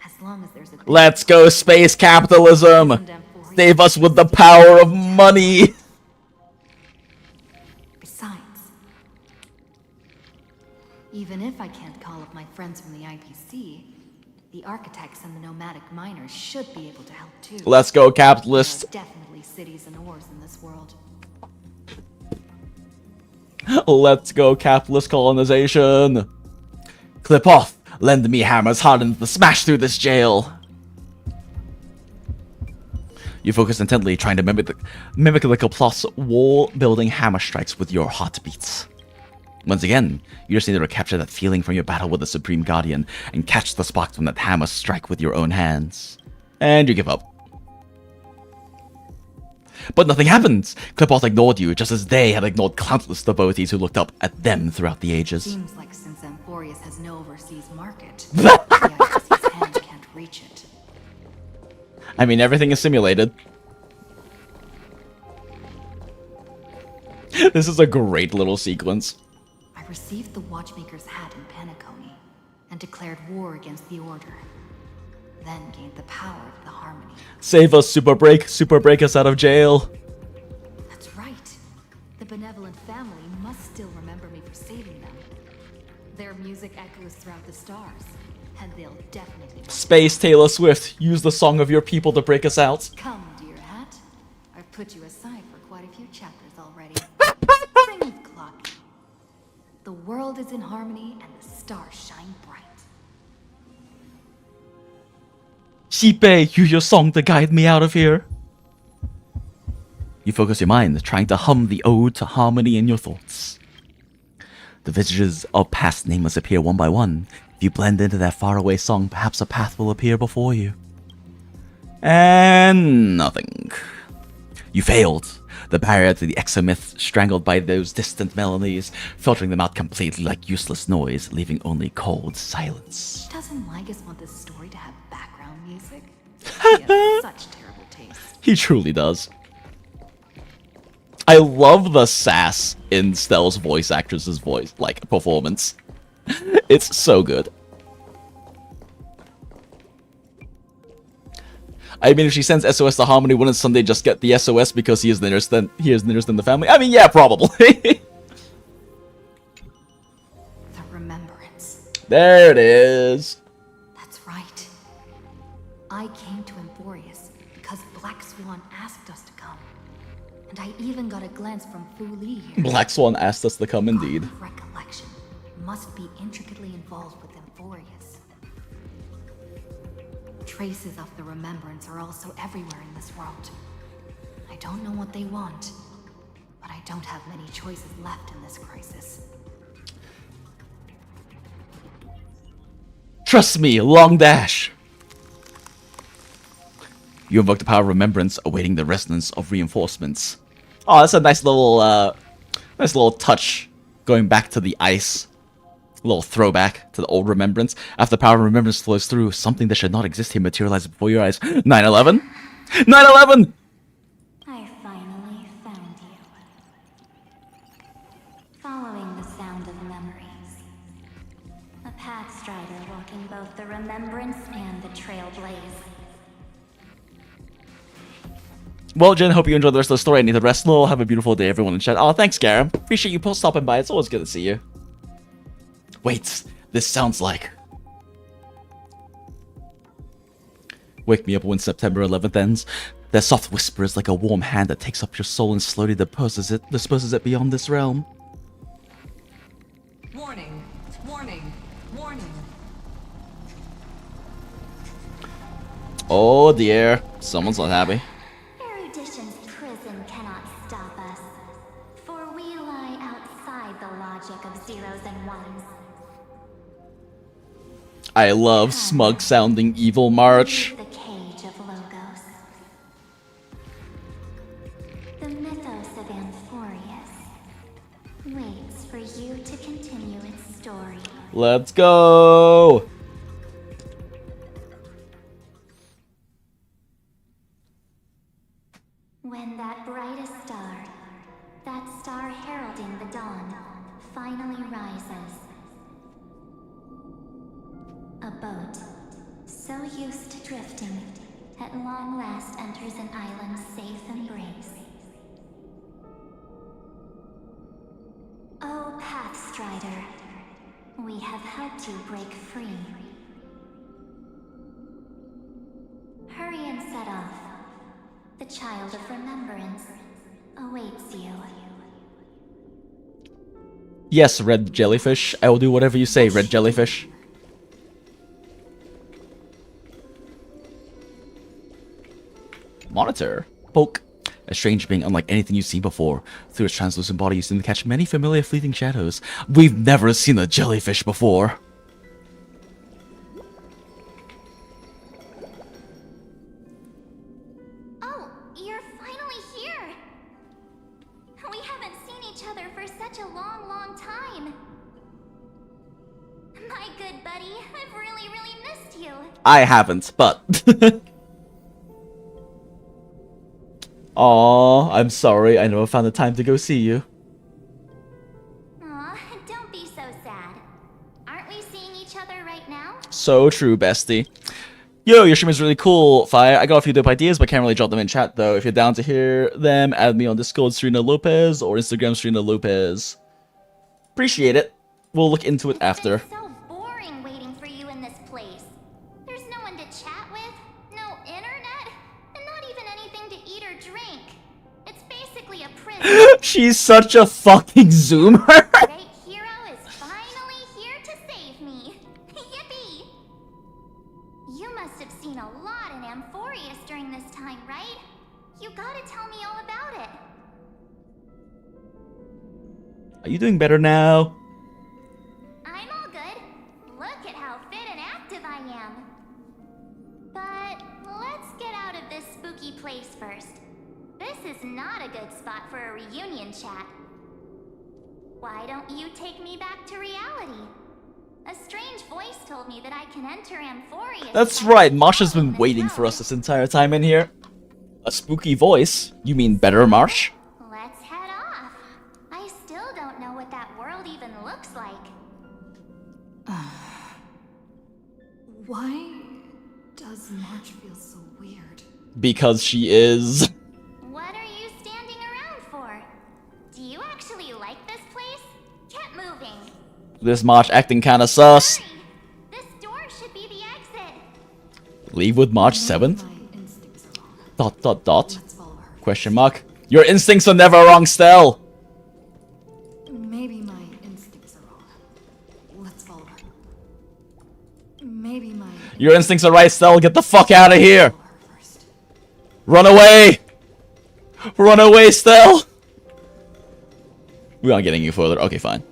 as long as there's a... Let's go, space capitalism! Save us with the power of money! Besides, even if I can't call up my friends from the IPC, the architects and the nomadic miners should be able to help too. Let's go, capitalists! There are definitely cities and ores in this world. Let's go, capitalist colonization! Clip off! Lend me hammers hardened to smash through this jail! You focus intently, trying to mimic the Kaplos wall-building hammer strikes with your heartbeats. Once again, you just need to recapture that feeling from your battle with the Supreme Guardian and catch the sparks from that hammer strike with your own hands. And you give up. But nothing happens! Clipoth ignored you, just as they had ignored countless devotees who looked up at them throughout the ages. Seems like since Amphorius has no overseas market, the IPC's hand can't reach it. I mean, everything is simulated. This is a great little sequence. I received the Watchmaker's hat in Penacony and declared war against the Order. Then gained the power of the Harmony. Save us, Super Break us out of jail. That's right. The benevolent family must still remember me for saving them. Their music echoes throughout the stars, and they'll definitely... Space Taylor Swift, use the song of your people to break us out. Come, dear hat. I've put you aside for quite a few chapters already. Sing with clock. The world is in harmony and the stars shine bright. Xipe, use your song to guide me out of here. You focus your mind, trying to hum the ode to harmony in your thoughts. The visages of past nameless appear one by one. If you blend into that faraway song, perhaps a path will appear before you. And nothing. You failed. The barrier to the exomyth strangled by those distant melodies, filtering them out completely like useless noise, leaving only cold silence. Doesn't Lygus want this story to have background music? He has such terrible taste. He truly does. I love the sass in Stell's voice actress's voice, like, performance. It's so good. I mean, if she sends SOS to Harmony, wouldn't Sunday just get the SOS because he is the nearest than the family? I mean, yeah, probably. The remembrance. There it is. That's right. I came to Amphorius because Black Swan asked us to come. And I even got a glance from Fu Li here. Black Swan asked us to come indeed. Recollection must be intricately involved with Amphorius. Traces of the remembrance are also everywhere in this world. I don't know what they want, but I don't have many choices left in this crisis. Trust me, long dash. You invoke the power of remembrance, awaiting the resonance of reinforcements. Oh, that's a nice little touch, going back to the ice. A little throwback to the old remembrance. After the power of remembrance flows through, something that should not exist here materializes before your eyes. 9/11? 9/11! I finally found you. Following the sound of memories. A path strider walking both the remembrance and the trailblaze. Well, Jen, hope you enjoyed the rest of the story. I need to rest. Well, have a beautiful day, everyone in chat. Oh, thanks, Garam. Appreciate you stopping by. It's always good to see you. Wait, this sounds like... Wake me up when September 11th ends. Their soft whisper is like a warm hand that takes up your soul and slowly disperses it beyond this realm. Warning, warning, warning. Oh dear, someone's not happy. Erudition's prison cannot stop us, for we lie outside the logic of zeros and ones. I love smug-sounding evil march. The cage of Logos. The mythos of Amphorius waits for you to continue its story. Let's go! When that brightest star, that star heralding the dawn, finally rises, A boat, so used to drifting, at long last enters an island's safe embrace. Oh, Pathstrider, we have helped you break free. Hurry and set off. The Child of Remembrance awaits you. Yes, red jellyfish. I will do whatever you say, red jellyfish. Monitor. Poke. A strange being unlike anything you've seen before. Through its translucent body, you seem to catch many familiar fleeting shadows. We've never seen a jellyfish before. Oh, you're finally here! We haven't seen each other for such a long, long time. My good buddy, I've really, really missed you. I haven't, but... Aww, I'm sorry. I never found the time to go see you. Aw, don't be so sad. Aren't we seeing each other right now? So true, bestie. Yo, your stream is really cool, Fire. I got a few dope ideas, but can't really drop them in chat, though. If you're down to hear them, add me on Discord, Serena Lopez, or Instagram, Serena Lopez. Appreciate it. We'll look into it after. So boring waiting for you in this place. There's no one to chat with, no internet, and not even anything to eat or drink. It's basically a prison. She's such a fucking zoomer. Great hero is finally here to save me. Yippee! You must have seen a lot in Amphorius during this time, right? You gotta tell me all about it. Are you doing better now? I'm all good. Look at how fit and active I am. But let's get out of this spooky place first. This is not a good spot for a reunion chat. Why don't you take me back to reality? A strange voice told me that I can enter Amphorius. That's right, Marsha's been waiting for us this entire time in here. A spooky voice? You mean better, Marsh? Let's head off. I still don't know what that world even looks like. Why does March feel so weird? Because she is. What are you standing around for? Do you actually like this place? Get moving. This March acting kinda sus. This door should be the exit. Leave with March 7th? ... Question mark. Your instincts are never wrong, Stell. Maybe my instincts are wrong. Let's follow her. Maybe my... Your instincts are right, Stell. Get the fuck out of here. Run away. Run away, Stell. We aren't getting you further. Okay, fine.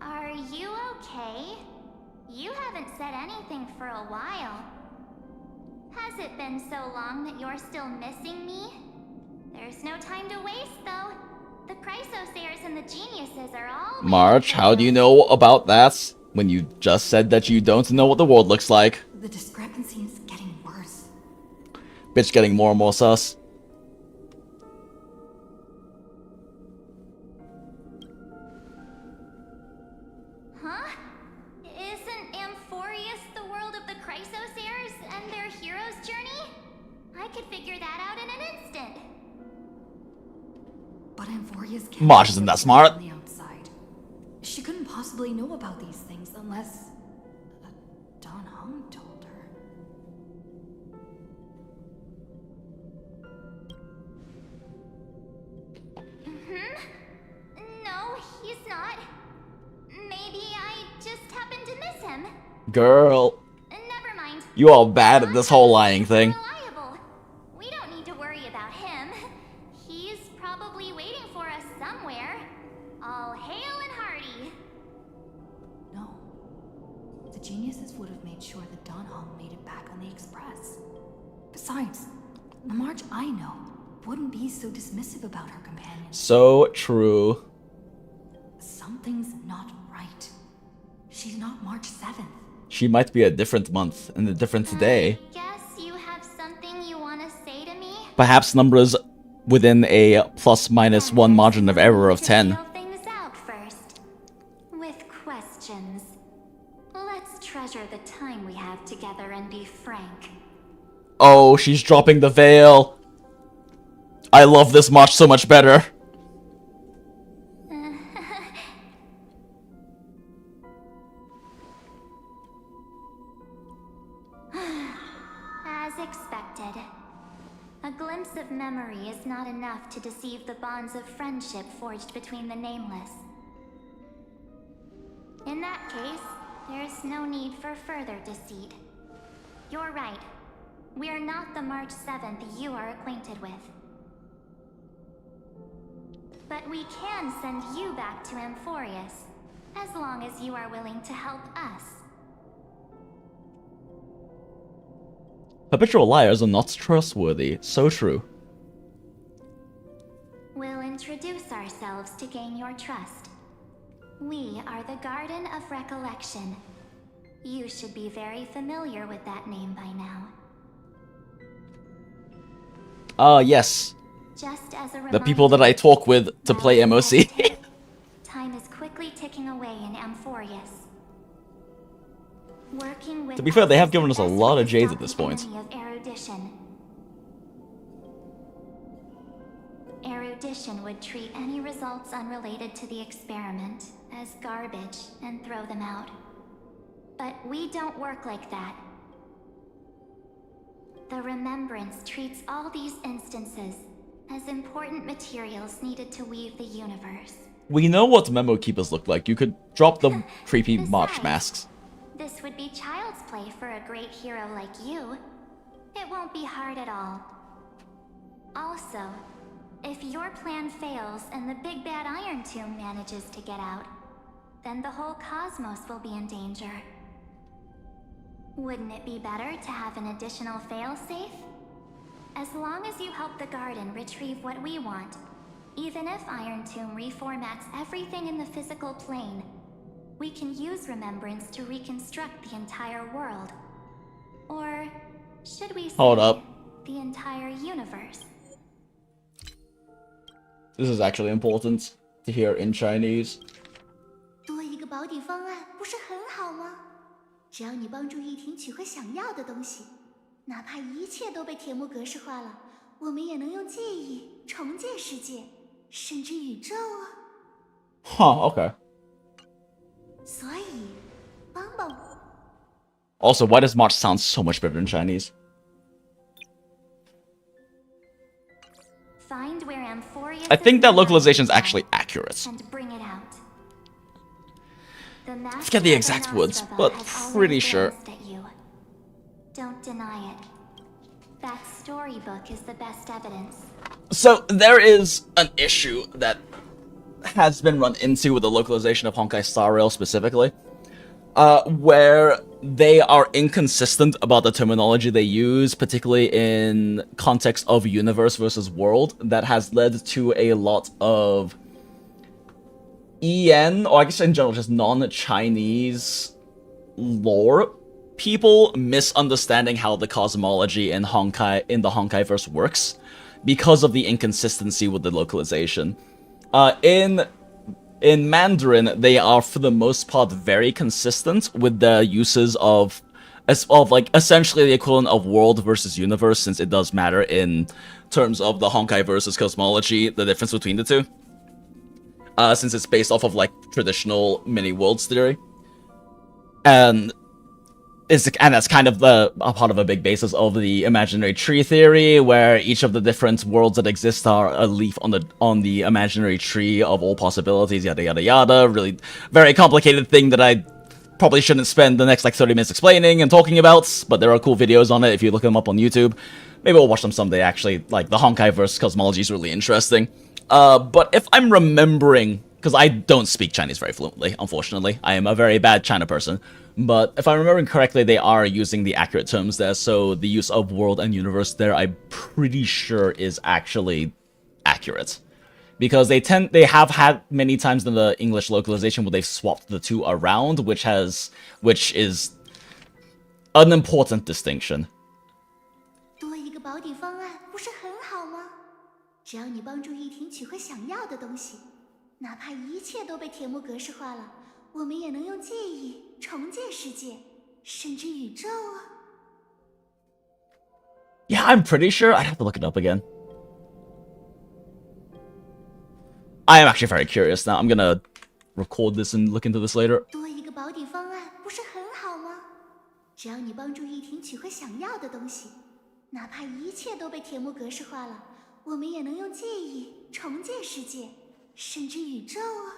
Are you okay? You haven't said anything for a while. Has it been so long that you're still missing me? There's no time to waste, though. The Chrysosayers and the Geniuses are all... March, how do you know about that when you just said that you don't know what the world looks like? The discrepancy is getting worse. Bitch getting more and more sus. Huh? Isn't Amphorius the world of the Chrysosayers and their hero's journey? I could figure that out in an instant. But Amphorius can't... Marsh isn't that smart. ...on the outside. She couldn't possibly know about these things unless... Don Hung told her. No, he's not. Maybe I just happened to miss him. Girl. Never mind. You are bad at this whole lying thing. Reliable. We don't need to worry about him. He's probably waiting for us somewhere. All hail and hearty. No. The Geniuses would have made sure that Don Hong made it back on the Express. Besides, the March I know wouldn't be so dismissive about her companion. So true. Something's not right. She's not March 7th. She might be a different month and a different day. Guess you have something you want to say to me? Perhaps numbers within a ±1 margin of error of 10. Things out first. With questions. Let's treasure the time we have together and be frank. Oh, she's dropping the veil. I love this march so much better. As expected. A glimpse of memory is not enough to deceive the bonds of friendship forged between the nameless. In that case, there's no need for further deceit. You're right. We are not the March 7th you are acquainted with. But we can send you back to Amphorius, as long as you are willing to help us. Habitual liars are not trustworthy. So true. We'll introduce ourselves to gain your trust. We are the Garden of Recollection. You should be very familiar with that name by now. Yes. Just as a The people that I talk with to play MOC. Time is quickly ticking away in Amphorius. Working with To be fair, they have given us a lot of jades at this point. of erudition. Erudition would treat any results unrelated to the experiment as garbage and throw them out. But we don't work like that. The Remembrance treats all these instances as important materials needed to weave the universe. We know what memo keepers look like. You could drop the creepy march masks. This would be child's play for a great hero like you. It won't be hard at all. Also, if your plan fails and the big bad Iron Tomb manages to get out, then the whole cosmos will be in danger. Wouldn't it be better to have an additional failsafe? As long as you help the Garden retrieve what we want, even if Iron Tomb reformats everything in the physical plane, we can use Remembrance to reconstruct the entire world. Or should we say Hold up. the entire universe? This is actually important to hear in Chinese. 多一个保底方案不是很好吗？只要你帮助一婷取回想要的东西，哪怕一切都被铁幕格式化了，我们也能用记忆重建世界，甚至宇宙啊！ Huh, okay. 所以，帮帮我。 Also, why does March sound so much better in Chinese? Find where Amphorius I think that localization is actually accurate. and bring it out. The I forget the exact words, but pretty sure. At you. Don't deny it. That storybook is the best evidence. So, there is an issue that has been run into with the localization of Honkai Star Rail specifically, where they are inconsistent about the terminology they use, particularly in context of universe versus world, that has led to a lot of EN, or I guess in general just non-Chinese lore people misunderstanding how the cosmology in the Honkaiverse works because of the inconsistency with the localization. In Mandarin, they are for the most part very consistent with the uses of like essentially the equivalent of world versus universe, since it does matter in terms of the Honkai versus cosmology, the difference between the two. Since it's based off of like traditional mini worlds theory, and that's kind of a part of a big basis of the imaginary tree theory, where each of the different worlds that exist are a leaf on the imaginary tree of all possibilities, yada yada yada. Really very complicated thing that I probably shouldn't spend the next like 30 minutes explaining and talking about, but there are cool videos on it if you look them up on YouTube. Maybe we'll watch them someday, actually. Like, the Honkaiverse cosmology is really interesting. But if I'm remembering, because I don't speak Chinese very fluently, unfortunately. I am a very bad China person. But if I'm remembering correctly, they are using the accurate terms there, so the use of world and universe there, I'm pretty sure is actually accurate. Because they have had many times in the English localization where they've swapped the two around, which is an important distinction. 多一个保底方案不是很好吗？只要你帮助一婷取回想要的东西，哪怕一切都被铁幕格式化了，我们也能用记忆重建世界，甚至宇宙啊。 Yeah, I'm pretty sure. I'd have to look it up again. I am actually very curious now. I'm gonna record this and look into this later. 多一个保底方案不是很好吗？只要你帮助一婷取回想要的东西，哪怕一切都被铁幕格式化了，我们也能用记忆重建世界，甚至宇宙啊。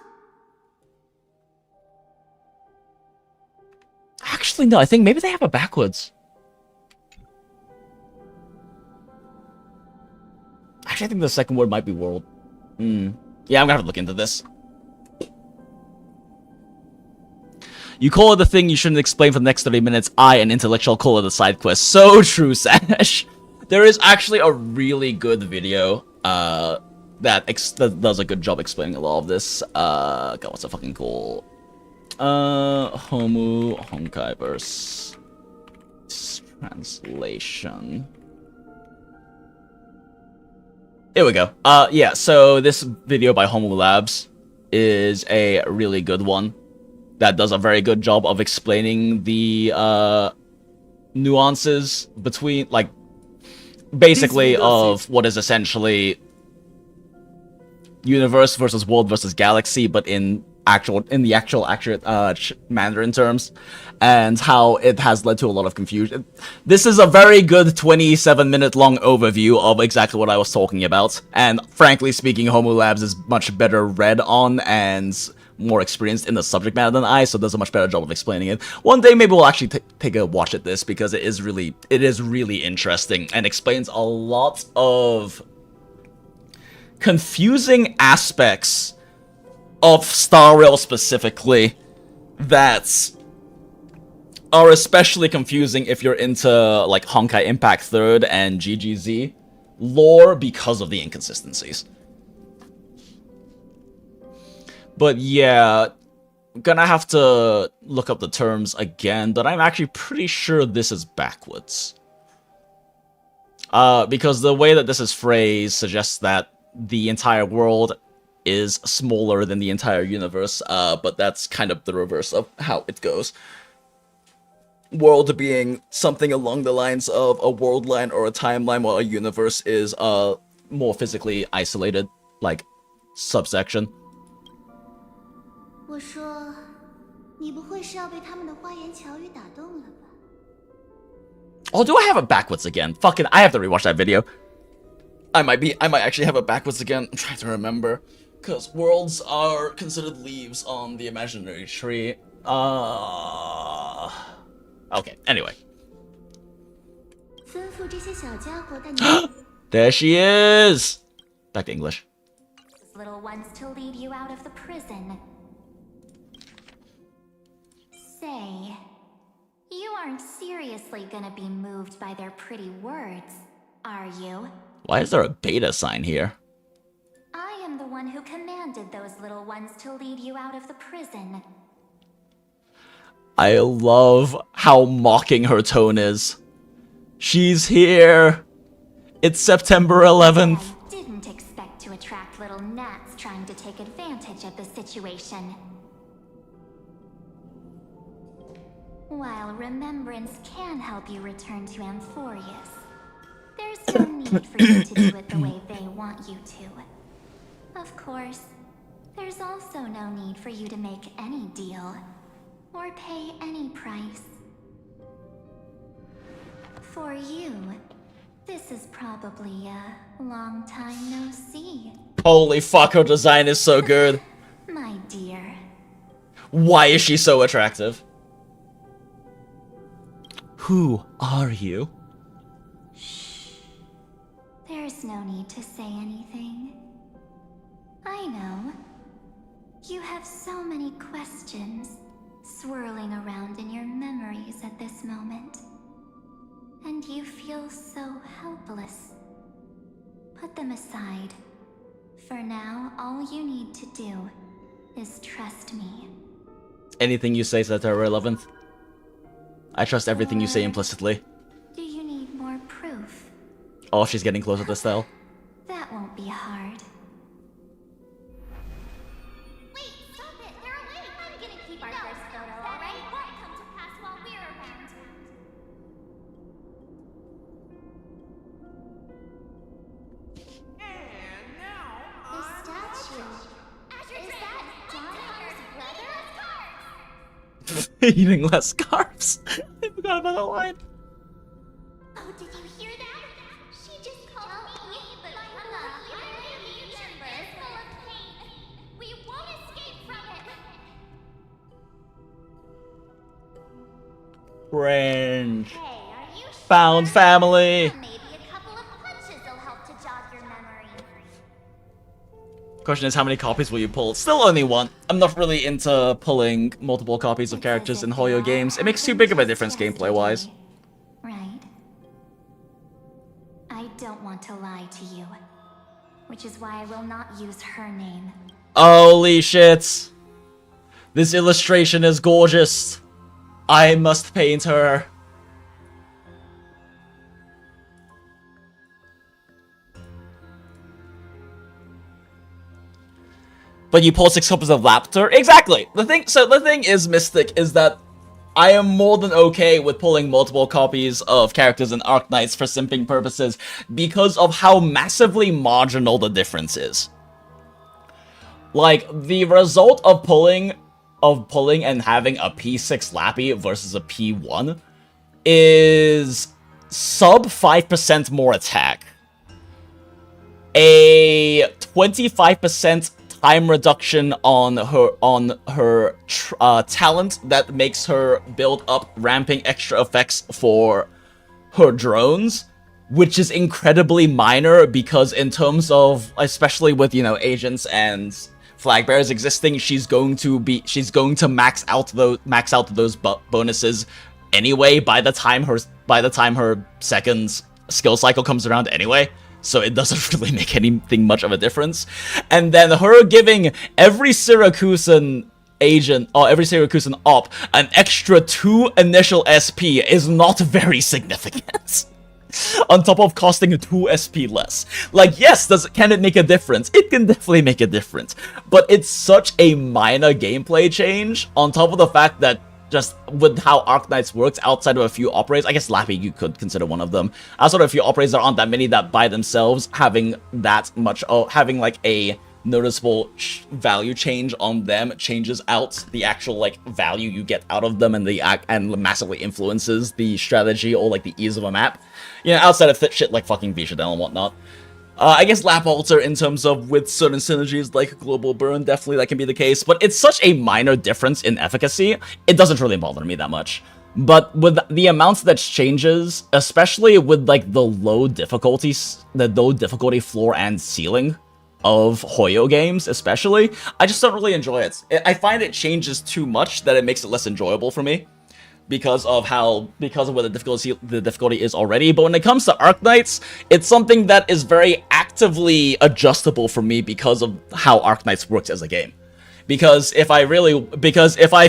Actually, no. I think maybe they have it backwards. Actually, I think the second word might be world. Yeah, I'm gonna have to look into this. You call it the thing you shouldn't explain for the next 30 minutes. I, an intellectual, call it a side quest. So true, Sash. There is actually a really good video that does a good job explaining a lot of this. God, what's it fucking called? Homu Honkai verse translation. Here we go. Yeah, so this video by Homu Labs is a really good one that does a very good job of explaining the nuances between, like, basically of what is essentially universe versus world versus galaxy, but in the actual accurate Mandarin terms, and how it has led to a lot of confusion. This is a very good 27-minute long overview of exactly what I was talking about, and frankly speaking, Homu Labs is much better read on and more experienced in the subject matter than I, so does a much better job of explaining it. One day maybe we'll actually take a watch at this, because it is really interesting and explains a lot of confusing aspects of Star Rail specifically that are especially confusing if you're into like Honkai Impact 3rd and GGZ lore because of the inconsistencies. But yeah, I'm gonna have to look up the terms again, but I'm actually pretty sure this is backwards. Because the way that this is phrased suggests that the entire world is smaller than the entire universe, but that's kind of the reverse of how it goes. World being something along the lines of a world line or a timeline, while a universe is a more physically isolated, like, subsection. 我说，你不会是要被他们的花言巧语打动了吧？ Oh, do I have it backwards again? Fucking, I have to rewatch that video. I might actually have it backwards again. I'm trying to remember. Because worlds are considered leaves on the imaginary tree. Okay, anyway. There she is! Back to English. Little ones to lead you out of the prison. Say, you aren't seriously gonna be moved by their pretty words, are you? Why is there a beta sign here? I am the one who commanded those little ones to lead you out of the prison. I love how mocking her tone is. She's here! It's September 11th! I didn't expect to attract little gnats trying to take advantage of the situation. While remembrance can help you return to Amphorius, there's no need for you to do it the way they want you to. Of course, there's also no need for you to make any deal, or pay any price. For you, this is probably a long time no see. Holy fuck, her design is so good. My dear. Why is she so attractive? Who are you? There's no need to say anything. I know. You have so many questions swirling around in your memories at this moment. And you feel so helpless. Put them aside. For now, all you need to do is trust me. Anything you say, September 11th? I trust everything you say implicitly. Do you need more proof? Oh, she's getting closer to Stell. That won't be hard. Wait, stop it! They're away! I'm gonna keep our first photo, alright? What come to pass while we're around? The statue. Is that Don's brother? Eating less carbs. I forgot about that line. Oh, did you hear that? She just called me, but I'm not here. Full of pain. We won't escape from it. Friends. Found family. Maybe a couple of punches will help to jog your memory. Question is, how many copies will you pull? Still only one. I'm not really into pulling multiple copies of characters in Hoyo games. It makes too big of a difference gameplay-wise. Right. I don't want to lie to you, which is why I will not use her name. Holy shit. This illustration is gorgeous. I must paint her. But you pull 6 copies of Lapter? Exactly! The thing is, Mystic, is that I am more than okay with pulling multiple copies of characters in Arknights for simping purposes because of how massively marginal the difference is. Like, the result of pulling and having a P6 Lappy versus a P1 is sub 5% more attack. A 25% time reduction on her talent that makes her build up ramping extra effects for her drones, which is incredibly minor because in terms of, especially with, you know, agents and flag bearers existing, she's going to max out those bonuses anyway by the time her second skill cycle comes around anyway. So it doesn't really make anything much of a difference. And then her giving every Syracusan agent, or every Syracusan op, an extra 2 initial SP is not very significant. On top of costing 2 SP less. Like, yes, can it make a difference? It can definitely make a difference. But it's such a minor gameplay change, on top of the fact that just with how Arknights works outside of a few operators, I guess Lappy you could consider one of them. Outside of a few operators, there aren't that many that by themselves having that much, having like a noticeable value change on them changes out the actual like value you get out of them and massively influences the strategy or like the ease of a map. You know, outside of shit like fucking Vishadel and whatnot. I guess Lap Alter in terms of with certain synergies like Global Burn, definitely that can be the case, but it's such a minor difference in efficacy, it doesn't really bother me that much. But with the amounts that changes, especially with like the low difficulty floor and ceiling of Hoyo games especially, I just don't really enjoy it. I find it changes too much that it makes it less enjoyable for me. Because of where the difficulty is already. But when it comes to Arknights, it's something that is very actively adjustable for me because of how Arknights works as a game. Because if I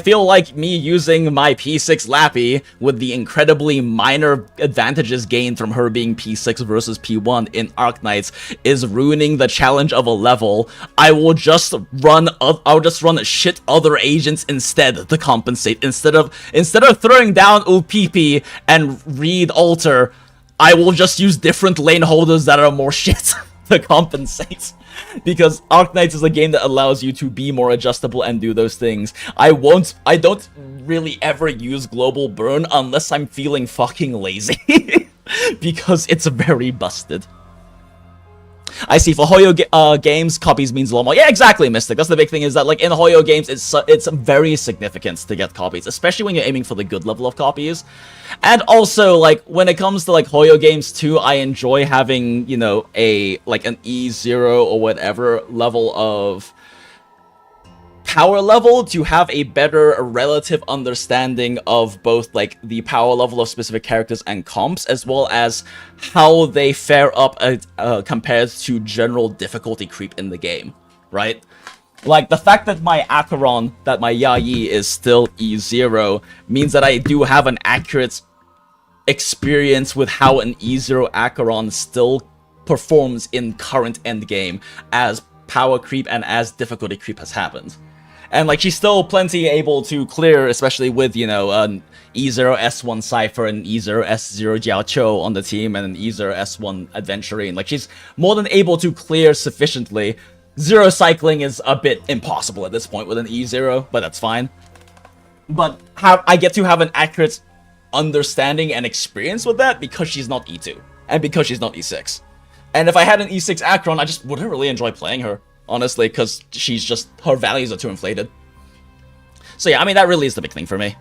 feel like me using my P6 Lappy with the incredibly minor advantages gained from her being P6 versus P1 in Arknights is ruining the challenge of a level, I'll just run shit other agents instead to compensate. Instead of throwing down UPP and read Alter, I will just use different lane holders that are more shit to compensate. Because Arknights is a game that allows you to be more adjustable and do those things. I don't really ever use Global Burn unless I'm feeling fucking lazy. Because it's very busted. I see, for Hoyo games, copies means a lot more. Yeah, exactly, Mystic. That's the big thing, is that, like, in Hoyo games, it's very significant to get copies, especially when you're aiming for the good level of copies. And also, like, when it comes to, like, Hoyo games, too, I enjoy having, you know, an E0 or whatever level of power level to have a better relative understanding of both like the power level of specific characters and comps, as well as how they fare up compared to general difficulty creep in the game, right? Like, the fact that my Acheron, that my Yayi is still E0, means that I do have an accurate experience with how an E0 Acheron still performs in current endgame as power creep and as difficulty creep has happened. And, like, she's still plenty able to clear, especially with, you know, an E0 S1 Cypher and E0 S0 Jiao Cho on the team and an E0 S1 Adventurine. Like, she's more than able to clear sufficiently. Zero cycling is a bit impossible at this point with an E0, but that's fine. But I get to have an accurate understanding and experience with that because she's not E2, and because she's not E6. And if I had an E6 Acheron, I just wouldn't really enjoy playing her, honestly, because she's just, her values are too inflated. So yeah, I mean, that really is the big thing for me.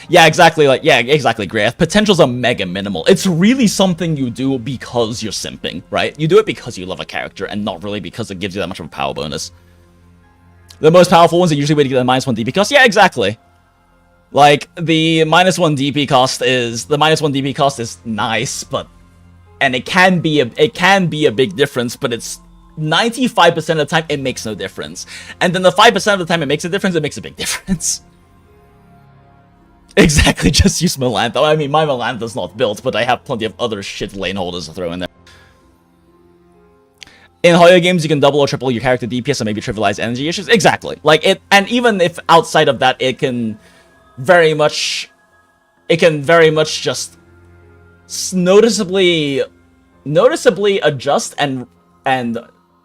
Yeah, exactly, like, yeah, exactly, Grath. Potentials are mega minimal. It's really something you do because you're simping, right? You do it because you love a character, and not really because it gives you that much of a power bonus. The most powerful ones are usually where you get the -1 DP cost. Yeah, exactly. Like, the -1 DP cost is, the -1 DP cost is nice, but, and it can be a big difference, but it's 95% of the time, it makes no difference. And then the 5% of the time it makes a difference, it makes a big difference. Exactly, just use Melantha. I mean, my Melantha's not built, but I have plenty of other shit lane holders to throw in there. In Hoyo games, you can double or triple your character DPS and maybe trivialize energy issues. Exactly. Like, it, and even if outside of that, it can very much just noticeably adjust and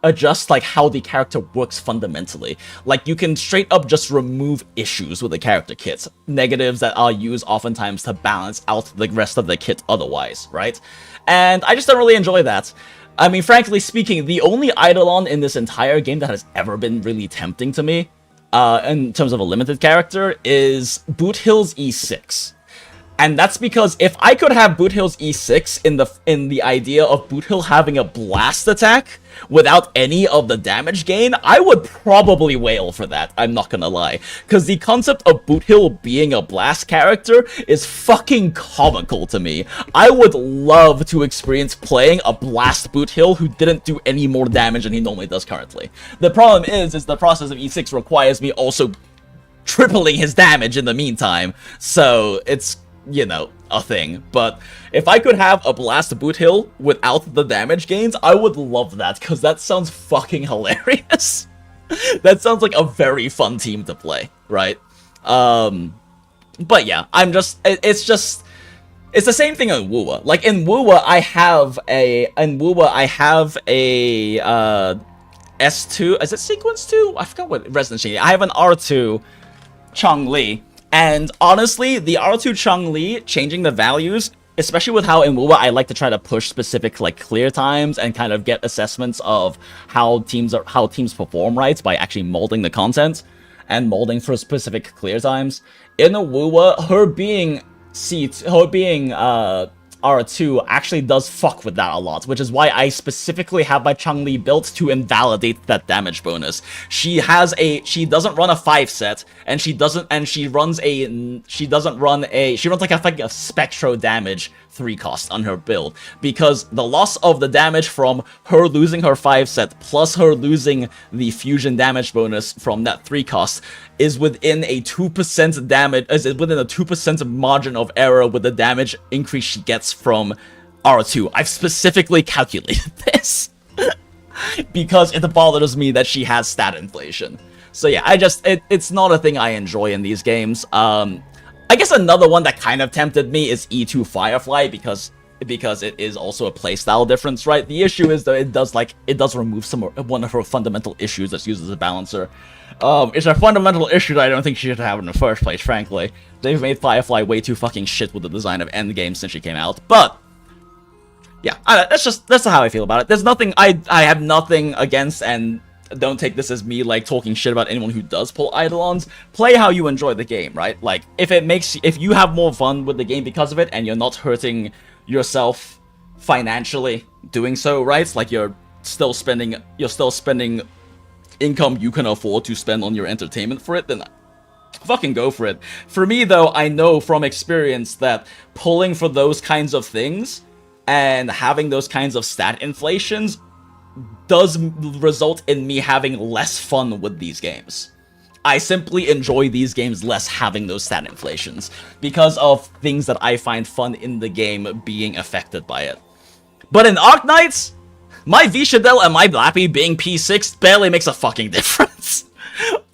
adjust, like, how the character works fundamentally. Like, you can straight up just remove issues with the character kits, negatives that are used oftentimes to balance out the rest of the kit otherwise, right? And I just don't really enjoy that. I mean, frankly speaking, the only Eidolon in this entire game that has ever been really tempting to me, in terms of a limited character, is Boothill's E6. And that's because if I could have Boothill's E6 in the idea of Boothill having a blast attack without any of the damage gain, I would probably wail for that, I'm not gonna lie. Because the concept of Boothill being a blast character is fucking comical to me. I would love to experience playing a blast Boothill who didn't do any more damage than he normally does currently. The problem is the process of E6 requires me also tripling his damage in the meantime, so it's, you know, a thing. But if I could have a blast Boothill without the damage gains, I would love that, because that sounds fucking hilarious. That sounds like a very fun team to play, right? But yeah, it's the same thing in Wuwa. Like, in Wuwa, I have a S2, is it Sequence 2? I forgot what Resonance Chain. I have an R2 Chong-Li. And honestly, the R2 Chong-Li changing the values, especially with how in WoWa I like to try to push specific, like, clear times and kind of get assessments of how teams perform, right, by actually molding the content and molding for specific clear times. In a WoWa, her being R2 actually does fuck with that a lot, which is why I specifically have my Chong-Li built to invalidate that damage bonus. She doesn't run a 5 set, and she runs like a Spectro damage 3 cost on her build, because the loss of the damage from her losing her 5 set plus her losing the fusion damage bonus from that 3 cost is within a 2% damage, is within a 2% margin of error with the damage increase she gets from R2. I've specifically calculated this because it bothers me that she has stat inflation. So yeah, it's not a thing I enjoy in these games. I guess another one that kind of tempted me is E2 Firefly, because it is also a playstyle difference, right? The issue is that it does remove one of her fundamental issues that's used as a balancer. It's a fundamental issue that I don't think she should have in the first place, frankly. They've made Firefly way too fucking shit with the design of Endgame since she came out, but yeah, that's how I feel about it. There's nothing, I have nothing against, and don't take this as me, like, talking shit about anyone who does pull Eidolons. Play how you enjoy the game, right? Like, if you have more fun with the game because of it, and you're not hurting yourself financially doing so, right? Like, you're still spending income you can afford to spend on your entertainment for it, then fucking go for it. For me, though, I know from experience that pulling for those kinds of things and having those kinds of stat inflations does result in me having less fun with these games. I simply enjoy these games less having those stat inflations because of things that I find fun in the game being affected by it. But in Arknights, my Vishadel and my Blappy being P6 barely makes a fucking difference.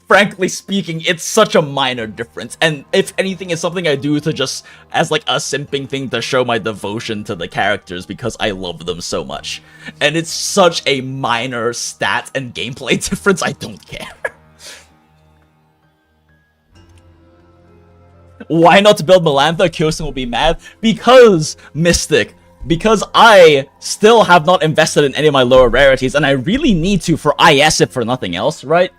Frankly speaking, it's such a minor difference, and if anything, it's something I do to just, as like a simping thing to show my devotion to the characters because I love them so much. And it's such a minor stat and gameplay difference, I don't care. Why not build Melantha? Kyosen will be mad. Because, Mystic, because I still have not invested in any of my lower rarities, and I really need to for IS if for nothing else, right?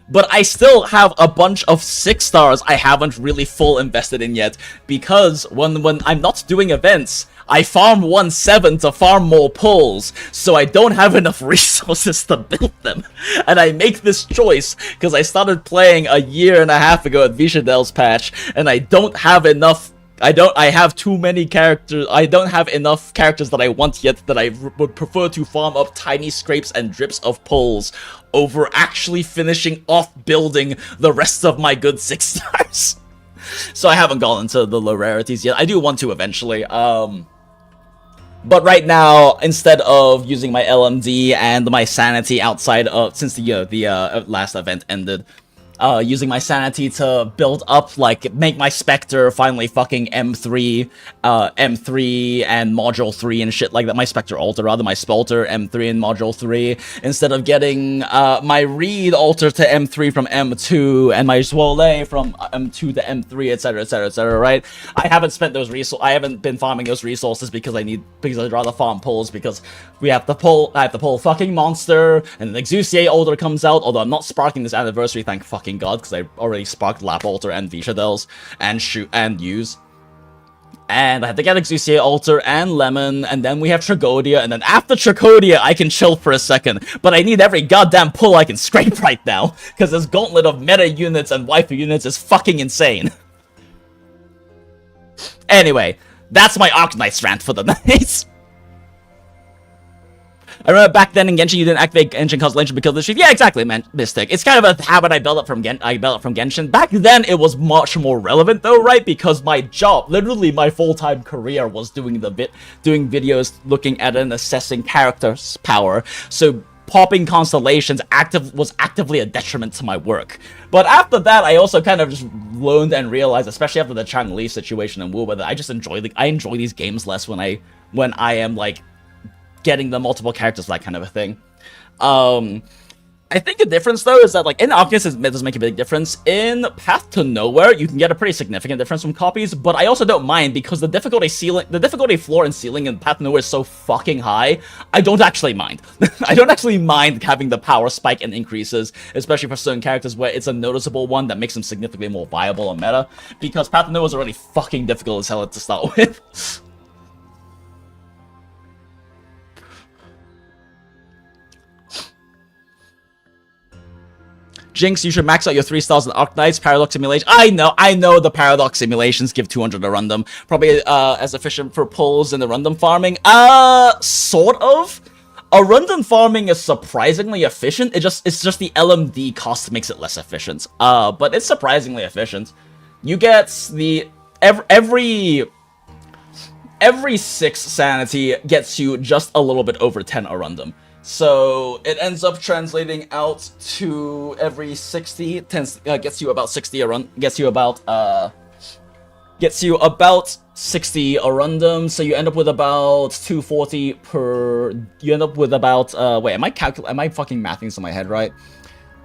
But I still have a bunch of 6 stars I haven't really full invested in yet, because when I'm not doing events, I farm 1/7 to farm more pulls, so I don't have enough resources to build them. And I make this choice because I started playing a year and a half ago at Vishadel's patch, and I don't have enough. I have too many characters. I don't have enough characters that I want yet that I would prefer to farm up tiny scrapes and drips of pulls over actually finishing off building the rest of my good 6 stars. So I haven't gone into the low rarities yet. I do want to eventually. But right now, instead of using my LMD and my sanity outside of, since the last event ended, using my sanity to build up, like, make my Spectre finally fucking M3 and Module 3 and shit like that. My Spectre Alter, rather, my Spalter M3 and Module 3, instead of getting my Reed Alter to M3 from M2 and my Swole from M2 to M3, etc, etc, etc, right? I haven't spent those resources, I haven't been farming those resources because I'd rather farm pulls, because I have to pull fucking Monster, and an Exuciate Alter comes out, although I'm not sparking this anniversary, thank fucking god, because I already sparked Lap Alter and Vishadels and use. And I had to get Exuciate Alter and Lemon, and then we have Tragodia, and then after Tragodia, I can chill for a second. But I need every goddamn pull I can scrape right now, because this gauntlet of meta units and waifu units is fucking insane. Anyway, that's my Arknights rant for the night. I remember back then in Genshin, you didn't activate Genshin Constellation because of the sheath. Yeah, exactly, man. Mystic. It's kind of a habit I built up from Genshin. Back then, it was much more relevant, though, right? Because my job, literally my full-time career, was doing videos, looking at and assessing characters' power. So popping constellations was actively a detriment to my work. But after that, I also kind of just learned and realized, especially after the Chang-Li situation and Wuba, that I just enjoy these games less when I am like getting the multiple characters, that kind of a thing. I think the difference, though, is that, like, in Arceus, it does make a big difference. In Path to Nowhere, you can get a pretty significant difference from copies, but I also don't mind, because the difficulty floor and ceiling in Path to Nowhere is so fucking high, I don't actually mind. I don't actually mind having the power spike and increases, especially for certain characters where it's a noticeable one that makes them significantly more viable on meta, because Path to Nowhere is already fucking difficult as hell to start with. Jinx, you should max out your 3 stars in Arknights, Paradox Simulation. I know the Paradox Simulations give 200 a random. Probably as efficient for pulls in the random farming. Sort of. A random farming is surprisingly efficient. It's just the LMD cost makes it less efficient. But it's surprisingly efficient. You get the every 6 sanity gets you just a little bit over 10 a random. So it ends up translating out to every 60, gets you about 60 a run, gets you about 60 a random, so you end up with about 240 per, you end up with about, wait, am I fucking mathing this in my head, right?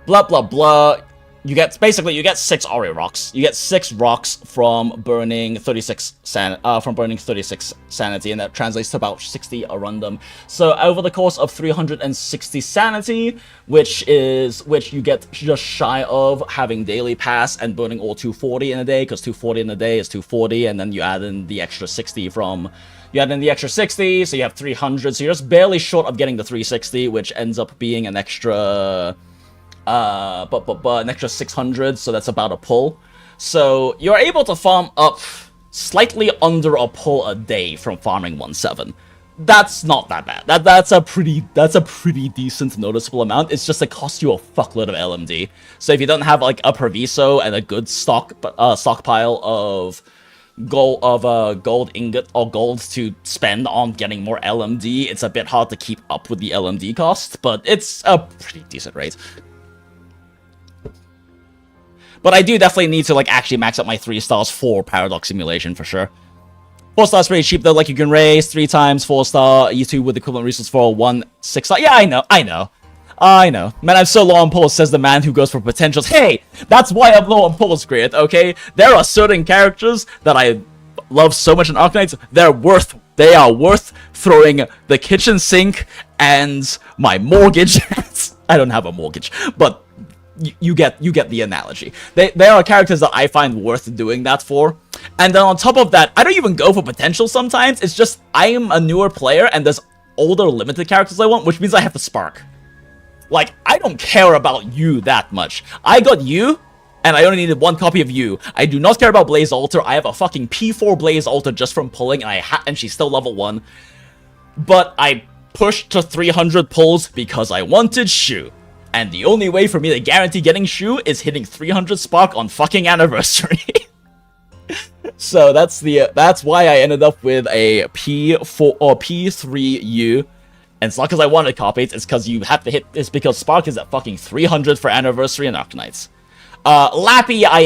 Blah, blah, blah. You get 6 Ori rocks. You get 6 rocks from burning 36 sanity, and that translates to about 60 a random. So over the course of 360 sanity, which you get just shy of having daily pass and burning all 240 in a day, because 240 in a day is 240, and then you add in the extra 60 from. You add in the extra 60, so you have 300. So you're just barely short of getting the 360, which ends up being an extra. An extra 600, so that's about a pull. So you're able to farm up slightly under a pull a day from farming 1/7, that's not that bad. That's a pretty decent noticeable amount. It's just it costs you a fuckload of LMD. So if you don't have like a Proviso and a good stockpile of gold ingot or gold to spend on getting more LMD, it's a bit hard to keep up with the LMD cost, but it's a pretty decent rate. But I do definitely need to like actually max up my 3 stars for Paradox Simulation for sure. 4 stars pretty cheap though, like you can raise 3 times 4 star E2 with equivalent resources for 1 6 star. Yeah, I know. Man, I'm so low on pulls, says the man who goes for potentials. Hey, that's why I'm low on pulls, Grid, okay? There are certain characters that I love so much in Arknights, they are worth throwing the kitchen sink and my mortgage at. I don't have a mortgage, but you get the analogy. There are characters that I find worth doing that for. And then on top of that, I don't even go for potential sometimes. It's just I am a newer player and there's older limited characters I want, which means I have to spark. Like, I don't care about you that much. I got you, and I only needed 1 copy of you. I do not care about Blaze Alter. I have a fucking P4 Blaze Alter just from pulling, and she's still level 1. But I pushed to 300 pulls because I wanted Shu. And the only way for me to guarantee getting Shu is hitting 300 spark on fucking anniversary. So that's why I ended up with a P4 or P3U. And it's not because I wanted copies, it's because you have to hit. It's because Spark is at fucking 300 for anniversary and Arknights. Lappy, I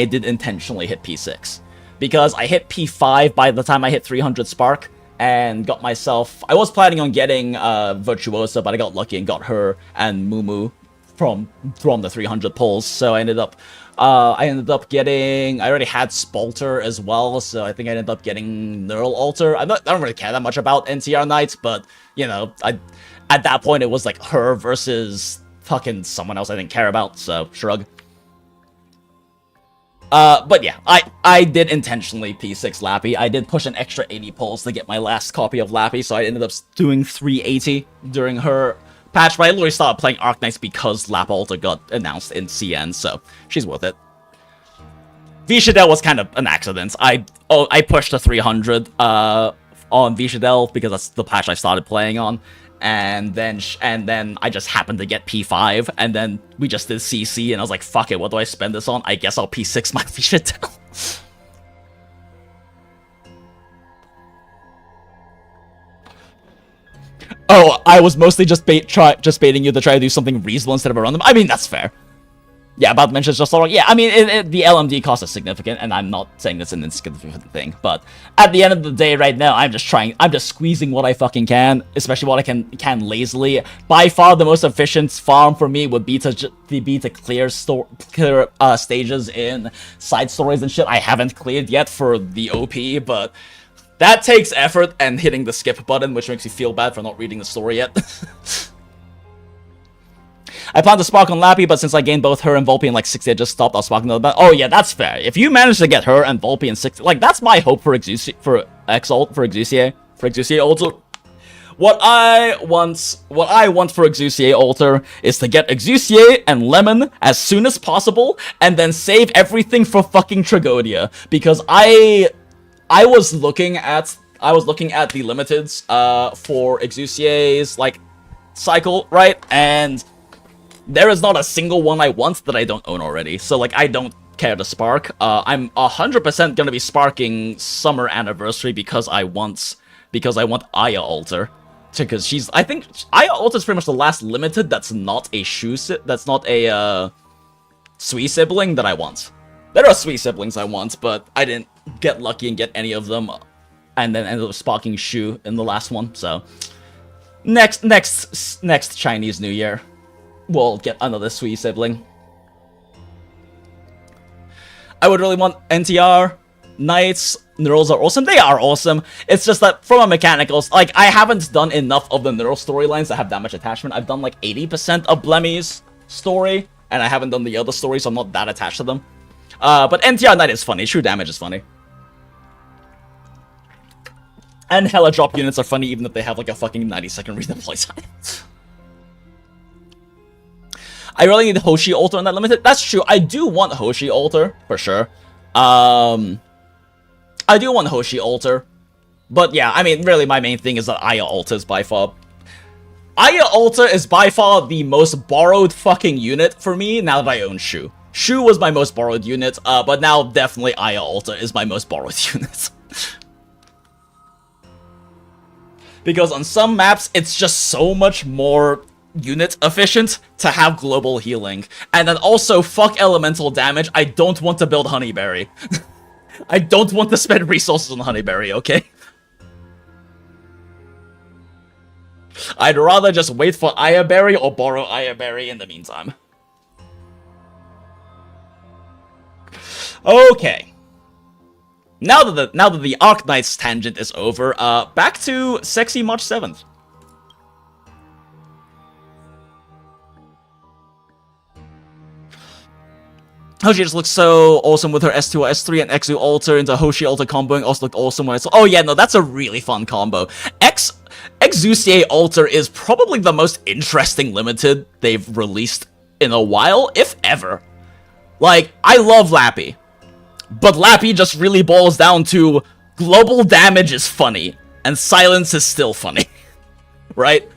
did intentionally hit P6 because I hit P5 by the time I hit 300 Spark and got myself. I was planning on getting Virtuosa, but I got lucky and got her and Mumu from the 300 pulls. So I ended up getting. I already had Spalter as well, so I think I ended up getting Neural Alter. I don't really care that much about NTR Knights, but you know, at that point it was like her versus fucking someone else I didn't care about. So shrug. But yeah, I did intentionally P6 Lappy. I did push an extra 80 pulls to get my last copy of Lappy, so I ended up doing 380 during her patch, but I literally started playing Arknights because Lap Alter got announced in CN, so she's worth it. Vishadel was kind of an accident. I pushed to 300 on Vishadel because that's the patch I started playing on, and then I just happened to get P5, and then we just did CC, and I was like, fuck it, what do I spend this on? I guess I'll P6 my Vishadel. Oh, I was mostly just baiting you to try to do something reasonable instead of a random. I mean, that's fair. Yeah, about to mention it's just so wrong. Yeah, I mean, the LMD cost is significant, and I'm not saying it's an insignificant thing. But at the end of the day, right now, I'm just squeezing what I fucking can, especially what I can lazily. By far, the most efficient farm for me would be to clear stages in side stories and shit I haven't cleared yet for the OP, but that takes effort and hitting the skip button, which makes me feel bad for not reading the story yet. I planned to spark on Lappy, but since I gained both her and Volpe in like 60, I just stopped. I'll spark another. Oh yeah, that's fair. If you manage to get her and Volpe in 60, like that's my hope for Exucier, for Exucier Alter. What I want for Exucier Alter is to get Exucier and Lemon as soon as possible, and then save everything for fucking Tragodia, because I was looking at the limiteds for Exucier's like cycle, right? And there is not a single one I want that I don't own already. So like I don't care to spark. I'm 100% gonna be sparking Summer Anniversary because I want Aya Alter. Because I think Aya Alter is pretty much the last limited that's not a Sui sibling that I want. There are Sui siblings I want, but I didn't get lucky and get any of them, and then ended up sparking Shu in the last one. So next Chinese New Year, we'll get another Sui sibling. I would really want NTR. Knights, Neurals are awesome. They are awesome. It's just that from a mechanicals, like I haven't done enough of the Neural storylines that have that much attachment. I've done like 80% of Blemmy's story, and I haven't done the other stories, so I'm not that attached to them. But NTR Knight is funny. True damage is funny. And hella drop units are funny even if they have like a fucking 90-second redeploy time. I really need Hoshi Alter on that limited. That's true. I do want Hoshi Alter, for sure. I do want Hoshi Alter. But yeah, I mean, really my main thing is that Aya Alta is by far... Aya Alta is by far the most borrowed fucking unit for me now that I own Shu. Shu was my most borrowed unit, but now definitely Aya Alta is my most borrowed unit. Because on some maps, it's just so much more unit efficient to have global healing. And then also, fuck elemental damage, I don't want to build Honeyberry. I don't want to spend resources on Honeyberry, okay? I'd rather just wait for Ayaberry or borrow Ayaberry in the meantime. Okay. Now that the Arknights tangent is over, back to sexy March 7th. Hoshi just looks so awesome with her S2 or S3 and Exu Alter into Hoshi Alter comboing. Also looked awesome when I saw... Oh yeah, no, that's a really fun combo. Exucier Alter is probably the most interesting limited they've released in a while, if ever. Like, I love Lappy. But Lappy just really boils down to global damage is funny, and silence is still funny. Right?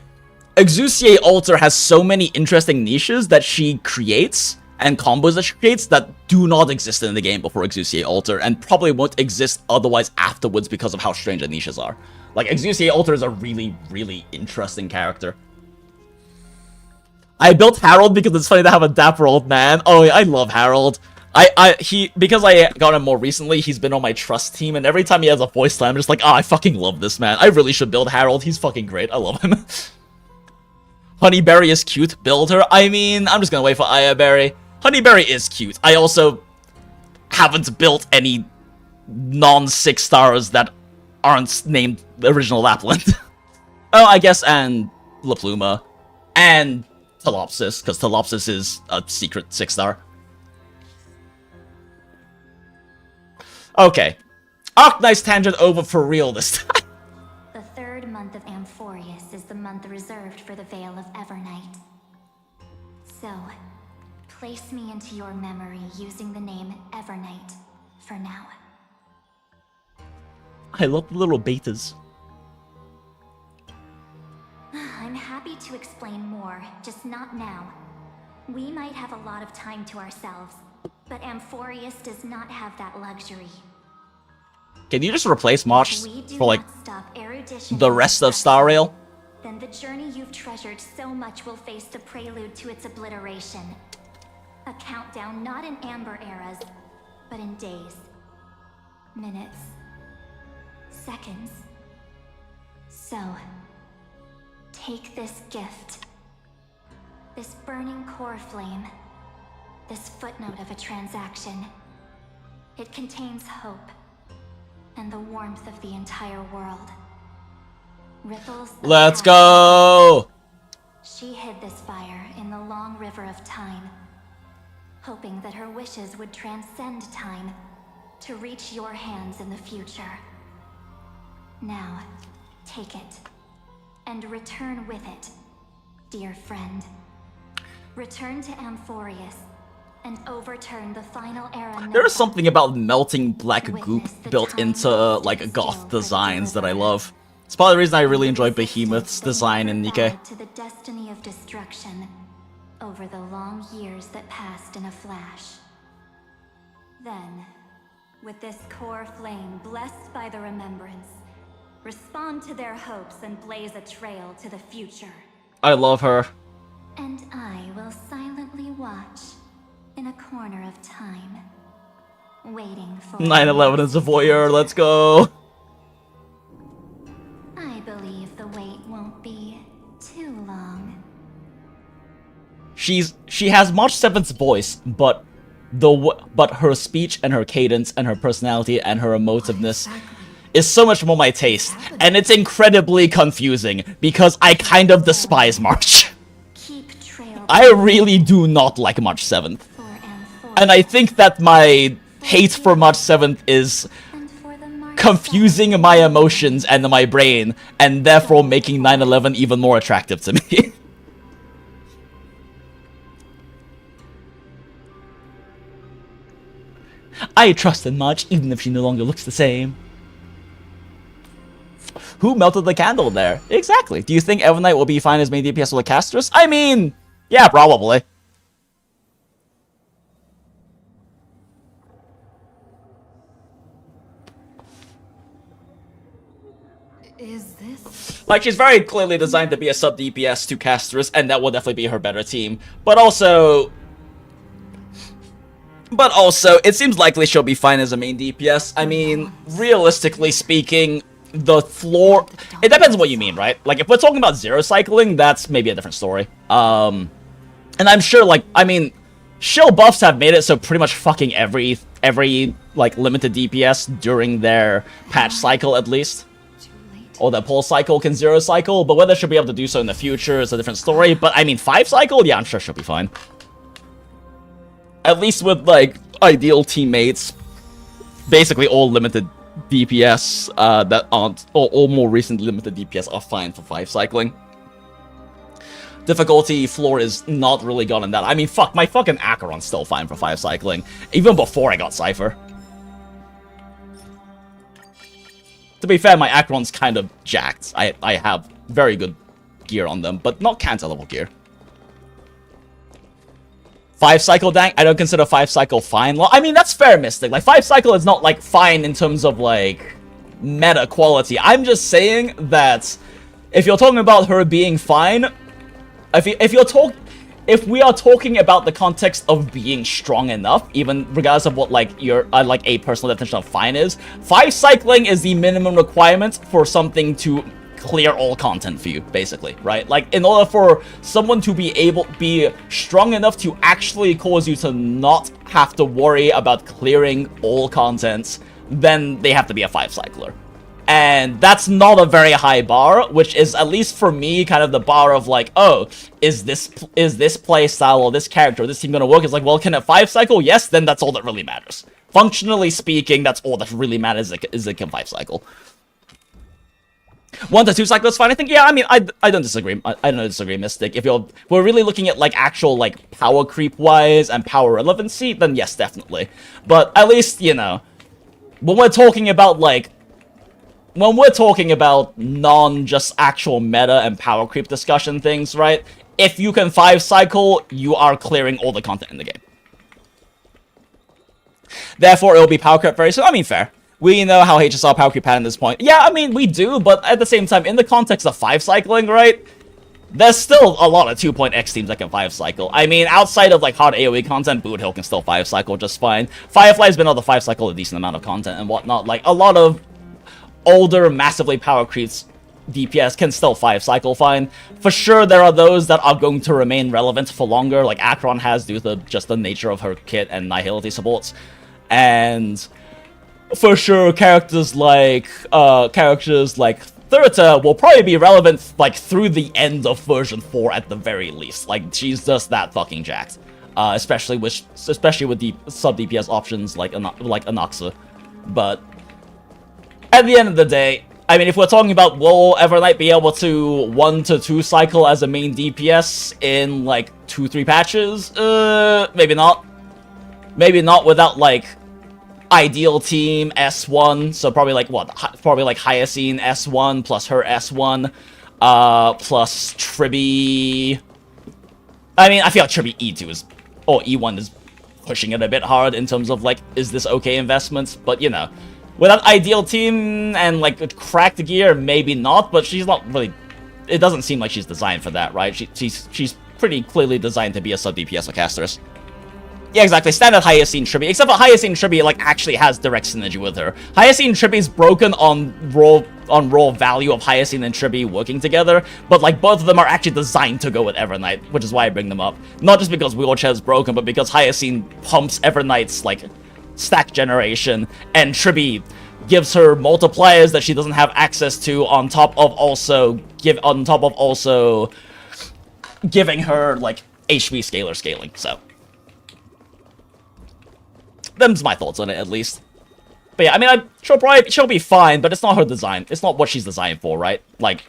Exucier Alter has so many interesting niches that she creates, and combos that she creates that do not exist in the game before Exucier Alter, and probably won't exist otherwise afterwards because of how strange the niches are. Like, Exucier Alter is a really, really interesting character. I built Harold because it's funny to have a dapper old man. Oh, yeah, I love Harold. Because I got him more recently, he's been on my trust team, and every time he has a voice line, I'm just like, oh, I fucking love this man. I really should build Harold. He's fucking great. I love him. Honeyberry is cute. Build her. I mean, I'm just gonna wait for Ayaberry. Honeyberry is cute. I also haven't built any non-6 stars that aren't named the original Lapland. Oh, I guess, and La Pluma. And Telopsis, because Telopsis is a secret 6-star. Okay. Arknight's tangent over for real this time. The third month of Amphorius is the month reserved for the Veil of Evernight. So, place me into your memory using the name Evernight for now. I love the little betas. I'm happy to explain more, just not now. We might have a lot of time to ourselves, but Amphorius does not have that luxury. Can you just replace March for, like, erudition the rest of Star Rail? Then the journey you've treasured so much will face the prelude to its obliteration. A countdown not in amber eras, but in days, minutes, seconds. So, take this gift. This burning core flame. This footnote of a transaction. It contains hope. And the warmth of the entire world. Ripples. Let's go! She hid this fire in the long river of time, hoping that her wishes would transcend time to reach your hands in the future. Now, take it, and return with it, dear friend. Return to Amphorius, and overturn the final era. There is something about melting black goop built into, like, goth designs that I love. It's part of the reason I really enjoy Behemoth's design in Nikke. To the destiny of destruction, over the long years that passed in a flash. Then, with this core flame blessed by the remembrance, respond to their hopes and blaze a trail to the future. I love her. And I will silently watch in a corner of time, waiting for 9/11 is a voyeur, let's go! I believe the wait won't be too long. She has March 7th's voice, but her speech and her cadence and her personality and her emotiveness is so much more my taste, and it's incredibly confusing because I kind of despise March. I really do not like March 7th. And I think that my hate for March 7th is confusing my emotions and my brain, and therefore making 9/11 even more attractive to me. I trust in March, even if she no longer looks the same. Who melted the candle there? Exactly. Do you think Evernight will be fine as main DPS with a Castress? I mean, yeah, probably. Is this? Like, she's very clearly designed to be a sub DPS to Castress, and that will definitely be her better team. But also, it seems likely she'll be fine as a main DPS. I mean, realistically speaking, the floor... It depends on what you mean, right? Like, if we're talking about zero cycling, that's maybe a different story. And I'm sure, like, I mean, shield buffs have made it so pretty much fucking every like, limited DPS during their patch cycle, at least. Or the pulse cycle can zero cycle, but whether she'll be able to do so in the future is a different story. But, I mean, 5 cycle? Yeah, I'm sure she'll be fine. At least with, like, ideal teammates, basically all limited DPS that aren't, or all more recent limited DPS are fine for 5 cycling. Difficulty floor is not really gone in that. I mean, fuck, my fucking Acheron's still fine for 5 cycling, even before I got Cypher. To be fair, my Acheron's kind of jacked. I have very good gear on them, but not Cancer level gear. 5 cycle dank? I don't consider 5 cycle fine. Well, I mean, that's fair, Mystic. Like, 5 cycle is not, like, fine in terms of, like, meta quality. I'm just saying that if you're talking about her being fine, if we are talking about the context of being strong enough, even regardless of what, like, your, like, a personal definition of fine is, 5 cycling is the minimum requirement for something to clear all content for you, basically, right? Like, in order for someone to be strong enough to actually cause you to not have to worry about clearing all content, then they have to be a 5 cycler. And that's not a very high bar, which is, at least for me, kind of the bar of like, oh, is this playstyle or this character or this team gonna work? It's like, well, can it 5 cycle? Yes, then that's all that really matters. Functionally speaking, that's all that really matters, is it can 5 cycle. 1 to 2 cycle is fine. I think, yeah, I mean, I don't disagree. I don't disagree, Mystic. If we're really looking at, like, actual, like, power creep-wise and power relevancy, then yes, definitely. But at least, you know, when we're talking about, like, when we're talking about non-just actual meta and power creep discussion things, right? If you can 5 cycle, you are clearing all the content in the game. Therefore, it will be power creep very soon. I mean, fair. We know how HSR power creep had at this point. Yeah, I mean, we do, but at the same time, in the context of 5 cycling, right? There's still a lot of 2.x teams that can 5 cycle. I mean, outside of, like, hard AoE content, Boot Hill can still 5 cycle just fine. Firefly's been able to 5 cycle a decent amount of content and whatnot. Like, a lot of older, massively power creeps DPS can still 5 cycle fine. For sure, there are those that are going to remain relevant for longer, like Acheron has due to just the nature of her kit and Nihility supports. And for sure, characters like Thurta will probably be relevant, like, through the end of version 4 at the very least. Like, she's just that fucking jacked. Especially with the sub-DPS options like Anaxa. But at the end of the day, I mean, if we're talking about will Evernight be able to 1 to 2 cycle as a main DPS in, like, 2-3 patches? Maybe not. Maybe not without, like, ideal team S1, so probably, like, what? Probably, like, Hyacine S1 plus her S1, plus Tribby. I mean, I feel like Tribby E2 is, or E1 is pushing it a bit hard in terms of, like, is this okay investments? But, you know, without ideal team and, like, cracked gear, maybe not, but she's not really... It doesn't seem like she's designed for that, right? She's pretty clearly designed to be a sub-DPS casters. Yeah, exactly. Standard Hyacine Tribby. Except for Hyacine Tribby, like, actually has direct synergy with her. Hyacine Tribby's broken on raw value of Hyacine and Tribby working together, but, like, both of them are actually designed to go with Evernight, which is why I bring them up. Not just because Wheelchair is broken, but because Hyacine pumps Evernight's, like, stack generation, and Tribby gives her multipliers that she doesn't have access to, on top of also giving her, like, HP scalar scaling, so. Them's my thoughts on it, at least. But yeah, I mean, she'll be fine, but it's not her design. It's not what she's designed for, right? Like,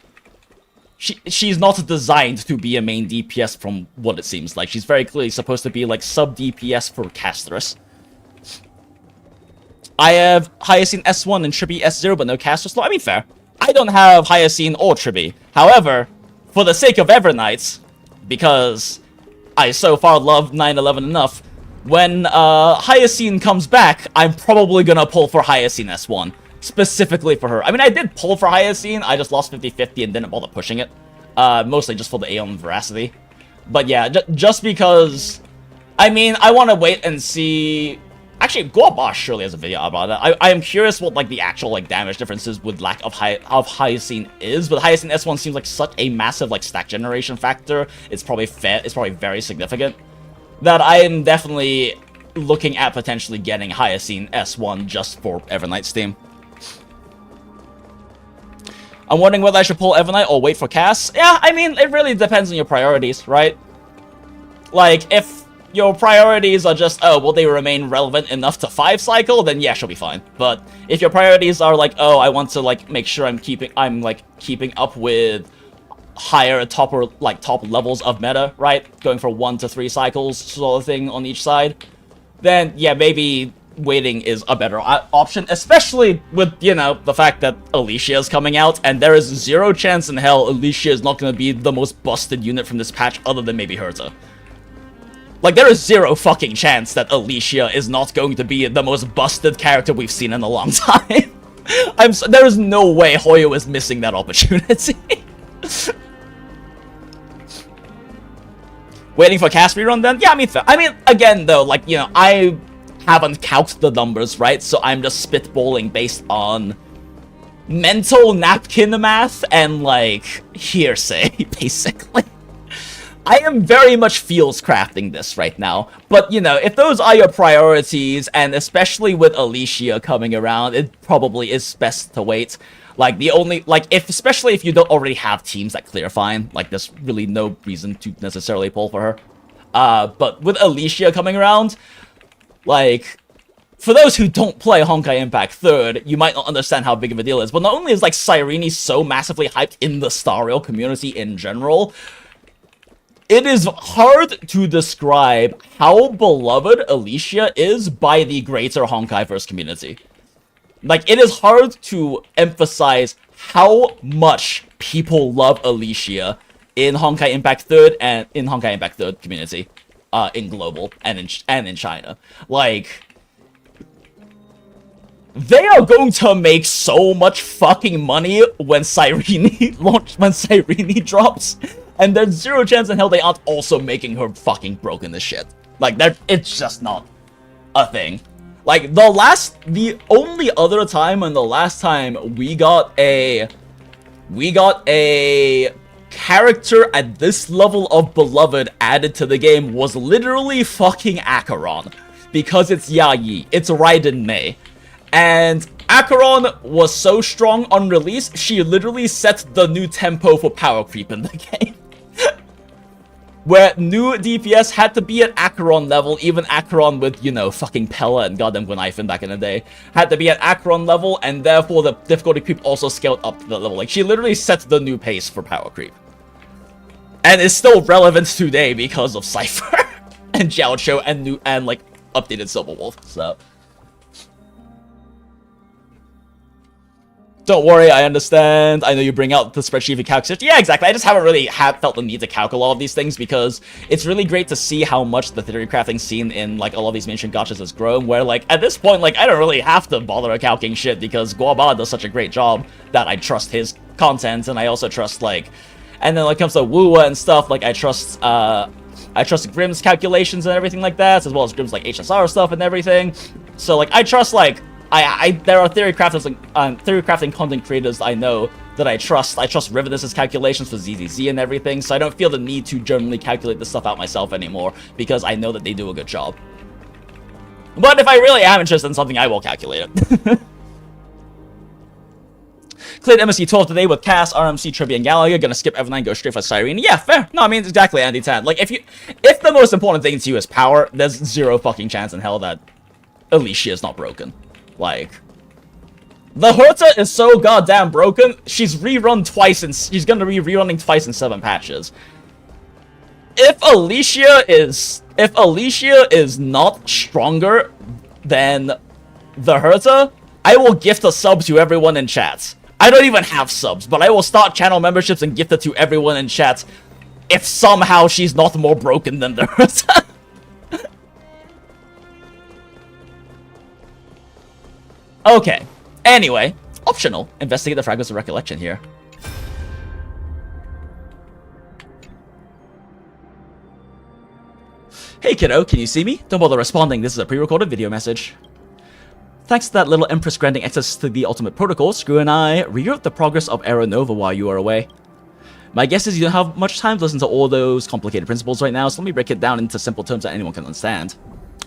she's not designed to be a main DPS from what it seems like. She's very clearly supposed to be, like, sub-DPS for Castress. I have Hyacine S1 and Tribby S0, but no Castress. I mean, fair. I don't have Hyacine or Tribi. However, for the sake of Evernight, because I so far love 911 enough, when Hyacine comes back, I'm probably gonna pull for Hyacine S1. Specifically for her. I mean, I did pull for Hyacine, I just lost 50-50 and didn't bother pushing it. Mostly just for the Aeon veracity. But yeah, just because... I mean, I want to wait and see... Actually, Goabosh surely has a video about that. I am curious what, like, the actual, like, damage differences with lack of Hyacine is, but Hyacine S1 seems like such a massive, like, stack generation factor. It's probably very significant. That I am definitely looking at potentially getting Hyacine S1 just for Evernight's team. I'm wondering whether I should pull Evernight or wait for Cass. Yeah, I mean, it really depends on your priorities, right? Like, if your priorities are just, oh, will they remain relevant enough to 5 cycle, then yeah, she'll be fine. But if your priorities are like, oh, I want to, like, make sure I'm keeping up with higher top levels of meta, right? Going for 1 to 3 cycles sort of thing on each side, then yeah, maybe waiting is a better option, especially with, you know, the fact that Alicia is coming out, and there is 0 chance in hell Alicia is not going to be the most busted unit from this patch other than maybe Herta. Like, there is 0 fucking chance that Alicia is not going to be the most busted character we've seen in a long time. There is no way Hoyo is missing that opportunity. Waiting for cast rerun then? Yeah, I mean, again, though, like, you know, I haven't calced the numbers, right? So I'm just spitballing based on mental napkin math and, like, hearsay, basically. I am very much feels crafting this right now, but, you know, if those are your priorities, and especially with Alicia coming around, it probably is best to wait. Like, especially if you don't already have teams that clear fine, like, there's really no reason to necessarily pull for her. But with Alicia coming around, like, for those who don't play Honkai Impact 3rd, you might not understand how big of a deal it is, but not only is, like, Cyrene so massively hyped in the Star Rail community in general, it is hard to describe how beloved Alicia is by the greater Honkaiverse community. Like, it is hard to emphasize how much people love Alicia in Honkai Impact 3rd and in Honkai Impact 3rd community, in global and in China. Like, they are going to make so much fucking money when Cyrene drops. And there's 0 chance in hell they aren't also making her fucking broken as shit. Like, it's just not a thing. Like, the only other time and the last time we got a character at this level of beloved added to the game was literally fucking Acheron. Because it's Yayi, it's Raiden Mei. And Acheron was so strong on release, she literally set the new tempo for power creep in the game. Where new DPS had to be at Acheron level, even Acheron with, you know, fucking Pella and goddamn Gwenaifen back in the day, had to be at Acheron level, and therefore the difficulty creep also scaled up to the level. Like, she literally set the new pace for power creep. And is still relevant today because of Cypher, and Jiaocho, and like, updated Silverwolf, so... Don't worry, I understand. I know you bring out the spreadsheet for calculate. Yeah, exactly. I just haven't really felt the need to calculate all of these things because it's really great to see how much the theory crafting scene in, like, a lot of these mainstream gachas has grown, where, like, at this point, like, I don't really have to bother calculating shit because Guaba does such a great job that I trust his content, and I also trust, like... And then when it comes to Wuwa and stuff, like, I trust Grimm's calculations and everything like that, as well as Grimm's, like, HSR stuff and everything. So, like, I trust, like... there are theory crafting content creators I know that I trust. I trust Rivenus' calculations for ZZZ and everything, so I don't feel the need to generally calculate this stuff out myself anymore, because I know that they do a good job. But if I really am interested in something, I will calculate it. Cleared MSC 12 today with Cass, RMC, Tribi, and Gallagher. Gonna skip Evernight and go straight for Cyrene. Yeah, fair. No, I mean, exactly, Andy Tan. Like, if the most important thing to you is power, there's 0 fucking chance in hell that Alicia is not broken. Like, the Herta is so goddamn broken, she's rerun twice and she's gonna be rerunning twice in 7 patches. If Alicia is not stronger than the Herta, I will gift a sub to everyone in chat. I don't even have subs, but I will start channel memberships and gift it to everyone in chat if somehow she's not more broken than the rest. Okay. Anyway, optional. Investigate the fragments of recollection here. Hey kiddo, can you see me? Don't bother responding, this is a pre-recorded video message. Thanks to that little Empress granting access to the ultimate protocol, Screw and I rewrote the progress of Aeronova while you were away. My guess is you don't have much time to listen to all those complicated principles right now, so let me break it down into simple terms that anyone can understand.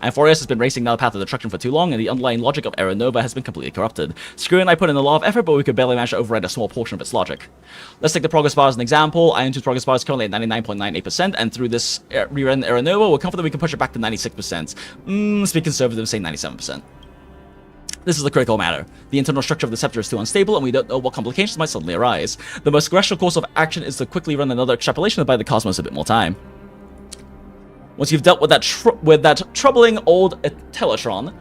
Amphorius has been racing down the path of destruction for too long, and the underlying logic of Aeronova has been completely corrupted. Screw and I put in a lot of effort, but we could barely manage to override a small portion of its logic. Let's take the progress bar as an example. Iron 2's progress bar is currently at 99.98%, and through this rewritten Aeronova, we're confident we can push it back to 96%. Let's be conservative, say 97%. This is a critical matter. The internal structure of the scepter is too unstable, and we don't know what complications might suddenly arise. The most rational course of action is to quickly run another extrapolation to buy the cosmos a bit more time. Once you've dealt with that troubling old Teletron,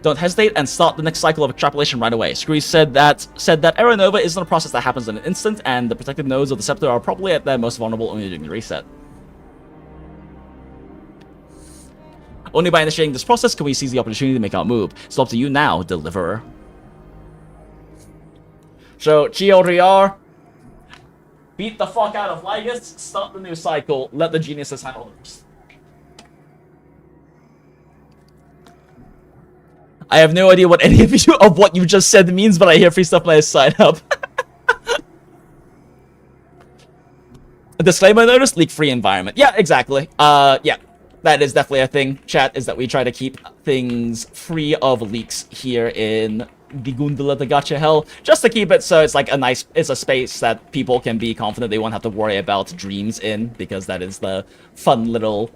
don't hesitate and start the next cycle of extrapolation right away. Scree said that Aeronova isn't a process that happens in an instant, and the protected nodes of the scepter are probably at their most vulnerable only during the reset. Only by initiating this process can we seize the opportunity to make our move. It's up to you now, Deliverer. So, GLDR, beat the fuck out of Lygus, start the new cycle, let the geniuses handle the rest. I have no idea what any of what you just said means, but I hear free stuff when I sign up. A disclaimer notice, leak-free environment. Yeah, exactly. Yeah. That is definitely a thing, chat, is that we try to keep things free of leaks here in the Goondola To Gacha Hell, just to keep it so it's like it's a space that people can be confident they won't have to worry about dreams in, because that is the fun little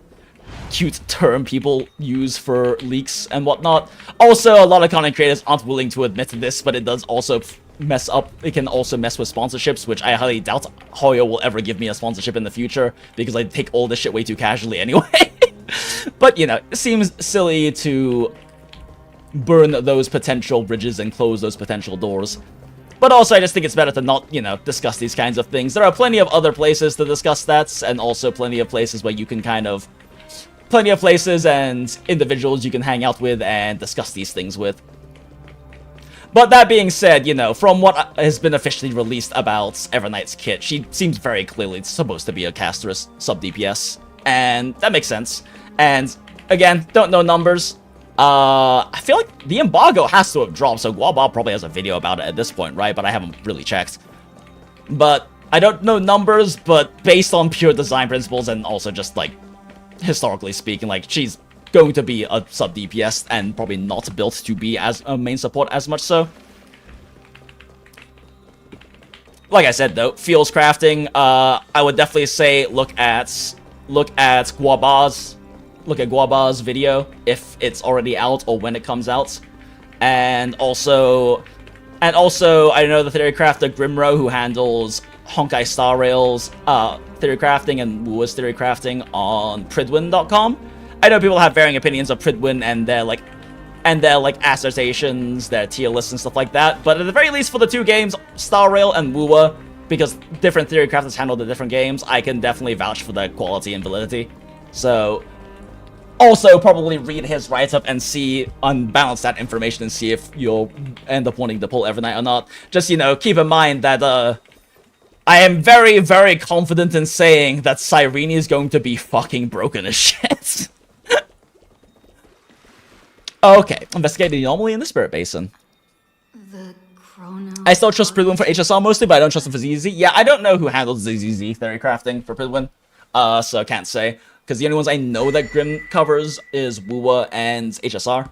cute term people use for leaks and whatnot. Also, a lot of content creators aren't willing to admit this, but it does also mess up. It can also mess with sponsorships, which I highly doubt Hoyo will ever give me a sponsorship in the future, because I take all this shit way too casually anyway. But, you know, it seems silly to burn those potential bridges and close those potential doors. But also, I just think it's better to not, you know, discuss these kinds of things. There are plenty of other places to discuss that, and also plenty of places where you can kind of... Plenty of places and individuals you can hang out with and discuss these things with. But that being said, you know, from what has been officially released about Evernight's kit, she seems very clearly supposed to be a casteress sub-DPS. And that makes sense. And, again, don't know numbers. I feel like the embargo has to have dropped, so Guabob probably has a video about it at this point, right? But I haven't really checked. But I don't know numbers, but based on pure design principles and also just, like, historically speaking, like, she's going to be a sub-DPS and probably not built to be as a main support as much so. Like I said, though, feels crafting, I would definitely say look at Guaba's video if it's already out or when it comes out. And also I know the theory crafter Grimro, who handles Honkai Star Rail's theory crafting and Wua's theory crafting on Pridwin.com. I know people have varying opinions of Pridwin and their assertions, their tier lists and stuff like that, but at the very least for the two games, Star Rail and Wua, because different theory crafters handle the different games, I can definitely vouch for their quality and validity. So, also probably read his write-up and see, unbalance that information and see if you'll end up wanting to pull Evernight or not. Just, you know, keep in mind that, I am very, very confident in saying that Cyrene is going to be fucking broken as shit. Okay, investigate the anomaly in the Spirit Basin. I still trust Pridwin for HSR mostly, but I don't trust him for ZZ. Yeah, I don't know who handles the ZZ theory crafting for Pridwin, so I can't say. Because the only ones I know that Grim covers is Wua and HSR.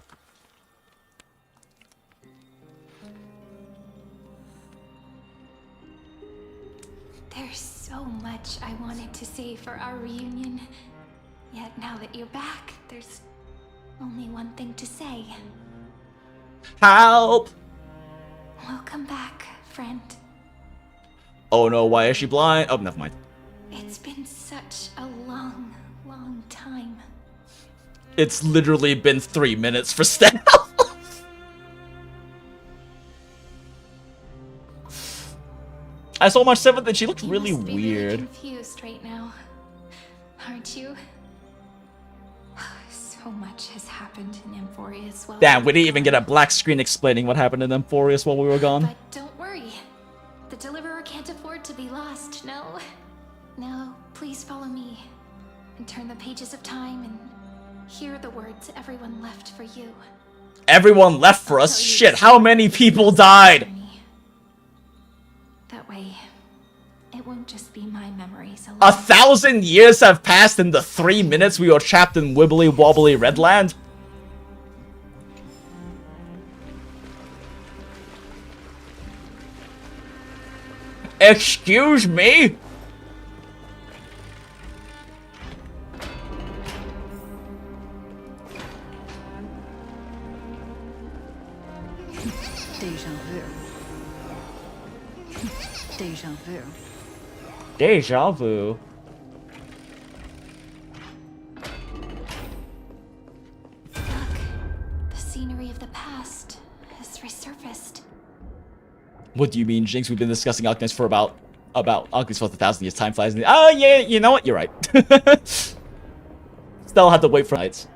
There's so much I wanted to say for our reunion. Yet now that you're back, there's only one thing to say. Help! Welcome back, friend. Oh no, why is she blind? Oh, never mind. It's been such a long, long time. It's literally been 3 minutes for Steph. I saw March 7th and she looked really You must be weird. really confused right now, aren't you? So much has happened in Emphorius while Damn, we didn't even get a black screen explaining what happened in Emphorius while we were gone. But don't worry. The Deliverer can't afford to be lost, no? No, please follow me and turn the pages of time and hear the words everyone left for you. Everyone left for us? Shit, how many people died? That way, it won't just be my memories alone. 1,000 years have passed in the 3 minutes we were trapped in wibbly wobbly Redland? Excuse me? Deja vu. Deja vu. Deja vu. The scenery of the past has resurfaced. What do you mean, Jinx? We've been discussing Alchemist for about Alchemist for 1,000 years. Time flies. Oh yeah, you know what? You're right. Still had to wait for nights.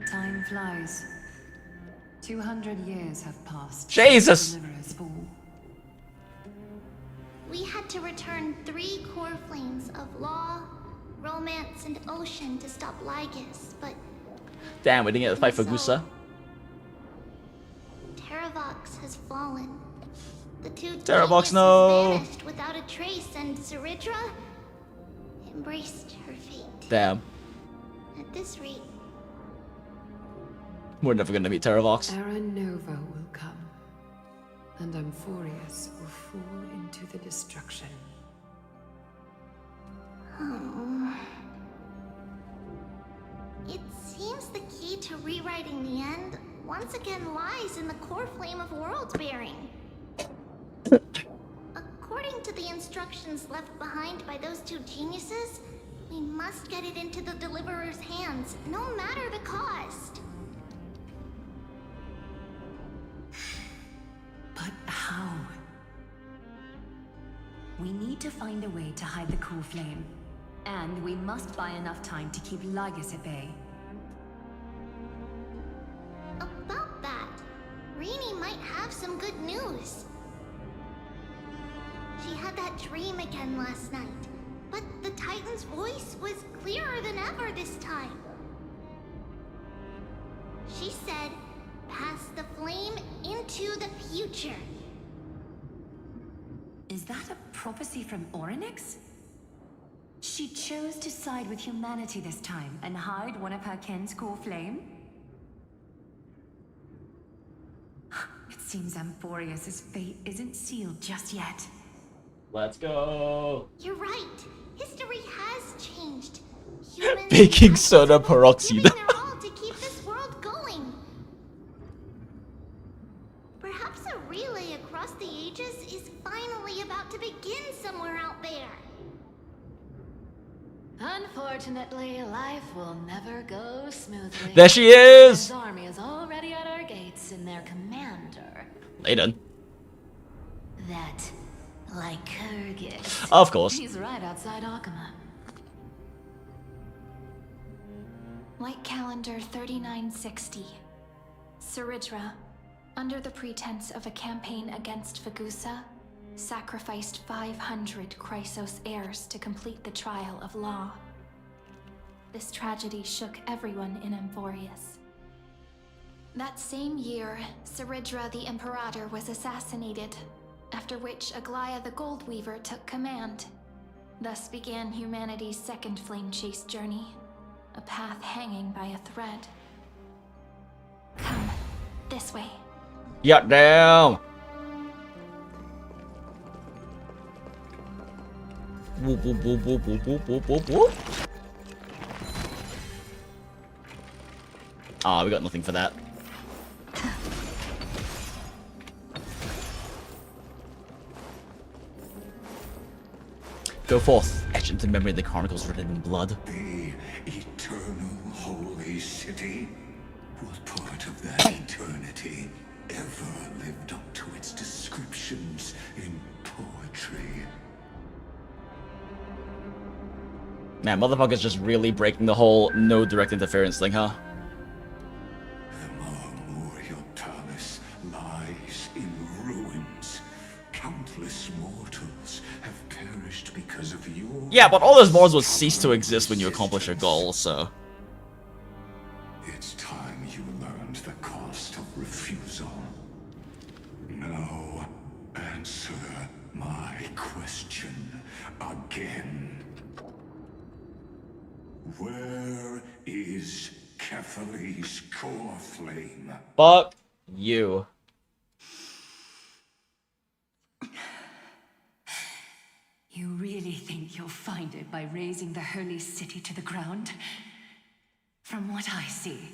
Time flies. 200 years have passed. Jesus! We had to return 3 core flames of law, romance, and ocean to stop Lygus, but Damn, we didn't get to fight for Gusa. Terravox has fallen. The 2 Terravox, geniuses no! vanished without a trace, and Zeridra embraced her fate. Damn. At this rate, We're never gonna meet Terravox. Era Nova will come, and Emphorius will fall into the destruction. it seems the key to rewriting the end once again lies in the core flame of world bearing. According to the instructions left behind by those 2 geniuses, we must get it into the Deliverer's hands, no matter the cost. But how? We need to find a way to hide the core flame. And we must buy enough time to keep Lygus at bay. About that, Rini might have some good news. She had that dream again last night, but the Titan's voice was clearer than ever this time. She said, pass the flame into the future. Is that a prophecy from Orynyx? She chose to side with humanity this time and hide one of her kin's core flame? It seems Emphorius' fate isn't sealed just yet. Let's go. You're right. History has changed. Humans Baking soda peroxide. their all to keep this world going. Perhaps a relay across the ages is finally about to begin somewhere out there. Unfortunately, life will never go smoothly. There she is! His army is already at our gates, and their commander, Layden. that Lycurgus. Of course. He's right outside Akama. Light calendar 3960. Zeridra, under the pretense of a campaign against Fagusa, sacrificed 500 Chrysos heirs to complete the trial of law. This tragedy shook everyone in Emphorius. That same year, Zeridra the Imperator was assassinated, after which Aglaya the Gold Weaver took command. Thus began humanity's second flame chase journey, a path hanging by a thread. Come, this way. Yeah, damn. Whoop, whoop, whoop, whoop, whoop, whoop, whoop, whoop, whoop. Ah, we got nothing for that. Go forth, etch into memory the chronicles written in blood. The eternal holy city? What part of that eternity ever lived up to its description? expressions in poetry. Man, motherfucker's just really breaking the whole no direct interference thing, huh? The Marmorial Palace lies in ruins. Countless mortals have perished because of your... Yeah, but all those mortals will cease to exist when you accomplish your goal, so... It's time you learned the cost of refusal. Now, answer my question again. Where is Kefali's core flame? Fuck you. You really think you'll find it by razing the holy city to the ground? From what I see,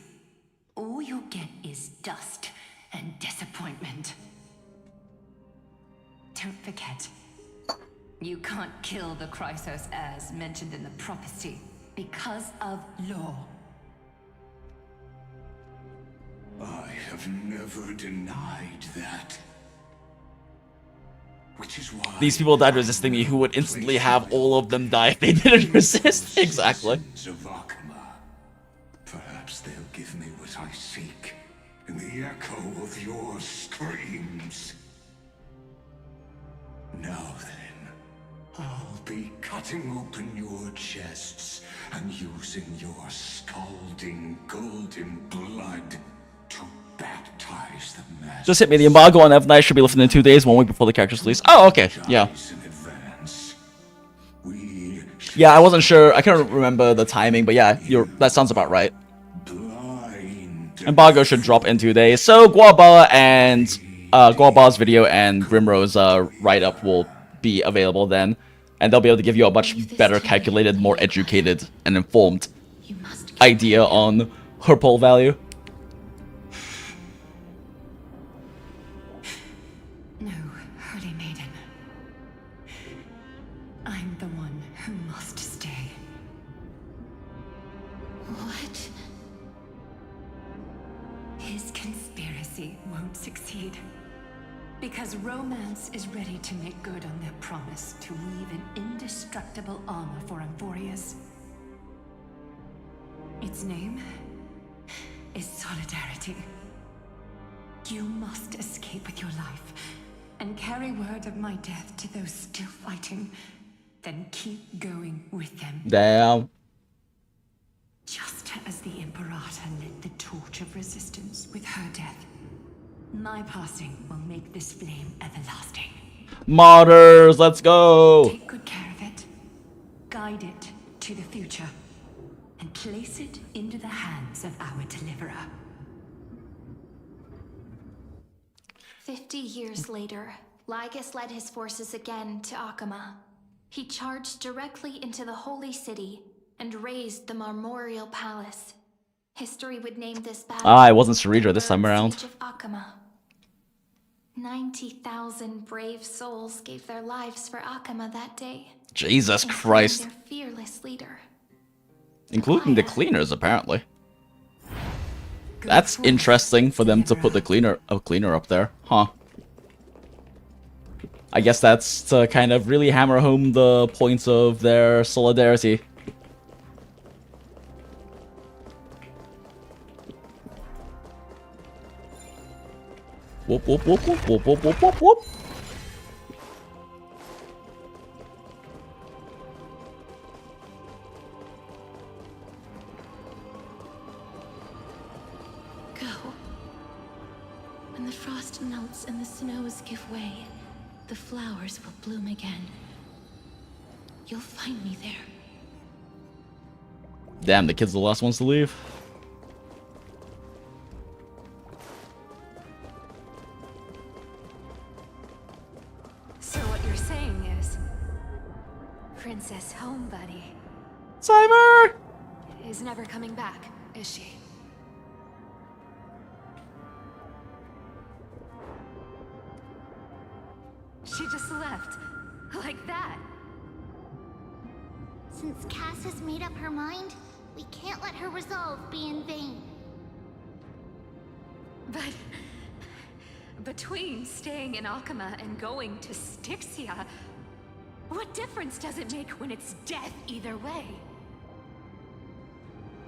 all you'll get is dust and disappointment. Don't forget, you can't kill the Chrysos as mentioned in the prophecy because of law. I have never denied that. Which is why These people died resisting me who would instantly have all of them die if they didn't resist. Exactly. perhaps they'll give me what I seek in the echo of your screams. Now then, I'll be cutting open your chests and using your scalding golden blood to baptize the mass. Just hit me. The embargo on Evernight should be lifted in 2 days, 1 week before the character's release. Oh, okay. Yeah. Yeah, I wasn't sure. I can't remember the timing, but yeah, that sounds about right. Embargo should drop in 2 days. So Guaba and Guaba's video and Grimrow's write-up will be available then, and they'll be able to give you a much better calculated, more educated, and informed idea on her poll value. No, Holy Maiden. I'm the one who must stay. What? His conspiracy won't succeed. Because Romance is ready to make good on their promise to weave an indestructible armor for Amphorius. Its name is Solidarity. You must escape with your life and carry word of my death to those still fighting. Then keep going with them. Damn. Just as the Imperator lit the torch of resistance with her death, my passing will make this flame everlasting. Martyrs, let's go! Take good care of it. Guide it to the future. And place it into the hands of our deliverer. 50 years later, Lygus led his forces again to Akama. He charged directly into the Holy City and razed the Marmorial Palace. History would name this battle. Ah, it wasn't Ceredra this time around. Siege of Akama. 90,000 brave souls gave their lives for Akama that day. Jesus Christ. Their fearless leader. Including the cleaners, apparently. That's interesting for them to put the cleaner up there, huh? I guess that's to kind of really hammer home the points of their solidarity. Whoop whoop whoop whoop whoop whoop whoop whoop whoop. Go. When the frost melts and the snows give way, the flowers will bloom again. You'll find me there. Damn, the kid's the last ones to leave. So what you're saying is... Princess Homebuddy Cyber! is never coming back, is she? She just left. Like that. Since Cass has made up her mind, we can't let her resolve be in vain. Between staying in Alchema and going to Styxia, what difference does it make when it's death either way?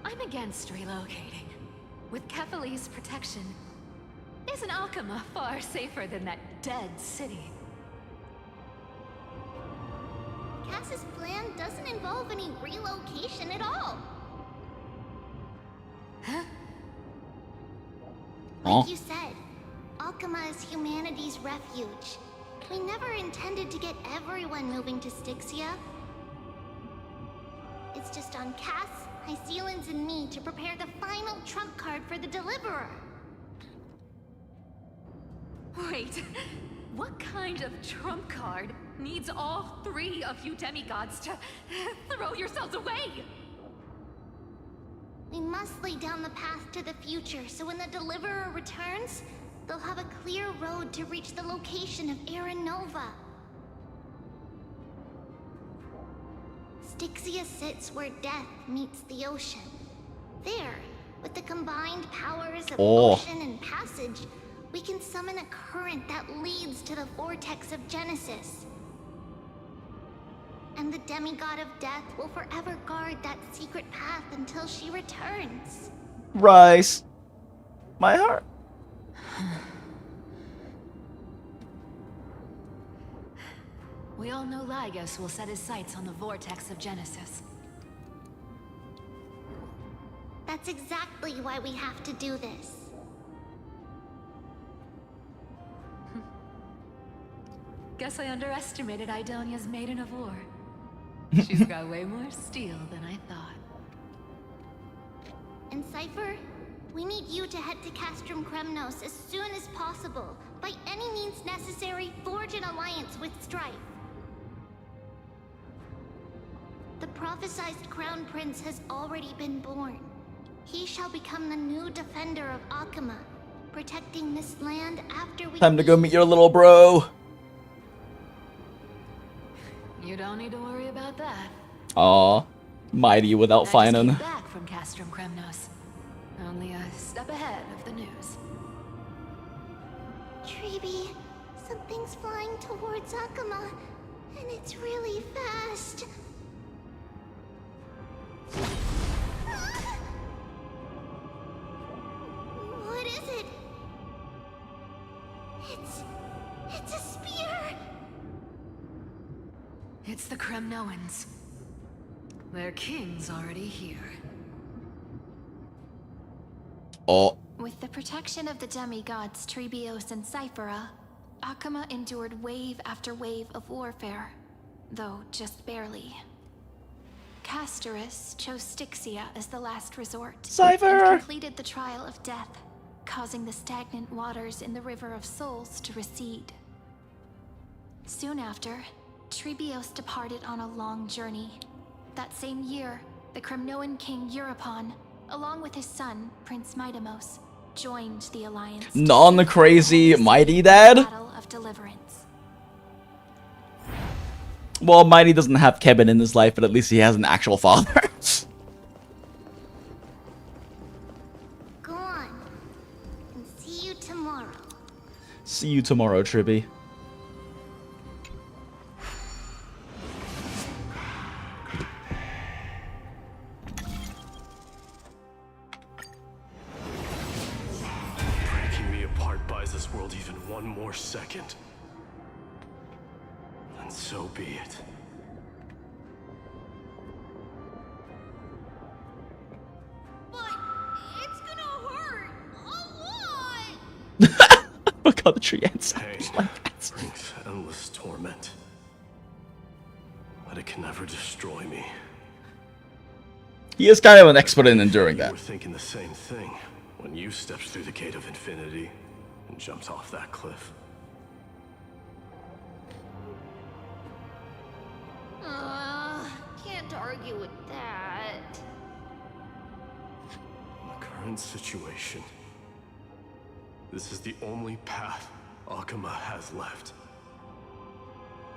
I'm against relocating. With Kefali's protection, isn't Alchema far safer than that dead city? Cass's plan doesn't involve any relocation at all. Huh? Like you said, Alchema is humanity's refuge. We never intended to get everyone moving to Styxia. It's just on Cass, Hycealans, and me to prepare the final trump card for the Deliverer. Wait, what kind of trump card needs all three of you demigods to throw yourselves away? We must lay down the path to the future, so when the Deliverer returns, they'll have a clear road to reach the location of Aranova. Styxia sits where death meets the ocean. There, with the combined powers of ocean and passage, we can summon a current that leads to the vortex of Genesis. And the demigod of death will forever guard that secret path until she returns. Rice. My heart. We all know Lygus will set his sights on the vortex of Genesis. That's exactly why we have to do this. Guess I underestimated Idonia's Maiden of War. She's got way more steel than I thought. And Cypher, we need you to head to Castrum Kremnos as soon as possible. By any means necessary, forge an alliance with Strife. The prophesized Crown Prince has already been born. He shall become the new defender of Alchema, protecting this land after we— Time to go meet your little bro. You don't need to worry about that. Aw, mighty without Finan. Back from Castrum Kremnos. Only a step ahead of the news. Treeby, something's flying towards Alchema, and it's really fast. What is it? It's a spear! It's the Kremnoans. Their king's already here. Oh. With the protection of the demigods Trebios and Cyphera, Alchema endured wave after wave of warfare, though just barely. Castorus chose Styxia as the last resort, Cypher! and completed the trial of death, causing the stagnant waters in the River of Souls to recede. Soon after, Trebios departed on a long journey. That same year, the Kremnoan king Euripon, along with his son, Prince Midamos, joined the alliance. Non-crazy mighty dad? Battle of Deliverance. Well, Mighty doesn't have Kevin in his life, but at least he has an actual father. Go on. And see you tomorrow. See you tomorrow, Tribby. Breaking me apart buys this world even one more second. And so be it. But it's gonna hurt a lot. Look how the tree ends. Pain brings endless torment. But it can never destroy me. He is kind of an expert in enduring You that. were thinking the same thing when you stepped through the gate of infinity and jumped off that cliff. Can't argue with that. In the current situation, this is the only path Alchema has left.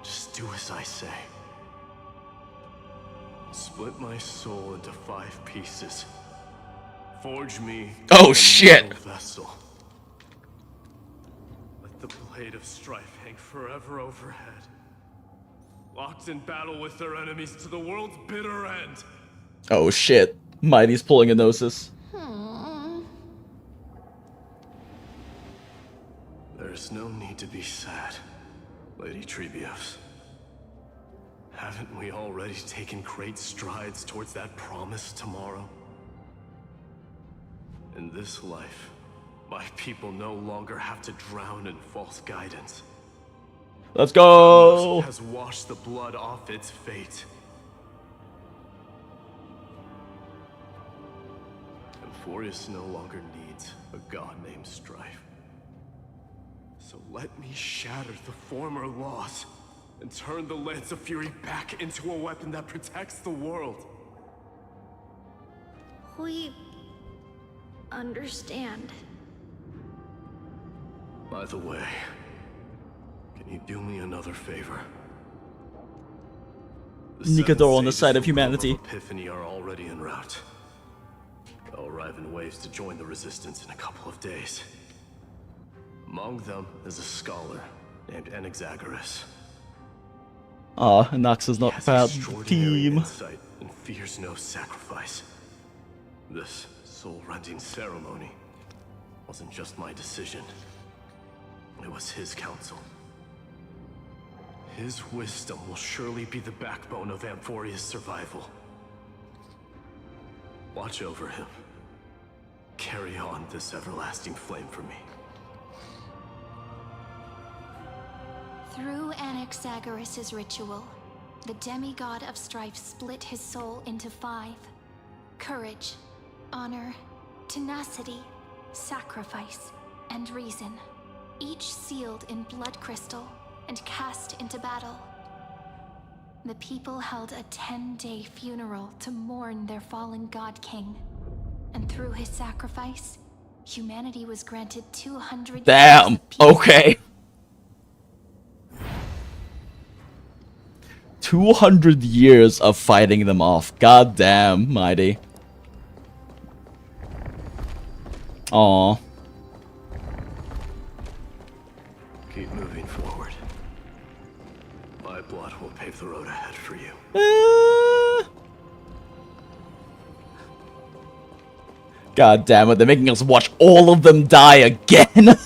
Just do as I say. Split my soul into 5 pieces. Forge me Oh, a shit. mortal vessel. Let the blade of strife hang forever overhead, locked in battle with their enemies to the world's bitter end. Oh shit. Mighty's pulling a Gnosis. There's no need to be sad, Lady Trebios. Haven't we already taken great strides towards that promised tomorrow? In this life, my people no longer have to drown in false guidance. Let's go! Has washed the blood off its fate. Amphorius no longer needs a god named Strife. So let me shatter the former laws and turn the Lance of Fury back into a weapon that protects the world. We understand. By the way, can you do me another favor? Nikador on the side of humanity. Epiphany are already en route. They'll arrive in waves to join the resistance in a couple of days. Among them is a scholar named Anaxagoras. Ah, Nox is not bad team. Insight and fears no sacrifice. This soul-rending ceremony wasn't just my decision. It was his counsel. His wisdom will surely be the backbone of Amphoria's survival. Watch over him. Carry on this everlasting flame for me. Through Anaxagoras' ritual, the demigod of strife split his soul into 5. Courage, honor, tenacity, sacrifice, and reason. Each sealed in blood crystal and cast into battle. The people held a 10-day funeral to mourn their fallen god king. And through his sacrifice, humanity was granted 200 Damn, okay. 200 years of fighting them off. God damn, Mighty. Aww. Keep moving forward. My blood will pave the road ahead for you. God damn it, they're making us watch all of them die again.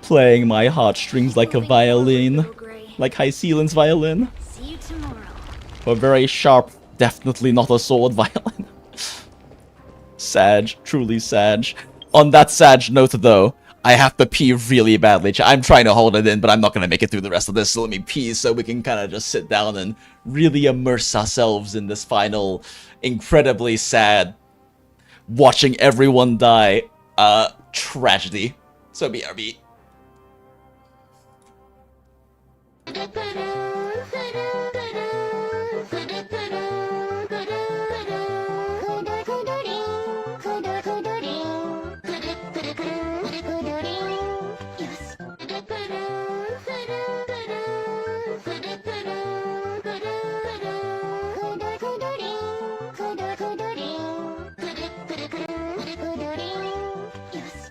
Playing my heartstrings like a violin. Like Hyceelan's violin. See you tomorrow. A very sharp, definitely not a sword violin. Sag, truly Sag. On that Sag note though, I have to pee really badly. I'm trying to hold it in, but I'm not going to make it through the rest of this, so let me pee so we can kind of just sit down and really immerse ourselves in this final, incredibly sad, watching everyone die, tragedy. So BRB. Yes.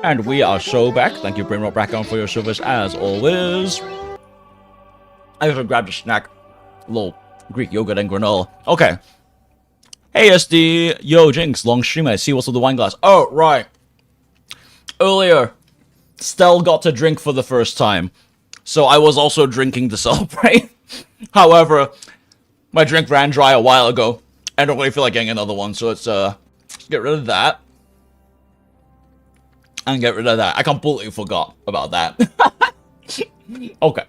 And we are so back. Thank you, Brainrot Brackon, for your service as always. I just grabbed a snack. Little Greek yogurt and granola. Okay. Hey, SD. Yo, Jinx. Long stream. I see what's with the wine glass. Oh, right. Earlier, Stell got to drink for the first time. So I was also drinking to celebrate. However, my drink ran dry a while ago. I don't really feel like getting another one. So let's get rid of that. And get rid of that. I completely forgot about that. Okay.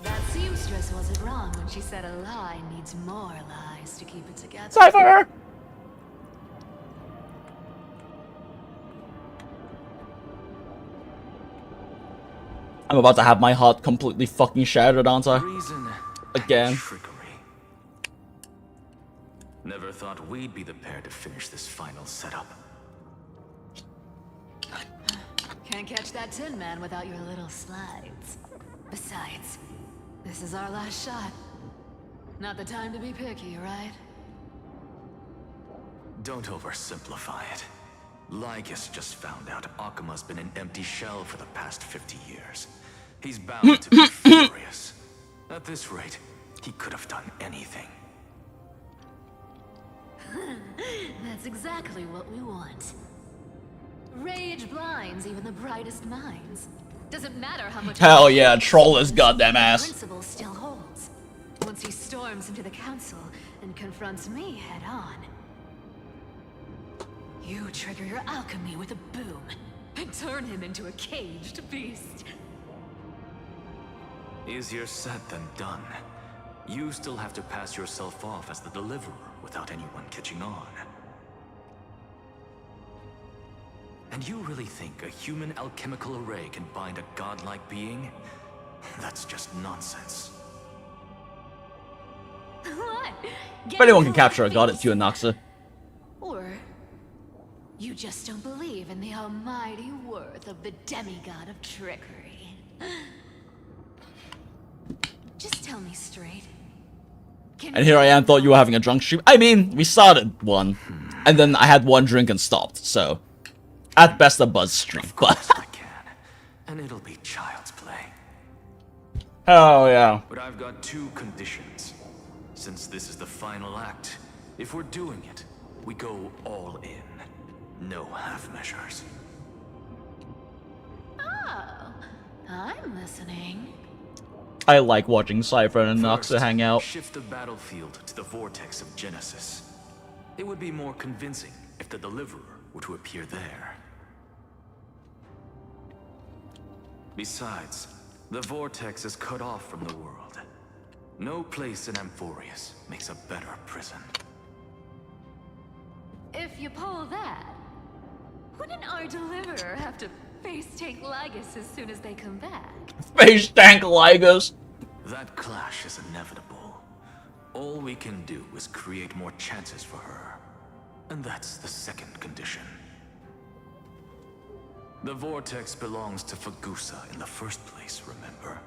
That seamstress wasn't wrong when she said a lie needs more lies to keep it together. Cypher! I'm about to have my heart completely fucking shattered, aren't I? Again. Never thought we'd be the pair to finish this final setup. Can't catch that Tin Man without your little slides. Besides, this is our last shot. Not the time to be picky, right? Don't oversimplify it. Lycus just found out Akuma's been an empty shell for the past 50 years. He's bound to be furious. At this rate, he could have done anything. That's exactly what we want. Rage blinds even the brightest minds. Doesn't matter how much. Hell yeah, troll his goddamn ass. Principle still holds. Once he storms into the council and confronts me head on, you trigger your alchemy with a boom and turn him into a caged beast. Easier said than done. You still have to pass yourself off as the deliverer without anyone catching on. And you really think a human alchemical array can bind a godlike being? That's just nonsense. What? If anyone can capture a god, it's you and Noxa. Or you just don't believe in the almighty worth of the demigod of trickery. Just tell me straight. And here I am, thought you were having a drunk stream. I mean, we started one, and then I had one drink and stopped, so at best a buzz stream. But And it'll be child's play. Oh yeah. But I've got two conditions. Since this is the final act, if we're doing it, we go all in. No half measures. Oh, I'm listening. I like watching Cypher and Noxa hang out. Shift the battlefield to the vortex of Genesis. It would be more convincing if the deliverer were to appear there. Besides, the vortex is cut off from the world. No place in Amphorius makes a better prison. If you pull that, wouldn't our deliverer have to face tank Lygus as soon as they come back? Face tank Lygus. That clash is inevitable. All we can do is create more chances for her. And that's the second condition. The vortex belongs to Fagusa in the first place, remember?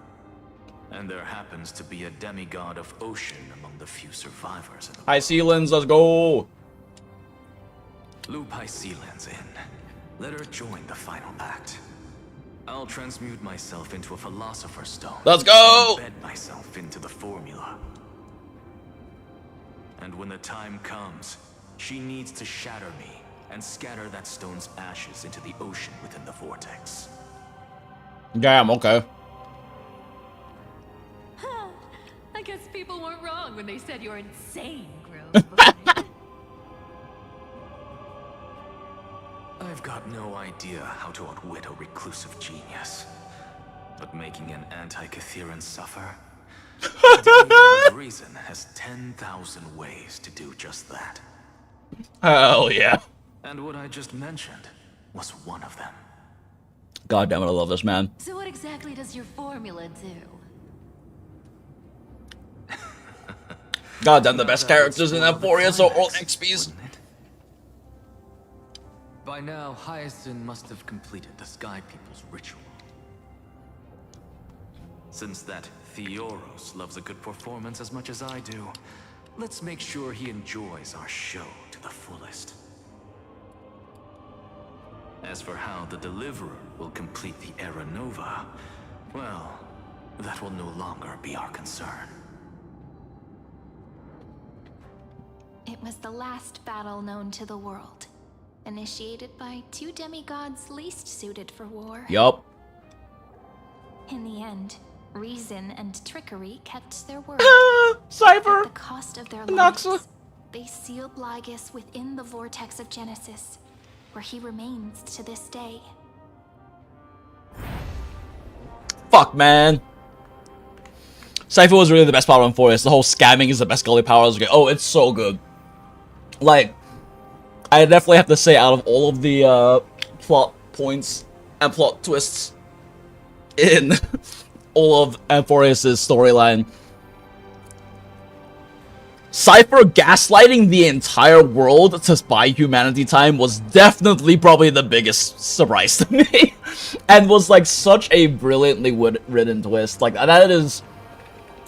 And there happens to be a demigod of ocean among the few survivors in the Hi, Sealins, let's go. Loop High Sealands in. Let her join the final act. I'll transmute myself into a Philosopher's Stone. Let's go! And embed myself into the formula. And when the time comes, she needs to shatter me and scatter that stone's ashes into the ocean within the vortex. Damn, okay. I guess people weren't wrong when they said you're insane, Grove. I've got no idea how to outwit a reclusive genius. But making an anti-Catheran suffer? The reason has 10,000 ways to do just that. Hell yeah. And what I just mentioned was one of them. God damn it, I love this man. So what exactly does your formula do? God damn, the best characters in Amphorius are all XPs. By now, Hyacinth must have completed the Sky People's ritual. Since that Theoros loves a good performance as much as I do, let's make sure he enjoys our show to the fullest. As for how the Deliverer will complete the Era Nova, well, that will no longer be our concern. It was the last battle known to the world, initiated by two demigods least suited for war. Yup. In the end, reason and trickery kept their word. Cypher! At the cost of their Noxa. lives, they sealed Lygus within the vortex of Genesis, where he remains to this day. Fuck, man. Cypher was really the best power on Forest. The whole scamming is the best gully power. I was like, oh, it's so good. Like, I definitely have to say, out of all of the plot points and plot twists in all of Amphorius' storyline, Cypher gaslighting the entire world to buy humanity time was definitely probably the biggest surprise to me. And was like such a brilliantly written twist. Like, that is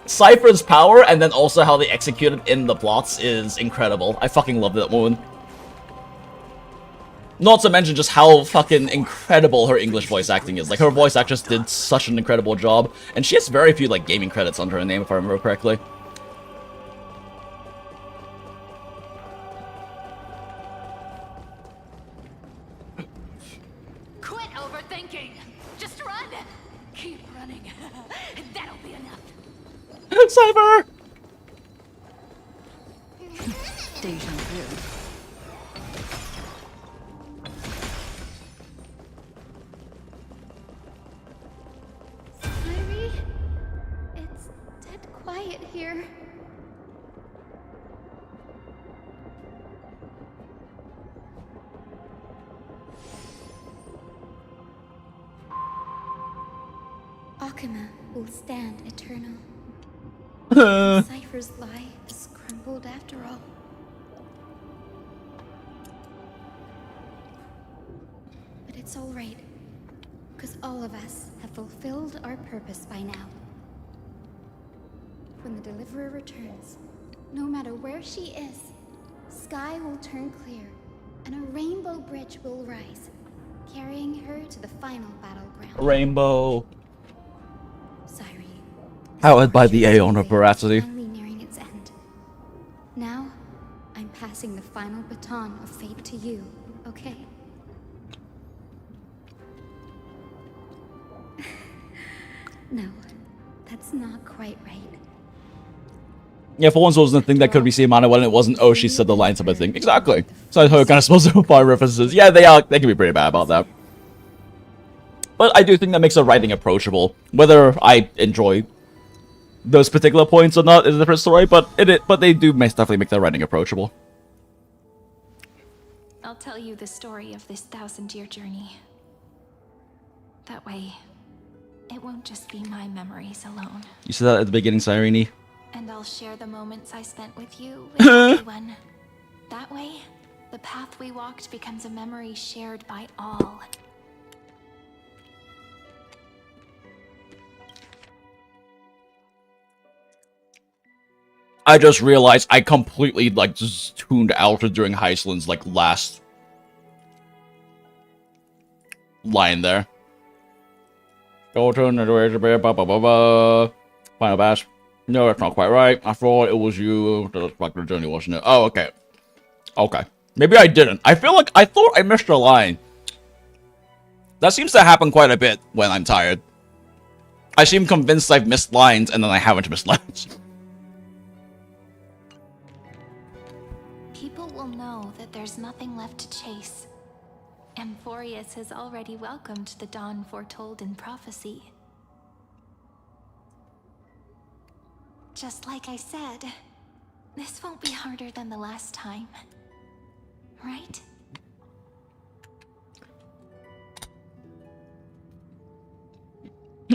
Cypher's power, and then also how they executed in the plots is incredible. I fucking love that woman. Not to mention just how fucking incredible her English voice acting is. Like, her voice actress did such an incredible job, and she has very few, like, gaming credits under her name, if I remember correctly. Quit overthinking. Just run. Keep running. That'll be enough. Cypher! Deja vu. Irie? It's dead quiet here. Akuma will stand eternal. Cypher's lie is crumbled after all. But it's all right, because all of us have fulfilled our purpose by now. When the Deliverer returns, no matter where she is, sky will turn clear, and a rainbow bridge will rise, carrying her to the final battleground. Rainbow. Cyrene. Powered by the Aeon of Veracity. Finally nearing its end. Now, I'm passing the final baton of fate to you, okay? No, that's not quite right. Yeah, for once it wasn't a thing that could be seen mana when it wasn't, oh, she said the line type of thing. Exactly. So her kind of supposed to apply references. Yeah, they can be pretty bad about that. But I do think that makes the writing approachable. Whether I enjoy those particular points or not is a different story, but they do definitely make the writing approachable. I'll tell you the story of this 1,000-year journey. That way, it won't just be my memories alone. You said that at the beginning, Cyrene. And I'll share the moments I spent with you, with everyone. That way, the path we walked becomes a memory shared by all. I just realized I completely, like, just tuned out during Heislin's, like, last line there. Go turn the way to be, ba ba ba ba. Final bash. No, that's not quite right. I thought it was you. That was back to the journey, wasn't it? Oh, okay. Okay. Maybe I didn't. I feel like I thought I missed a line. That seems to happen quite a bit when I'm tired. I seem convinced I've missed lines, and then I haven't missed lines. People will know that there's nothing left to chase. Amphorius has already welcomed the dawn foretold in prophecy. Just like I said, this won't be harder than the last time. Right?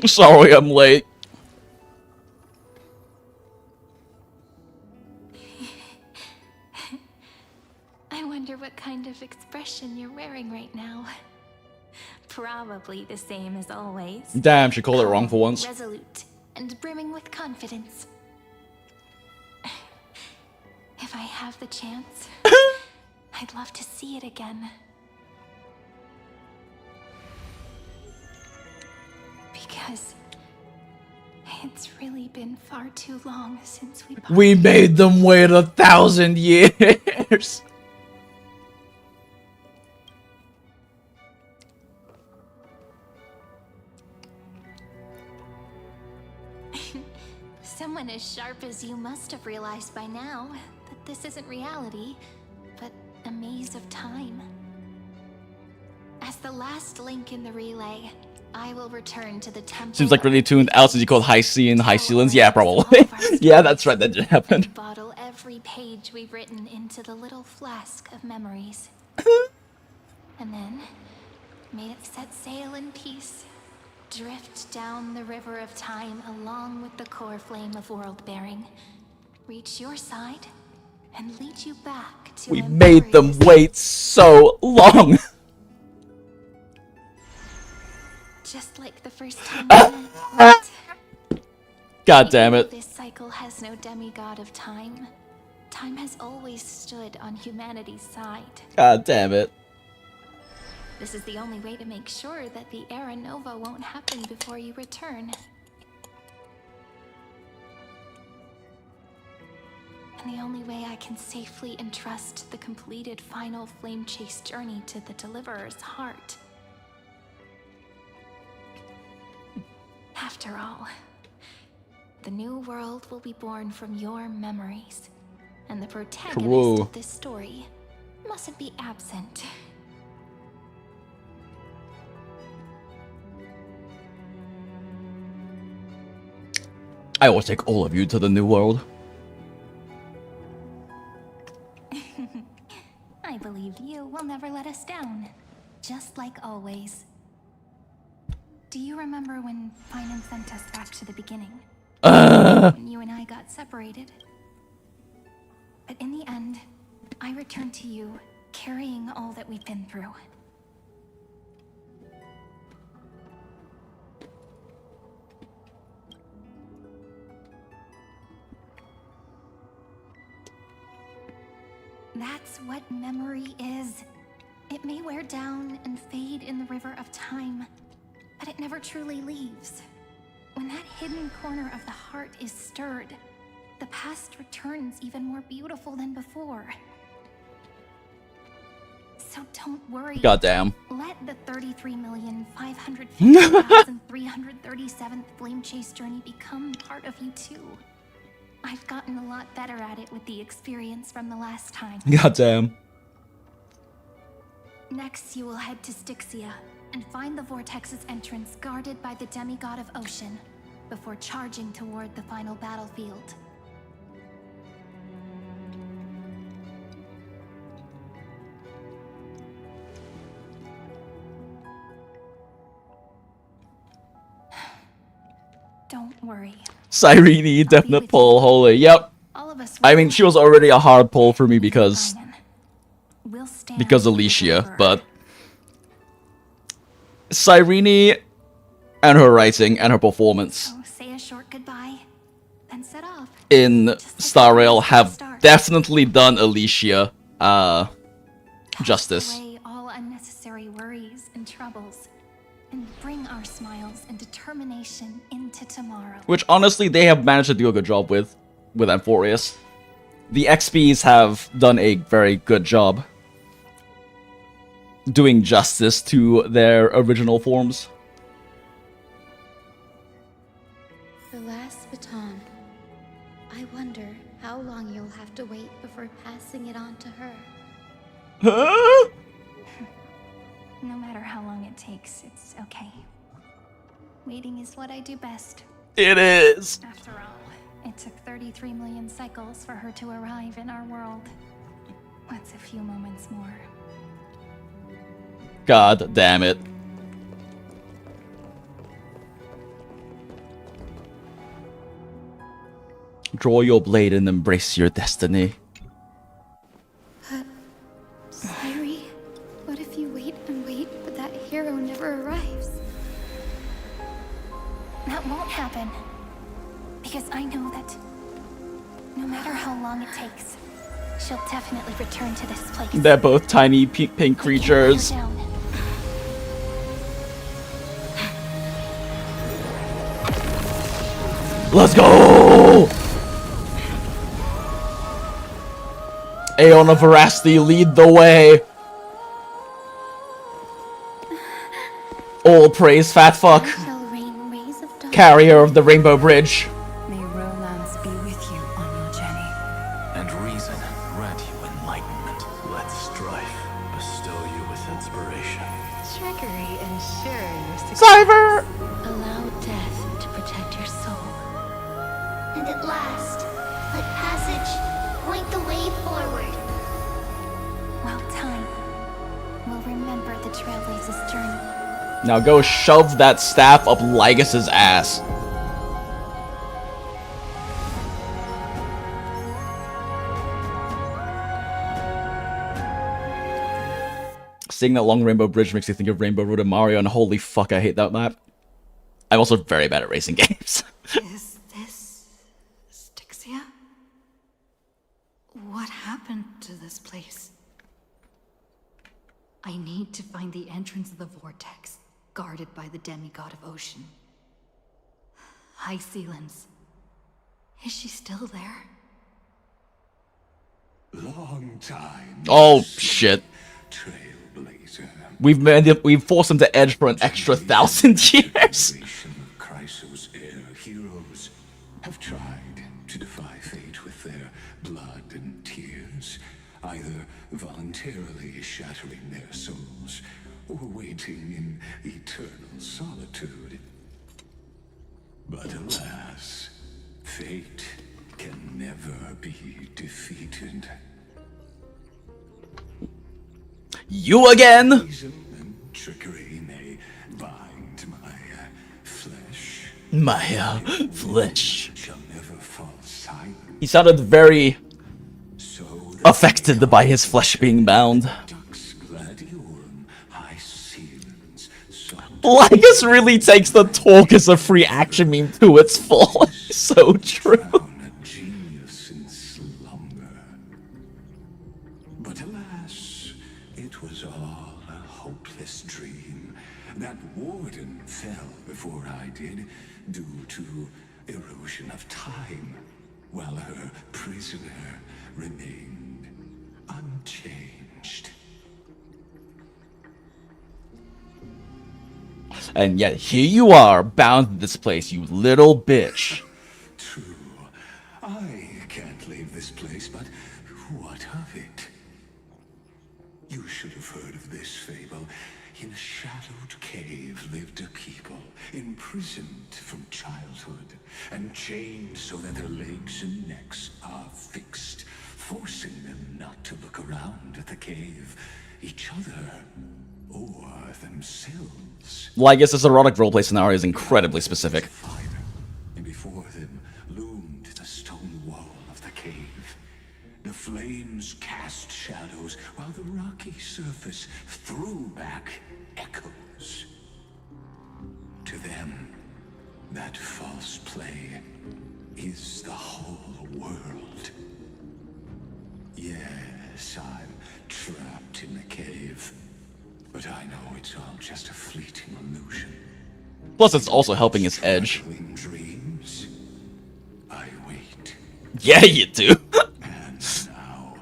Sorry, I'm late. I wonder what kind of expression you're wearing right now. Probably the same as always. Damn, she called it wrong for once. Resolute and brimming with confidence. If I have the chance, I'd love to see it again. Because it's really been far too long since we parted. We made them wait 1,000 years. Someone as sharp as you must have realized by now that this isn't reality, but a maze of time. As the last link in the relay, I will return to the temple. Seems like really tuned out since you called High Sea and High Sealans. Yeah, probably. Yeah, that's right, that did happen. Bottle every page we've written into the little flask of memories. And then, may it set sail in peace. Drift down the river of time along with the core flame of world-bearing. Reach your side and lead you back to We made them wait so long. Just like the first time we met. God damn it. This cycle has no demigod of time. Time has always stood on humanity's side. God damn it. This is the only way to make sure that the Era Nova won't happen before you return. And the only way I can safely entrust the completed final flame chase journey to the Deliverer's heart. After all, the new world will be born from your memories, and the protagonist of this story mustn't be absent. I will take all of you to the new world. I believe you will never let us down, just like always. Do you remember when Finance sent us back to the beginning? When you and I got separated? But in the end, I returned to you, carrying all that we've been through. That's what memory is. It may wear down and fade in the river of time, but it never truly leaves. When that hidden corner of the heart is stirred, the past returns even more beautiful than before. So don't worry. Goddamn. Let the 33,550,337th Flame Chase journey become part of you too. I've gotten a lot better at it with the experience from the last time. Goddamn. Next, you will head to Styxia and find the Vortex's entrance guarded by the demigod of ocean before charging toward the final battlefield. Don't worry. Cyrene, definite pull, holy, yep. I mean, she was already a hard pull for me because Alicia, but Cyrene and her writing and her performance Say a short goodbye, then set off. in Star Rail have definitely done Alicia justice. Away all unnecessary worries and troubles, and bring our smiles and determination into tomorrow. Which honestly they have managed to do a good job with Amphorius. The XPs have done a very good job doing justice to their original forms. The last baton. I wonder how long you'll have to wait before passing it on to her. Huh? No matter how long it takes, it's okay. Waiting is what I do best. It is. After all, it took 33 million cycles for her to arrive in our world. What's a few moments more? God damn it. Draw your blade and embrace your destiny. Cyrene, what if you wait and wait, but that hero never arrives? That won't happen. Because I know that no matter how long it takes, She'll definitely return to this place. They're both tiny pink creatures. Down. Let's go! Aeon of Veracity, lead the way. All praise, fat fuck. Carrier of the Rainbow Bridge. May romance be with you on your journey. And reason grant you enlightenment. Let strife bestow you with inspiration. Trickery ensure your success. Cyber! Allow death to protect your soul. And at last, let passage point the way forward. Well timed. We'll remember the Trailblazers' journey. Now go shove that staff up Lygas's ass. Seeing that long rainbow bridge makes me think of Rainbow Road and Mario, and holy fuck, I hate that map. I'm also very bad at racing games. Is this Styxia? What happened to this place? I need to find the entrance of the vortex, guarded by the demigod of ocean. High Sealens. Is she still there? Long time. Oh shit. Trailblazer. We've forced him to edge for an extra 1,000 years. Chrysos' heir heroes have tried to defy fate with their blood and tears, either voluntarily shattering their souls or waiting in eternal solitude. But alas, fate can never be defeated. You again? Reason and trickery may bind my flesh. My flesh. Shall never fall silent. He sounded very affected by his flesh being bound. Lygas really takes the talk as a free action meme to its full. So true. But alas, it was all a hopeless dream. That warden fell before I did, due to erosion of time, while her prisoner remained unchanged. And yet here you are, bound to this place, you little bitch. True. I can't leave this place, but what of it? You should have heard of this fable. In a shadowed cave lived a people, imprisoned from childhood, and chained so that their legs and necks are fixed, forcing them not to look around at the cave, each other, or themselves. Lygas' erotic roleplay scenario is incredibly specific. And before them loomed the stone wall of the cave. The flames cast shadows, while the rocky surface threw back echoes. To them, that false play is the whole world. Yes, I'm trapped in the cave, but I know it's all just a fleeting illusion. Plus, it's also helping his edge. Dreams. I wait. Yeah, you do. And now,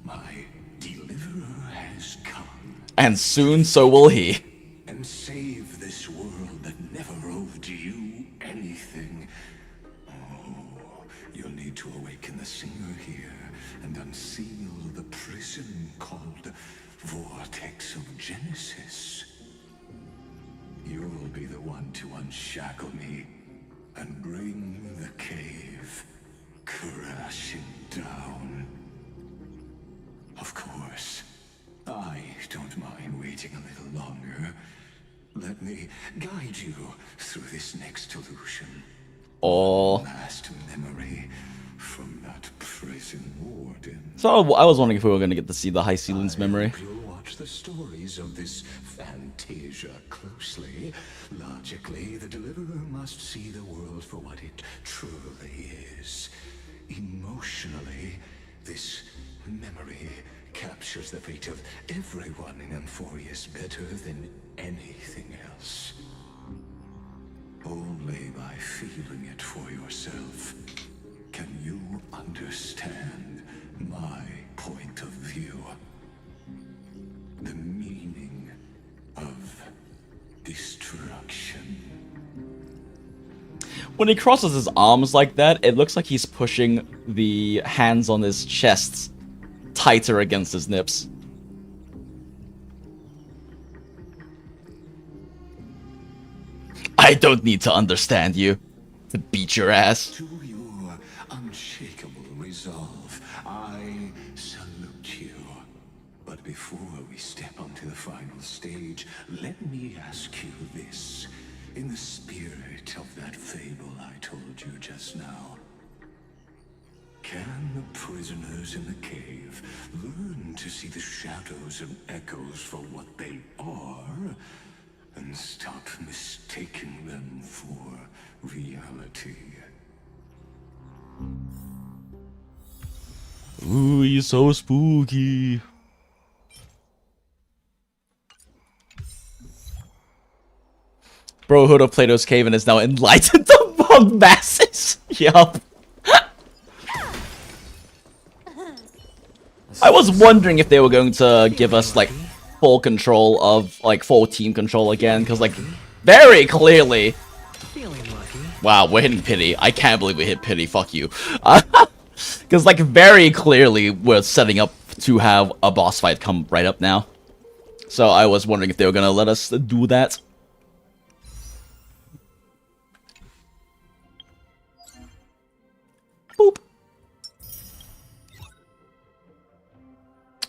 my deliverer has come. And soon, so will he. And save this world that never owed you anything. Oh, you'll need to awaken the singer here and unseal the prison called Vortex of Genesis. You'll be the one to unshackle me and bring the cave crashing down. Of course, I don't mind waiting a little longer. Let me guide you through this next illusion. Oh. Last memory from that prison warden. So I was wondering if we were going to get to see the High Sealens memory. You'll watch the stories of this Fantasia closely. Logically, the deliverer must see the world for what it truly is. Emotionally, This memory captures the fate of everyone in Amphorius better than anything else. Only by feeling it for yourself can you understand my point of view. The meaning of destruction. When he crosses his arms like that, it looks like he's pushing the hands on his chest tighter against his nips. I don't need to understand you to beat your ass. To your unshakable resolve, I salute you. But before we step onto the final stage, let me ask you this. In the spirit of that fable I told you just now, can the prisoners in the cave learn to see the shadows and echoes for what they are, and stop mistaking them for reality? Ooh, he's so spooky. Bro, Hood of Plato's Cave and is now enlightened among masses. Yup. I was wondering if they were going to give us, like, full control of, like, full team control again, because, like, very clearly... Wow, we're hitting pity. I can't believe we hit pity. Fuck you. Because, like, very clearly we're setting up to have a boss fight come right up now. So I was wondering if they were going to let us do that. Boop.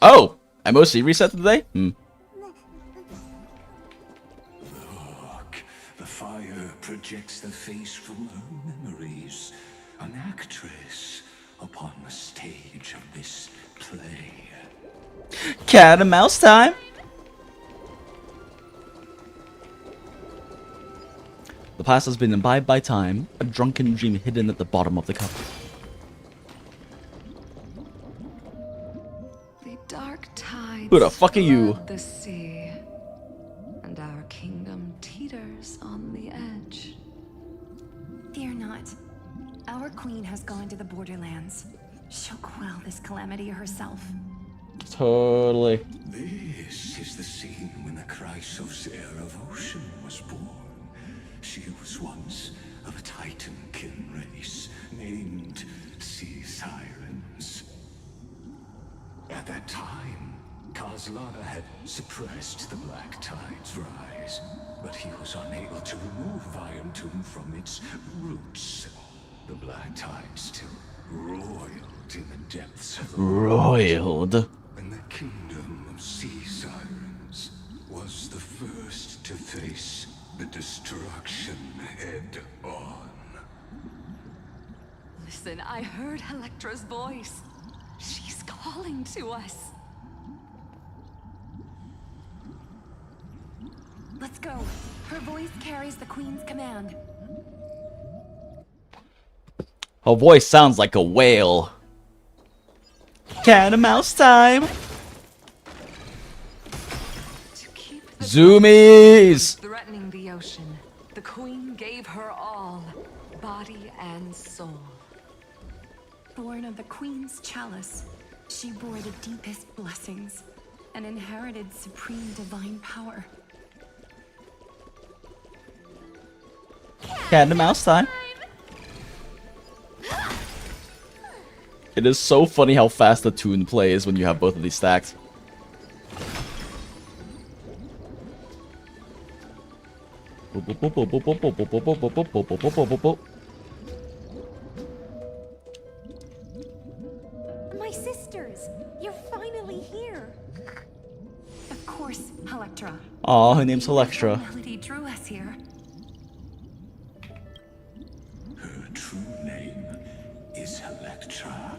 Oh! I mostly reset today? Look, the fire projects the face from her memories. An actress upon the stage of this play. Cat and mouse time! The past has been imbibed by time, a drunken dream hidden at the bottom of the cup. The dark tides Who the fuck are you? flood the sea, and our kingdom teeters on the edge. Fear not. Our queen has gone to the borderlands. She'll quell this calamity herself. Totally. This is the scene when the Chrysos heir of Ocean was born. She was once of a Titan-kin race named Sea Sirens. At that time, Kozlana had suppressed the Black Tide's rise, but he was unable to remove Iron Tomb from its roots. The Black Tide still roiled in the depths of the Roiled? And the kingdom of Sea Sirens was the first to face the destruction head on. Listen, I heard Electra's voice. She's calling to us. Let's go. Her voice carries the queen's command. Her voice sounds like a whale. Cat and mouse time! Zoomies! Threatening the ocean, the queen gave her all, body and soul. Born of the queen's chalice, she bore the deepest blessings and inherited supreme divine power. Cat and mouse time. It is so funny how fast the tune plays when you have both of these stacked. My sisters, you're finally here. Of course, Electra. Aw, her name's Electra. Melody drew us here. Her true name is Electra.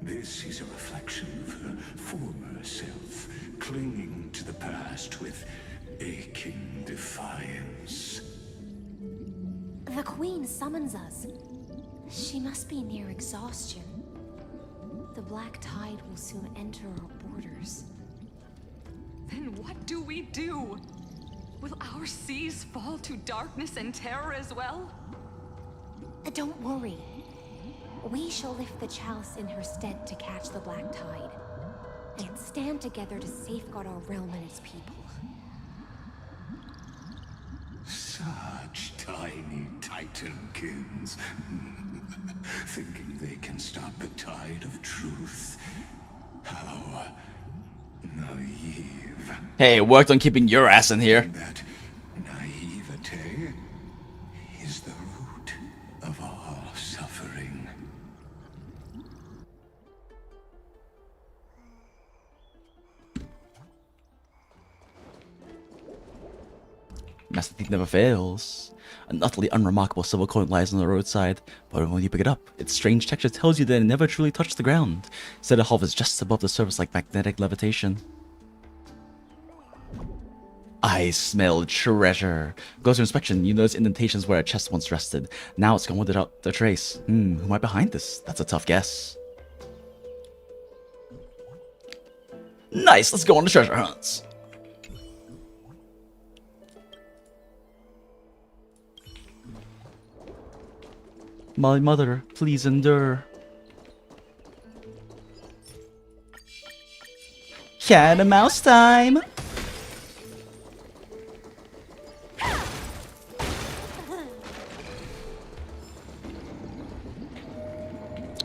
This is a reflection of her former self, clinging to the past with aching defiance. The queen summons us. She must be near exhaustion. The black tide will soon enter our borders. Then what do we do? Will our seas fall to darkness and terror as well? Don't worry. We shall lift the chalice in her stead to catch the black tide, and stand together to safeguard our realm and its people. Such tiny titankins. Thinking they can stop the tide of truth. How naive. Hey, it worked on keeping your ass in here. That naivete is the root of all suffering. Master Thief never fails. An utterly unremarkable silver coin lies on the roadside, but when you pick it up, its strange texture tells you that it never truly touched the ground. Instead, it hovers just above the surface like magnetic levitation. I smell treasure. Goes to inspection, you notice indentations where a chest once rested. Now it's gone without a trace. Who might be behind this? That's a tough guess. Nice, let's go on the treasure hunts. My mother, please endure. Cat and mouse time!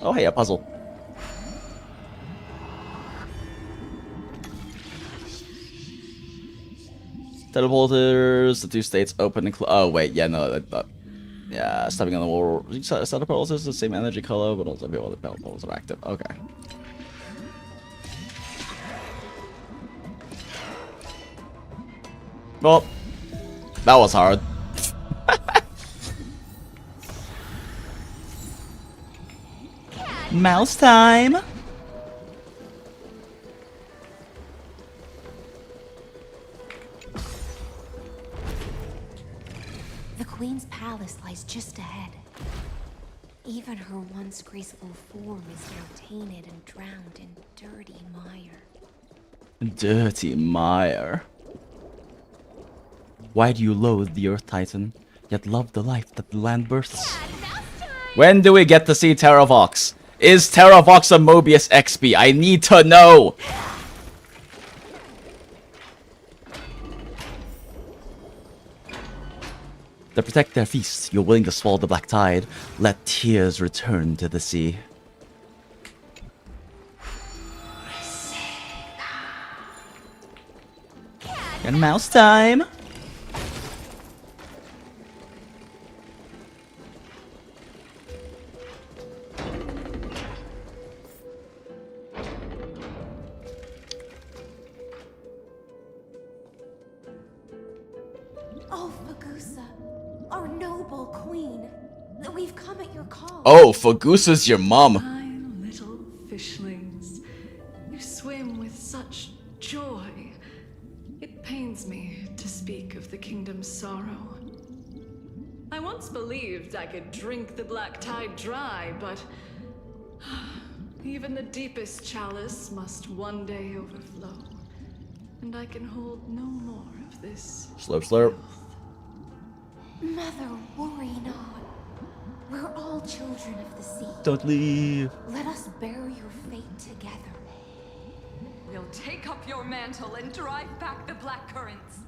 Oh hey, a puzzle. Teleporters, the two states open and close. Oh wait, yeah, no, yeah, stepping on the wall. Starter portals is the same energy color, but also the other portals are active. Okay. Well, that was hard. Mouse time! The Queen's palace lies just ahead. Even her once graceful form is now tainted and drowned in dirty mire. Dirty mire. Why do you loathe the Earth Titan, yet love the life that the land births? When do we get to see Terravox? Is Terravox a Mobius XP? I need to know! To protect their feast, you're willing to swallow the black tide. Let tears return to the sea. And mouse time! Oh, Fagusa, our noble queen. We've come at your call. Oh, Fagusa's your mom. My little fishlings, you swim with such joy. It pains me to speak of the kingdom's sorrow. I once believed I could drink the black tide dry, but even the deepest chalice must one day overflow. And I can hold no more of this. Slurp, slurp. Mother, worry not. We're all children of the sea. Don't leave. Let us bear your fate together. We'll take up your mantle and drive back the black currents.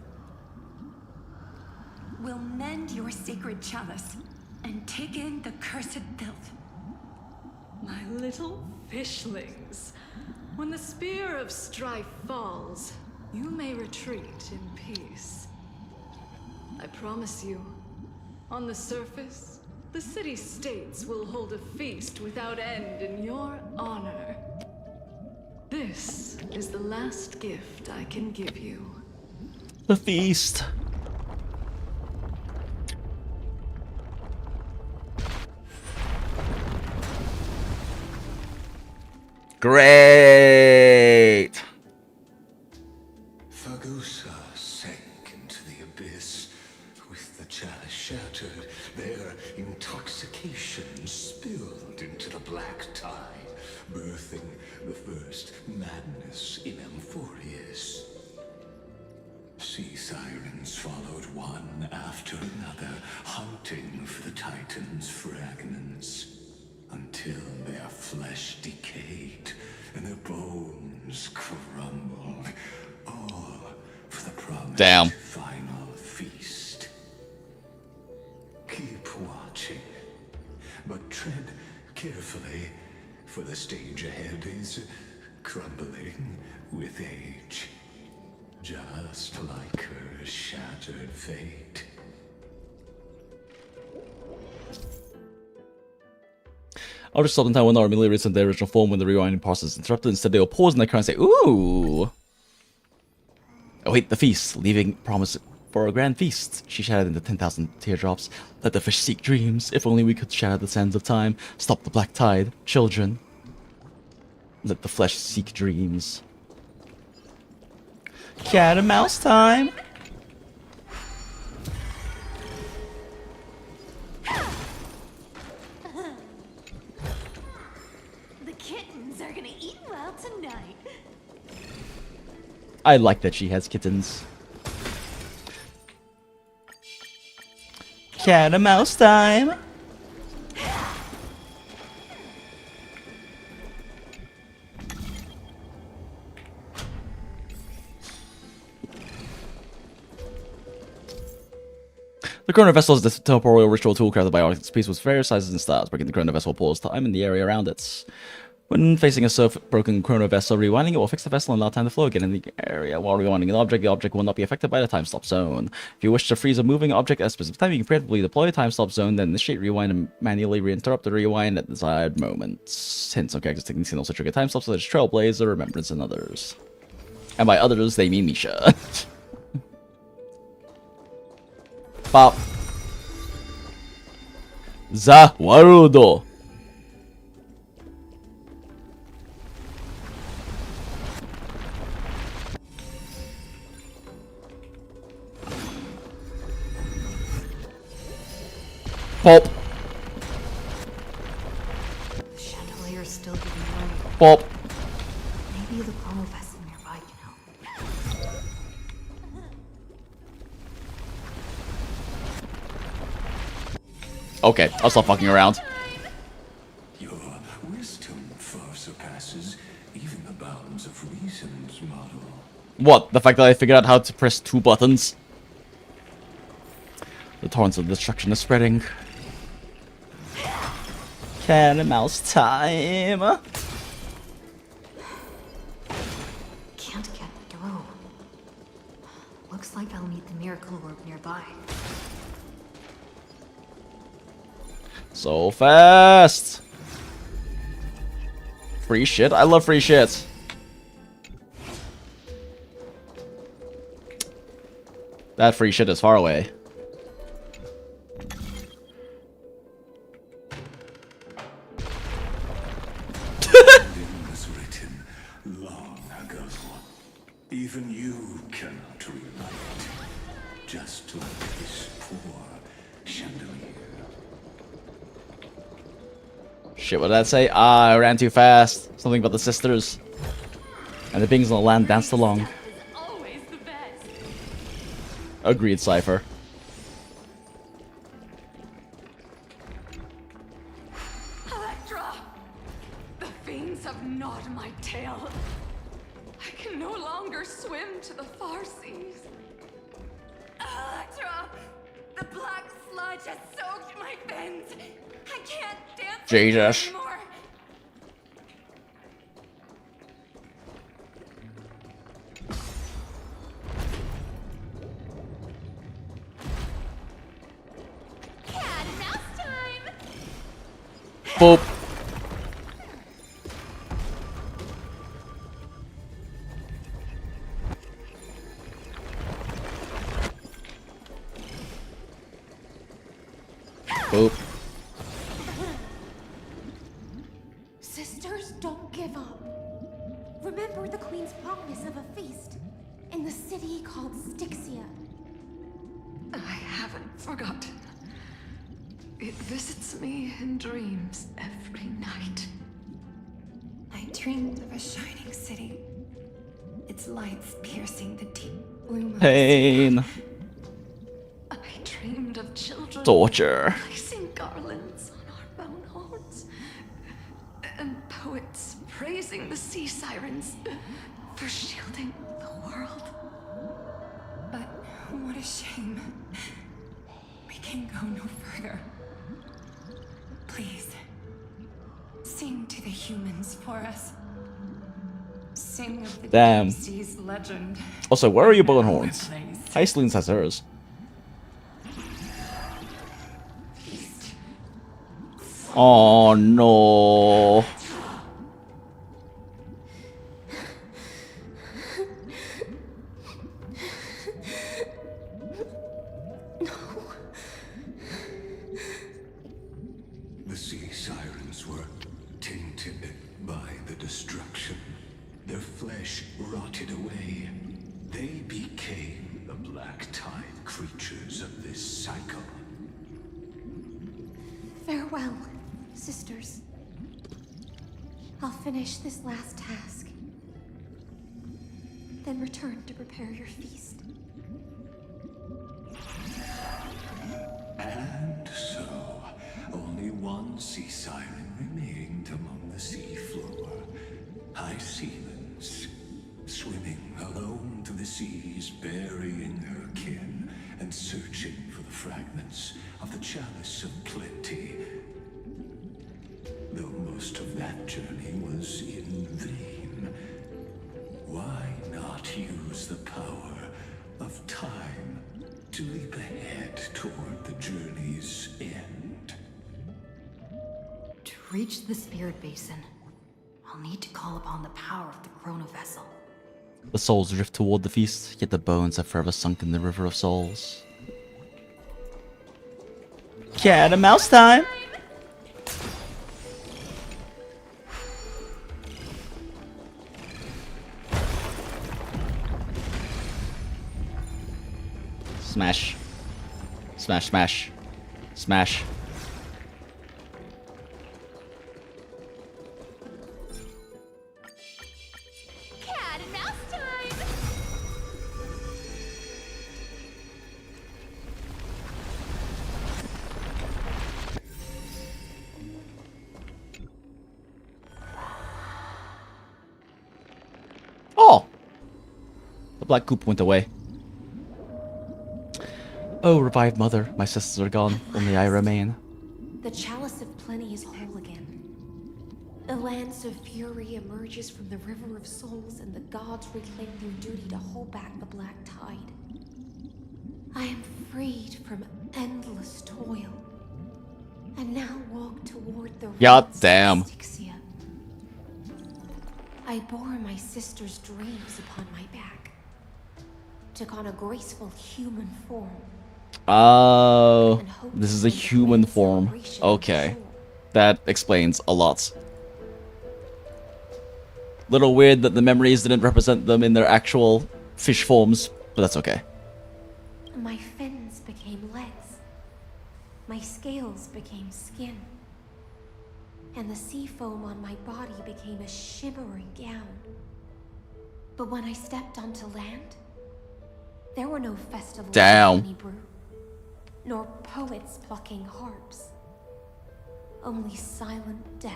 We'll mend your sacred chalice and take in the cursed filth. My little fishlings, when the spear of strife falls, you may retreat in peace. I promise you, on the surface, the city-states will hold a feast without end in your honor. This is the last gift I can give you. The feast. Great. Fagusa sank into the abyss. With the chalice shattered, their intoxication spilled into the black tide. birthing the first madness in Amphorius. Sea sirens followed one after another, hunting for the Titan's fragments, until their flesh decayed and their bones crumbled, all for the promised final feast. Keep watching, but tread carefully, for the stage ahead is crumbling with age, just like her shattered fate. I'll just stop in time when our immediately return to their original form when the rewinding process is interrupted. Instead, they'll pause in their current and say, "Ooh!" Await the feast, leaving promise for a grand feast. She shattered into 10,000 teardrops. Let the fish seek dreams. If only we could shatter the sands of time. Stop the black tide. Children. Let the flesh seek dreams. Cat and mouse time! The kittens are gonna eat well tonight. I like that she has kittens. Cat and mouse time! The chrono vessel is the temporal ritual tool crafted by artists piece with various sizes and styles, breaking the chrono vessel pulls time in the area around it. When facing a broken chrono vessel, rewinding it will fix the vessel and allow time to flow again in the area. While rewinding an object, the object will not be affected by the time stop zone. If you wish to freeze a moving object at a specific time, you can preemptively deploy a time stop zone, then initiate rewind and manually reinterrupt the rewind at the desired moments. Hints on characters techniques can also trigger time stops such as Trailblazer, Remembrance, and others. And by others, they mean Misha. Pop. Za Warudo. Pop. The chandelier's still getting low. Pop. Maybe the chrono vessel nearby can help. Okay, I'll stop fucking around. Your wisdom far surpasses even the bounds of reason's model. What? The fact that I figured out how to press 2 buttons? The torrents of destruction is spreading. Cat and mouse time. Can't get through. Looks like I'll meet the miracle orb nearby. So fast. Free shit? I love free shit. That free shit is far away. Was written long ago. Even you cannot rewrite it. Just like this poor chandelier. Shit, what did that say? Ah, I ran too fast. Something about the sisters. And the beings on the land danced along. Agreed, Cypher. Electra! The fiends have gnawed my tail. I can no longer swim to the far seas. Electra! The black sludge has soaked my fins. I can't dance Jesus. anymore. Cat and mouse time! Boop. Boop. Sisters, don't give up. Remember the Queen's promise of a feast in the city called Styxia. I haven't forgotten. It visits me in dreams every night. dreamed of a shining city, its lights piercing the deep gloom of Pain. I dreamed of children Torture. placing garlands on our bone horns, and poets praising the sea sirens for shielding the world. But what a shame. We can go no further. Please, sing to the humans for us. Sing of the Damn. deep sea's legend. Also, where are your bone horns? Iceland's has hers. Oh no. The sea sirens were tainted by the destruction. Their flesh rotted away. They became the black tide creatures of this cycle. Farewell, sisters. I'll finish this last task, then return to prepare your feast. And so, only one sea siren remained among the sea floor. High seamans, swimming alone to the seas, burying her kin, and searching for the fragments of the chalice of plenty. Though most of that journey was in vain, why not use the power of time to leap ahead toward the journey's end? To reach the spirit basin, I'll need to call upon the power of the chrono vessel. The souls drift toward the feast, yet the bones have forever sunk in the river of souls. Cat and mouse time! Smash. Smash, smash. Smash. Cat and mouse time! Oh! The black goop went away. Oh, revived mother, my sisters are gone, only I remain. The chalice of plenty is whole again. A lance of fury emerges from the river of souls, and the gods reclaim their duty to hold back the black tide. I am freed from endless toil, and now walk toward the God realms of damn. Styxia. I bore my sister's dreams upon my back, took on a graceful human form. Oh, this is a human form. Okay. That explains a lot. Little weird that the memories didn't represent them in their actual fish forms, but that's okay. My fins became legs. My scales became skin. And the sea foam on my body became a shimmering gown. But when I stepped onto land, there were no festivals Damn. of honey brew, nor poets plucking harps. Only silent death,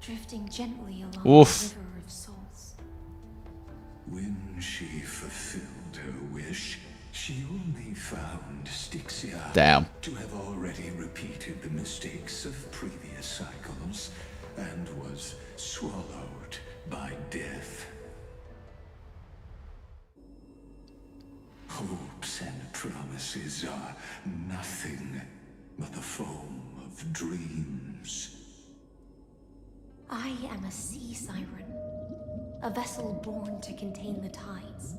drifting gently along Oof. the river of souls. When she fulfilled her wish, she only found Styxia Damn. to have already repeated the mistakes of previous cycles and was swallowed by death. Hopes and promises are nothing but the foam of dreams. I am a sea siren, a vessel born to contain the tides.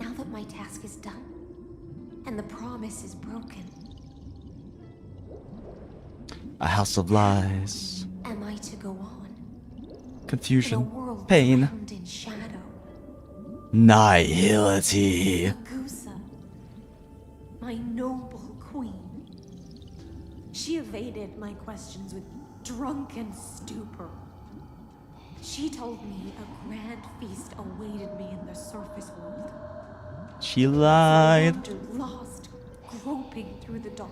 Now that my task is done, and the promise is broken, A house of lies. am I to go on? Confusion. In a world Pain. drowned in shadow? Nihility. Agusa, my noble queen. She evaded my questions with drunken stupor. She told me a grand feast awaited me in the surface world. She lied. So I wandered lost, groping through the dark.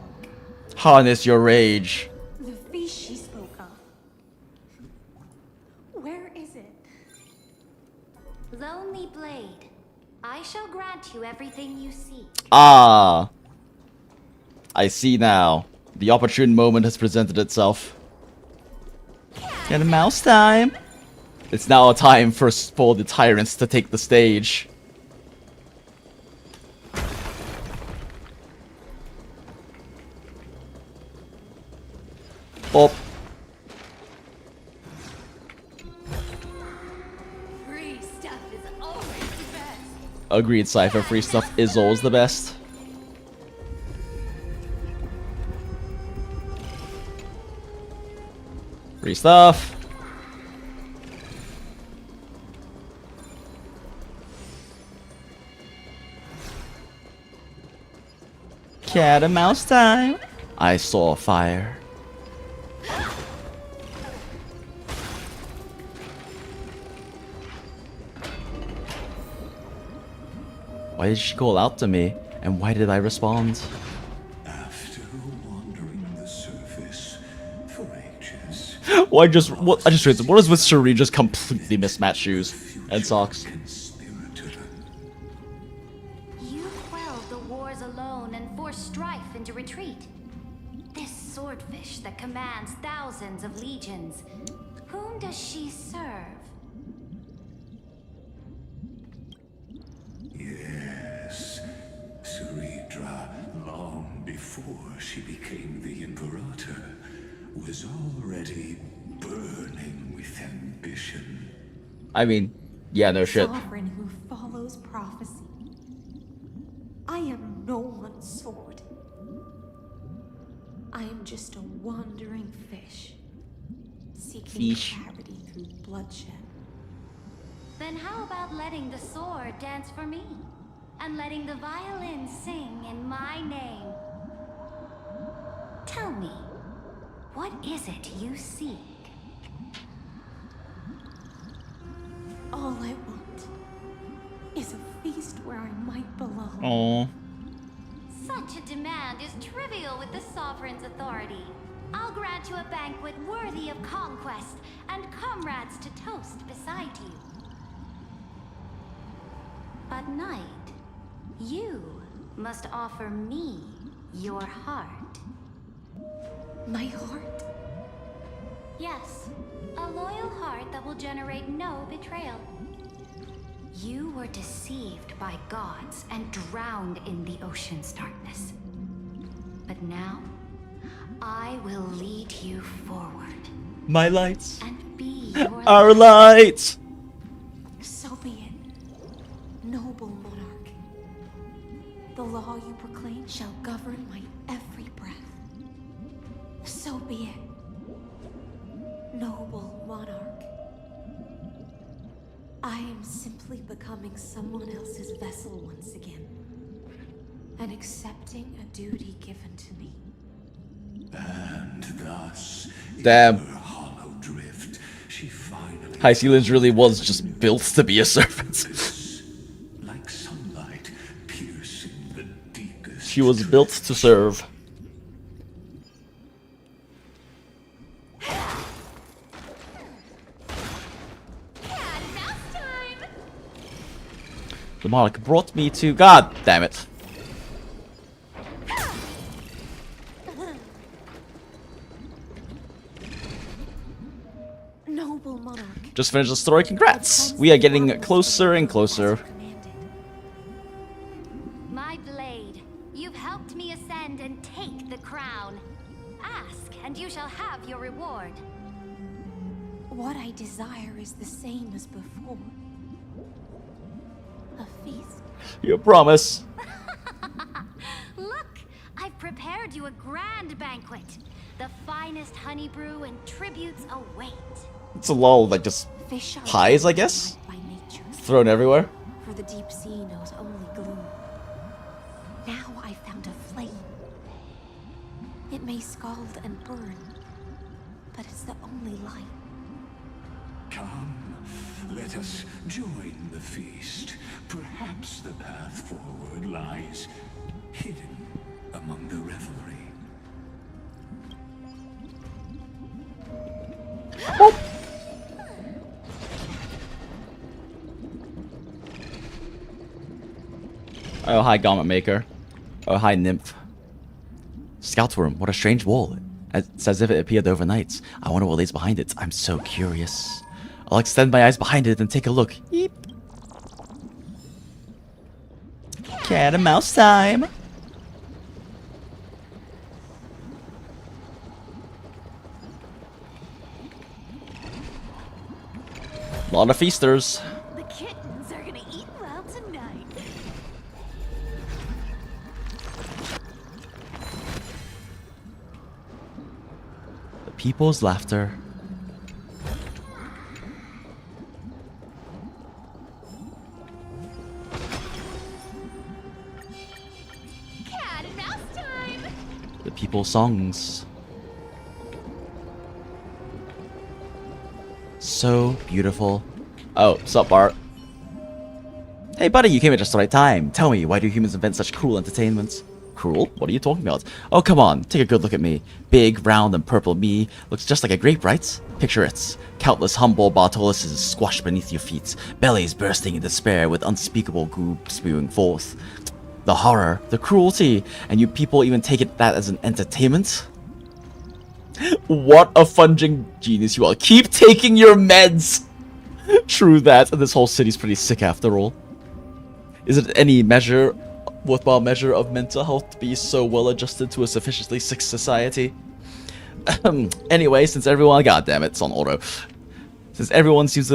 Harness your rage. The feast she spoke of. Where is it? Lonely Blade, I shall grant you everything you seek. Ah. I see now. The opportune moment has presented itself. Get a mouse time. It's now a time for the tyrants to take the stage. Oh. Free stuff is always the best. Agreed, Cypher. Free stuff is always the best. Free stuff. Cat and mouse time. I saw fire. Why did she call out to me? And why did I respond? After wandering the surface for ages. Well, I just read. What is with Shuri just completely mismatched shoes and socks? You quelled the wars alone and forced strife into retreat. This swordfish that commands thousands of legions. Whom does she serve? Yes, Ceridra, long before she became the Imperator, was already burning with ambition. I mean, yeah, no shit. Sovereign who follows prophecy. I am no one's sword. I am just a wandering fish, seeking clarity through bloodshed. Then how about letting the sword dance for me? And letting the violin sing in my name? Tell me, what is it you seek? All I want is a feast where I might belong. Oh. Such a demand is trivial with the Sovereign's authority. I'll grant you a banquet worthy of conquest and comrades to toast beside you. But Knight, you must offer me your heart. My heart? Yes, a loyal heart that will generate no betrayal. You were deceived by gods and drowned in the ocean's darkness. But now, I will lead you forward. My lights. And be your Our lights. So be it. Noble monarch. The law you proclaim shall govern my every breath. So be it. Noble monarch. I am simply becoming someone else's vessel once again. And accepting a duty given to me. And thus, Damn. in her hollow drift, she finally High Ceilings really was just built to be a servant. like sunlight piercing the deepest. She was built to serve. The monarch brought me to... God damn it. Noble monarch. Just finished the story. Congrats. We are getting closer and closer. My blade, you've helped me ascend and take the crown. Ask, and you shall have your reward. What I desire is the same as before. A feast. Your promise. Look, I've prepared you a grand banquet. The finest honey brew and tributes await. It's a lot of, like, just pies, I guess? Thrown everywhere. For the deep sea knows only gloom. Now I found a flame. It may scald and burn, but it's the only light. Come, let us join the feast. Perhaps the path forward lies hidden among the revelry. Oh, hi, Garment Maker. Oh, hi, Nymph. Scout room. What a strange wall. It's as if it appeared overnight. I wonder what lays behind it. I'm so curious. I'll extend my eyes behind it and take a look. Yeep. Cat and mouse time. A lot of feasters. The kittens are gonna eat well tonight. The people's laughter. Cat and mouse time. The people's songs. So beautiful. Oh, sup, Bart? Hey, buddy, you came at just the right time. Tell me, why do humans invent such cruel entertainment? Cruel? What are you talking about? Oh, come on, take a good look at me. Big, round, and purple me. Looks just like a grape, right? Picture it. Countless humble Bartoluses squashed beneath your feet. Bellies bursting in despair with unspeakable goo spewing forth. The horror, the cruelty, and you people even take that as an entertainment? What a funging genius you are. Keep taking your meds! True that, and this whole city's pretty sick after all. Is it any worthwhile measure of mental health to be so well adjusted to a sufficiently sick society? Anyway, since everyone, goddammit, it's on auto. Since everyone seems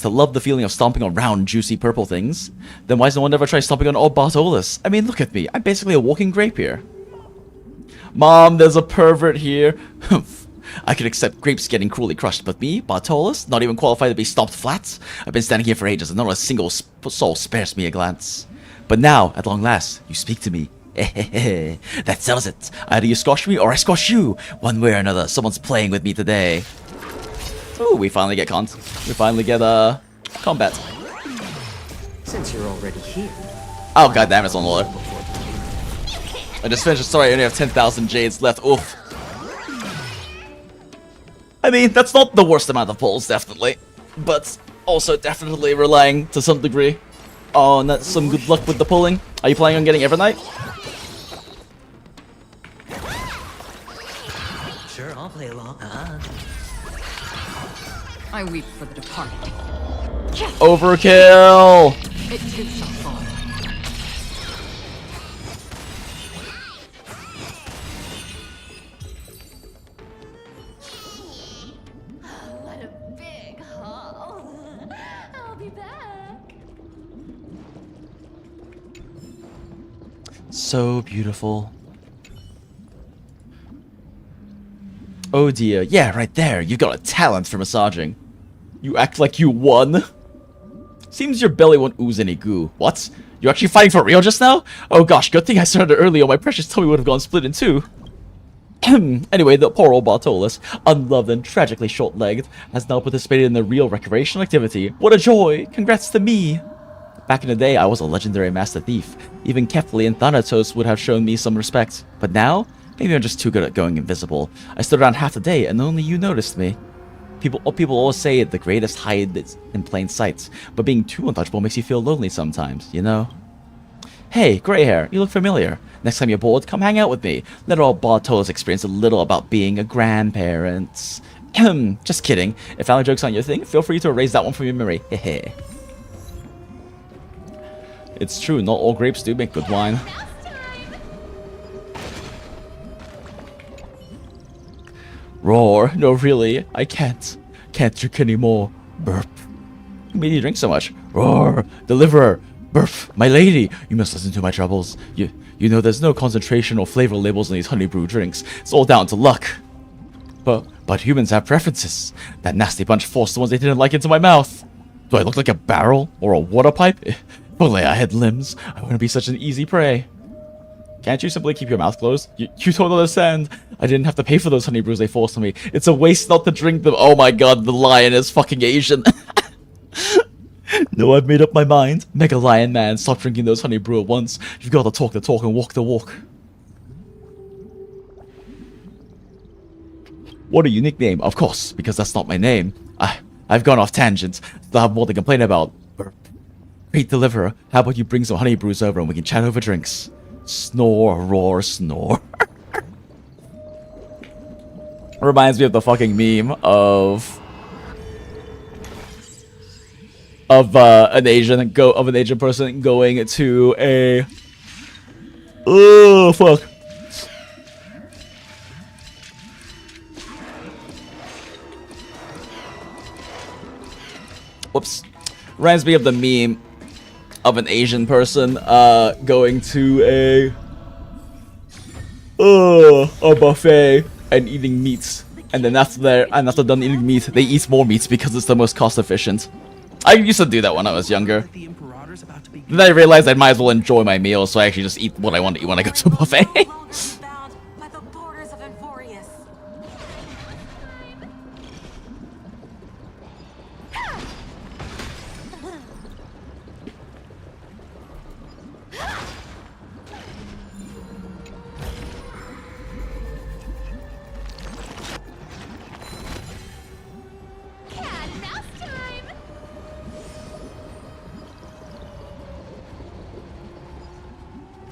to love the feeling of stomping on round, juicy purple things, then why does no one ever try stomping on old Bartolus? I mean, look at me. I'm basically a walking grape here. Mom, there's a pervert here. I could accept grapes getting cruelly crushed, but me, Bartolus, not even qualified to be stomped flat? I've been standing here for ages and not a single soul spares me a glance. But now, at long last, you speak to me. That settles it. Either you squash me or I squash you. One way or another, someone's playing with me today. Ooh, we finally get combat. Since you're already here. Oh, goddamn, it's on auto. I just finished a story, I only have 10,000 jades left. Oof. I mean, that's not the worst amount of pulls, definitely. But also definitely relying to some degree on some good luck with the pulling. Are you planning on getting Evernight? Sure, I'll play along. I weep for the departed. Overkill! It too shall fall. What a big haul. I'll be back. So beautiful. Oh dear. Yeah, right there. You got a talent for massaging. You act like you won. Seems your belly won't ooze any goo. What? You actually fighting for real just now? Oh gosh, good thing I started early or my precious tummy would have gone split in two. Anyway, the poor old Bartolus, unloved and tragically short-legged, has now participated in the real recreational activity. What a joy! Congrats to me! Back in the day, I was a legendary master thief. Even Kefli and Thanatos would have shown me some respect. But now, maybe I'm just too good at going invisible. I stood around half the day and only you noticed me. People always say the greatest hide is in plain sight, but being too untouchable makes you feel lonely sometimes, you know? Hey, grey hair, you look familiar. Next time you're bored, come hang out with me. Let old Bartolus experience a little about being a grandparent. Just kidding. If family jokes aren't your thing, feel free to erase that one from your memory. Hehe. It's true, not all grapes do make good wine. Roar. No, really, I can't. Can't drink anymore. Burp. Who made you drink so much? Roar. Deliverer. Burp. My lady. You must listen to my troubles. You know there's no concentration or flavor labels in these honey brew drinks. It's all down to luck. But humans have preferences. That nasty bunch forced the ones they didn't like into my mouth. Do I look like a barrel or a water pipe? If only I had limbs. I wouldn't be such an easy prey. Can't you simply keep your mouth closed? You don't understand. I didn't have to pay for those honey brews they forced on me. It's a waste not to drink them. Oh my god, the lion is fucking Asian. No, I've made up my mind. Mega Lion Man, stop drinking those honey brew at once. You've got to talk the talk and walk the walk. What a unique name. Of course, because that's not my name. I've gone off tangents. I have more to complain about. Great deliverer, how about you bring some honey brews over and we can chat over drinks? Snore, roar, snore. Reminds me of the fucking meme of an Asian person going to a fuck. Whoops. Reminds me of the meme of an Asian person going to a buffet and eating meats, and then after done eating meat, they eat more meats because it's the most cost efficient. I used to do that when I was younger. Then I realized I might as well enjoy my meal, so I actually just eat what I want to eat when I go to a buffet.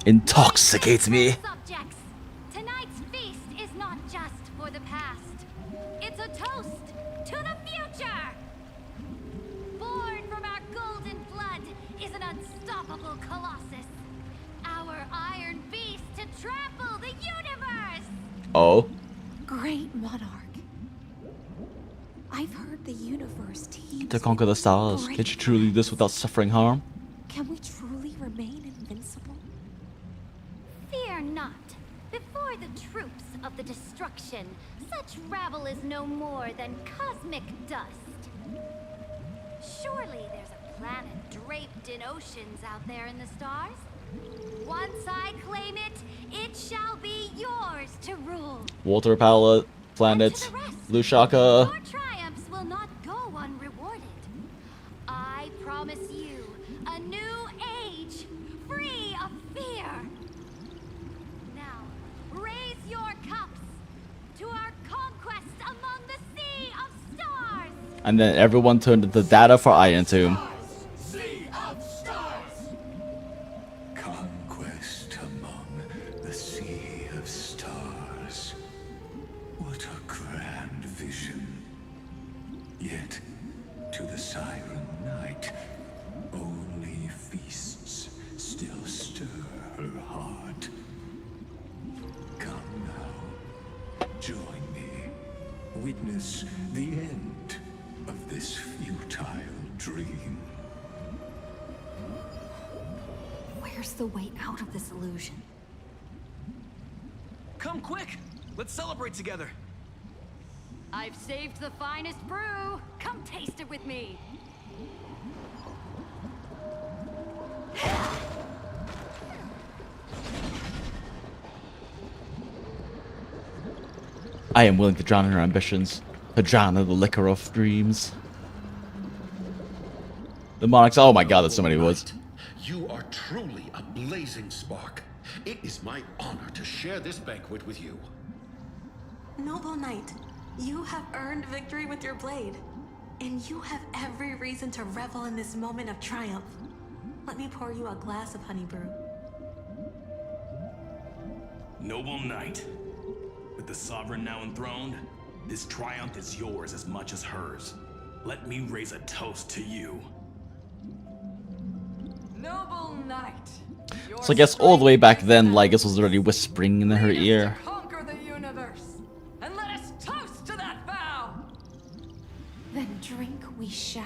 Intoxicate me. Subjects, tonight's feast is not just for the past. It's a toast to the future. Born from our golden blood is an unstoppable colossus. Our iron beast to trample the universe. Oh. Great monarch. I've heard the universe teems To conquer the stars. Can you truly do this without suffering harm? Can we truly remain invincible? Fear not. Before the troops of the destruction, such rabble is no more than cosmic dust. Surely there's a planet draped in oceans out there in the stars. Once I claim it, it shall be yours to rule. Water palette, planet, Lushaka. Your triumphs will not go unrewarded. I promise you a new age, free of fear. Now, raise your cups to our conquest among the sea of stars. And then everyone turned into data for Iron Tomb. Sea of stars. Conquest among the sea of stars. What a grand vision. Yet, to the Siren Knight, only feasts still stir her heart. Come now, join me. Witness the end of this futile dream. Where's the way out of this illusion? Come quick! Let's celebrate together. I've saved the finest brew. Come taste it with me. I am willing to drown in her ambitions, to drown in the liquor of dreams. The monarchs. Oh my god, there's so many words. You are truly a blazing spark. It is my honor to share this banquet with you. Noble Knight, you have earned victory with your blade, and you have every reason to revel in this moment of triumph. Let me pour you a glass of honey brew. Noble Knight, with the Sovereign now enthroned, this triumph is yours as much as hers. Let me raise a toast to you. Noble Knight, So I guess all the way back then, Lygus was already whispering in her ear. conquer the universe, and let us toast to that vow. Then drink we shall.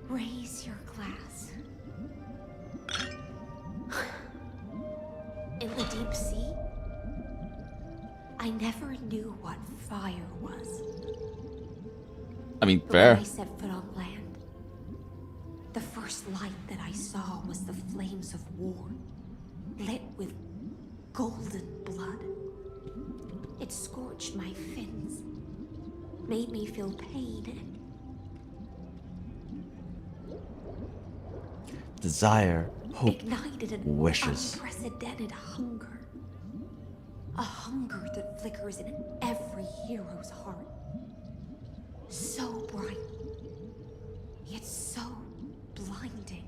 Raise your glass. In the deep sea, I never knew what fire was. I mean, But fair. when I set foot on land, the first first light that I saw was the flames of war, lit with golden blood. It scorched my fins, made me feel pain. Desire, hope, Ignited an wishes. unprecedented hunger. A hunger that flickers in every hero's heart. So bright, yet so blinding.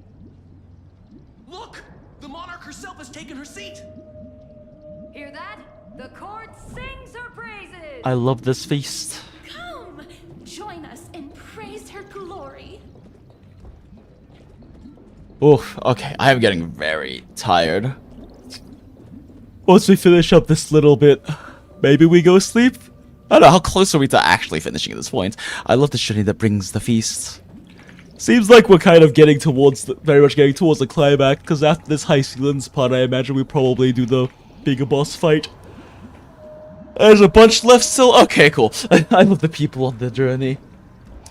Look! The monarch herself has taken her seat! Hear that? The court sings her praises! I love this feast. Come! Join us and praise her glory. Oof, okay, I am getting very tired. Once we finish up this little bit, maybe we go sleep? I don't know, how close are we to actually finishing at this point? I love the journey that brings the feast. Seems like we're kind of getting towards, very much getting towards the climax, because after this High Sealands part, I imagine we probably do the bigger boss fight. There's a bunch left still? Okay, cool. I love the people on the journey.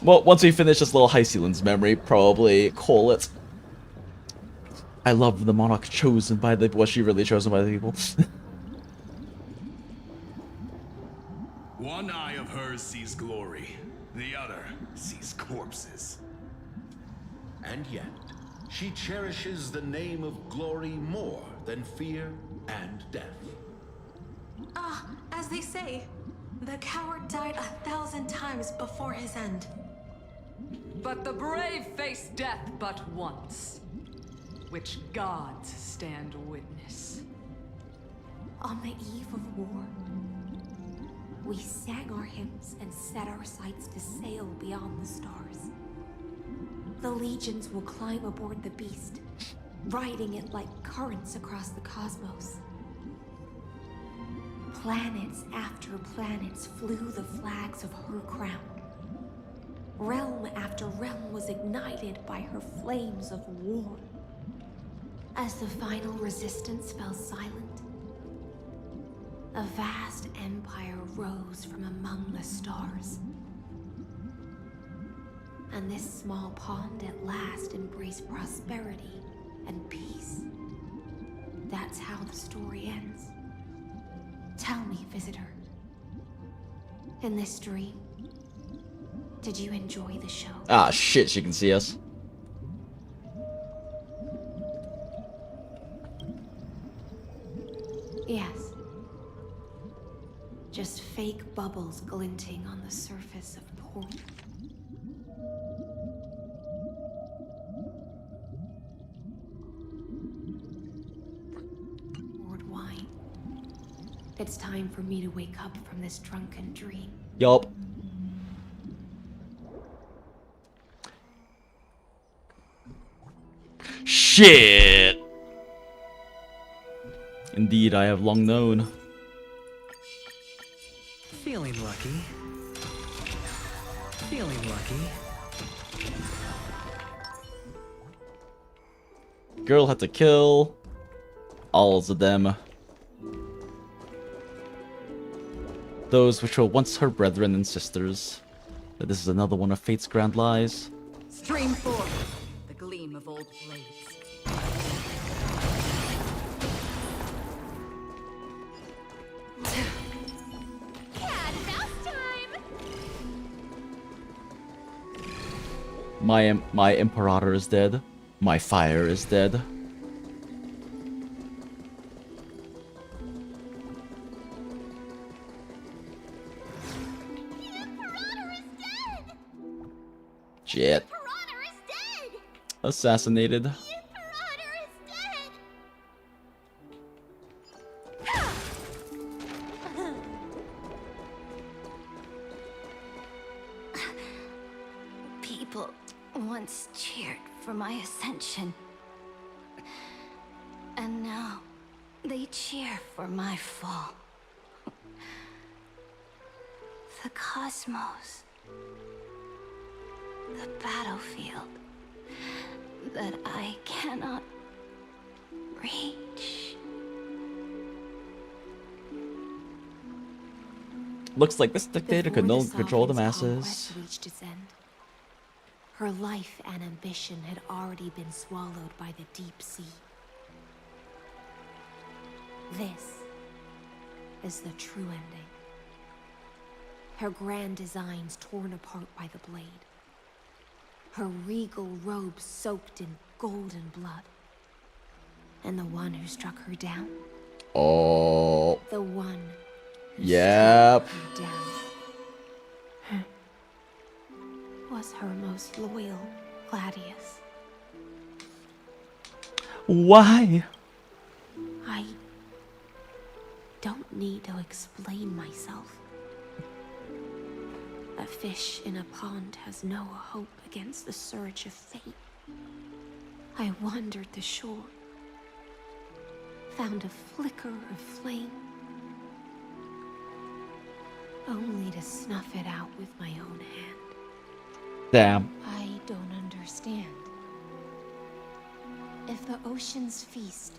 Well, once we finish this little High Sealands memory, probably call it. I love the monarch chosen by the... Was she really chosen by the people? One eye of hers sees glory, the other sees corpses. And yet, she cherishes the name of glory more than fear and death. As they say, the coward died 1,000 times before his end. But the brave face death but once, which gods stand witness. On the eve of war, we sang our hymns and set our sights to sail beyond the stars. The legions will climb aboard the beast, riding it like currents across the cosmos. Planets after planets flew the flags of her crown. Realm after realm was ignited by her flames of war. As the final resistance fell silent, a vast empire rose from among the stars. And this small pond at last embraced prosperity and peace. That's how the story ends. Tell me, visitor, in this dream, did you enjoy the show? Ah, shit, she can see us. Yes. Just fake bubbles glinting on the surface of port. Poured wine. It's time for me to wake up from this drunken dream. Yup. Shit! Indeed, I have long known. Feeling lucky. Feeling lucky. Girl had to kill all of them. Those which were once her brethren and sisters. But this is another one of fate's grand lies. Stream forth the gleam of old blades. Cat mouse time! My Imperator is dead. My fire is dead. Shit. Assassinated. People once cheered for my ascension. And now they cheer for my fall. The cosmos. The battlefield that I cannot reach. Looks like this dictator could no Before the control the sovereign's masses. conquest reached its end, Her life and ambition had already been swallowed by the deep sea. This is the true ending. Her grand designs torn apart by the blade. Her regal robe soaked in golden blood. And the one who struck her down? Oh. The one who Yep. struck her down was her most loyal Gladius. Why? I don't need to explain myself. A fish in a pond has no hope against the surge of fate. I wandered the shore, found a flicker of flame, only to snuff it out with my own hand. Damn. I don't understand. If the ocean's feast,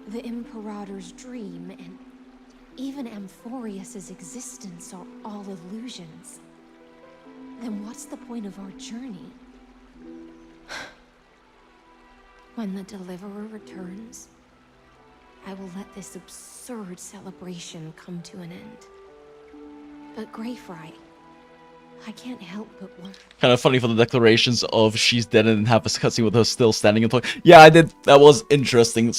the Imperator's dream, and even Amphorius's existence are all illusions, then what's the point of our journey? When the Deliverer returns, I will let this absurd celebration come to an end. But Greyfry, I can't help but wonder. Kind of funny for the declarations of she's dead and have a cutscene with her still standing and talking. Yeah, I did. That was interesting.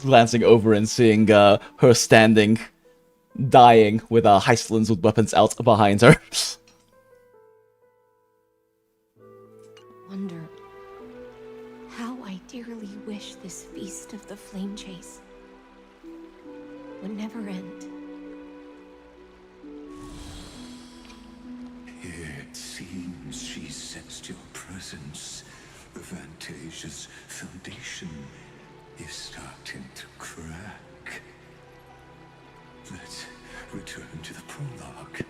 Glancing over and seeing her standing, dying with Heistlands with weapons out behind her. Wonder how I dearly wish this feast of the flame chase would never end. It seems she sensed your presence. The Fantasia's foundation is starting to crack. Let's return to the prologue.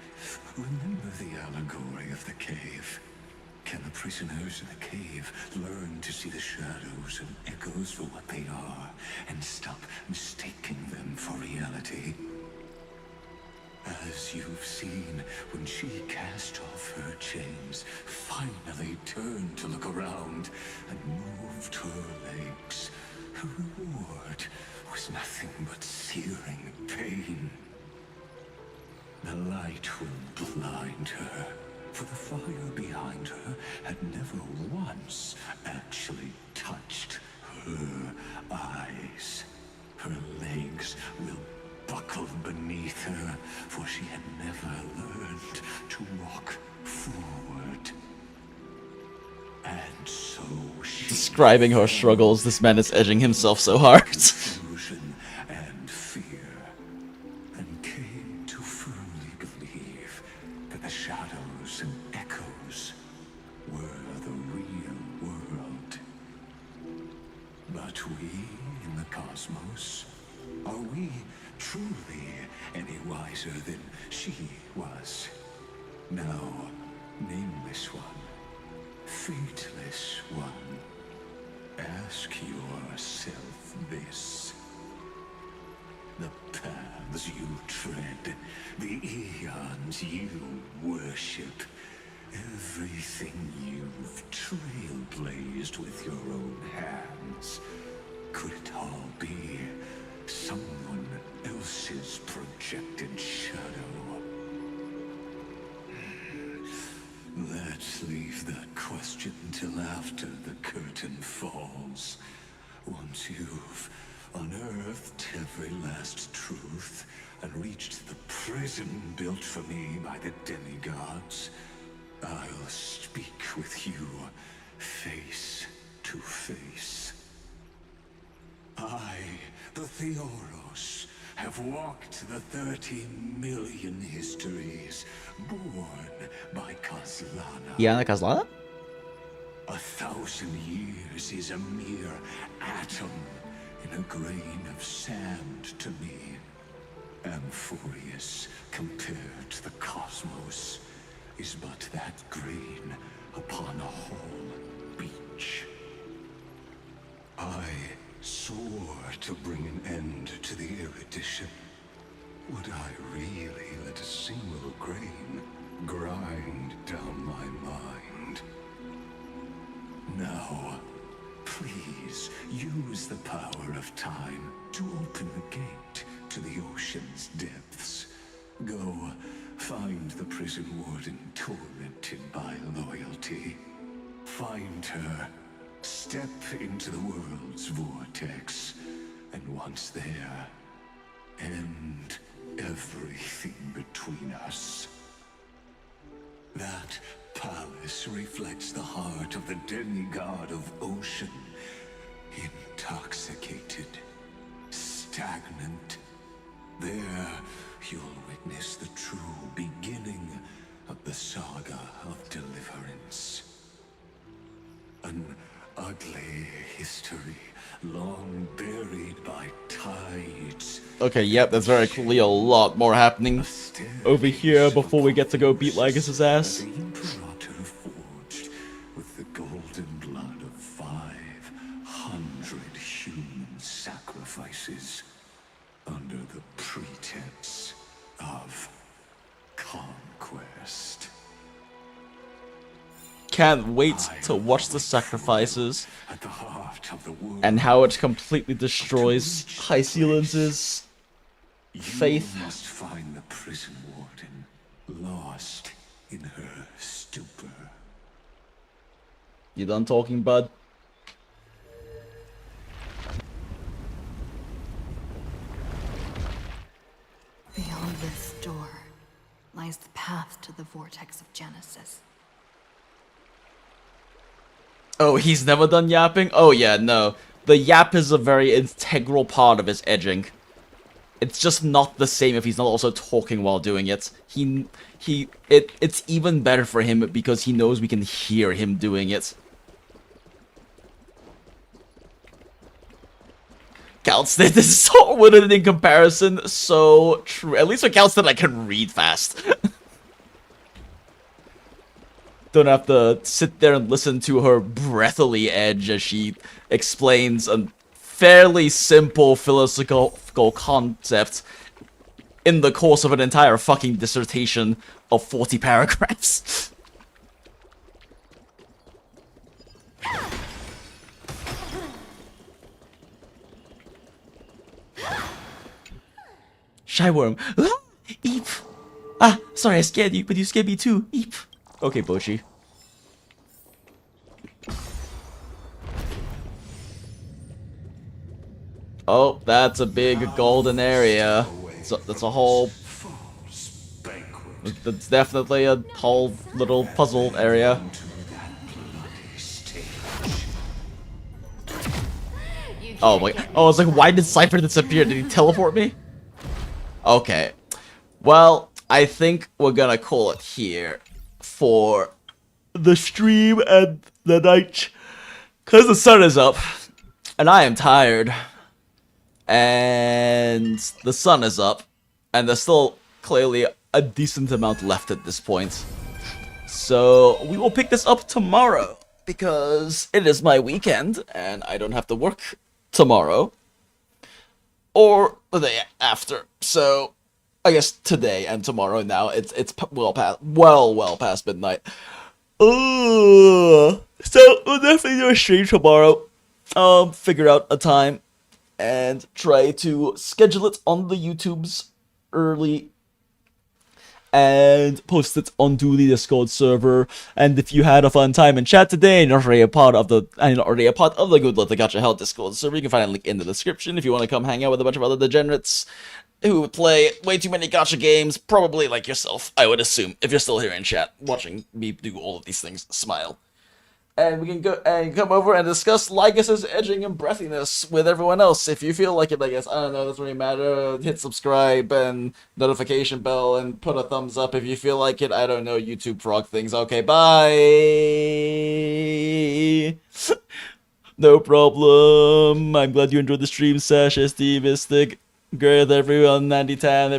Remember the allegory of the cave. Can the prisoners in the cave learn to see the shadows and echoes for what they are, and stop mistaking them for reality? As you've seen, when she cast off her chains, finally turned to look around, and moved her legs, her reward was nothing but searing pain. The light will blind her, for the fire behind her had never once actually touched her eyes. Her legs will buckle beneath her, for she had never learned to walk forward. And so she... Describing her struggles, this man is edging himself so hard. Confusion and fear, and came to firmly believe that the shadows and echoes were the real world. But we in the cosmos, are we truly any wiser than she was? No, nameless one, fateless one, ask yourself this. The paths you tread, the eons you worship, everything you've trailblazed with your own hands, could it all be someone else's projected shadow? Let's leave that question till after the curtain falls. Once you've unearthed every last truth and reached the prison built for me by the demigods, I'll speak with you face to face. I, the Theoros, have walked the 30 million histories born by Kozlana. Yeah, Kozlana? 1,000 years is a mere atom in a grain of sand to me. Amphorius, compared to the cosmos, is but that grain upon a whole beach. I swore to bring an end to the erudition. Would I really let a single grain grind down my mind? Now, please use the power of time to open the gate to the ocean's depths. Go, find the prison warden tormented by loyalty. Find her, step into the world's vortex, and once there, end everything between us. That palace reflects the heart of the demigod of ocean. Intoxicated, stagnant. There, you'll witness the true beginning of the saga of deliverance. An ugly history, long buried by tides. Okay, yep, there's very clearly a lot more happening over here before we get to go beat Lycus's ass. The Imperator forged with the golden blood of 500 human sacrifices under the pretense of conquest. Can't wait to watch the sacrifices and how it completely destroys High Sealance's faith. You must find the prison warden, lost in her stupor. You done talking, bud? Beyond this door lies the path to the vortex of Genesis. Oh, he's never done yapping? Oh yeah, no. The yap is a very integral part of his edging. It's just not the same if he's not also talking while doing it. It's even better for him because he knows we can hear him doing it. Counts that this is so wooden in comparison, so true. At least it counts that I can read fast. Don't have to sit there and listen to her breathily edge as she explains a fairly simple philosophical concept in the course of an entire fucking dissertation of 40 paragraphs. Shyworm. Ah, Eep. Ah, sorry, I scared you, but you scared me too. Eep. Okay, Boshi. Oh, that's a big golden area. So that's a whole... That's definitely a whole little puzzle area. Oh my... Oh, I was like, why did Cypher disappear? Did he teleport me? Okay. Well, I think we're gonna call it here for the stream and the night. Because the sun is up. And I am tired. And the sun is up. And there's still clearly a decent amount left at this point. So we will pick this up tomorrow. Because it is my weekend. And I don't have to work tomorrow. Or the day after. So I guess today and tomorrow now. It's well past midnight. So we'll definitely do a stream tomorrow. Figure out a time and try to schedule it on the YouTubes early and post it onto the Discord server. And if you had a fun time in chat today and you're already a part of the Goondola To Gacha Hell Discord server, you can find a link in the description if you want to come hang out with a bunch of other degenerates who play way too many gacha games, probably like yourself, I would assume, if you're still here in chat watching me do all of these things. Smile. And we can go and come over and discuss Lycus's edging and breathiness with everyone else. If you feel like it, I guess, I don't know, doesn't really matter. Hit subscribe and notification bell and put a thumbs up if you feel like it. I don't know, YouTube frog things. Okay, bye! No problem. I'm glad you enjoyed the stream, Sash, SD, Mystic, Girth, everyone, 90 Tan.